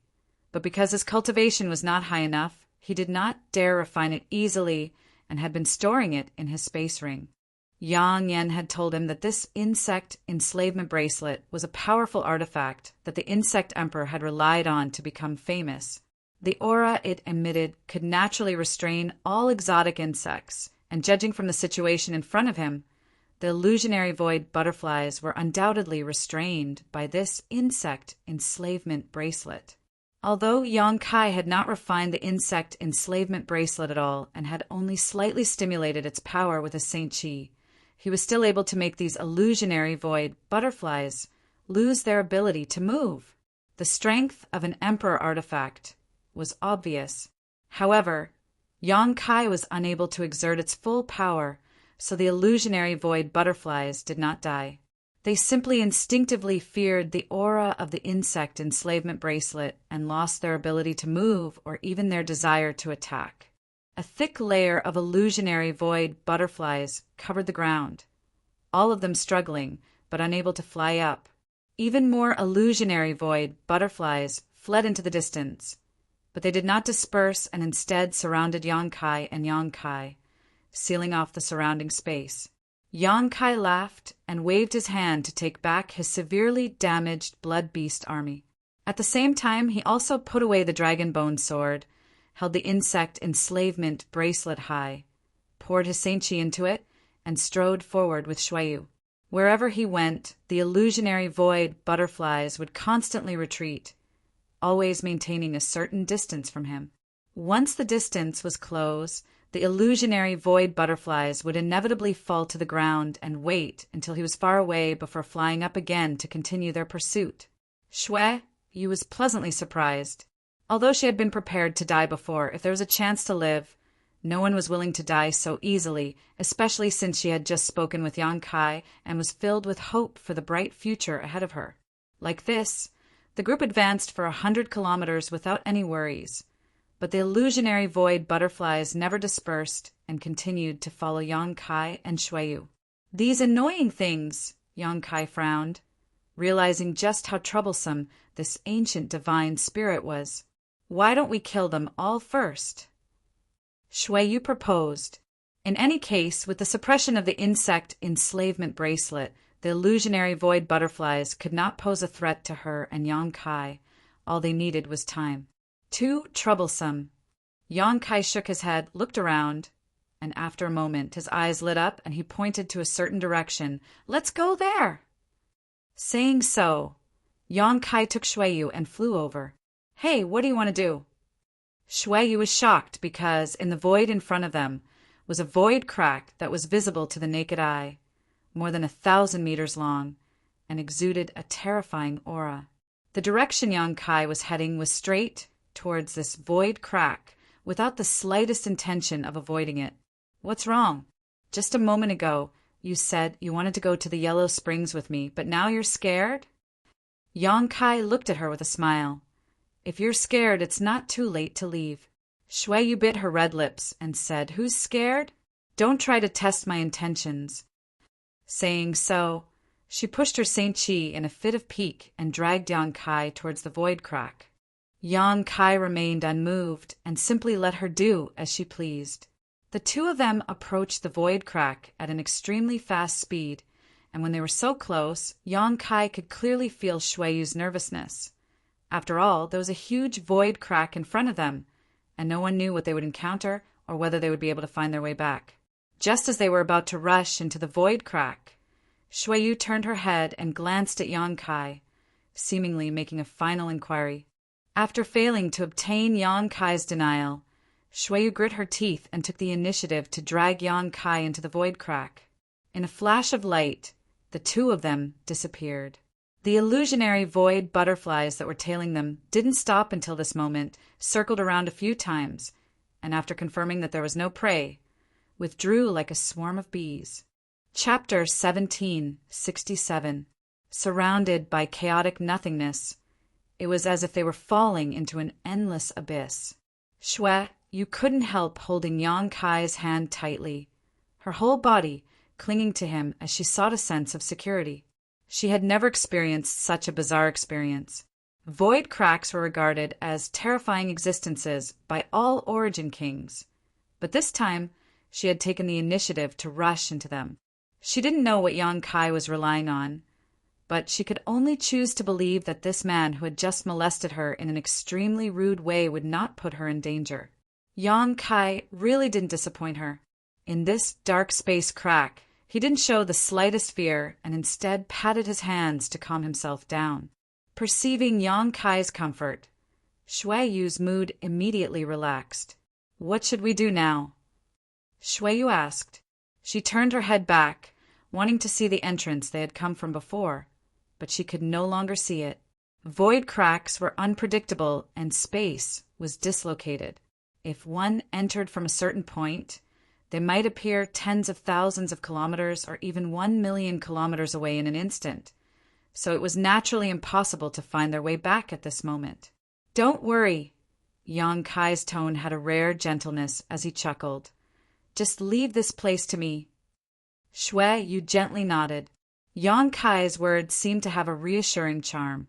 But because his cultivation was not high enough, he did not dare refine it easily and had been storing it in his space ring. Yang Yan had told him that this insect enslavement bracelet was a powerful artifact that the insect emperor had relied on to become famous. The aura it emitted could naturally restrain all exotic insects, and judging from the situation in front of him, the illusionary void butterflies were undoubtedly restrained by this insect enslavement bracelet. Although Yang Kai had not refined the insect enslavement bracelet at all and had only slightly stimulated its power with his Saint Chi, he was still able to make these illusionary void butterflies lose their ability to move. The strength of an emperor artifact was obvious. However, Yang Kai was unable to exert its full power, so the illusionary void butterflies did not die. They simply instinctively feared the aura of the insect enslavement bracelet and lost their ability to move or even their desire to attack. A thick layer of illusionary void butterflies covered the ground, all of them struggling but unable to fly up. Even more illusionary void butterflies fled into the distance, but they did not disperse and instead surrounded Yang Kai and Yang Kai, sealing off the surrounding space. Yang Kai laughed and waved his hand to take back his severely damaged blood beast army. At the same time, he also put away the dragon bone sword, held the insect enslavement bracelet high, poured his Saint Chi into it, and strode forward with Shui Yu. Wherever he went, the illusionary void butterflies would constantly retreat, always maintaining a certain distance from him. Once the distance was close, the illusionary void butterflies would inevitably fall to the ground and wait until he was far away before flying up again to continue their pursuit. Shui Yu was pleasantly surprised. Although she had been prepared to die before, if there was a chance to live, no one was willing to die so easily, especially since she had just spoken with Yang Kai and was filled with hope for the bright future ahead of her. Like this, the group advanced for 100 kilometers without any worries, but the illusionary void butterflies never dispersed and continued to follow Yang Kai and Shui Yu. These annoying things, Yang Kai frowned, realizing just how troublesome this ancient divine spirit was. Why don't we kill them all first? Shui Yu proposed. In any case, with the suppression of the insect enslavement bracelet, the illusionary void butterflies could not pose a threat to her and Yang Kai. All they needed was time. Too troublesome. Yang Kai shook his head, looked around, and after a moment his eyes lit up and he pointed to a certain direction. "Let's go there!" Saying so, Yang Kai took Shuiyu and flew over. "Hey, what do you want to do?" Shuiyu was shocked because in the void in front of them was a void crack that was visible to the naked eye, more than 1,000 meters long, and exuded a terrifying aura. The direction Yang Kai was heading was straight towards this void crack without the slightest intention of avoiding it. "What's wrong? Just a moment ago, you said you wanted to go to the Yellow Springs with me, but now you're scared?" Yang Kai looked at her with a smile. "If you're scared, it's not too late to leave." Shuiyu bit her red lips and said, "Who's scared? Don't try to test my intentions." Saying so, she pushed her Saint Chi in a fit of pique and dragged Yang Kai towards the void crack. Yang Kai remained unmoved and simply let her do as she pleased. The two of them approached the void crack at an extremely fast speed, and when they were so close, Yang Kai could clearly feel Shuiyu's nervousness. After all, there was a huge void crack in front of them, and no one knew what they would encounter or whether they would be able to find their way back. Just as they were about to rush into the void crack, Shuiyu turned her head and glanced at Yang Kai, seemingly making a final inquiry. After failing to obtain Yang Kai's denial, Shuiyu grit her teeth and took the initiative to drag Yang Kai into the void crack. In a flash of light, the two of them disappeared. The illusionary void butterflies that were tailing them didn't stop until this moment, circled around a few times, and after confirming that there was no prey, withdrew like a swarm of bees. Chapter 1767. Surrounded by chaotic nothingness, it was as if they were falling into an endless abyss. You couldn't help holding Yang Kai's hand tightly, her whole body clinging to him as she sought a sense of security. She had never experienced such a bizarre experience. Void cracks were regarded as terrifying existences by all Origin Kings, but this time she had taken the initiative to rush into them. She didn't know what Yang Kai was relying on, but she could only choose to believe that this man who had just molested her in an extremely rude way would not put her in danger. Yang Kai really didn't disappoint her. In this dark space crack, he didn't show the slightest fear and instead patted his hands to calm himself down. Perceiving Yang Kai's comfort, Shuiyu's mood immediately relaxed. "What should we do now?" Shuiyu asked. She turned her head back, wanting to see the entrance they had come from before, but she could no longer see it. Void cracks were unpredictable and space was dislocated. If one entered from a certain point, they might appear tens of thousands of kilometers or even 1,000,000 kilometers away in an instant, so it was naturally impossible to find their way back at this moment. "Don't worry." Yang Kai's tone had a rare gentleness as he chuckled. "Just leave this place to me." Shuiyu gently nodded. Yang Kai's words seemed to have a reassuring charm,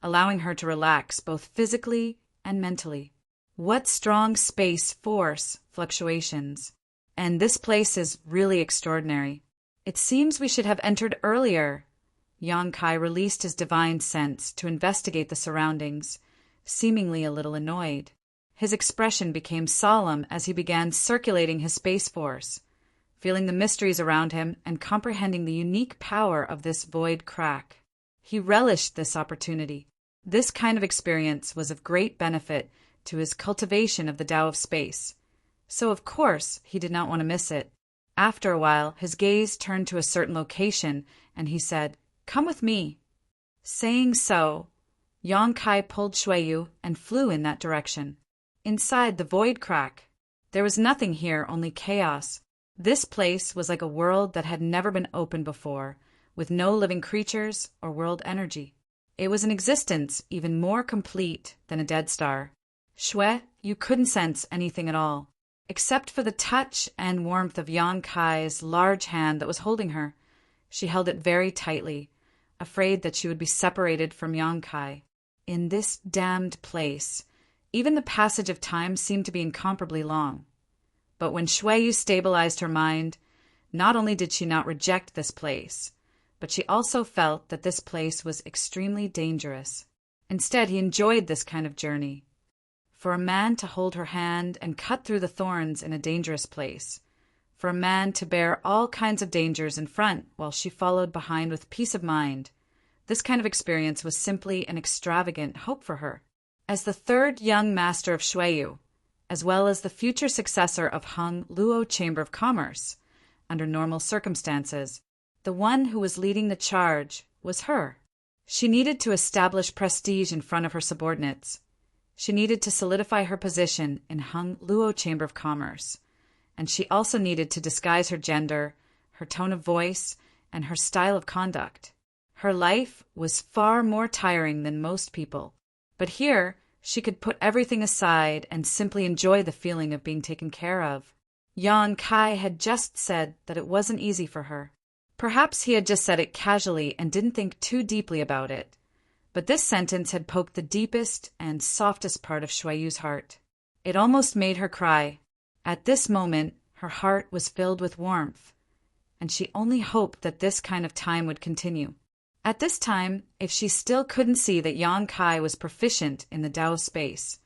allowing her to relax both physically and mentally. What strong space force fluctuations. And this place is really extraordinary. It seems we should have entered earlier. Yang Kai released his divine sense to investigate the surroundings, seemingly a little annoyed. His expression became solemn as he began circulating his space force, feeling the mysteries around him and comprehending the unique power of this void crack. He relished this opportunity. This kind of experience was of great benefit to his cultivation of the Tao of space, so of course he did not want to miss it. After a while, his gaze turned to a certain location, and he said, "Come with me." Saying so, Yang Kai pulled Shuiyu and flew in that direction. Inside the void crack, there was nothing here, only chaos. This place was like a world that had never been opened before, with no living creatures or world energy. It was an existence even more complete than a dead star. You couldn't sense anything at all, except for the touch and warmth of Yang Kai's large hand that was holding her. She held it very tightly, afraid that she would be separated from Yang Kai. In this damned place, even the passage of time seemed to be incomparably long. But when Shuiyu stabilized her mind, not only did she not reject this place, but she also felt that this place was extremely dangerous. Instead, he enjoyed this kind of journey. For a man to hold her hand and cut through the thorns in a dangerous place, for a man to bear all kinds of dangers in front while she followed behind with peace of mind, this kind of experience was simply an extravagant hope for her. As the third young master of Shuiyu, as well as the future successor of Hung Luo Chamber of Commerce, under normal circumstances, the one who was leading the charge was her. She needed to establish prestige in front of her subordinates. She needed to solidify her position in Hung Luo Chamber of Commerce, and she also needed to disguise her gender, her tone of voice, and her style of conduct. Her life was far more tiring than most people, but here she could put everything aside and simply enjoy the feeling of being taken care of. Yan Kai had just said that it wasn't easy for her. Perhaps he had just said it casually and didn't think too deeply about it, but this sentence had poked the deepest and softest part of Shuiyu's heart. It almost made her cry. At this moment, her heart was filled with warmth, and she only hoped that this kind of time would continue. At this time, if she still couldn't see that Yan Kai was proficient in the Tao space,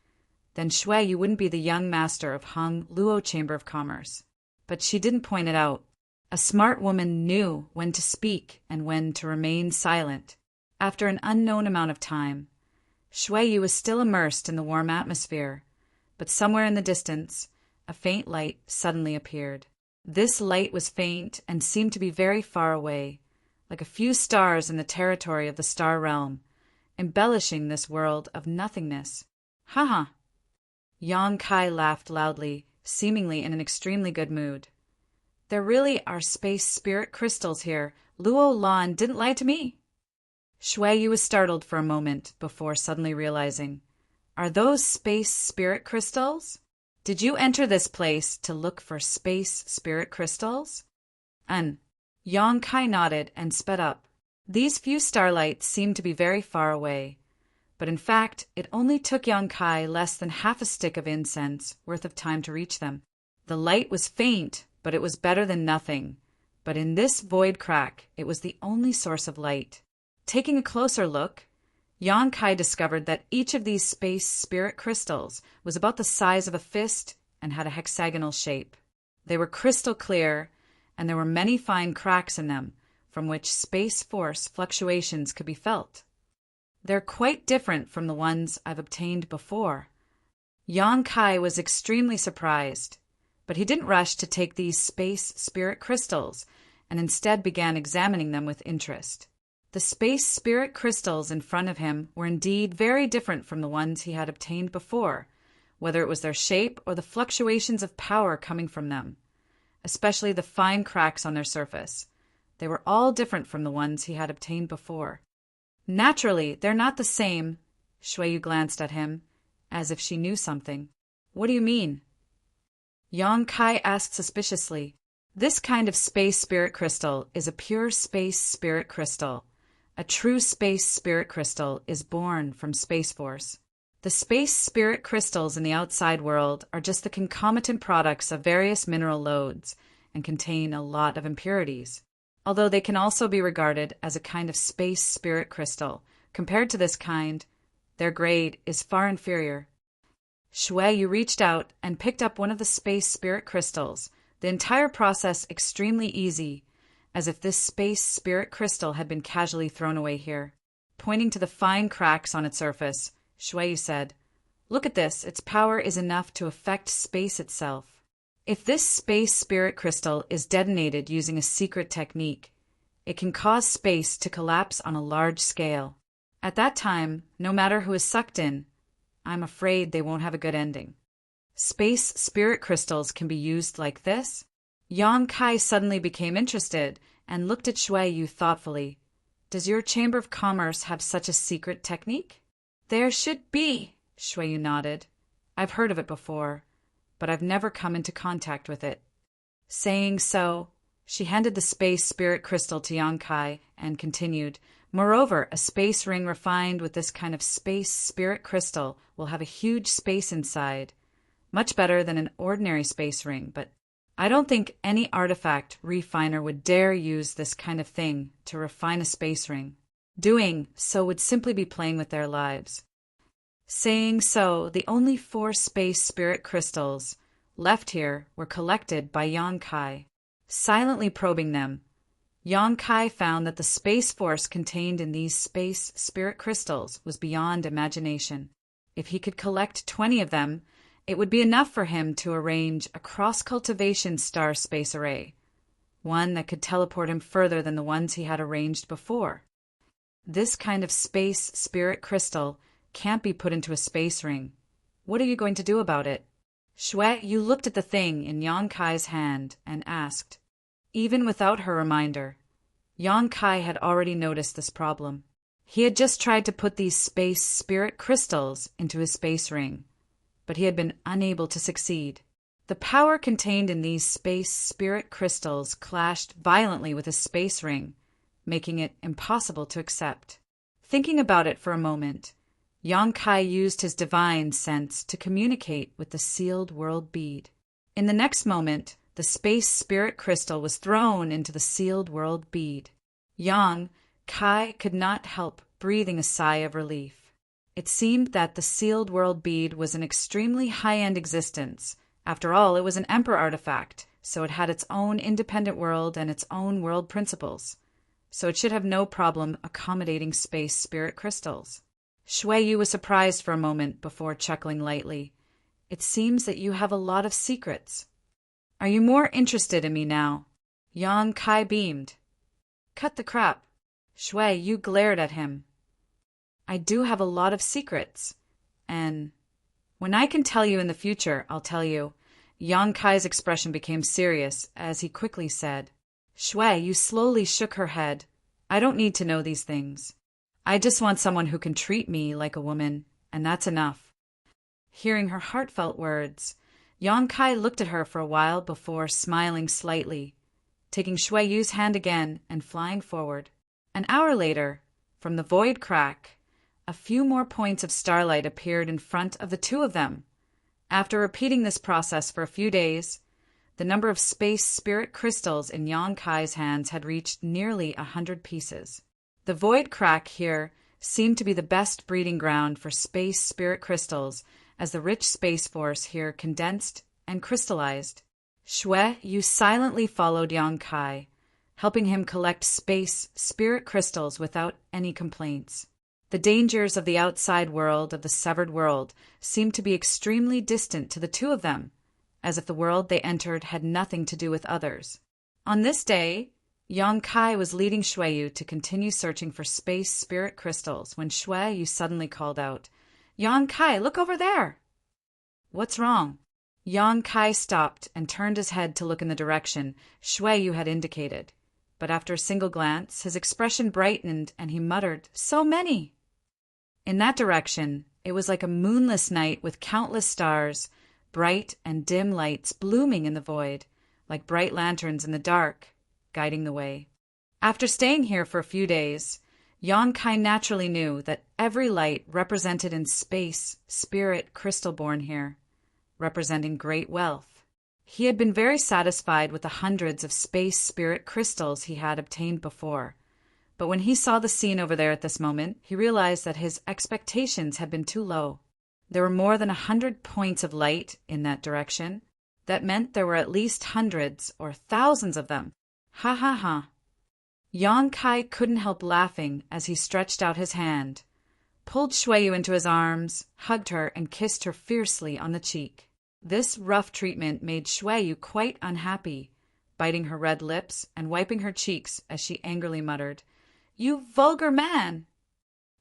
then Shuiyu wouldn't be the young master of Hung Luo Chamber of Commerce. But she didn't point it out. A smart woman knew when to speak and when to remain silent. After an unknown amount of time, Shuiyu was still immersed in the warm atmosphere, but somewhere in the distance, a faint light suddenly appeared. This light was faint and seemed to be very far away, like a few stars in the territory of the star realm, embellishing this world of nothingness. Ha ha! Yan Kai laughed loudly, seemingly in an extremely good mood. There really are space spirit crystals here. Luo Lan didn't lie to me. Shuiyu was startled for a moment before suddenly realizing, are those space spirit crystals? Did you enter this place to look for space spirit crystals? Yan Kai nodded and sped up. These few starlights seemed to be very far away, but in fact it only took Yan Kai less than half a stick of incense worth of time to reach them. The light was faint, but it was better than nothing. But in this void crack, it was the only source of light. Taking a closer look, Yan Kai discovered that each of these space spirit crystals was about the size of a fist and had a hexagonal shape. They were crystal clear, and there were many fine cracks in them, from which space force fluctuations could be felt. They're quite different from the ones I've obtained before. Yan Kai was extremely surprised, but he didn't rush to take these space spirit crystals, and instead began examining them with interest. The space spirit crystals in front of him were indeed very different from the ones he had obtained before, whether it was their shape or the fluctuations of power coming from them, especially the fine cracks on their surface. They were all different from the ones he had obtained before. Naturally, they're not the same. Shuiyu glanced at him, as if she knew something. What do you mean? Yan Kai asked suspiciously. This kind of space spirit crystal is a pure space spirit crystal. A true space spirit crystal is born from Space Force. The space spirit crystals in the outside world are just the concomitant products of various mineral lodes and contain a lot of impurities. Although they can also be regarded as a kind of space spirit crystal, compared to this kind, their grade is far inferior. Shuiyu reached out and picked up one of the space spirit crystals, the entire process extremely easy, as if this space spirit crystal had been casually thrown away here. Pointing to the fine cracks on its surface, Shuiyu said, "Look at this, its power is enough to affect space itself. If this space spirit crystal is detonated using a secret technique, it can cause space to collapse on a large scale. At that time, no matter who is sucked in, I'm afraid they won't have a good ending." Space spirit crystals can be used like this? Yan Kai suddenly became interested and looked at Shuiyu thoughtfully. Does your Chamber of Commerce have such a secret technique? There should be, Shuiyu nodded. I've heard of it before, but I've never come into contact with it. Saying so, she handed the space spirit crystal to Yan Kai and continued, moreover, a space ring refined with this kind of space spirit crystal will have a huge space inside. Much better than an ordinary space ring, but I don't think any artifact refiner would dare use this kind of thing to refine a space ring. Doing so would simply be playing with their lives. Saying so, the only 4 space spirit crystals left here were collected by Yang Kai. Silently probing them, Yang Kai found that the space force contained in these space spirit crystals was beyond imagination. If he could collect 20 of them, it would be enough for him to arrange a cross-cultivation star space array, one that could teleport him further than the ones he had arranged before. This kind of space spirit crystal can't be put into a space ring. What are you going to do about it? Shui Yu looked at the thing in Yang Kai's hand and asked. Even without her reminder, Yang Kai had already noticed this problem. He had just tried to put these space spirit crystals into his space ring, but he had been unable to succeed. The power contained in these space spirit crystals clashed violently with his space ring, making it impossible to accept. Thinking about it for a moment, Yang Kai used his divine sense to communicate with the sealed world bead. In the next moment, the space spirit crystal was thrown into the sealed world bead. Yang Kai could not help breathing a sigh of relief. It seemed that the sealed world bead was an extremely high-end existence. After all, it was an emperor artifact, so it had its own independent world and its own world principles. So it should have no problem accommodating space spirit crystals. Shui Yu was surprised for a moment before chuckling lightly. It seems that you have a lot of secrets. Are you more interested in me now? Yang Kai beamed. Cut the crap. Shui Yu glared at him. I do have a lot of secrets. And when I can tell you in the future, I'll tell you. Yang Kai's expression became serious as he quickly said. Shui Yu slowly shook her head. I don't need to know these things. I just want someone who can treat me like a woman, and that's enough. Hearing her heartfelt words, Yang Kai looked at her for a while before smiling slightly, taking Shui Yu's hand again and flying forward. An hour later, from the void crack, a few more points of starlight appeared in front of the 2 of them. After repeating this process for a few days, the number of space spirit crystals in Yang Kai's hands had reached nearly 100 pieces. The void crack here seemed to be the best breeding ground for space spirit crystals, as the rich space force here condensed and crystallized. Shui Yu silently followed Yang Kai, helping him collect space spirit crystals without any complaints. The dangers of the outside world of the severed world seemed to be extremely distant to the 2 of them, as if the world they entered had nothing to do with others. On this day, Yang Kai was leading Shui Yu to continue searching for space spirit crystals when Shui Yu suddenly called out, Yang Kai, look over there! What's wrong? Yang Kai stopped and turned his head to look in the direction Shui Yu had indicated. But after a single glance, his expression brightened and he muttered, So many! In that direction, it was like a moonless night with countless stars, bright and dim lights blooming in the void, like bright lanterns in the dark, guiding the way. After staying here for a few days, Yang Kai naturally knew that every light represented in space spirit crystal born here, representing great wealth. He had been very satisfied with the hundreds of space spirit crystals he had obtained before, but when he saw the scene over there at this moment, he realized that his expectations had been too low. There were more than 100 points of light in that direction. That meant there were at least hundreds or thousands of them. Ha ha ha. Yang Kai couldn't help laughing as he stretched out his hand, pulled Shui Yu into his arms, hugged her, and kissed her fiercely on the cheek. This rough treatment made Shui Yu quite unhappy, biting her red lips and wiping her cheeks as she angrily muttered, You vulgar man!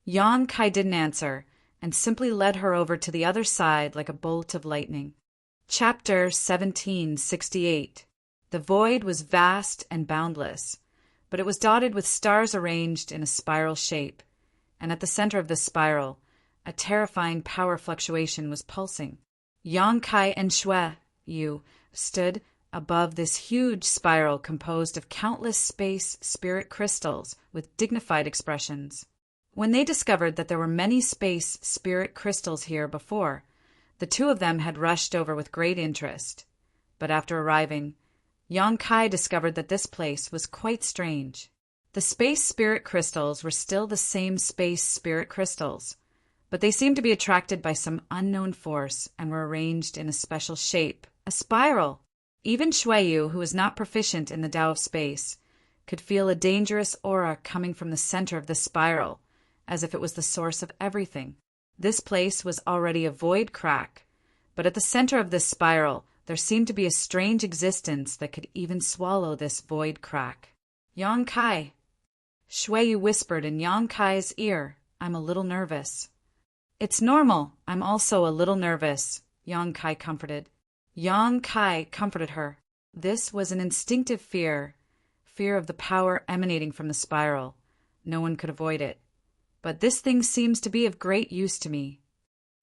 Yang Kai didn't answer, and simply led her over to the other side like a bolt of lightning. Chapter 1768. The void was vast and boundless, but it was dotted with stars arranged in a spiral shape, and at the center of this spiral, a terrifying power fluctuation was pulsing. Yang Kai and Shui Yu stood above this huge spiral composed of countless space spirit crystals with dignified expressions. When they discovered that there were many space spirit crystals here before, The two of them had rushed over with great interest, but after arriving, Yang Kai discovered that this place was quite strange. The space spirit crystals were still the same space spirit crystals, but they seemed to be attracted by some unknown force and were arranged in a special shape, a spiral. Even Shuiyu, who was not proficient in the Tao of space, could feel a dangerous aura coming from the center of this spiral, as if it was the source of everything. This place was already a void crack, but at the center of this spiral, there seemed to be a strange existence that could even swallow this void crack. Yang Kai. Shuiyu whispered in Yang Kai's ear, "I'm a little nervous." "It's normal. I'm also a little nervous," Yang Kai comforted. Yang Kai comforted her. This was an instinctive fear of the power emanating from the spiral. No one could avoid it. "But this thing seems to be of great use to me."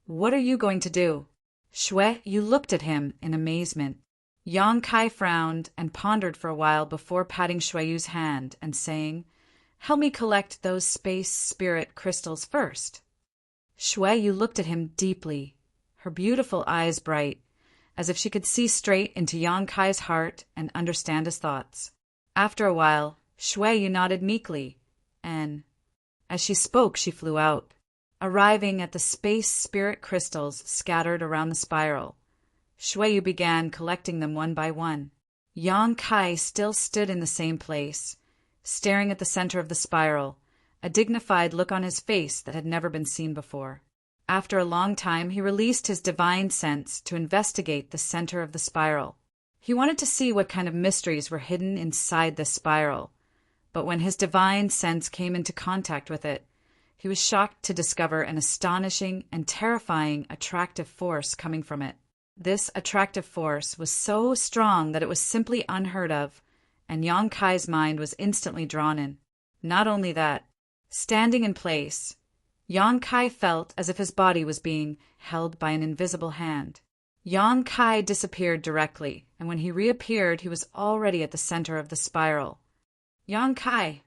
"What are you going to do?" Shuiyu looked at him in amazement. Yang Kai frowned and pondered for a while before patting Shuiyu's hand and saying, "Help me collect those space spirit crystals first." Shuiyu looked at him deeply, her beautiful eyes bright, as if she could see straight into Yang Kai's heart and understand his thoughts. After a while, Shuiyu nodded meekly, and as she spoke, she flew out, arriving at the space spirit crystals scattered around the spiral. Shuiyu began collecting them one by one. Yang Kai still stood in the same place, staring at the center of the spiral, a dignified look on his face that had never been seen before. After a long time, he released his divine sense to investigate the center of the spiral. He wanted to see what kind of mysteries were hidden inside this spiral, but when his divine sense came into contact with it, he was shocked to discover an astonishing and terrifying attractive force coming from it. This attractive force was so strong that it was simply unheard of, and Yang Kai's mind was instantly drawn in. Not only that, standing in place, Yang Kai felt as if his body was being held by an invisible hand. Yang Kai disappeared directly, and when he reappeared, he was already at the center of the spiral. "Yang Kai!"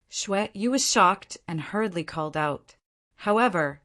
Shuiyu was shocked and hurriedly called out. However,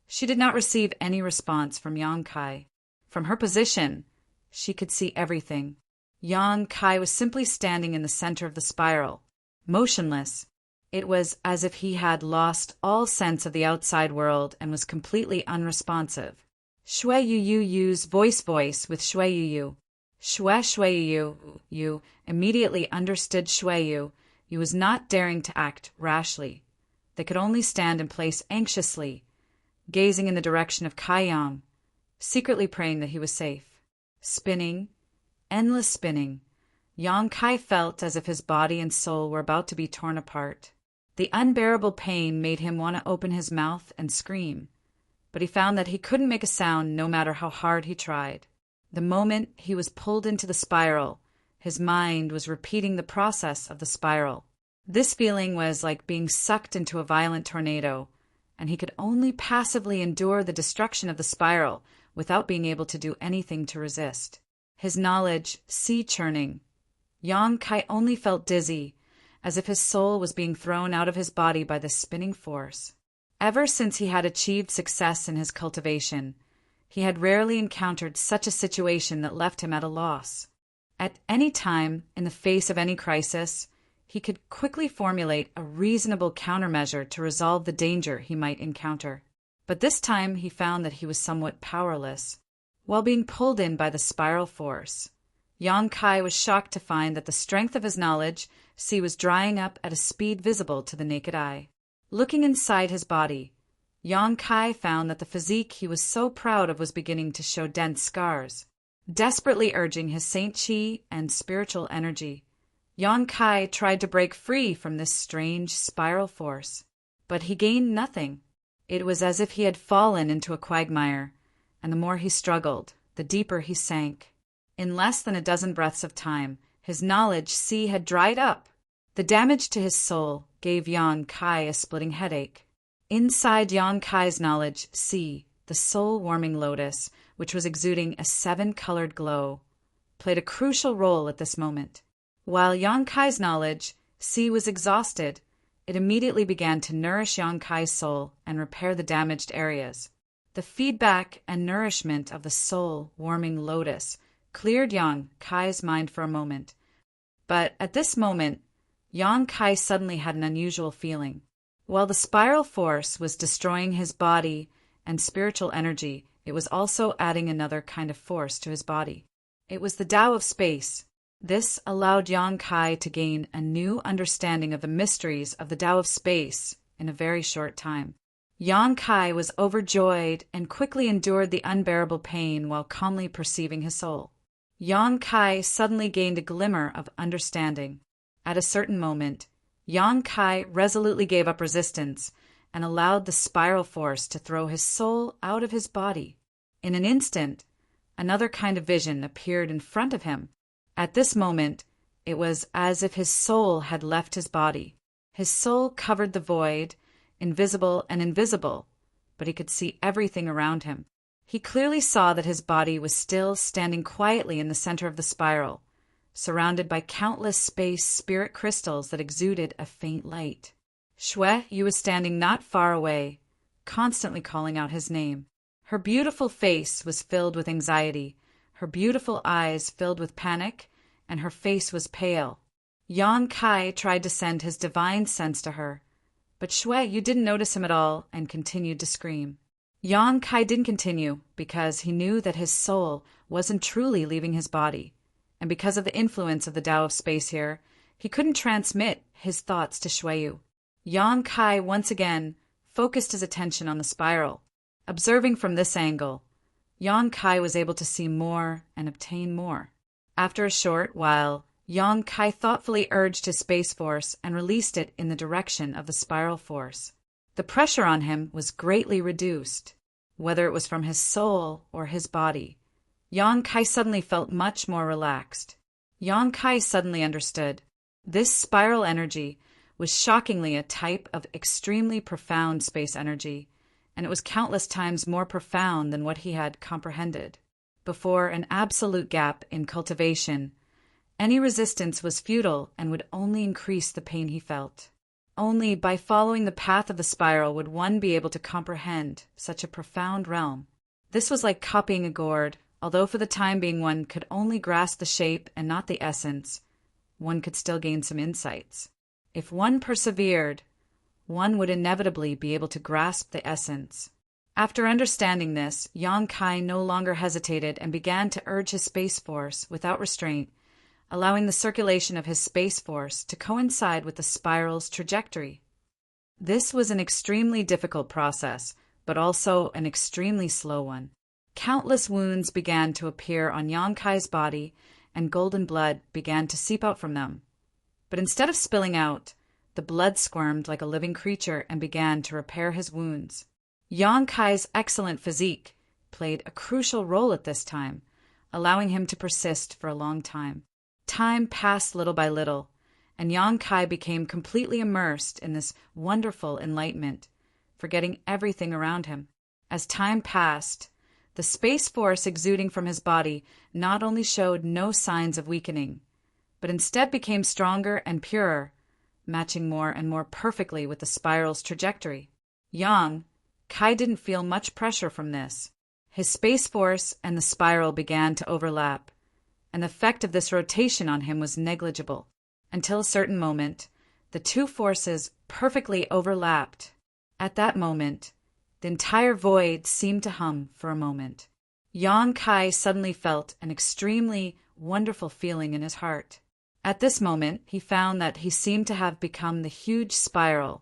she did not receive any response from Yang Kai. From her position, she could see everything. Yang Kai was simply standing in the center of the spiral, motionless. It was as if he had lost all sense of the outside world and was completely unresponsive. Shuiyu used voice with Shuiyu. Shuiyu immediately understood Shuiyu. He was not daring to act rashly. They could only stand in place anxiously, gazing in the direction of Kaiyang, secretly praying that he was safe. Spinning, endless spinning, Yang Kai felt as if his body and soul were about to be torn apart. The unbearable pain made him want to open his mouth and scream, but he found that he couldn't make a sound no matter how hard he tried. The moment he was pulled into the spiral, his mind was repeating the process of the spiral. This feeling was like being sucked into a violent tornado, and he could only passively endure the destruction of the spiral without being able to do anything to resist. His knowledge sea-churning. Yang Kai only felt dizzy, as if his soul was being thrown out of his body by this spinning force. Ever since he had achieved success in his cultivation, he had rarely encountered such a situation that left him at a loss. At any time, in the face of any crisis, he could quickly formulate a reasonable countermeasure to resolve the danger he might encounter. But this time he found that he was somewhat powerless. While being pulled in by the spiral force, Yang Kai was shocked to find that the strength of his knowledge was drying up at a speed visible to the naked eye. Looking inside his body, Yang Kai found that the physique he was so proud of was beginning to show dense scars. Desperately urging his saint chi and spiritual energy, Yang Kai tried to break free from this strange spiral force, but he gained nothing. It was as if he had fallen into a quagmire, and the more he struggled, the deeper he sank. In less than a dozen breaths of time, his knowledge had dried up. The damage to his soul gave Yang Kai a splitting headache. Inside Yang Kai's knowledge, the soul-warming lotus, which was exuding a 7-colored glow, played a crucial role at this moment. While Yang Kai's knowledge, was exhausted, it immediately began to nourish Yang Kai's soul and repair the damaged areas. The feedback and nourishment of the soul-warming lotus cleared Yang Kai's mind for a moment. But at this moment, Yang Kai suddenly had an unusual feeling. While the spiral force was destroying his body and spiritual energy, it was also adding another kind of force to his body. It was the Tao of space. This allowed Yang Kai to gain a new understanding of the mysteries of the Tao of space in a very short time. Yang Kai was overjoyed and quickly endured the unbearable pain while calmly perceiving his soul. Yang Kai suddenly gained a glimmer of understanding. At a certain moment, Yang Kai resolutely gave up resistance and allowed the spiral force to throw his soul out of his body. In an instant, another kind of vision appeared in front of him. At this moment, it was as if his soul had left his body. His soul covered the void, invisible and invisible, but he could see everything around him. He clearly saw that his body was still standing quietly in the center of the spiral, surrounded by countless space spirit crystals that exuded a faint light. Shui Yu was standing not far away, constantly calling out his name. Her beautiful face was filled with anxiety, her beautiful eyes filled with panic, and her face was pale. Yang Kai tried to send his divine sense to her, but Shui Yu didn't notice him at all and continued to scream. Yang Kai didn't continue because he knew that his soul wasn't truly leaving his body, and because of the influence of the Tao of space here, he couldn't transmit his thoughts to Shui Yu. Yang Kai once again focused his attention on the spiral. Observing from this angle, Yang Kai was able to see more and obtain more. After a short while, Yang Kai thoughtfully urged his space force and released it in the direction of the spiral force. The pressure on him was greatly reduced, whether it was from his soul or his body. Yang Kai suddenly felt much more relaxed. Yang Kai suddenly understood. This spiral energy was shockingly a type of extremely profound space energy, and it was countless times more profound than what he had comprehended. Before an absolute gap in cultivation, any resistance was futile and would only increase the pain he felt. Only by following the path of the spiral would one be able to comprehend such a profound realm. This was like copying a gourd, although for the time being one could only grasp the shape and not the essence, one could still gain some insights. If one persevered, one would inevitably be able to grasp the essence. After understanding this, Yang Kai no longer hesitated and began to urge his space force without restraint, allowing the circulation of his space force to coincide with the spiral's trajectory. This was an extremely difficult process, but also an extremely slow one. Countless wounds began to appear on Yang Kai's body, and golden blood began to seep out from them. But instead of spilling out, the blood squirmed like a living creature and began to repair his wounds. Yang Kai's excellent physique played a crucial role at this time, allowing him to persist for a long time. Time passed little by little, and Yang Kai became completely immersed in this wonderful enlightenment, forgetting everything around him. As time passed, the space force exuding from his body not only showed no signs of weakening, but instead became stronger and purer, matching more and more perfectly with the spiral's trajectory. Yang Kai didn't feel much pressure from this. His space force and the spiral began to overlap, and the effect of this rotation on him was negligible. Until a certain moment, the two forces perfectly overlapped. At that moment, the entire void seemed to hum for a moment. Yang Kai suddenly felt an extremely wonderful feeling in his heart. At this moment, he found that he seemed to have become the huge spiral,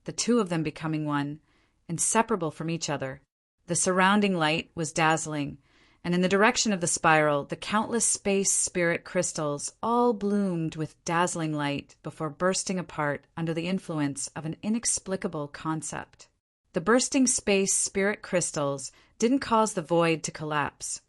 the two of them becoming one, inseparable from each other. The surrounding light was dazzling, and in the direction of the spiral, the countless space spirit crystals all bloomed with dazzling light before bursting apart under the influence of an inexplicable concept. The bursting space spirit crystals didn't cause the void to collapse.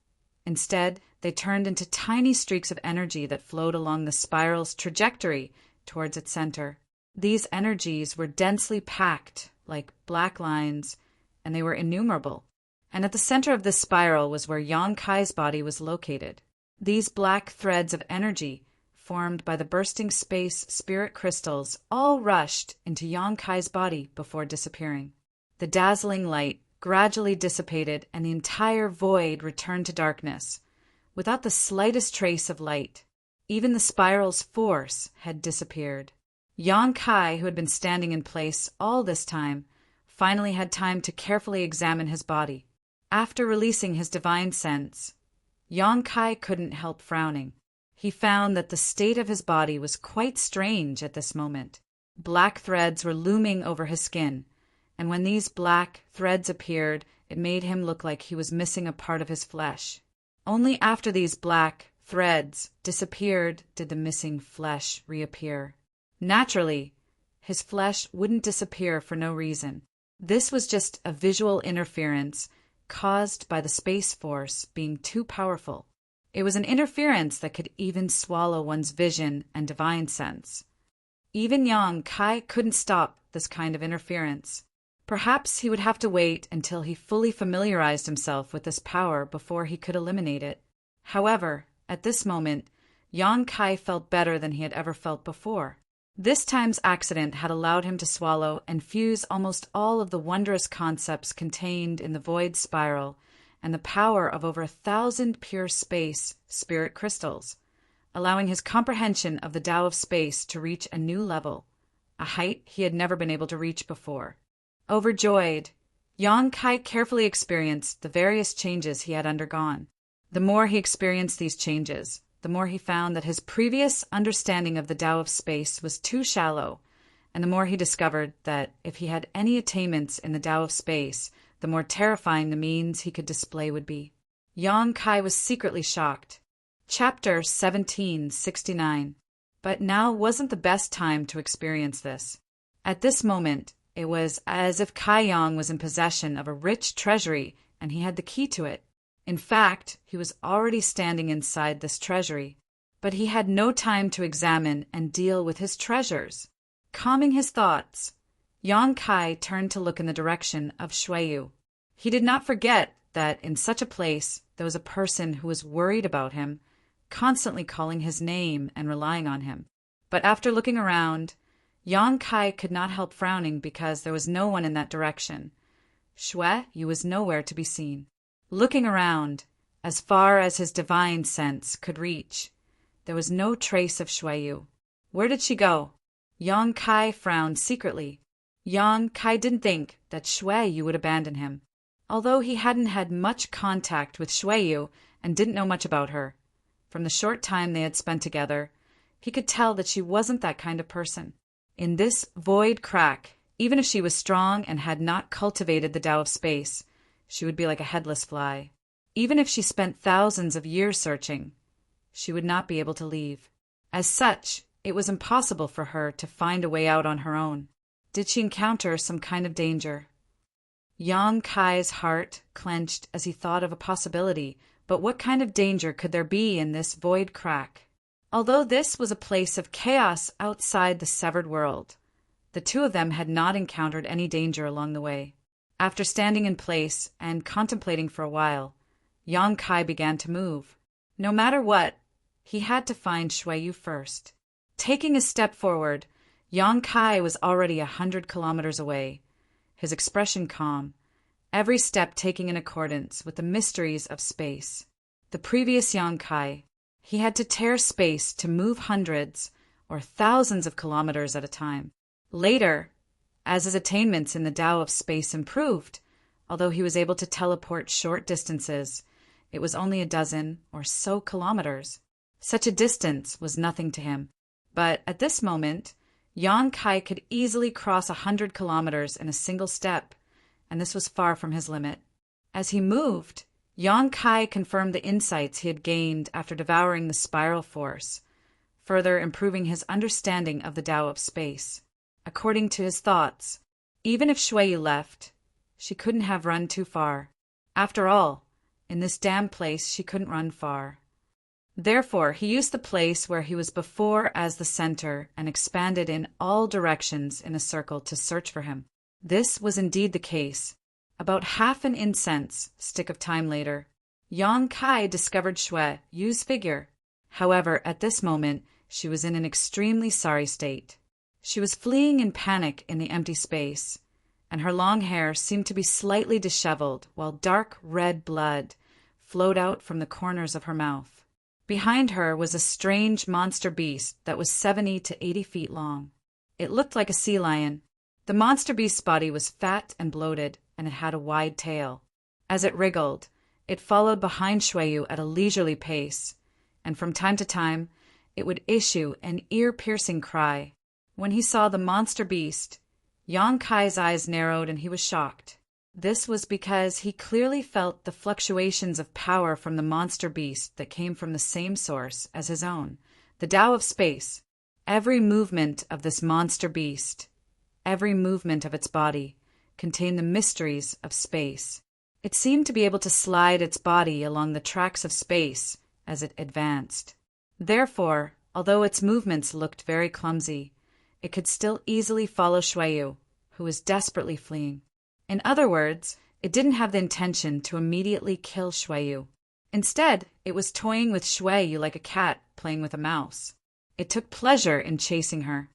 Instead, they turned into tiny streaks of energy that flowed along the spiral's trajectory towards its center. These energies were densely packed, like black lines, and they were innumerable. And at the center of this spiral was where Yang Kai's body was located. These black threads of energy, formed by the bursting space spirit crystals, all rushed into Yang Kai's body before disappearing. The dazzling light gradually dissipated and the entire void returned to darkness, without the slightest trace of light. Even the spiral's force had disappeared. Yang Kai, who had been standing in place all this time, finally had time to carefully examine his body. After releasing his divine sense, Yang Kai couldn't help frowning. He found that the state of his body was quite strange at this moment. Black threads were looming over his skin, and when these black threads appeared, it made him look like he was missing a part of his flesh. Only after these black threads disappeared did the missing flesh reappear. Naturally, his flesh wouldn't disappear for no reason. This was just a visual interference caused by the space force being too powerful. It was an interference that could even swallow one's vision and divine sense. Even Yang Kai couldn't stop this kind of interference. Perhaps he would have to wait until he fully familiarized himself with this power before he could eliminate it. However, at this moment, Yang Kai felt better than he had ever felt before. This time's accident had allowed him to swallow and fuse almost all of the wondrous concepts contained in the void spiral and the power of over 1,000 pure space spirit crystals, allowing his comprehension of the Tao of space to reach a new level, a height he had never been able to reach before. Overjoyed, Yang Kai carefully experienced the various changes he had undergone. The more he experienced these changes, the more he found that his previous understanding of the Tao of space was too shallow, and the more he discovered that if he had any attainments in the Tao of space, the more terrifying the means he could display would be. Yang Kai was secretly shocked. Chapter 1769. But now wasn't the best time to experience this. At this moment, it was as if Kai Yang was in possession of a rich treasury and he had the key to it. In fact, he was already standing inside this treasury, but he had no time to examine and deal with his treasures. Calming his thoughts, Yang Kai turned to look in the direction of Shuiyu. He did not forget that in such a place there was a person who was worried about him, constantly calling his name and relying on him. But after looking around, Yang Kai could not help frowning because there was no one in that direction. Shuiyu was nowhere to be seen. Looking around, as far as his divine sense could reach, there was no trace of Shuiyu. Where did she go? Yang Kai frowned secretly. Yang Kai didn't think that Shuiyu would abandon him. Although he hadn't had much contact with Shuiyu and didn't know much about her, from the short time they had spent together, he could tell that she wasn't that kind of person. In this void crack, even if she was strong and had not cultivated the Tao of space, she would be like a headless fly. Even if she spent thousands of years searching, she would not be able to leave. As such, it was impossible for her to find a way out on her own. Did she encounter some kind of danger? Yang Kai's heart clenched as he thought of a possibility, but what kind of danger could there be in this void crack? Although this was a place of chaos outside the severed world, the two of them had not encountered any danger along the way. After standing in place and contemplating for a while, Yang Kai began to move. No matter what, he had to find Shuiyu first. Taking a step forward, Yang Kai was already 100 kilometers away, his expression calm, every step taking in accordance with the mysteries of space. The previous Yang Kai, he had to tear space to move hundreds or thousands of kilometers at a time. Later, as his attainments in the Tao of space improved, although he was able to teleport short distances, it was only a dozen or so kilometers. Such a distance was nothing to him. But at this moment, Yang Kai could easily cross 100 kilometers in a single step, and this was far from his limit. As he moved, Yang Kai confirmed the insights he had gained after devouring the spiral force, further improving his understanding of the Tao of space. According to his thoughts, even if Shuiyu left, she couldn't have run too far. After all, in this damn place she couldn't run far. Therefore, he used the place where he was before as the center and expanded in all directions in a circle to search for him. This was indeed the case. About half an incense stick of time later, Yang Kai discovered Shuiyu's figure. However, at this moment, she was in an extremely sorry state. She was fleeing in panic in the empty space, and her long hair seemed to be slightly disheveled, while dark red blood flowed out from the corners of her mouth. Behind her was a strange monster beast that was 70 to 80 feet long. It looked like a sea lion. The monster beast's body was fat and bloated, and it had a wide tail. As it wriggled, it followed behind Shueyu at a leisurely pace, and from time to time it would issue an ear-piercing cry. When he saw the monster beast, Yang Kai's eyes narrowed and he was shocked. This was because he clearly felt the fluctuations of power from the monster beast that came from the same source as his own, the Tao of space. Every movement of this monster beast, every movement of its body, contained the mysteries of space. It seemed to be able to slide its body along the tracks of space as it advanced. Therefore, although its movements looked very clumsy, it could still easily follow Shueyu, who was desperately fleeing. In other words, it didn't have the intention to immediately kill Shueyu. Instead, it was toying with Shueyu like a cat playing with a mouse. It took pleasure in chasing her.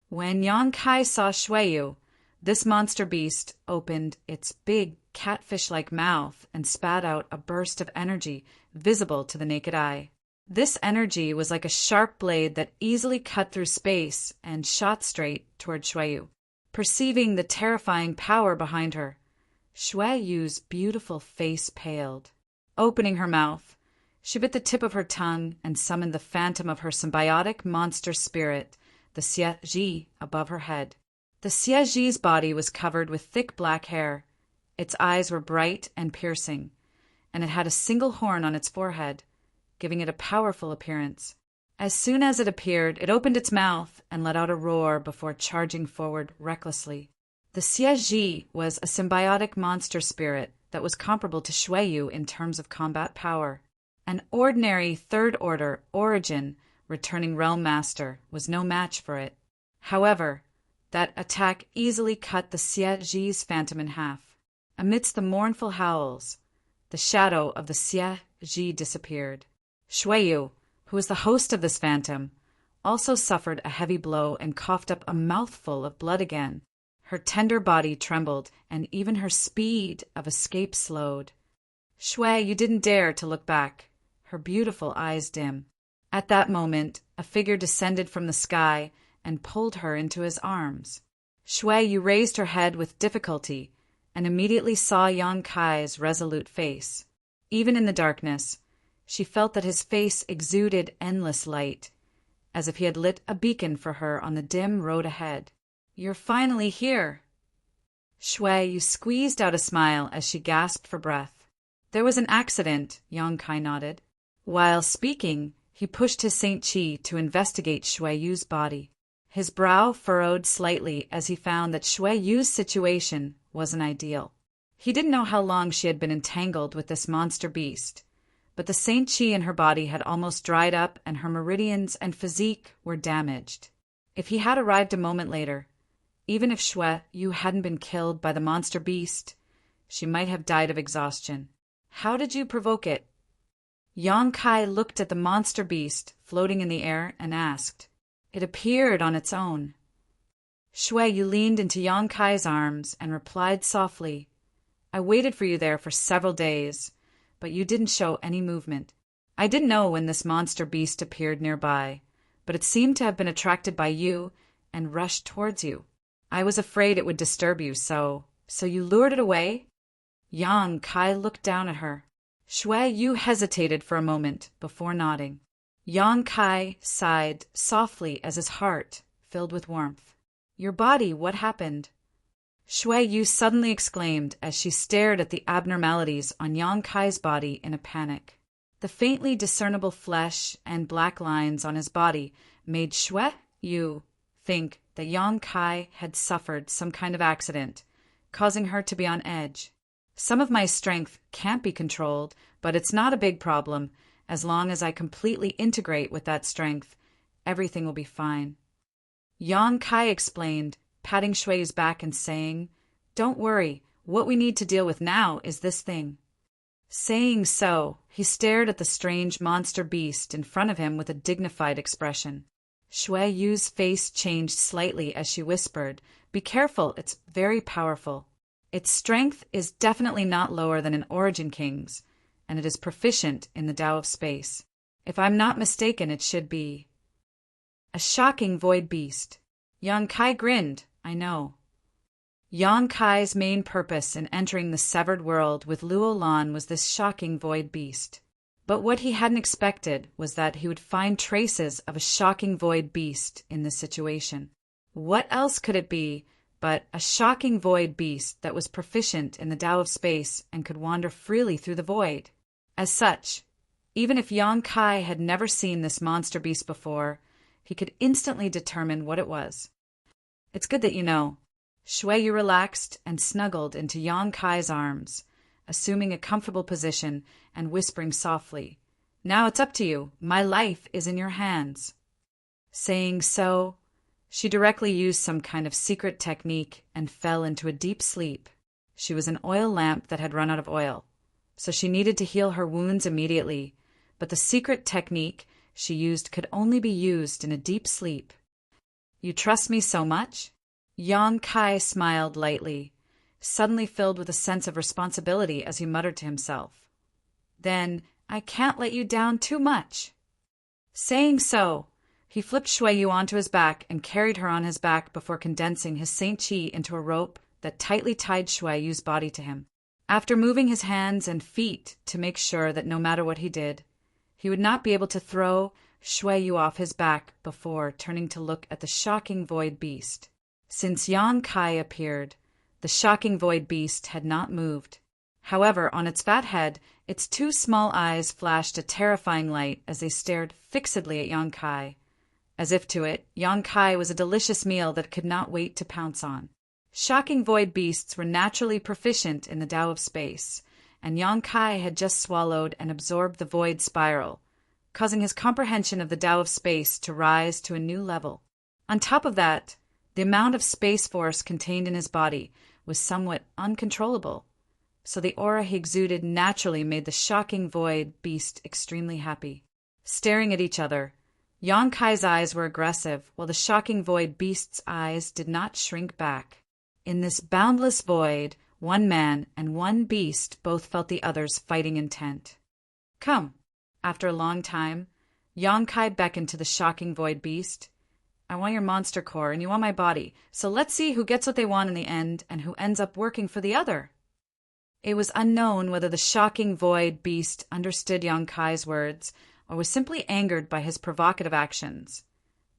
When Yang Kai saw Shueyu, this monster beast opened its big catfish-like mouth and spat out a burst of energy visible to the naked eye. This energy was like a sharp blade that easily cut through space and shot straight toward Shueyu. Perceiving the terrifying power behind her, Shueyu's beautiful face paled. Opening her mouth, she bit the tip of her tongue and summoned the phantom of her symbiotic monster spirit, the Xie Ji, above her head. The Xie Ji's body was covered with thick black hair. Its eyes were bright and piercing, and it had a single horn on its forehead, giving it a powerful appearance. As soon as it appeared, it opened its mouth and let out a roar before charging forward recklessly. The Xie Ji was a symbiotic monster spirit that was comparable to Shueyu in terms of combat power. An ordinary third-order origin returning realm master was no match for it. However, that attack easily cut the Xie Ji's phantom in half. Amidst the mournful howls, the shadow of the Xie Ji disappeared. Shueyu, who was the host of this phantom, also suffered a heavy blow and coughed up a mouthful of blood again. Her tender body trembled, and even her speed of escape slowed. Shueyu didn't dare to look back, her beautiful eyes dim. At that moment, a figure descended from the sky and pulled her into his arms. Shueyu raised her head with difficulty and immediately saw Yang Kai's resolute face. Even in the darkness, she felt that his face exuded endless light, as if he had lit a beacon for her on the dim road ahead. "You're finally here." Shueyu squeezed out a smile as she gasped for breath. "There was an accident," Yang Kai nodded. While speaking, he pushed his Saint Chi to investigate Shueyu's body. His brow furrowed slightly as he found that Shueyu's situation wasn't ideal. He didn't know how long she had been entangled with this monster beast, but the Saint Chi in her body had almost dried up and her meridians and physique were damaged. If he had arrived a moment later, even if Shueyu hadn't been killed by the monster beast, she might have died of exhaustion. "How did you provoke it?" Yang Kai looked at the monster beast floating in the air and asked. "It appeared on its own." Shueyu leaned into Yang Kai's arms and replied softly, "I waited for you there for several days, but you didn't show any movement. I didn't know when this monster beast appeared nearby, but it seemed to have been attracted by you and rushed towards you. I was afraid it would disturb you, so you lured it away?" Yang Kai looked down at her. Shueyu hesitated for a moment before nodding. Yang Kai sighed softly as his heart filled with warmth. "Your body, what happened?" Shueyu suddenly exclaimed as she stared at the abnormalities on Yang Kai's body in a panic. The faintly discernible flesh and black lines on his body made Shueyu think that Yang Kai had suffered some kind of accident, causing her to be on edge. "Some of my strength can't be controlled, but it's not a big problem. As long as I completely integrate with that strength, everything will be fine." Yang Kai explained, patting Shueyu's back and saying, "Don't worry, what we need to deal with now is this thing." Saying so, he stared at the strange monster beast in front of him with a dignified expression. Shueyu's face changed slightly as she whispered, "Be careful, it's very powerful." Its strength is definitely not lower than an Origin King's, and it is proficient in the Tao of Space. If I'm not mistaken, it should be a shocking void beast. Yang Kai grinned. I know. Yang Kai's main purpose in entering the severed world with Luo Lan was this shocking void beast. But what he hadn't expected was that he would find traces of a shocking void beast in this situation. What else could it be but a shocking void beast that was proficient in the Tao of Space and could wander freely through the void? As such, even if Yang Kai had never seen this monster beast before, he could instantly determine what it was. It's good that you know. Shui Yu relaxed and snuggled into Yang Kai's arms, assuming a comfortable position and whispering softly, "Now it's up to you. My life is in your hands." Saying so, she directly used some kind of secret technique and fell into a deep sleep. She was an oil lamp that had run out of oil, so she needed to heal her wounds immediately, but the secret technique she used could only be used in a deep sleep. "You trust me so much?" Yang Kai smiled lightly, suddenly filled with a sense of responsibility as he muttered to himself. "Then I can't let you down too much." Saying so, he flipped Shui Yu onto his back and carried her on his back before condensing his Saint Chi into a rope that tightly tied Shui Yu's body to him. After moving his hands and feet to make sure that no matter what he did, he would not be able to throw Shui Yu off his back before turning to look at the shocking void beast. Since Yang Kai appeared, the shocking void beast had not moved. However, on its fat head, its two small eyes flashed a terrifying light as they stared fixedly at Yang Kai. As if to it, Yang Kai was a delicious meal that it could not wait to pounce on. Shocking void beasts were naturally proficient in the Tao of Space, and Yang Kai had just swallowed and absorbed the void spiral, causing his comprehension of the Tao of Space to rise to a new level. On top of that, the amount of space force contained in his body was somewhat uncontrollable, so the aura he exuded naturally made the shocking void beast extremely happy. Staring at each other, Yang Kai's eyes were aggressive, while the shocking void beast's eyes did not shrink back. In this boundless void, one man and one beast both felt the other's fighting intent. "Come." After a long time, Yang Kai beckoned to the shocking void beast. "I want your monster core and you want my body, so let's see who gets what they want in the end and who ends up working for the other." It was unknown whether the shocking void beast understood Yang Kai's words or was simply angered by his provocative actions.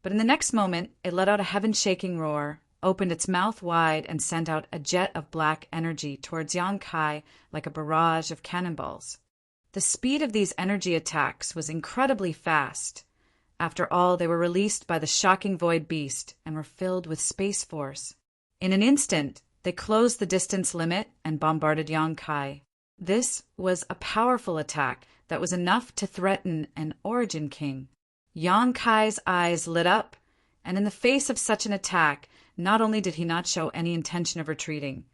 But in the next moment, it let out a heaven-shaking roar, opened its mouth wide, and sent out a jet of black energy towards Yang Kai like a barrage of cannonballs. The speed of these energy attacks was incredibly fast. After all, they were released by the shocking void beast and were filled with space force. In an instant, they closed the distance limit and bombarded Yang Kai. This was a powerful attack that was enough to threaten an Origin King. Yang Kai's eyes lit up, and in the face of such an attack, not only did he not show any intention of retreating,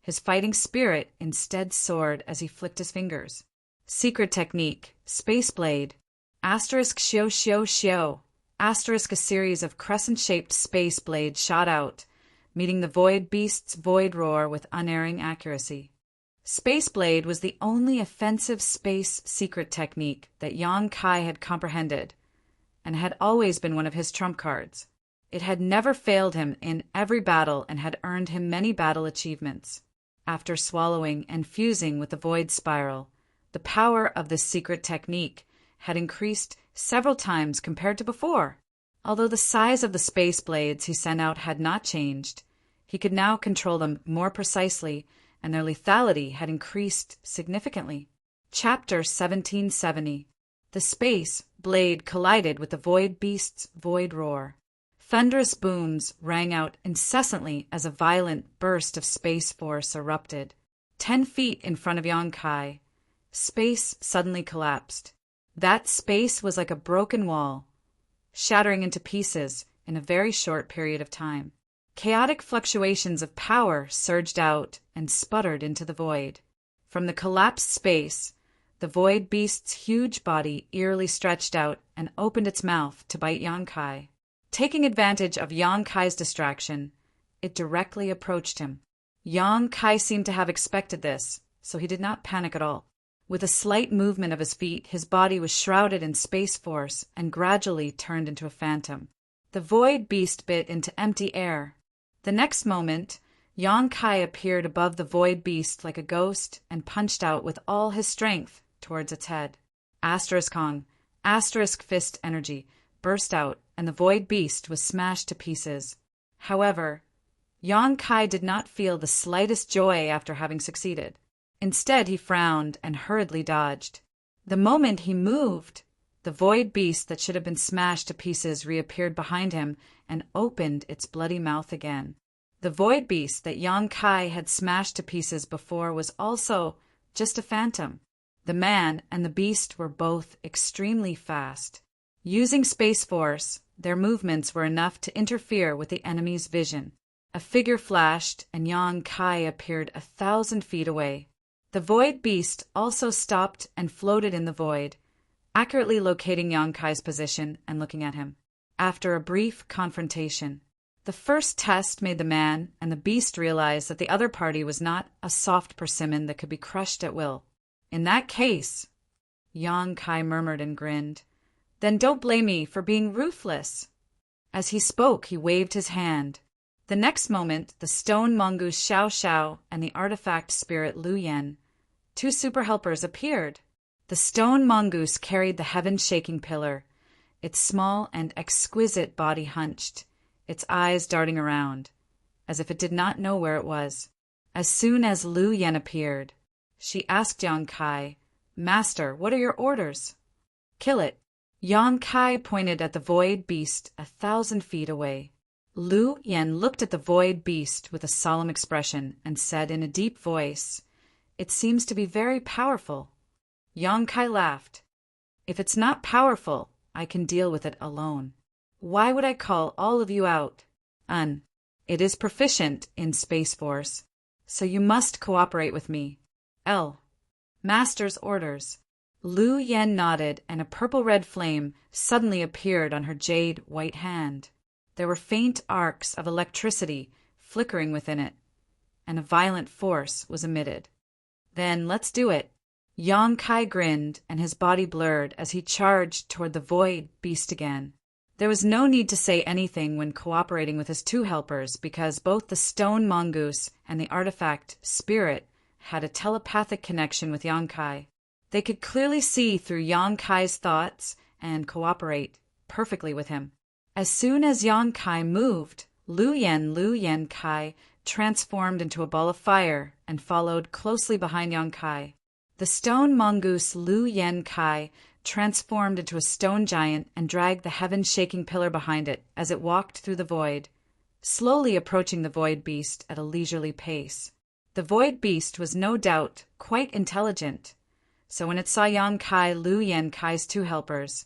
his fighting spirit instead soared as he flicked his fingers. Secret technique, Space Blade. Asterisk shio shio shio. Asterisk a series of crescent-shaped space blades shot out, meeting the void beast's void roar with unerring accuracy. Space Blade was the only offensive space secret technique that Yang Kai had comprehended, and had always been one of his trump cards. It had never failed him in every battle and had earned him many battle achievements. After swallowing and fusing with the void spiral, the power of this secret technique had increased several times compared to before. Although the size of the space blades he sent out had not changed, he could now control them more precisely, and their lethality had increased significantly. Chapter 1770. The space blade collided with the void beast's void roar. Thunderous booms rang out incessantly as a violent burst of space force erupted. 10 feet in front of Yang Kai, space suddenly collapsed. That space was like a broken wall, shattering into pieces in a very short period of time. Chaotic fluctuations of power surged out and sputtered into the void. From the collapsed space, the void beast's huge body eerily stretched out and opened its mouth to bite Yang Kai. Taking advantage of Yang Kai's distraction, it directly approached him. Yang Kai seemed to have expected this, so he did not panic at all. With a slight movement of his feet, his body was shrouded in space force and gradually turned into a phantom. The void beast bit into empty air. The next moment, Yang Kai appeared above the void beast like a ghost and punched out with all his strength towards its head. Kong, fist energy, burst out, and the void beast was smashed to pieces. However, Yang Kai did not feel the slightest joy after having succeeded. Instead, he frowned and hurriedly dodged. The moment he moved, the void beast that should have been smashed to pieces reappeared behind him and opened its bloody mouth again. The void beast that Yang Kai had smashed to pieces before was also just a phantom. The man and the beast were both extremely fast. Using Space Force, their movements were enough to interfere with the enemy's vision. A figure flashed, and Yang Kai appeared 1,000 feet away. The void beast also stopped and floated in the void, accurately locating Yang Kai's position and looking at him. After a brief confrontation, the first test made the man and the beast realize that the other party was not a soft persimmon that could be crushed at will. In that case, Yang Kai murmured and grinned, then don't blame me for being ruthless. As he spoke, he waved his hand. The next moment, the stone mongoose Xiao Xiao and the artifact spirit Lu Yen, two super helpers, appeared. The stone mongoose carried the heaven-shaking pillar, its small and exquisite body hunched, its eyes darting around, as if it did not know where it was. As soon as Lu Yen appeared, she asked Yang Kai, "Master, what are your orders?" "Kill it." Yang Kai pointed at the void beast 1,000 feet away. Lu Yen looked at the void beast with a solemn expression and said in a deep voice, "It seems to be very powerful." Yang Kai laughed. "If it's not powerful, I can deal with it alone. Why would I call all of you out? It is proficient in Space Force, so you must cooperate with me. Master's orders." Lu Yen nodded, and a purple-red flame suddenly appeared on her jade white hand. There were faint arcs of electricity flickering within it, and a violent force was emitted. "Then let's do it." Yang Kai grinned, and his body blurred as he charged toward the void beast again. There was no need to say anything when cooperating with his two helpers, because both the stone mongoose and the artifact spirit had a telepathic connection with Yang Kai. They could clearly see through Yang Kai's thoughts and cooperate perfectly with him. As soon as Yang Kai moved, Lu Yen Kai transformed into a ball of fire and followed closely behind Yang Kai. The stone mongoose Lu Yen Kai transformed into a stone giant and dragged the heaven-shaking pillar behind it as it walked through the void, slowly approaching the void beast at a leisurely pace. The void beast was no doubt quite intelligent, so when it saw Yang Kai, Lu Yen Kai's two helpers,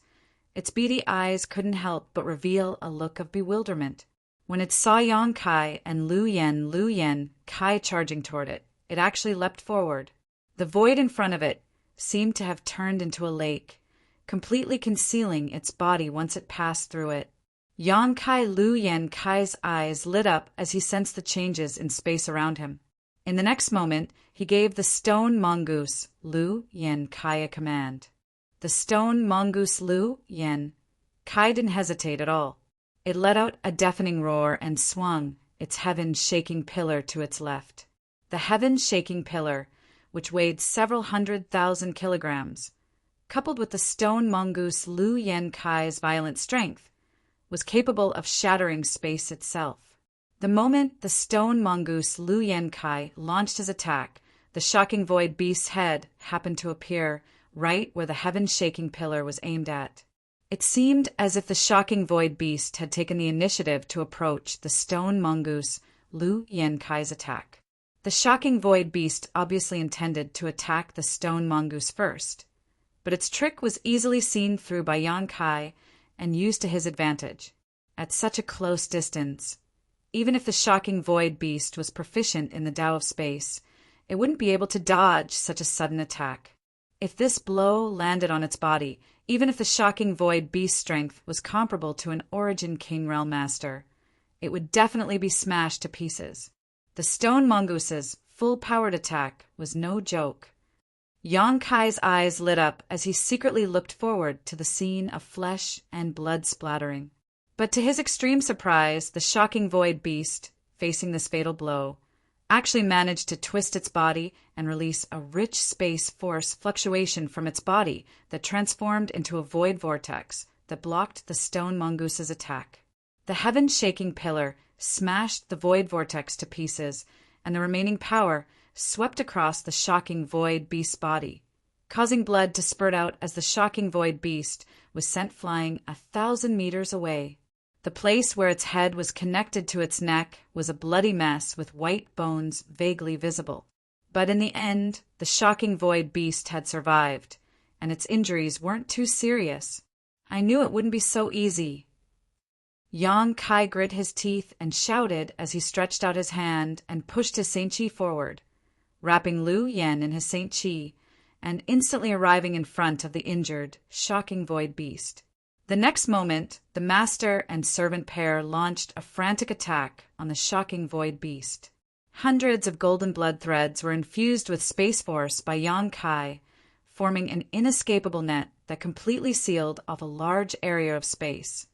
its beady eyes couldn't help but reveal a look of bewilderment. When it saw Yang Kai and Lu Yen Kai charging toward it, it actually leapt forward. The void in front of it seemed to have turned into a lake, completely concealing its body once it passed through it. Yang Kai, Lu Yen Kai's eyes lit up as he sensed the changes in space around him. In the next moment, he gave the stone mongoose Lu Yen Kai a command. The stone mongoose Lu Yen Kai didn't hesitate at all. It let out a deafening roar and swung its heaven-shaking pillar to its left. The heaven-shaking pillar, which weighed several 100,000 kilograms, coupled with the stone mongoose Lu Yen Kai's violent strength, was capable of shattering space itself. The moment the stone mongoose Lu Yen Kai launched his attack, the shocking void beast's head happened to appear right where the heaven-shaking pillar was aimed at. It seemed as if the shocking void beast had taken the initiative to approach the stone mongoose Lu Yen Kai's attack. The shocking void beast obviously intended to attack the stone mongoose first, but its trick was easily seen through by Yang Kai and used to his advantage. At such a close distance, even if the shocking void beast was proficient in the Tao of space, it wouldn't be able to dodge such a sudden attack. If this blow landed on its body, even if the shocking void beast's strength was comparable to an Origin King Realm Master, it would definitely be smashed to pieces. The stone mongoose's full-powered attack was no joke. Yang Kai's eyes lit up as he secretly looked forward to the scene of flesh and blood splattering. But to his extreme surprise, the shocking void beast, facing this fatal blow, actually managed to twist its body and release a rich space force fluctuation from its body that transformed into a void vortex that blocked the stone mongoose's attack. The heaven-shaking pillar smashed the void vortex to pieces, and the remaining power swept across the shocking void beast's body, causing blood to spurt out as the shocking void beast was sent flying 1,000 meters away. The place where its head was connected to its neck was a bloody mess with white bones vaguely visible. But in the end, the shocking void beast had survived, and its injuries weren't too serious. I knew it wouldn't be so easy. Yang Kai grit his teeth and shouted as he stretched out his hand and pushed his Saint Chi forward, wrapping Lu Yen in his Saint Chi and instantly arriving in front of the injured, shocking void beast. The next moment, the master and servant pair launched a frantic attack on the shocking void beast. Hundreds of golden blood threads were infused with space force by Yang Kai, forming an inescapable net that completely sealed off a large area of space,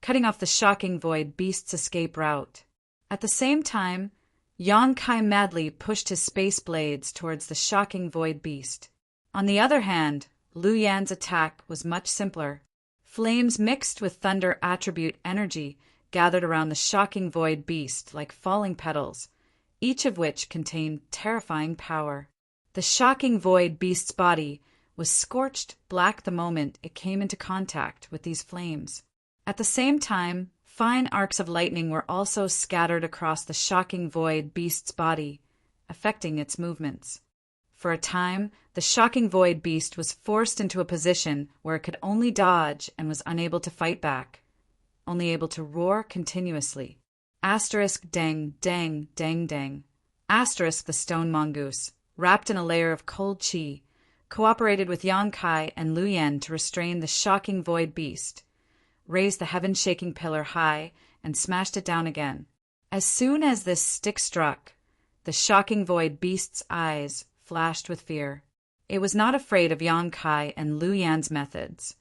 cutting off the shocking void beast's escape route. At the same time, Yang Kai madly pushed his space blades towards the shocking void beast. On the other hand, Lu Yan's attack was much simpler. Flames mixed with thunder attribute energy gathered around the shocking void beast like falling petals, each of which contained terrifying power. The shocking void beast's body was scorched black the moment it came into contact with these flames. At the same time, fine arcs of lightning were also scattered across the shocking void beast's body, affecting its movements. For a time, the shocking void beast was forced into a position where it could only dodge and was unable to fight back, only able to roar continuously. Asterisk dang, dang, dang, dang. Asterisk the stone mongoose, wrapped in a layer of cold chi, cooperated with Yang Kai and Lu Yen to restrain the shocking void beast, raised the heaven-shaking pillar high, and smashed it down again. As soon as this stick struck, the shocking void beast's eyes flashed with fear. It was not afraid of Yang Kai and Lu Yan's methods,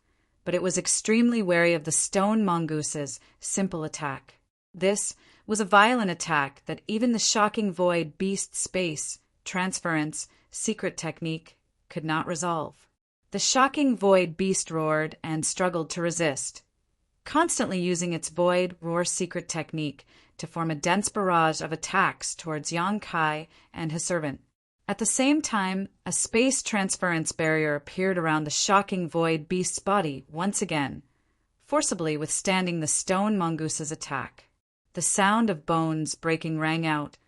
but it was extremely wary of the stone mongoose's simple attack. This was a violent attack that even the shocking void beast's space, transference, secret technique could not resolve. The shocking void beast roared and struggled to resist, constantly using its void roar secret technique to form a dense barrage of attacks towards Yang Kai and his servant. At the same time, a space transference barrier appeared around the shocking void beast's body once again, forcibly withstanding the stone mongoose's attack. The sound of bones breaking rang out,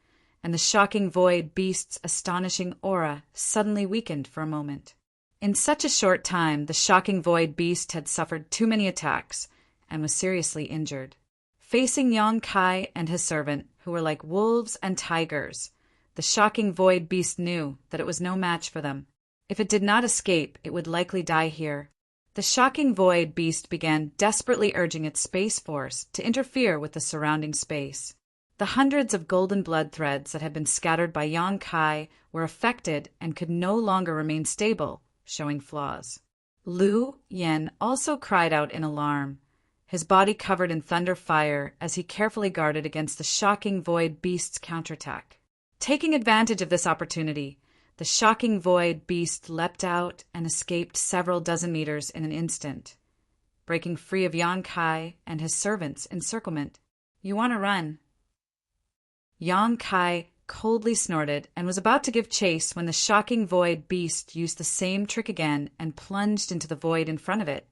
and the shocking void beast's astonishing aura suddenly weakened for a moment. In such a short time, the shocking void beast had suffered too many attacks and was seriously injured. Facing Yang Kai and his servant, who were like wolves and tigers, the shocking void beast knew that it was no match for them. If it did not escape, it would likely die here. The shocking void beast began desperately urging its space force to interfere with the surrounding space. The hundreds of golden blood threads that had been scattered by Yang Kai were affected and could no longer remain stable, showing flaws. Lu Yen also cried out in alarm, his body covered in thunder fire as he carefully guarded against the shocking void beast's counterattack. Taking advantage of this opportunity, the shocking void beast leapt out and escaped several dozen meters in an instant, breaking free of Yang Kai and his servants' encirclement. "You want to run." Yang Kai coldly snorted and was about to give chase when the shocking void beast used the same trick again and plunged into the void in front of it,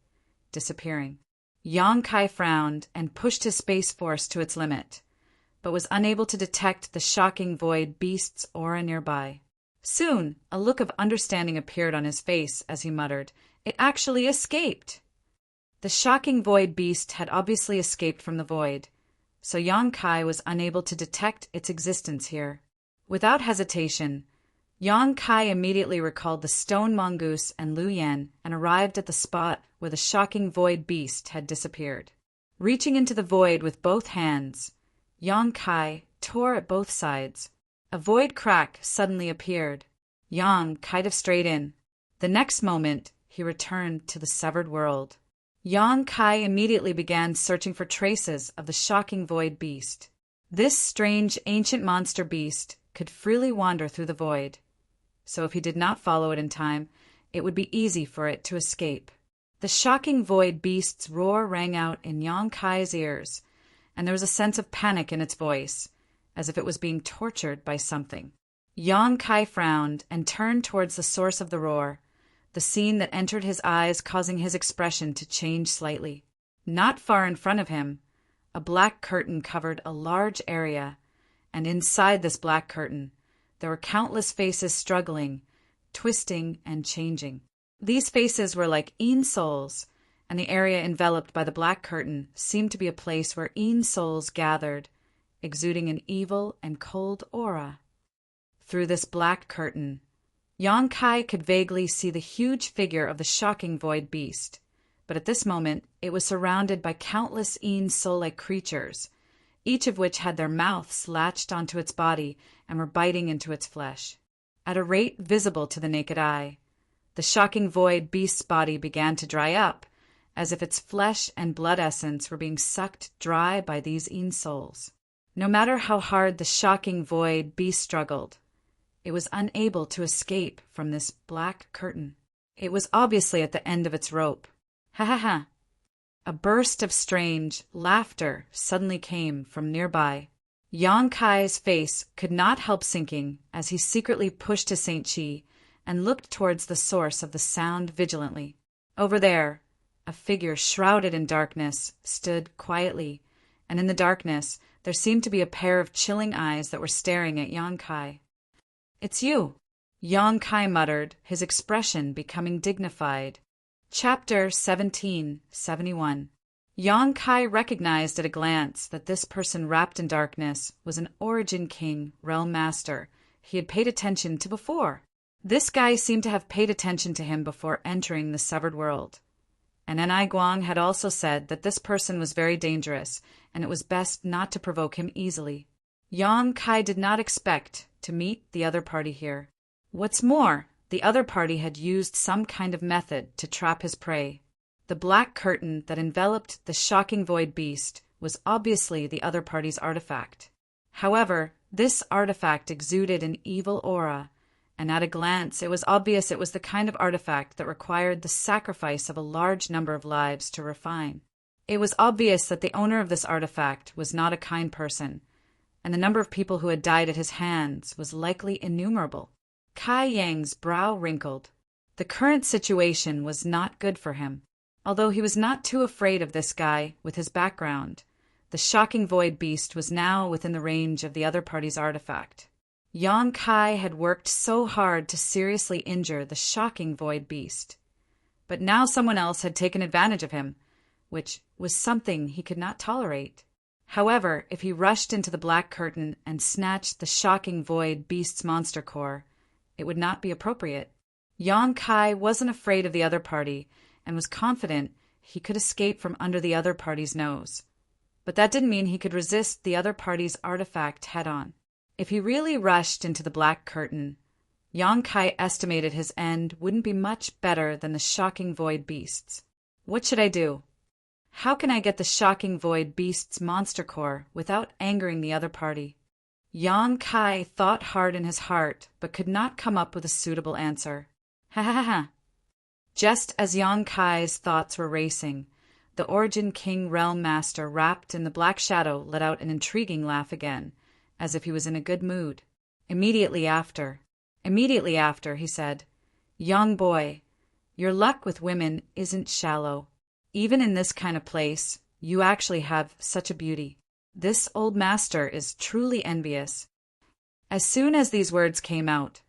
disappearing. Yang Kai frowned and pushed his space force to its limit, but was unable to detect the shocking void beast's aura nearby. Soon, a look of understanding appeared on his face as he muttered, "It actually escaped!" The shocking void beast had obviously escaped from the void, so Yang Kai was unable to detect its existence here. Without hesitation, Yang Kai immediately recalled the stone mongoose and Lu Yen and arrived at the spot where the shocking void beast had disappeared. Reaching into the void with both hands, Yang Kai tore at both sides. A void crack suddenly appeared. Yang kind straight in. The next moment, he returned to the severed world. Yang Kai immediately began searching for traces of the shocking void beast. This strange ancient monster beast could freely wander through the void, so if he did not follow it in time, it would be easy for it to escape. The shocking void beast's roar rang out in Yang Kai's ears, and there was a sense of panic in its voice, as if it was being tortured by something. Yang Kai frowned and turned towards the source of the roar, the scene that entered his eyes causing his expression to change slightly. Not far in front of him, a black curtain covered a large area, and inside this black curtain, there were countless faces struggling, twisting, and changing. These faces were like Een souls, and the area enveloped by the black curtain seemed to be a place where Een souls gathered, exuding an evil and cold aura. Through this black curtain, Yang Kai could vaguely see the huge figure of the shocking void beast, but at this moment it was surrounded by countless Een soul-like creatures, each of which had their mouths latched onto its body and were biting into its flesh. At a rate visible to the naked eye, the shocking void beast's body began to dry up, as if its flesh and blood essence were being sucked dry by these Een souls. No matter how hard the shocking void beast struggled, it was unable to escape from this black curtain. It was obviously at the end of its rope. Ha ha ha! A burst of strange laughter suddenly came from nearby. Yang Kai's face could not help sinking as he secretly pushed his Saint Chi and looked towards the source of the sound vigilantly. Over there, a figure shrouded in darkness stood quietly, and in the darkness there seemed to be a pair of chilling eyes that were staring at Yang Kai. "It's you," Yang Kai muttered, his expression becoming dignified. Chapter 1771. Yang Kai recognized at a glance that this person wrapped in darkness was an Origin King, Realm Master, he had paid attention to before. This guy seemed to have paid attention to him before entering the severed world. And Enai Guang had also said that this person was very dangerous, and it was best not to provoke him easily. Yang Kai did not expect to meet the other party here. What's more, the other party had used some kind of method to trap his prey. The black curtain that enveloped the shocking void beast was obviously the other party's artifact. However, this artifact exuded an evil aura, and at a glance it was obvious it was the kind of artifact that required the sacrifice of a large number of lives to refine. It was obvious that the owner of this artifact was not a kind person, and the number of people who had died at his hands was likely innumerable. Kai Yang's brow wrinkled. The current situation was not good for him. Although he was not too afraid of this guy with his background, the shocking void beast was now within the range of the other party's artifact. Yang Kai had worked so hard to seriously injure the shocking void beast, but now someone else had taken advantage of him, which was something he could not tolerate. However, if he rushed into the black curtain and snatched the shocking void beast's monster core, it would not be appropriate. Yang Kai wasn't afraid of the other party and was confident he could escape from under the other party's nose. But that didn't mean he could resist the other party's artifact head-on. If he really rushed into the black curtain, Yang Kai estimated his end wouldn't be much better than the shocking void beast's. What should I do? How can I get the shocking void beast's monster core without angering the other party? Yang Kai thought hard in his heart, but could not come up with a suitable answer. Ha ha ha ha! Just as Yang Kai's thoughts were racing, the Origin King Realm Master wrapped in the black shadow let out an intriguing laugh again, as if he was in a good mood. Immediately after, he said, "Young boy, your luck with women isn't shallow. Even in this kind of place, you actually have such a beauty. This old master is truly envious." As soon as these words came out,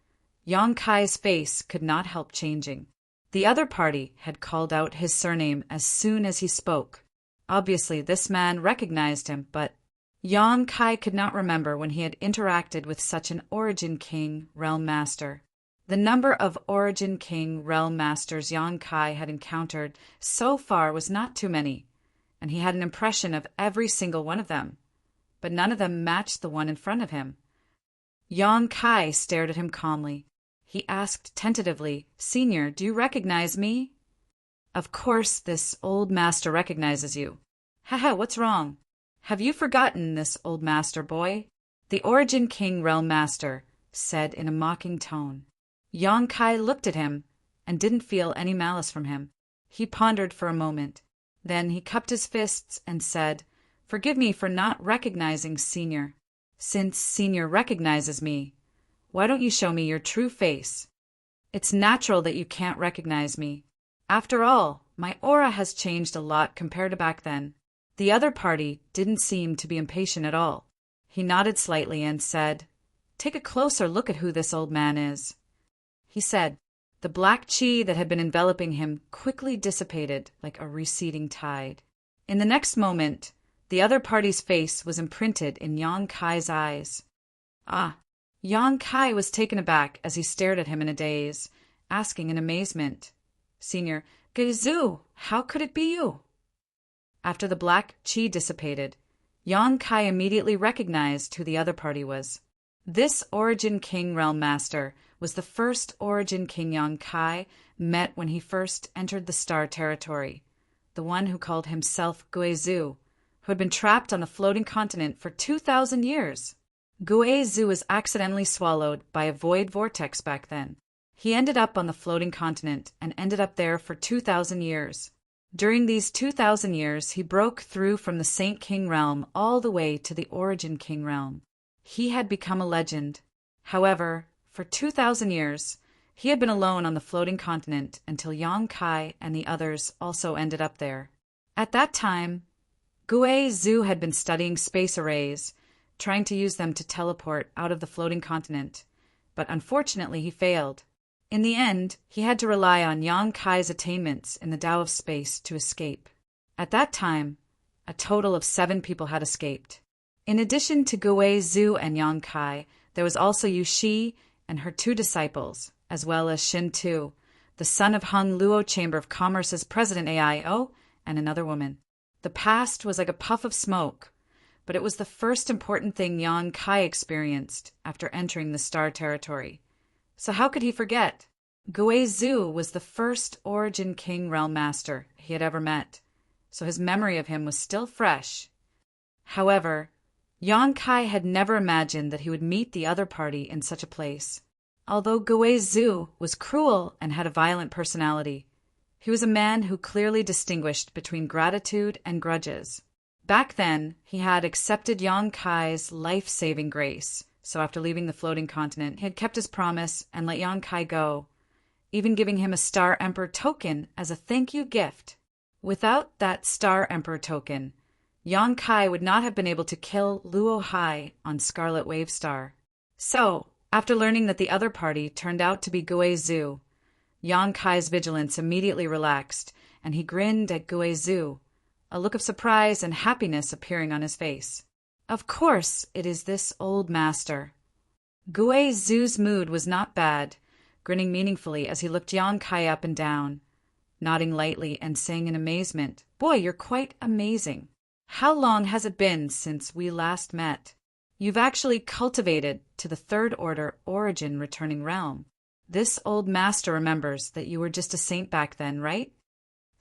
Yang Kai's face could not help changing. The other party had called out his surname as soon as he spoke. Obviously, this man recognized him, but Yang Kai could not remember when he had interacted with such an Origin King Realm Master. The number of Origin King Realm Masters Yang Kai had encountered so far was not too many, and he had an impression of every single one of them. but none of them matched the one in front of him. Yang Kai stared at him calmly. He asked tentatively, "Senior, do you recognize me?" "Of course this old master recognizes you." "Haha, what's wrong?" "Have you forgotten this old master, boy?" The Origin King Realm Master said in a mocking tone. Yang Kai looked at him and didn't feel any malice from him. He pondered for a moment. Then he cupped his fists and said, "Forgive me for not recognizing Senior. Since Senior recognizes me, why don't you show me your true face? It's natural that you can't recognize me. After all, my aura has changed a lot compared to back then." The other party didn't seem to be impatient at all. He nodded slightly and said, "Take a closer look at who this old man is," he said. The black chi that had been enveloping him quickly dissipated like a receding tide. In the next moment, the other party's face was imprinted in Yang Kai's eyes. Yang Kai was taken aback as he stared at him in a daze, asking in amazement, "Senior, Geizu, how could it be you?" After the black chi dissipated, Yang Kai immediately recognized who the other party was. This Origin King Realm Master was the first Origin King Yang Kai met when he first entered the Star Territory, the one who called himself Guizu, who had been trapped on the floating continent for 2,000 years. Guizu was accidentally swallowed by a void vortex back then. He ended up on the floating continent and ended up there for 2,000 years. During these 2,000 years, he broke through from the Saint King realm all the way to the Origin King realm. He had become a legend. However, for 2,000 years, he had been alone on the floating continent until Yang Kai and the others also ended up there. At that time, Guizu had been studying space arrays, trying to use them to teleport out of the floating continent, but unfortunately he failed. In the end, he had to rely on Yang Kai's attainments in the Tao of space to escape. At that time, a total of 7 people had escaped. In addition to Guizu and Yang Kai, there was also Yu Shi and her 2 disciples, as well as Shin Tu, the son of Hung Luo Chamber of Commerce's President AIO, and another woman. The past was like a puff of smoke, but it was the first important thing Yang Kai experienced after entering the Star Territory. So how could he forget? Guizu was the first Origin King Realm Master he had ever met, so his memory of him was still fresh. However, Yang Kai had never imagined that he would meet the other party in such a place. Although Guizu was cruel and had a violent personality, he was a man who clearly distinguished between gratitude and grudges. Back then, he had accepted Yang Kai's life-saving grace, so after leaving the floating continent, he had kept his promise and let Yang Kai go, even giving him a Star Emperor token as a thank you gift. Without that Star Emperor token, Yang Kai would not have been able to kill Luo Hai on Scarlet Wave Star. So, after learning that the other party turned out to be Guizu, Yang Kai's vigilance immediately relaxed, and he grinned at Guizu, a look of surprise and happiness appearing on his face. Of course, it is this old master. Guizu's mood was not bad, grinning meaningfully as he looked Yang Kai up and down, nodding lightly and saying in amazement, "Boy, you're quite amazing. How long has it been since we last met? You've actually cultivated to the 3rd Order Origin returning realm. This old master remembers that you were just a saint back then, right?"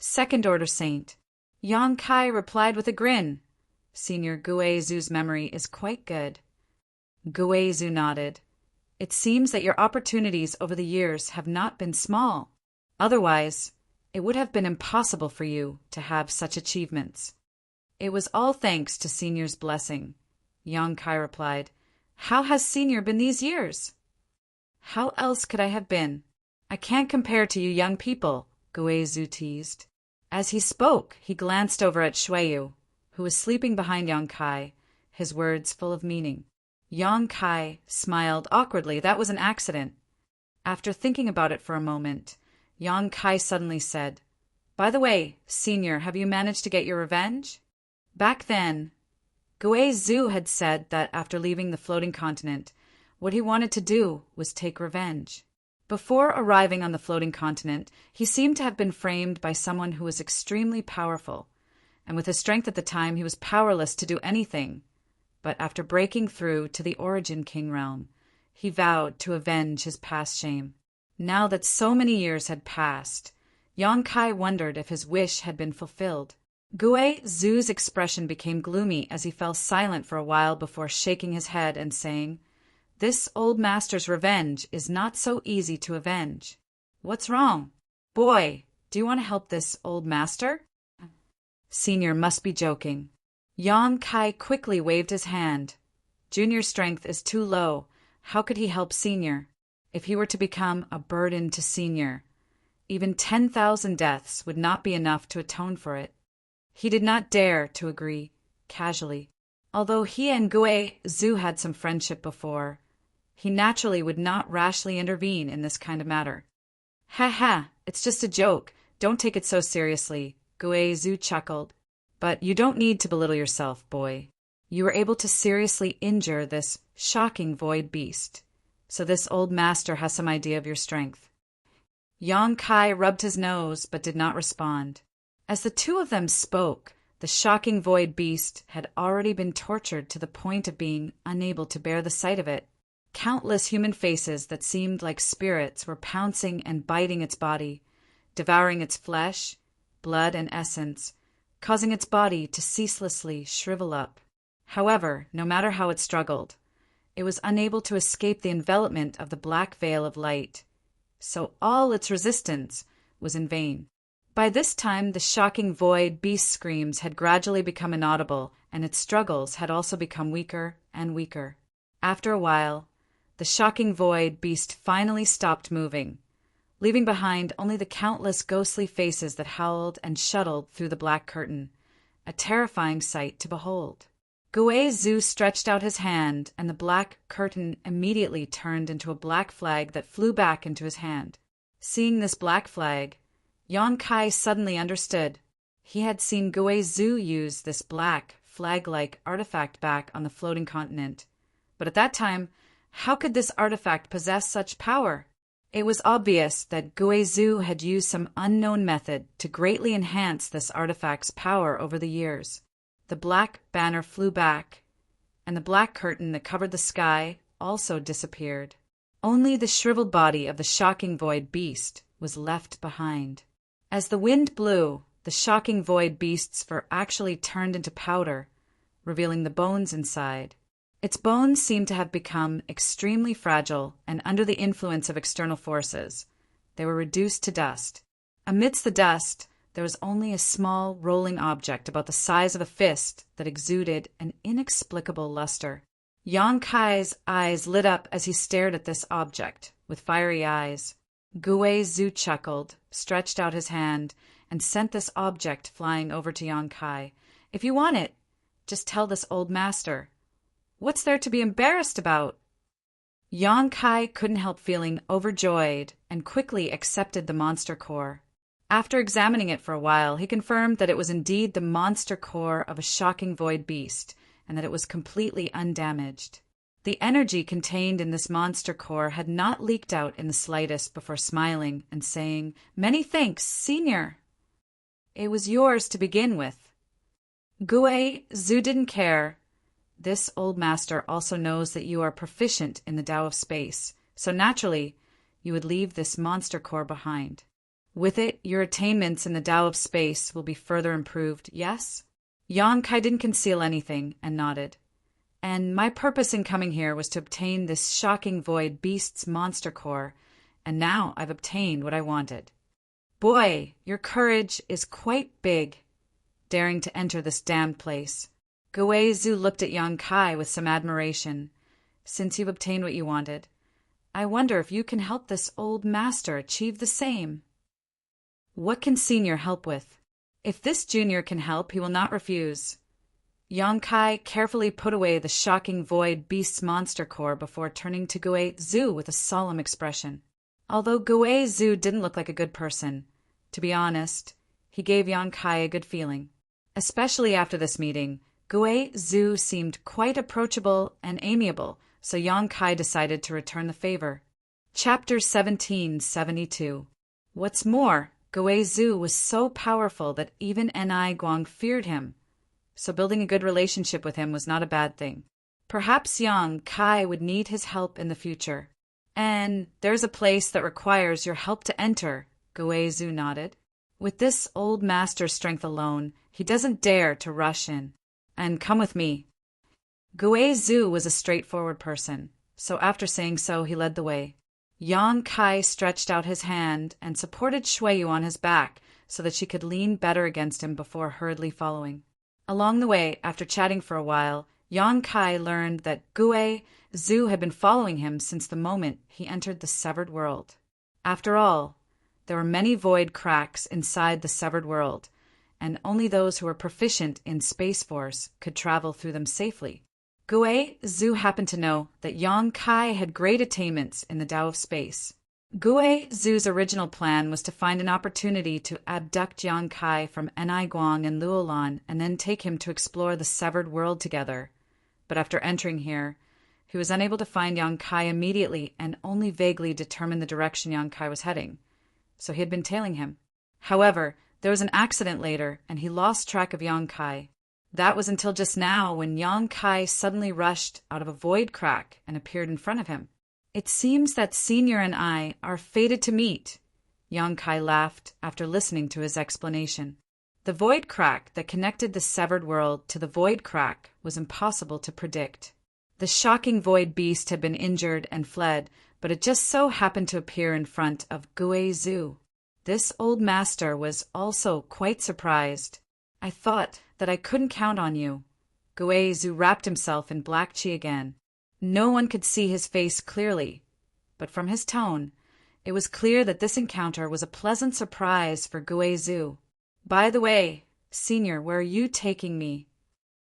"2nd Order Saint," Yang Kai replied with a grin. "Senior Guizu's memory is quite good." Guizu nodded. "It seems that your opportunities over the years have not been small. Otherwise, it would have been impossible for you to have such achievements." "It was all thanks to Senior's blessing," Yang Kai replied. "How has Senior been these years?" "How else could I have been? I can't compare to you young people," Guizu teased. As he spoke, he glanced over at Shuiyu, who was sleeping behind Yang Kai, his words full of meaning. Yang Kai smiled awkwardly. That was an accident. After thinking about it for a moment, Yang Kai suddenly said, "By the way, Senior, have you managed to get your revenge?" Back then, Guizu had said that after leaving the floating continent, what he wanted to do was take revenge. Before arriving on the floating continent, he seemed to have been framed by someone who was extremely powerful, and with his strength at the time, he was powerless to do anything. but after breaking through to the Origin King realm, he vowed to avenge his past shame. Now that so many years had passed, Yongkai wondered if his wish had been fulfilled. Gui Zhu's expression became gloomy as he fell silent for a while before shaking his head and saying, "This old master's revenge is not so easy to avenge." "What's wrong? Boy, do you want to help this old master?" Senior must be joking. Yongkai quickly waved his hand. Junior's strength is too low. How could he help Senior? If he were to become a burden to Senior, even 10,000 deaths would not be enough to atone for it. He did not dare to agree casually. Although he and Gui Zhu had some friendship before, he naturally would not rashly intervene in this kind of matter. "Ha ha, it's just a joke. Don't take it so seriously," Gui Zhu chuckled. "But you don't need to belittle yourself, boy. You were able to seriously injure this shocking void beast, so this old master has some idea of your strength." Yongkai rubbed his nose but did not respond. As the two of them spoke, the shocking void beast had already been tortured to the point of being unable to bear the sight of it. Countless human faces that seemed like spirits were pouncing and biting its body, devouring its flesh, blood, and essence, causing its body to ceaselessly shrivel up. However, no matter how it struggled, it was unable to escape the envelopment of the black veil of light, so all its resistance was in vain. By this time, the shocking void beast's screams had gradually become inaudible, and its struggles had also become weaker and weaker. After a while, the shocking void beast finally stopped moving, leaving behind only the countless ghostly faces that howled and shuttled through the black curtain, a terrifying sight to behold. Gui Zhu stretched out his hand, and the black curtain immediately turned into a black flag that flew back into his hand. Seeing this black flag, Yongkai suddenly understood. He had seen Gui Zhu use this black, flag-like artifact back on the floating continent. But at that time, how could this artifact possess such power? It was obvious that Gui Zhu had used some unknown method to greatly enhance this artifact's power over the years. The black banner flew back, and the black curtain that covered the sky also disappeared. Only the shriveled body of the shocking void beast was left behind. As the wind blew, the shocking void beast's fur actually turned into powder, revealing the bones inside. Its bones seemed to have become extremely fragile, and under the influence of external forces, they were reduced to dust. Amidst the dust, there was only a small rolling object about the size of a fist that exuded an inexplicable luster. Yongkai's eyes lit up as he stared at this object with fiery eyes. Gui Zhu chuckled, stretched out his hand, and sent this object flying over to Yongkai. "If you want it, just tell this old master. What's there to be embarrassed about?" Yongkai couldn't help feeling overjoyed and quickly accepted the monster core. After examining it for a while, he confirmed that it was indeed the monster core of a shocking void beast, and that it was completely undamaged. The energy contained in this monster core had not leaked out in the slightest before smiling and saying, "Many thanks, Senior. It was yours to begin with." Gui Zhu didn't care. This old master also knows that you are proficient in the Tao of space, so naturally, you would leave this monster core behind. With it, your attainments in the Tao of space will be further improved, yes? Yongkai didn't conceal anything and nodded. "And my purpose in coming here was to obtain this shocking void beast's monster core, and now I've obtained what I wanted." "Boy, your courage is quite big, daring to enter this damned place." Gui Zhu looked at Yongkai with some admiration. "Since you've obtained what you wanted, I wonder if you can help this old master achieve the same." "What can Senior help with?" "If this junior can help, he will not refuse." Yongkai carefully put away the shocking void beast's monster core before turning to Gui Zhu with a solemn expression. Although Gui Zhu didn't look like a good person, to be honest, he gave Yongkai a good feeling. Especially after this meeting, Gui Zhu seemed quite approachable and amiable, so Yongkai decided to return the favor. Chapter 1772. What's more, Gui Zhu was so powerful that even Ni Guang feared him. so building a good relationship with him was not a bad thing. Perhaps young Kai would need his help in the future. And there's a place that requires your help to enter, Guizhu nodded. With this old master's strength alone, he doesn't dare to rush in. And come with me. Guizhu was a straightforward person, so after saying so, he led the way. Yang Kai stretched out his hand and supported Shuiyu on his back so that she could lean better against him before hurriedly following. Along the way, after chatting for a while, Yang Kai learned that Guizhu had been following him since the moment he entered the severed world. After all, there were many void cracks inside the severed world, and only those who were proficient in Space Force could travel through them safely. Guizhu happened to know that Yang Kai had great attainments in the Tao of Space. Guizhu's original plan was to find an opportunity to abduct Yang Kai from Enai Guang and Luolan and then take him to explore the severed world together. But after entering here, he was unable to find Yang Kai immediately and only vaguely determined the direction Yang Kai was heading, so he had been tailing him. However, there was an accident later, and he lost track of Yang Kai. That was until just now when Yang Kai suddenly rushed out of a void crack and appeared in front of him. It seems that Senior and I are fated to meet, Yang Kai laughed after listening to his explanation. The void crack that connected the severed world to the void crack was impossible to predict. The shocking void beast had been injured and fled, but it just so happened to appear in front of Guizhu. This old master was also quite surprised. I thought that I couldn't count on you. Guizhu wrapped himself in black chi again. No one could see his face clearly, but from his tone, it was clear that this encounter was a pleasant surprise for Guizhu. By the way, Senior, where are you taking me?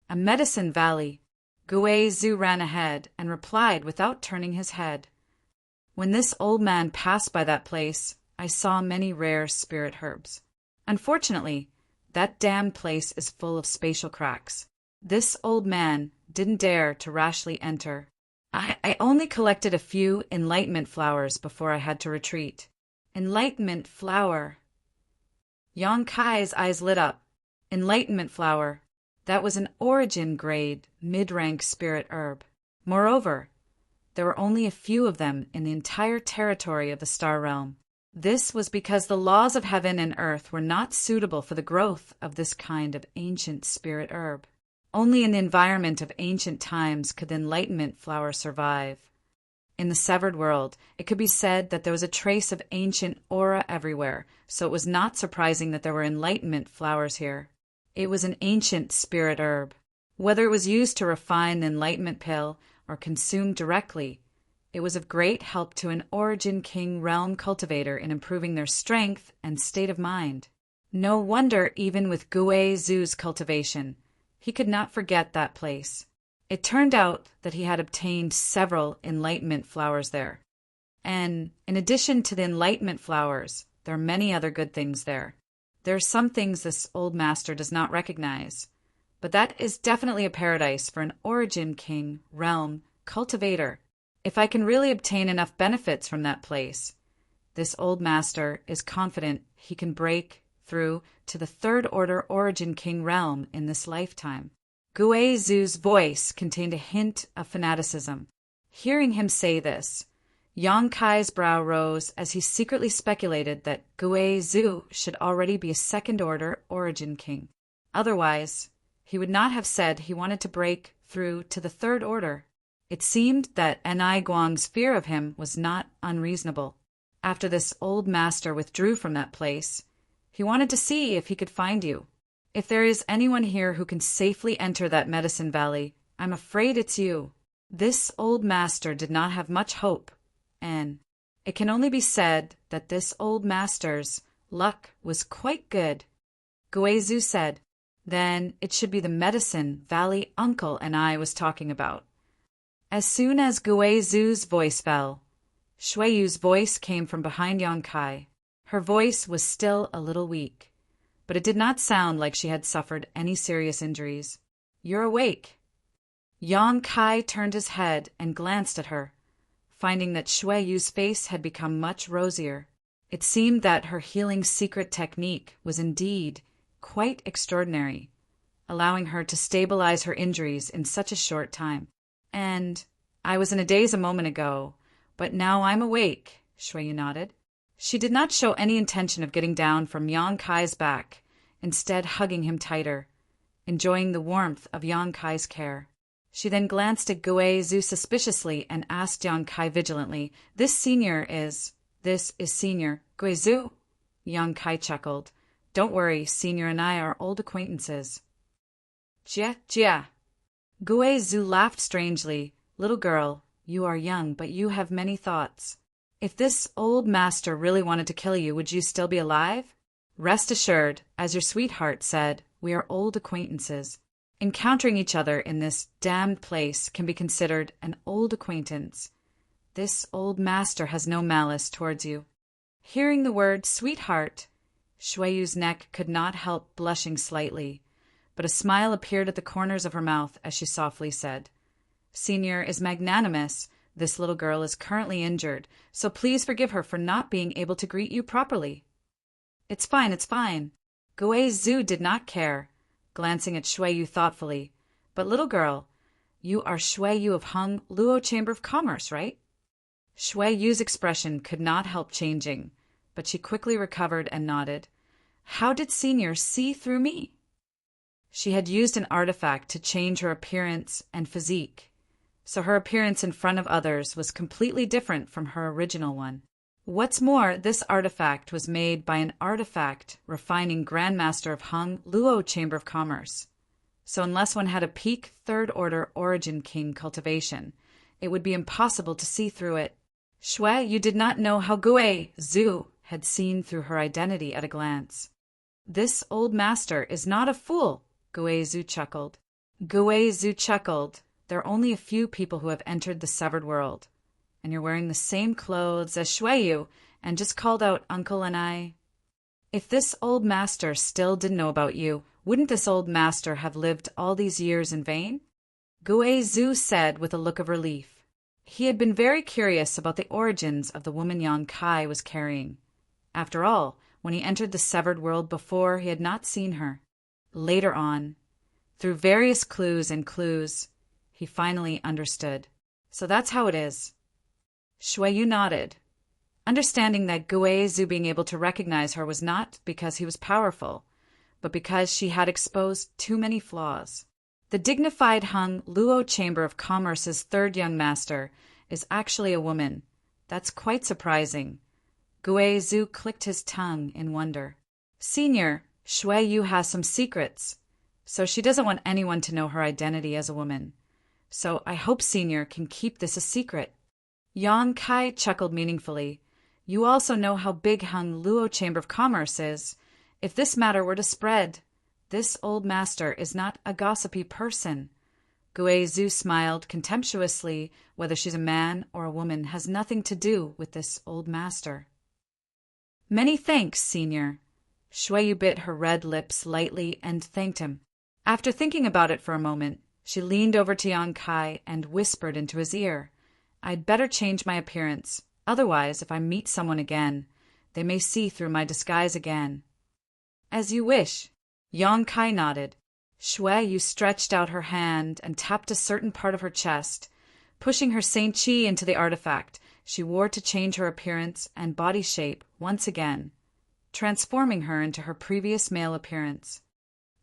A medicine valley. Guizhu ran ahead and replied without turning his head. When this old man passed by that place, I saw many rare spirit herbs. Unfortunately, that damned place is full of spatial cracks. This old man didn't dare to rashly enter. I only collected a few enlightenment flowers before I had to retreat. Enlightenment flower. Yang Kai's eyes lit up. Enlightenment flower. That was an origin grade, mid-rank spirit herb. Moreover, there were only a few of them in the entire territory of the Star Realm. This was because the laws of heaven and earth were not suitable for the growth of this kind of ancient spirit herb. Only in the environment of ancient times could the enlightenment flower survive. In the severed world, it could be said that there was a trace of ancient aura everywhere, so it was not surprising that there were enlightenment flowers here. It was an ancient spirit herb. Whether it was used to refine the enlightenment pill or consumed directly, it was of great help to an Origin King realm cultivator in improving their strength and state of mind. No wonder, even with Guizhu's cultivation, he could not forget that place. It turned out that he had obtained several enlightenment flowers there. And in addition to the enlightenment flowers, there are many other good things there. There are some things this old master does not recognize, but that is definitely a paradise for an Origin King realm cultivator. If I can really obtain enough benefits from that place, this old master is confident he can break through to the Third Order Origin King realm in this lifetime. Guizhu's voice contained a hint of fanaticism. Hearing him say this, Yang Kai's brow rose as he secretly speculated that Guizhu should already be a Second Order Origin King. Otherwise, he would not have said he wanted to break through to the Third Order. It seemed that Enai Guang's fear of him was not unreasonable. After this old master withdrew from that place, he wanted to see if he could find you. If there is anyone here who can safely enter that medicine valley, I'm afraid it's you. This old master did not have much hope, and it can only be said that this old master's luck was quite good. Guizhu said, then it should be the medicine valley uncle and I was talking about. As soon as Guizhu's voice fell, Shuiyu's voice came from behind Yang Kai. Her voice was still a little weak, but it did not sound like she had suffered any serious injuries. You're awake. Yang Kai turned his head and glanced at her, finding that Shuiyu's face had become much rosier. It seemed that her healing secret technique was indeed quite extraordinary. allowing her to stabilize her injuries in such a short time. And I was in a daze a moment ago, but now I'm awake, Shuiyu nodded. She did not show any intention of getting down from Yang Kai's back, instead hugging him tighter, enjoying the warmth of Yang Kai's care. She then glanced at Guizhu suspiciously and asked Yang Kai vigilantly, This is Senior Guizhu? Yang Kai chuckled. Don't worry, Senior and I are old acquaintances. Jia, Jia. Guizhu laughed strangely. Little girl, you are young, but you have many thoughts. If this old master really wanted to kill you, would you still be alive? Rest assured, as your sweetheart said, we are old acquaintances. Encountering each other in this damned place can be considered an old acquaintance. This old master has no malice towards you. Hearing the word sweetheart, Shuiyu's neck could not help blushing slightly, but a smile appeared at the corners of her mouth as she softly said, Senior is magnanimous. This little girl is currently injured, so please forgive her for not being able to greet you properly. It's fine, it's fine. Guizhu did not care, glancing at Shuiyu thoughtfully. But little girl, you are Shuiyu of Hung Luo Chamber of Commerce, right? Shuiyu's expression could not help changing, but she quickly recovered and nodded. How did Senior see through me? She had used an artifact to change her appearance and physique, so her appearance in front of others was completely different from her original one. What's more, this artifact was made by an artifact refining Grandmaster of Hung Luo Chamber of Commerce. So unless one had a peak third-order Origin King cultivation, it would be impossible to see through it. Shuiyu did not know how Guizhu had seen through her identity at a glance. This old master is not a fool, Guizhu chuckled. There are only a few people who have entered the severed world, and you're wearing the same clothes as Shuiyu and just called out Uncle and I. If this old master still didn't know about you, wouldn't this old master have lived all these years in vain? Guizhu said with a look of relief. He had been very curious about the origins of the woman Yang Kai was carrying. After all, when he entered the severed world before, he had not seen her. Later on, through various clues, he finally understood. So that's how it is. Shuiyu nodded, understanding that Guizhu being able to recognize her was not because he was powerful, but because she had exposed too many flaws. The dignified Hung Luo Chamber of Commerce's third young master is actually a woman. That's quite surprising. Guizhu clicked his tongue in wonder. Senior, Shuiyu has some secrets, so she doesn't want anyone to know her identity as a woman. So I hope Senior can keep this a secret. Yang Kai chuckled meaningfully. You also know how big Hung Luo Chamber of Commerce is. If this matter were to spread, this old master is not a gossipy person. Guizhu smiled contemptuously. Whether she's a man or a woman has nothing to do with this old master. Many thanks, Senior. Shuiyu bit her red lips lightly and thanked him. After thinking about it for a moment, she leaned over to Yang Kai and whispered into his ear, I'd better change my appearance. Otherwise, if I meet someone again, they may see through my disguise again. As you wish. Yang Kai nodded. Shuiyu stretched out her hand and tapped a certain part of her chest. Pushing her Saint Chi into the artifact, she wore to change her appearance and body shape once again, transforming her into her previous male appearance.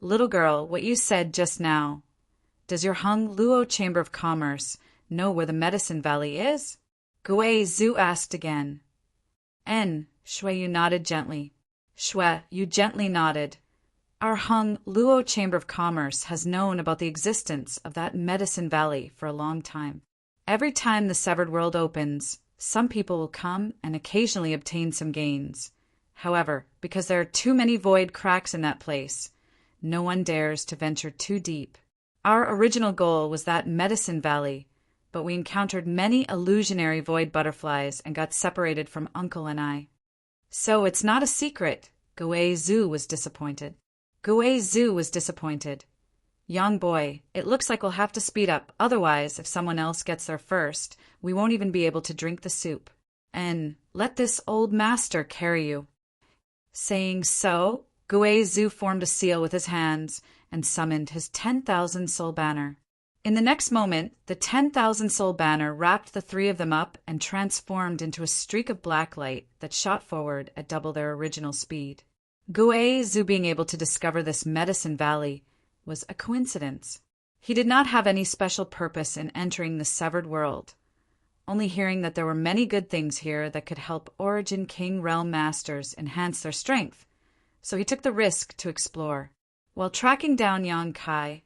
Little girl, what you said just now. Does your Hung Luo Chamber of Commerce know where the Medicine Valley is? Guizhu asked again. Shuiyu nodded gently. Shuiyu gently nodded. Our Hung Luo Chamber of Commerce has known about the existence of that Medicine Valley for a long time. Every time the Severed World opens, some people will come and occasionally obtain some gains. However, because there are too many void cracks in that place, no one dares to venture too deep. Our original goal was that Medicine Valley, but we encountered many illusionary void butterflies and got separated from Uncle and I. So it's not a secret. Guizhu was disappointed. Young boy, it looks like we'll have to speed up. Otherwise, if someone else gets there first, we won't even be able to drink the soup. And let this old master carry you. Saying so, Guizhou formed a seal with his hands and summoned his 10,000-soul banner. In the next moment, the 10,000-soul banner wrapped the three of them up and transformed into a streak of black light that shot forward at double their original speed. Guizhou being able to discover this medicine valley was a coincidence. He did not have any special purpose in entering the severed world, only hearing that there were many good things here that could help Origin King Realm Masters enhance their strength, so he took the risk to explore. While tracking down Yang Kai,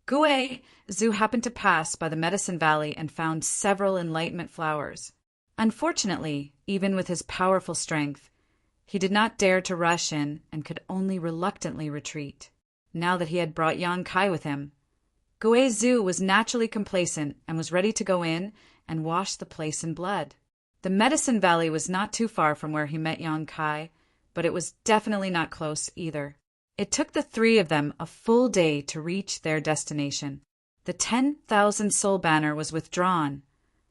Guizhou happened to pass by the Medicine Valley and found several enlightenment flowers. Unfortunately, even with his powerful strength, he did not dare to rush in and could only reluctantly retreat. Now that he had brought Yang Kai with him, Guizhou was naturally complacent and was ready to go in and wash the place in blood. The Medicine Valley was not too far from where he met Yang Kai, but it was definitely not close either. It took the three of them a full day to reach their destination. The 10,000-soul banner was withdrawn,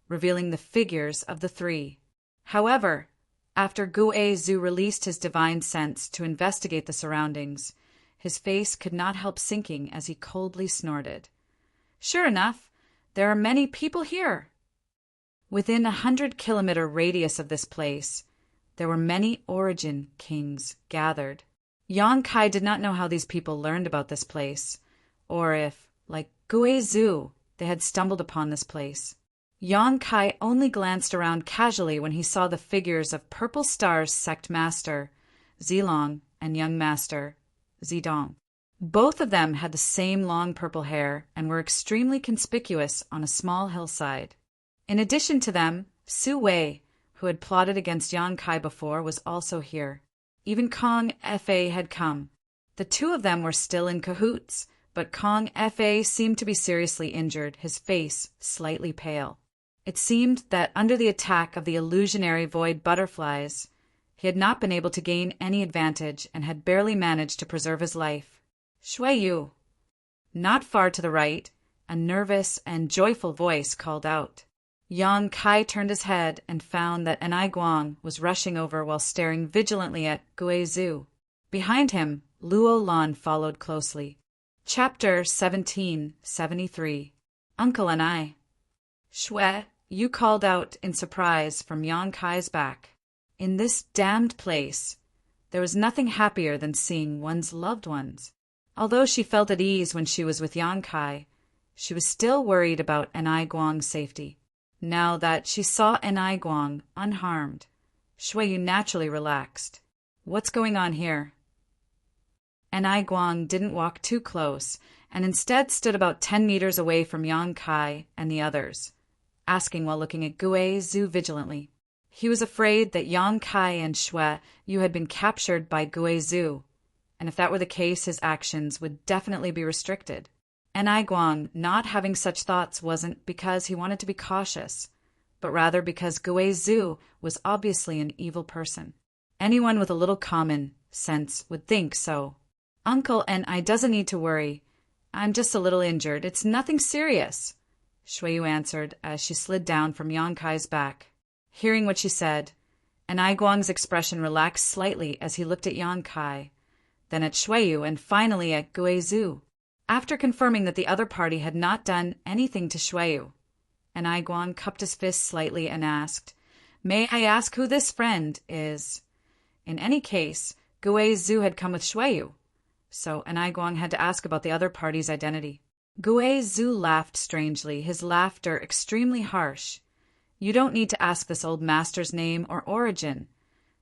revealing the figures of the three. However, after Guizhou released his divine sense to investigate the surroundings, his face could not help sinking as he coldly snorted. Sure enough, there are many people here. Within a 100-kilometer radius of this place, there were many Origin Kings gathered. Yang Kai did not know how these people learned about this place, or if, like Guizhou, they had stumbled upon this place. Yang Kai only glanced around casually when he saw the figures of Purple Star's sect master, Zilong, and young master, Zidong. Both of them had the same long purple hair and were extremely conspicuous on a small hillside. In addition to them, Su Wei, who had plotted against Yang Kai before, was also here. Even Kong Fa had come. The two of them were still in cahoots, but Kong Fa seemed to be seriously injured, his face slightly pale. It seemed that under the attack of the illusionary void butterflies, he had not been able to gain any advantage and had barely managed to preserve his life. Shuiyu. Not far to the right, a nervous and joyful voice called out. Yang Kai turned his head and found that Anai Guang was rushing over while staring vigilantly at Guizhou. Behind him, Luo Lan followed closely. Chapter 1773. Uncle Anai. Shui, you called out in surprise from Yang Kai's back. In this damned place, there was nothing happier than seeing one's loved ones. Although she felt at ease when she was with Yang Kai, she was still worried about Anai Guang's safety. Now that she saw Anai Guang unharmed, Shuiyu naturally relaxed. What's going on here? Anai Guang didn't walk too close and instead stood about 10 meters away from Yang Kai and the others, asking while looking at Guizhou vigilantly. He was afraid that Yang Kai and Shuiyu had been captured by Guizhou, and if that were the case, his actions would definitely be restricted. Anai Guang not having such thoughts wasn't because he wanted to be cautious, but rather because Guizhou was obviously an evil person. Anyone with a little common sense would think so. Uncle and I doesn't need to worry. I'm just a little injured. It's nothing serious, Shuiyu answered as she slid down from Yang Kai's back. Hearing what she said, Anai Guang's expression relaxed slightly as he looked at Yang Kai, then at Shuiyu and finally at Guizhou. After confirming that the other party had not done anything to Shuiyu, Anai Guang cupped his fist slightly and asked, May I ask who this friend is? In any case, Guizhou had come with Shuiyu, so Anai Guang had to ask about the other party's identity. Guizhou laughed strangely, his laughter extremely harsh. You don't need to ask this old master's name or origin.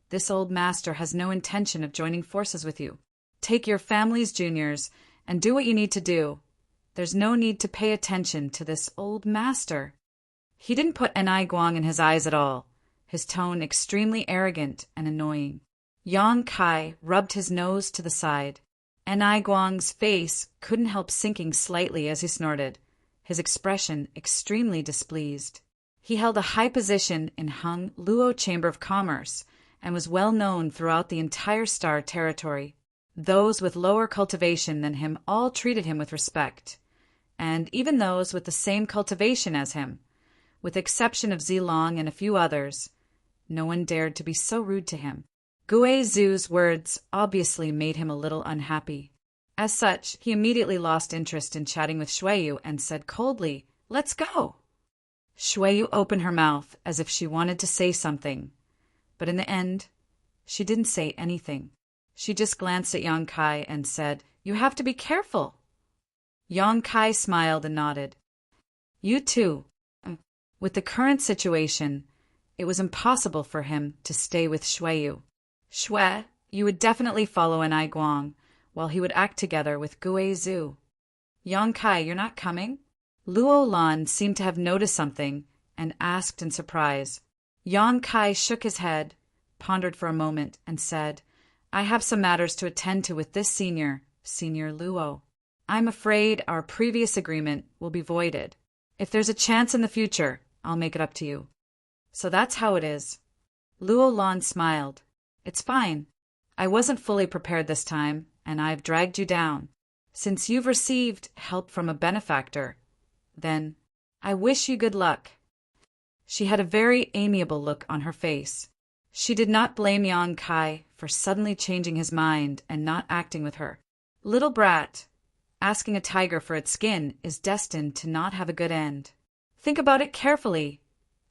This old master has no intention of joining forces with you. Take your family's juniors and do what you need to do. There's no need to pay attention to this old master. He didn't put Anai Guang in his eyes at all, his tone extremely arrogant and annoying. Yang Kai rubbed his nose to the side. Anai Guang's face couldn't help sinking slightly as he snorted, his expression extremely displeased. He held a high position in Hung Luo Chamber of Commerce and was well known throughout the entire Star territory. Those with lower cultivation than him all treated him with respect, and even those with the same cultivation as him, with the exception of Zilong and a few others, no one dared to be so rude to him. Guizhu's words obviously made him a little unhappy. As such, he immediately lost interest in chatting with Shuiyu and said coldly, "Let's go." Shuiyu opened her mouth as if she wanted to say something, but in the end, she didn't say anything. She just glanced at Yang Kai and said, "You have to be careful." Yang Kai smiled and nodded. You too. With the current situation, it was impossible for him to stay with Shuiyu. Shui, you would definitely follow an Guang, while he would act together with Guizhu. Yang Kai, you're not coming? Luo Lan seemed to have noticed something and asked in surprise. Yang Kai shook his head, pondered for a moment, and said, "I have some matters to attend to with this Senior Luo. I'm afraid our previous agreement will be voided. If there's a chance in the future, I'll make it up to you." So that's how it is. Luo Lan smiled. "It's fine. I wasn't fully prepared this time, and I've dragged you down. Since you've received help from a benefactor, then I wish you good luck." She had a very amiable look on her face. She did not blame Yang Kai for suddenly changing his mind and not acting with her. Little brat, asking a tiger for its skin is destined to not have a good end. Think about it carefully.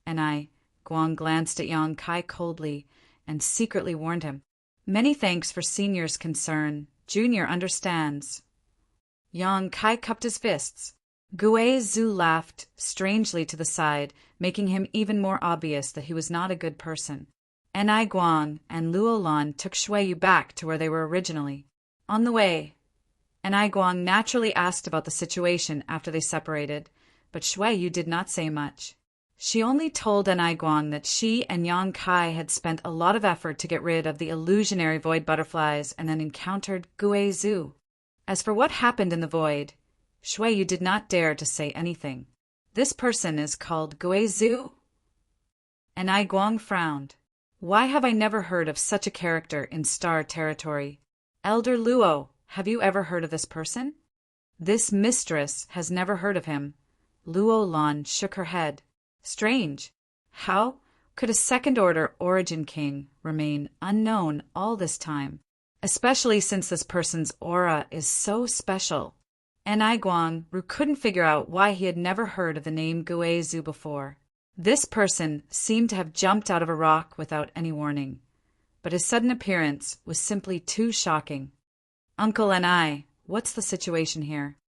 And Guang glanced at Yang Kai coldly and secretly warned him. "Many thanks for Senior's concern. Junior understands." Yang Kai cupped his fists. Guizhu laughed strangely to the side, making him even more obvious that he was not a good person. Guang and Luo Lan took Shuiyu back to where they were originally. On the way, Guang naturally asked about the situation after they separated, but Shuiyu did not say much. She only told Guang that she and Yang Kai had spent a lot of effort to get rid of the illusionary void butterflies and then encountered Guizhu. As for what happened in the void, Shuiyu did not dare to say anything. "This person is called Guizhu?" Guang frowned. "Why have I never heard of such a character in Star Territory? Elder Luo, have you ever heard of this person?" "This mistress has never heard of him." Luo Lan shook her head. "Strange. How could a second-order Origin King remain unknown all this time, especially since this person's aura is so special?" Guang couldn't figure out why he had never heard of the name Guizhu before. This person seemed to have jumped out of a rock without any warning, but his sudden appearance was simply too shocking. "Uncle and what's the situation here?"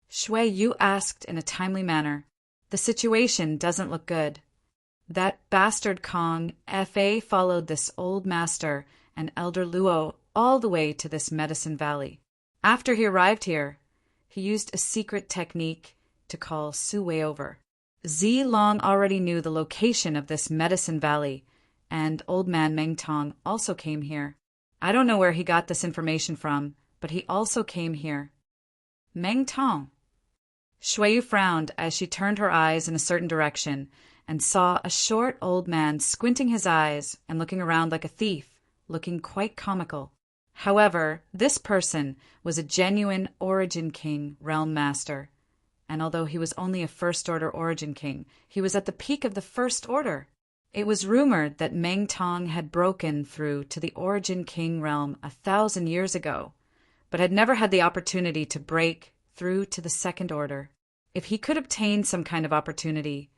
Shuiyu asked in a timely manner. "The situation doesn't look good. That bastard Kong Fa followed this old master and Elder Luo all the way to this Medicine Valley. After he arrived here, he used a secret technique to call Su Wei over. Zi Long already knew the location of this Medicine Valley, and old man Meng Tong also came here. I don't know where he got this information from, but he also came here." "Meng Tong?" Shuiyu frowned as she turned her eyes in a certain direction and saw a short old man squinting his eyes and looking around like a thief, looking quite comical. However, this person was a genuine Origin King Realm Master, and although he was only a First-Order Origin King, he was at the peak of the First Order. It was rumored that Meng Tong had broken through to the Origin King realm 1,000 years ago, but had never had the opportunity to break through to the Second Order. If he could obtain some kind of opportunity,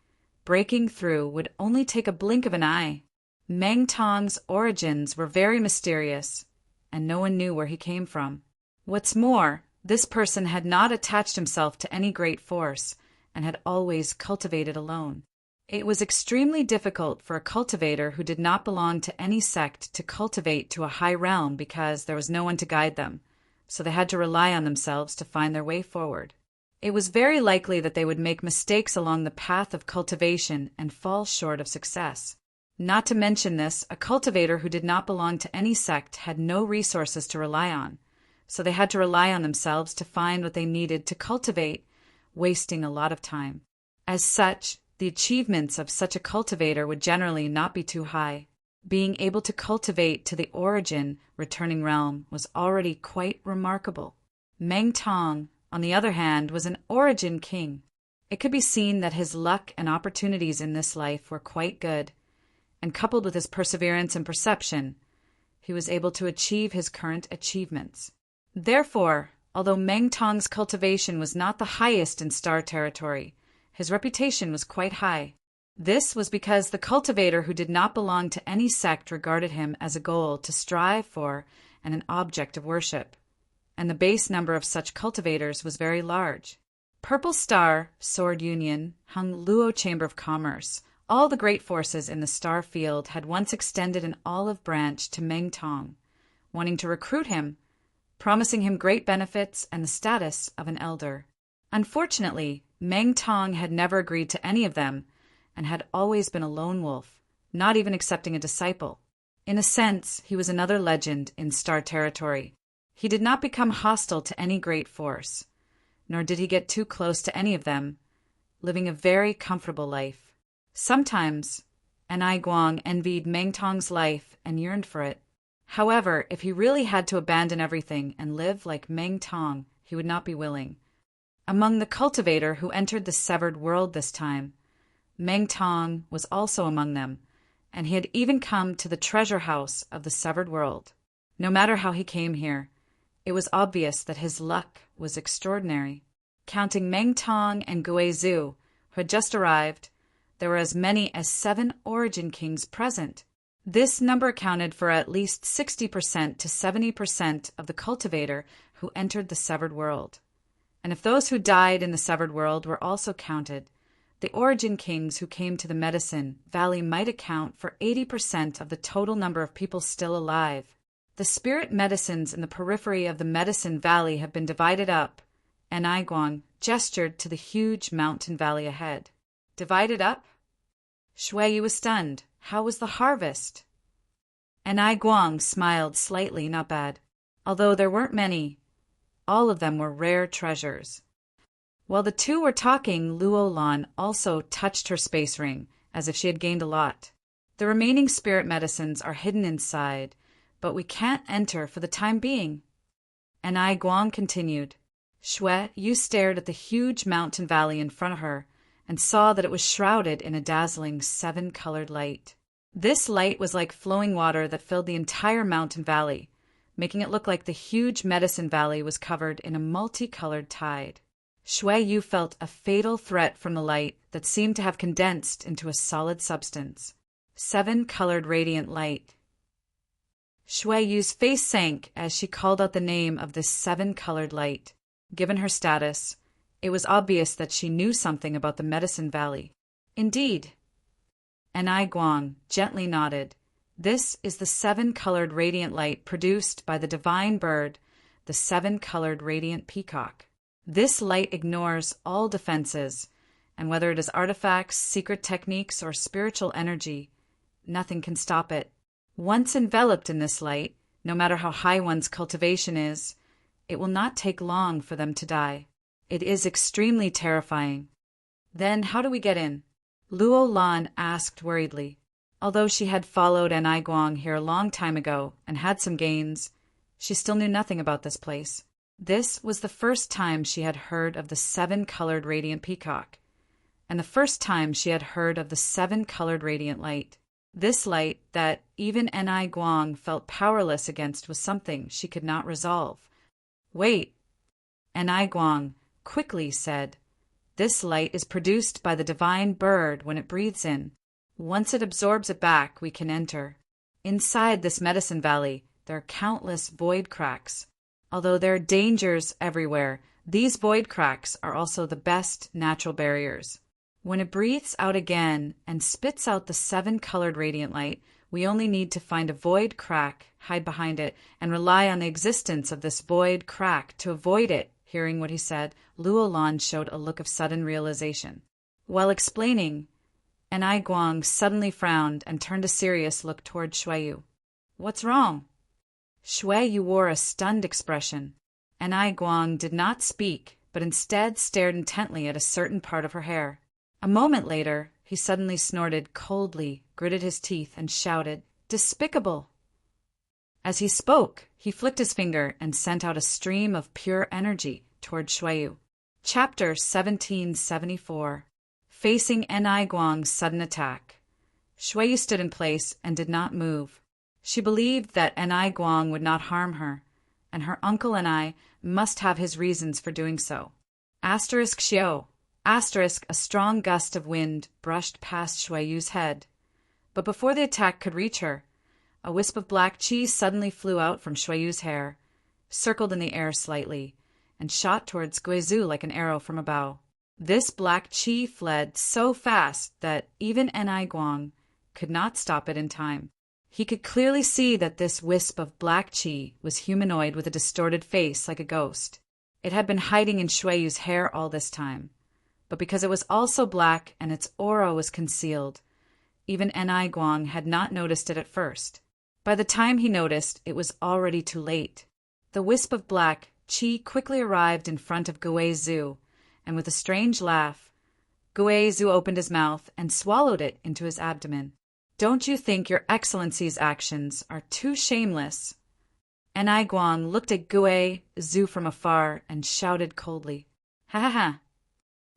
breaking through would only take a blink of an eye. Meng Tong's origins were very mysterious, and no one knew where he came from. What's more, this person had not attached himself to any great force, and had always cultivated alone. It was extremely difficult for a cultivator who did not belong to any sect to cultivate to a high realm because there was no one to guide them, so they had to rely on themselves to find their way forward. It was very likely that they would make mistakes along the path of cultivation and fall short of success. Not to mention this, a cultivator who did not belong to any sect had no resources to rely on, so they had to rely on themselves to find what they needed to cultivate, wasting a lot of time. As such, the achievements of such a cultivator would generally not be too high. Being able to cultivate to the origin returning realm was already quite remarkable. Meng Tong, on the other hand, was an Origin King. It could be seen that his luck and opportunities in this life were quite good, and coupled with his perseverance and perception, he was able to achieve his current achievements. Therefore, although Meng Tong's cultivation was not the highest in star territory, his reputation was quite high. This was because the cultivator who did not belong to any sect regarded him as a goal to strive for and an object of worship, and the base number of such cultivators was very large. Purple Star, Sword Union, Hung Luo Chamber of Commerce, all the great forces in the star field had once extended an olive branch to Meng Tong, wanting to recruit him, promising him great benefits and the status of an elder. Unfortunately, Meng Tong had never agreed to any of them, and had always been a lone wolf, not even accepting a disciple. In a sense, he was another legend in star territory. He did not become hostile to any great force, nor did he get too close to any of them, living a very comfortable life. Sometimes, Anai Guang envied Meng Tong's life and yearned for it. However, if he really had to abandon everything and live like Meng Tong, he would not be willing. Among the cultivator who entered the severed world this time, Meng Tong was also among them, and he had even come to the treasure house of the severed world. No matter how he came here, it was obvious that his luck was extraordinary. Counting Meng Tong and Gui Zhu, who had just arrived, there were as many as 7 Origin Kings present. This number accounted for at least 60% to 70% of the cultivator who entered the severed world. And if those who died in the severed world were also counted, the Origin Kings who came to the Medicine Valley might account for 80% of the total number of people still alive. The spirit medicines in the periphery of the Medicine Valley have been divided up, and Aiguang gestured to the huge mountain valley ahead. Divided up? Shui was stunned. How was the harvest? And Aiguang smiled slightly, not bad. Although there weren't many, all of them were rare treasures. While the two were talking, Luo Lan also touched her space ring, as if she had gained a lot. The remaining spirit medicines are hidden inside, but we can't enter for the time being. And Aiguang continued. Shui, you stared at the huge mountain valley in front of her, and saw that it was shrouded in a dazzling 7-colored light. This light was like flowing water that filled the entire mountain valley, making it look like the huge Medicine Valley was covered in a multicolored tide. Shui Yu felt a fatal threat from the light that seemed to have condensed into a solid substance. 7-colored radiant light. Shui Yu's face sank as she called out the name of this 7-colored light. Given her status, it was obvious that she knew something about the Medicine Valley. Indeed. And Aiguang gently nodded. This is the 7-colored radiant light produced by the divine bird, the 7-colored radiant peacock. This light ignores all defenses, and whether it is artifacts, secret techniques, or spiritual energy, nothing can stop it. Once enveloped in this light, no matter how high one's cultivation is, it will not take long for them to die. It is extremely terrifying. Then how do we get in? Luo Lan asked worriedly. Although she had followed Anai Guang here a long time ago and had some gains, she still knew nothing about this place. This was the first time she had heard of the 7-colored radiant peacock, and the first time she had heard of the 7-colored radiant light. This light that even Anai Guang felt powerless against was something she could not resolve. Wait, Anai Guang quickly said. This light is produced by the divine bird when it breathes in. Once it absorbs it back, we can enter. Inside this Medicine Valley, there are countless void cracks. Although there are dangers everywhere, these void cracks are also the best natural barriers. When it breathes out again and spits out the 7-colored radiant light, we only need to find a void crack, hide behind it, and rely on the existence of this void crack to avoid it. Hearing what he said, Luo Lan showed a look of sudden realization. While explaining, Anai Guang suddenly frowned and turned a serious look toward Shui Yu. What's wrong? Shui Yu wore a stunned expression. Anai Guang did not speak, but instead stared intently at a certain part of her hair. A moment later, he suddenly snorted coldly, gritted his teeth, and shouted, "Despicable!" As he spoke, he flicked his finger and sent out a stream of pure energy toward Shui Yu. Chapter 1774. Facing Anai Guang's sudden attack. Shui Yu stood in place and did not move. She believed that Enai Guang would not harm her, and her uncle Enai must have his reasons for doing so. Asterisk Xiao. Asterisk, a strong gust of wind brushed past Shui Yu's head. But before the attack could reach her, a wisp of black qi suddenly flew out from Shui Yu's hair, circled in the air slightly, and shot towards Guizhou like an arrow from a bow. This black qi fled so fast that even Enai Guang could not stop it in time. He could clearly see that this wisp of black qi was humanoid with a distorted face like a ghost. It had been hiding in Shui Yu's hair all this time, but because it was also black and its aura was concealed, even Enai Guang had not noticed it at first. By the time he noticed, it was already too late. The wisp of black qi quickly arrived in front of Guizhou, and with a strange laugh, Guizhou opened his mouth and swallowed it into his abdomen. "Don't you think your Excellency's actions are too shameless?" Enai Guang looked at Guizhou from afar and shouted coldly, "Ha ha ha!"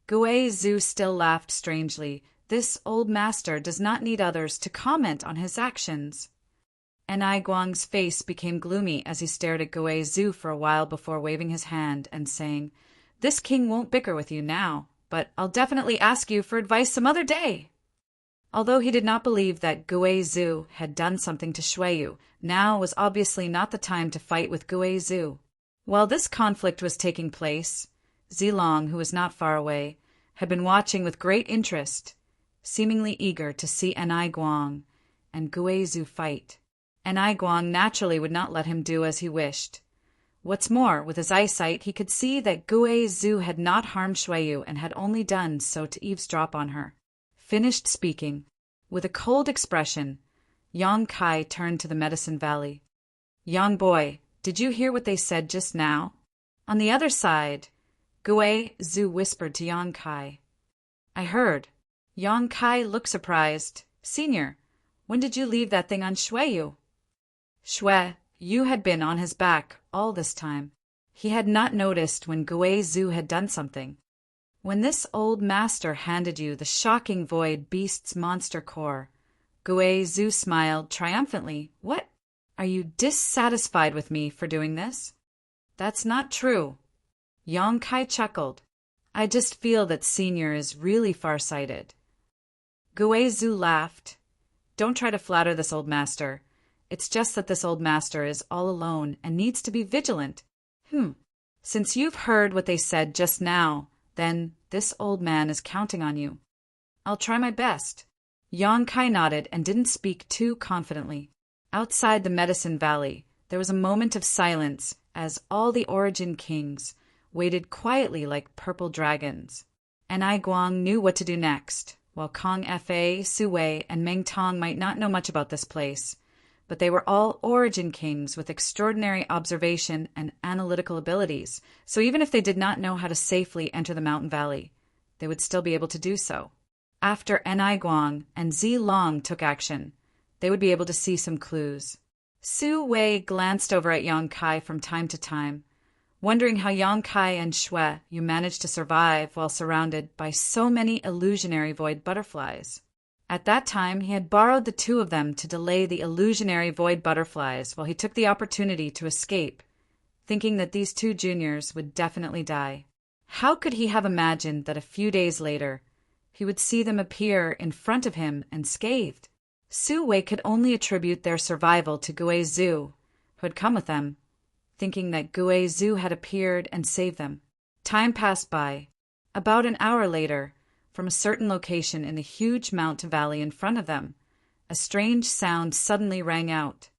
Guizhou still laughed strangely. This old master does not need others to comment on his actions. Enai Guang's face became gloomy as he stared at Guizhou for a while before waving his hand and saying, "This king won't bicker with you now, but I'll definitely ask you for advice some other day." Although he did not believe that Guizhou had done something to Shui Yu, now was obviously not the time to fight with Guizhou. While this conflict was taking place, Zilong, who was not far away, had been watching with great interest, seemingly eager to see Enai Guang and Guizhou fight. Enai Guang naturally would not let him do as he wished. What's more, with his eyesight, he could see that Guizhou had not harmed Shui Yu and had only done so to eavesdrop on her. Finished speaking, with a cold expression, Yang Kai turned to the Medicine Valley. "Young boy, did you hear what they said just now?" On the other side, Guizhou whispered to Yang Kai. "I heard." Yang Kai looked surprised. "Senior, when did you leave that thing on Shui Yu?" Shui Yu had been on his back all this time. He had not noticed when Guizhou had done something. "When this old master handed you the shocking void beast's monster core," Guizhou smiled triumphantly. "What? Are you dissatisfied with me for doing this?" "That's not true." Yang Kai chuckled. "I just feel that Senior is really far-sighted." Guizhou laughed. "Don't try to flatter this old master. It's just that this old master is all alone and needs to be vigilant." Since you've heard what they said just now, then this old man is counting on you." "I'll try my best." Yang Kai nodded and didn't speak too confidently. Outside the Medicine Valley, there was a moment of silence as all the Origin Kings waited quietly like purple dragons. Enai Guang knew what to do next. While Kong Fa, Su Wei, and Meng Tong might not know much about this place, but they were all Origin Kings with extraordinary observation and analytical abilities, so even if they did not know how to safely enter the mountain valley, they would still be able to do so. After Enai Guang and Zilong took action, they would be able to see some clues. Su Wei glanced over at Yang Kai from time to time, wondering how Yang Kai and Shui Yu managed to survive while surrounded by so many illusionary void butterflies. At that time, he had borrowed the two of them to delay the illusionary void butterflies while he took the opportunity to escape, thinking that these two juniors would definitely die. How could he have imagined that a few days later, he would see them appear in front of him unscathed? Su Wei could only attribute their survival to Guizhou, who had come with them, thinking that Guizhou had appeared and saved them. Time passed by. About an hour later, from a certain location in the huge mountain valley in front of them, a strange sound suddenly rang out.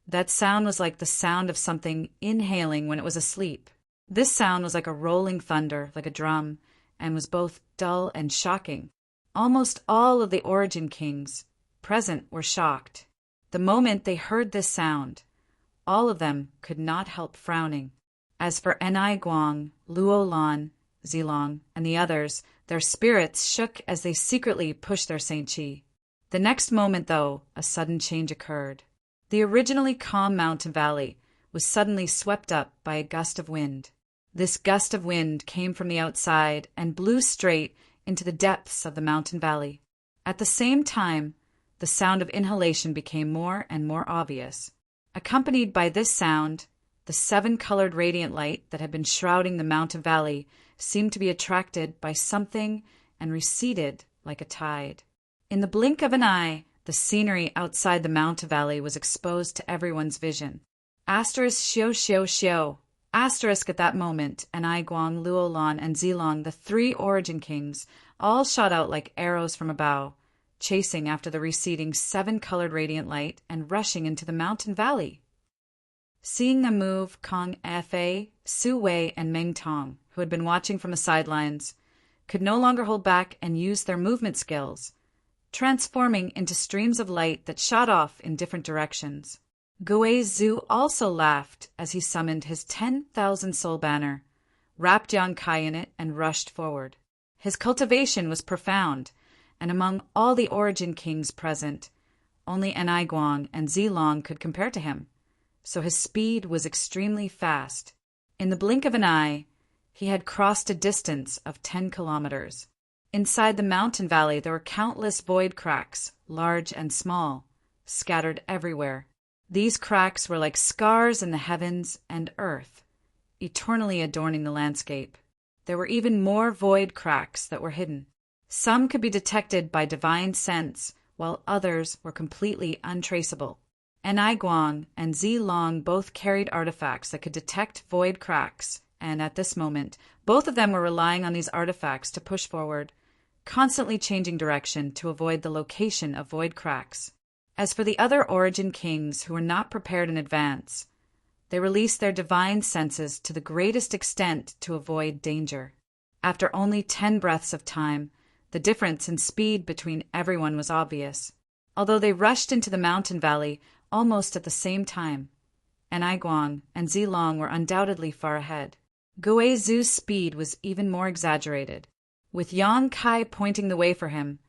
That sound was like the sound of something inhaling when it was asleep. This sound was like a rolling thunder, like a drum, and was both dull and shocking. Almost all of the Origin Kings present were shocked. The moment they heard this sound, all of them could not help frowning. As for Enai Guang, Luo Lan, Zilong, and the others, their spirits shook as they secretly pushed their Saint Chi. The next moment, though, a sudden change occurred. The originally calm mountain valley was suddenly swept up by a gust of wind. This gust of wind came from the outside and blew straight into the depths of the mountain valley. At the same time, the sound of inhalation became more and more obvious. Accompanied by this sound, the 7-colored radiant light that had been shrouding the mountain valley seemed to be attracted by something and receded like a tide. In the blink of an eye, the scenery outside the mountain valley was exposed to everyone's vision. Asterisk xiao xiao xiao. Asterisk at that moment, and Guang, Luolan, and Zilong, the 3 origin kings, all shot out like arrows from a bow, chasing after the receding 7-colored radiant light and rushing into the mountain valley. Seeing them move, Kong Fa, Su Wei, and Meng Tong, who had been watching from the sidelines, could no longer hold back and use their movement skills, transforming into streams of light that shot off in different directions. Gui Zhu also laughed as he summoned his 10,000 soul banner, wrapped Yang Kai in it, and rushed forward. His cultivation was profound, and among all the origin kings present, only Guang and Zilong could compare to him, so his speed was extremely fast. In the blink of an eye, he had crossed a distance of 10 kilometers. Inside the mountain valley there were countless void cracks, large and small, scattered everywhere. These cracks were like scars in the heavens and earth, eternally adorning the landscape. There were even more void cracks that were hidden. Some could be detected by divine sense, while others were completely untraceable. Guang and Zilong both carried artifacts that could detect void cracks, and at this moment, both of them were relying on these artifacts to push forward, constantly changing direction to avoid the location of void cracks. As for the other origin kings who were not prepared in advance, they released their divine senses to the greatest extent to avoid danger. After only 10 breaths of time, the difference in speed between everyone was obvious. Although they rushed into the mountain valley almost at the same time, Guang and Zilong were undoubtedly far ahead. Gui Zhu's speed was even more exaggerated. With Yang Kai pointing the way for him,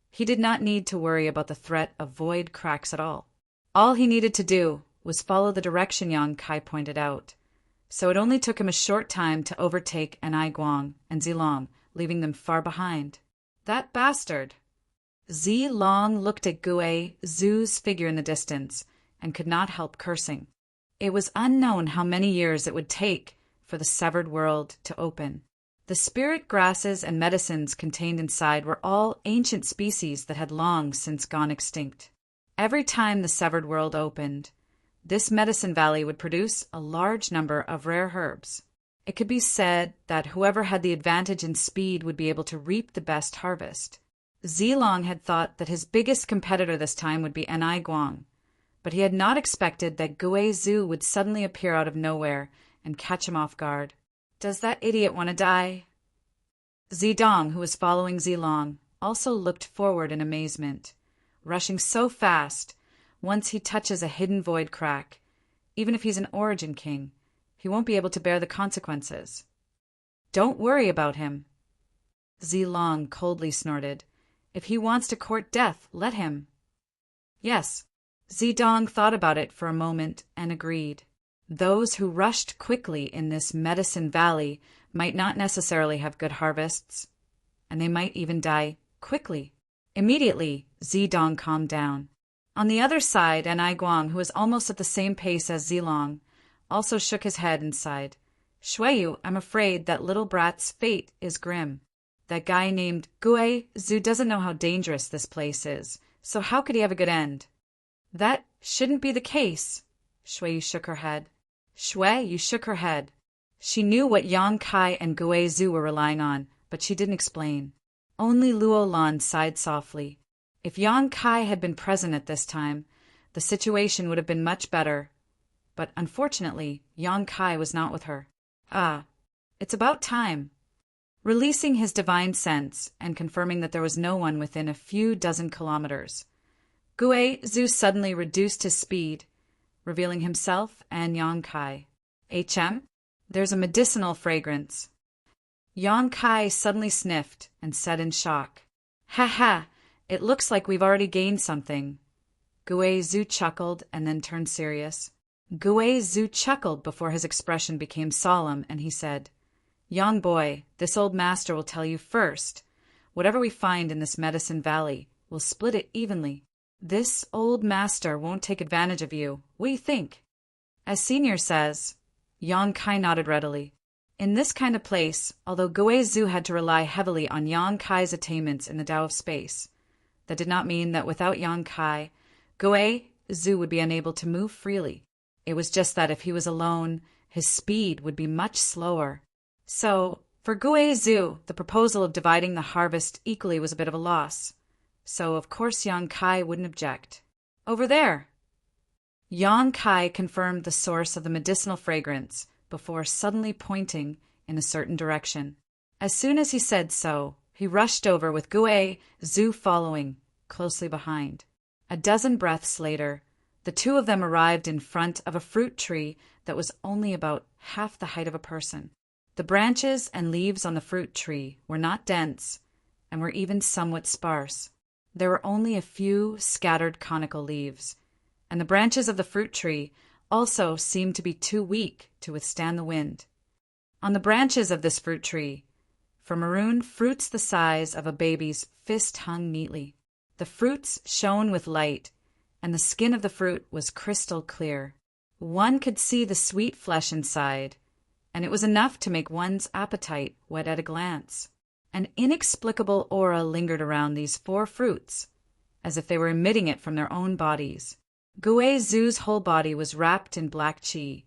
he did not need to worry about the threat of void cracks at all. All he needed to do was follow the direction Yang Kai pointed out, so it only took him a short time to overtake Guang and Zilong, leaving them far behind. That bastard! Zilong looked at Gui Zhu's figure in the distance and could not help cursing. It was unknown how many years it would take for the severed world to open. The spirit grasses and medicines contained inside were all ancient species that had long since gone extinct. Every time the severed world opened, this medicine valley would produce a large number of rare herbs. It could be said that whoever had the advantage in speed would be able to reap the best harvest. Zilong had thought that his biggest competitor this time would be Guang, but he had not expected that Gui Zhu would suddenly appear out of nowhere and catch him off guard. Does that idiot want to die? Zidong, who was following Zilong, also looked forward in amazement. Rushing so fast, once he touches a hidden void crack, even if he's an origin king, he won't be able to bear the consequences. Don't worry about him. Zilong coldly snorted. If he wants to court death, let him. Yes. Zidong thought about it for a moment and agreed. Those who rushed quickly in this medicine valley might not necessarily have good harvests, and they might even die quickly. Immediately, Zidong calmed down. On the other side, Guang, who was almost at the same pace as Zilong, also shook his head and sighed. Shuiyu, I'm afraid that little brat's fate is grim. That guy named Gui Zhu doesn't know how dangerous this place is, so how could he have a good end? That shouldn't be the case. Shuiyu shook her head. Shuiyu shook her head. She knew what Yang Kai and Gui Zhu were relying on, but she didn't explain. Only Luolan sighed softly. If Yang Kai had been present at this time, the situation would have been much better. But unfortunately, Yang Kai was not with her. It's about time. Releasing his divine sense and confirming that there was no one within a few dozen kilometers, Gui Zhu suddenly reduced his speed, revealing himself and Yang Kai. There's a medicinal fragrance. Yang Kai suddenly sniffed and said in shock, Ha, it looks like we've already gained something. Gui Zhu chuckled and then turned serious. Gui Zhu chuckled before his expression became solemn, and he said, Young boy, this old master will tell you first. Whatever we find in this medicine valley, we'll split it evenly. This old master won't take advantage of you. What do you think? As Senior says, Yang Kai nodded readily. In this kind of place, although Gui Zhu had to rely heavily on Yang Kai's attainments in the Tao of Space, that did not mean that without Yang Kai, Gui Zhu would be unable to move freely. It was just that if he was alone, his speed would be much slower. So, for Gui Zhu, the proposal of dividing the harvest equally was a bit of a loss. So, of course, Yang Kai wouldn't object. Over there! Yang Kai confirmed the source of the medicinal fragrance before suddenly pointing in a certain direction. As soon as he said so, he rushed over with Gui Zhu following, closely behind. A dozen breaths later, the two of them arrived in front of a fruit tree that was only about half the height of a person. The branches and leaves on the fruit tree were not dense and were even somewhat sparse. There were only a few scattered conical leaves, and the branches of the fruit tree also seemed to be too weak to withstand the wind. On the branches of this fruit tree, for maroon fruits the size of a baby's fist hung neatly. The fruits shone with light, and the skin of the fruit was crystal clear. One could see the sweet flesh inside, and it was enough to make one's appetite whet at a glance. An inexplicable aura lingered around these 4 fruits, as if they were emitting it from their own bodies. Gui Zhu's whole body was wrapped in black qi,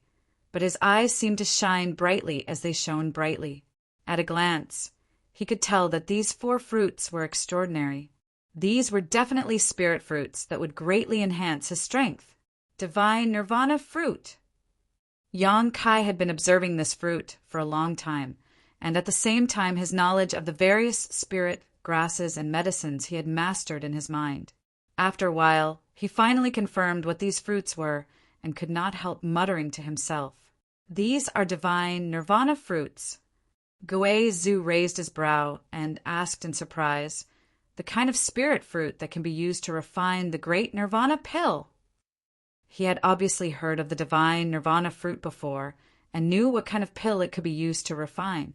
but his eyes seemed to shine brightly as they shone brightly. At a glance, he could tell that these 4 fruits were extraordinary. These were definitely spirit fruits that would greatly enhance his strength. Divine Nirvana fruit! Yang Kai had been observing this fruit for a long time, and at the same time his knowledge of the various spirit, grasses, and medicines he had mastered in his mind. After a while, he finally confirmed what these fruits were and could not help muttering to himself. These are divine Nirvana fruits. Gui Zhu raised his brow and asked in surprise, the kind of spirit fruit that can be used to refine the great Nirvana pill. He had obviously heard of the divine Nirvana fruit before and knew what kind of pill it could be used to refine.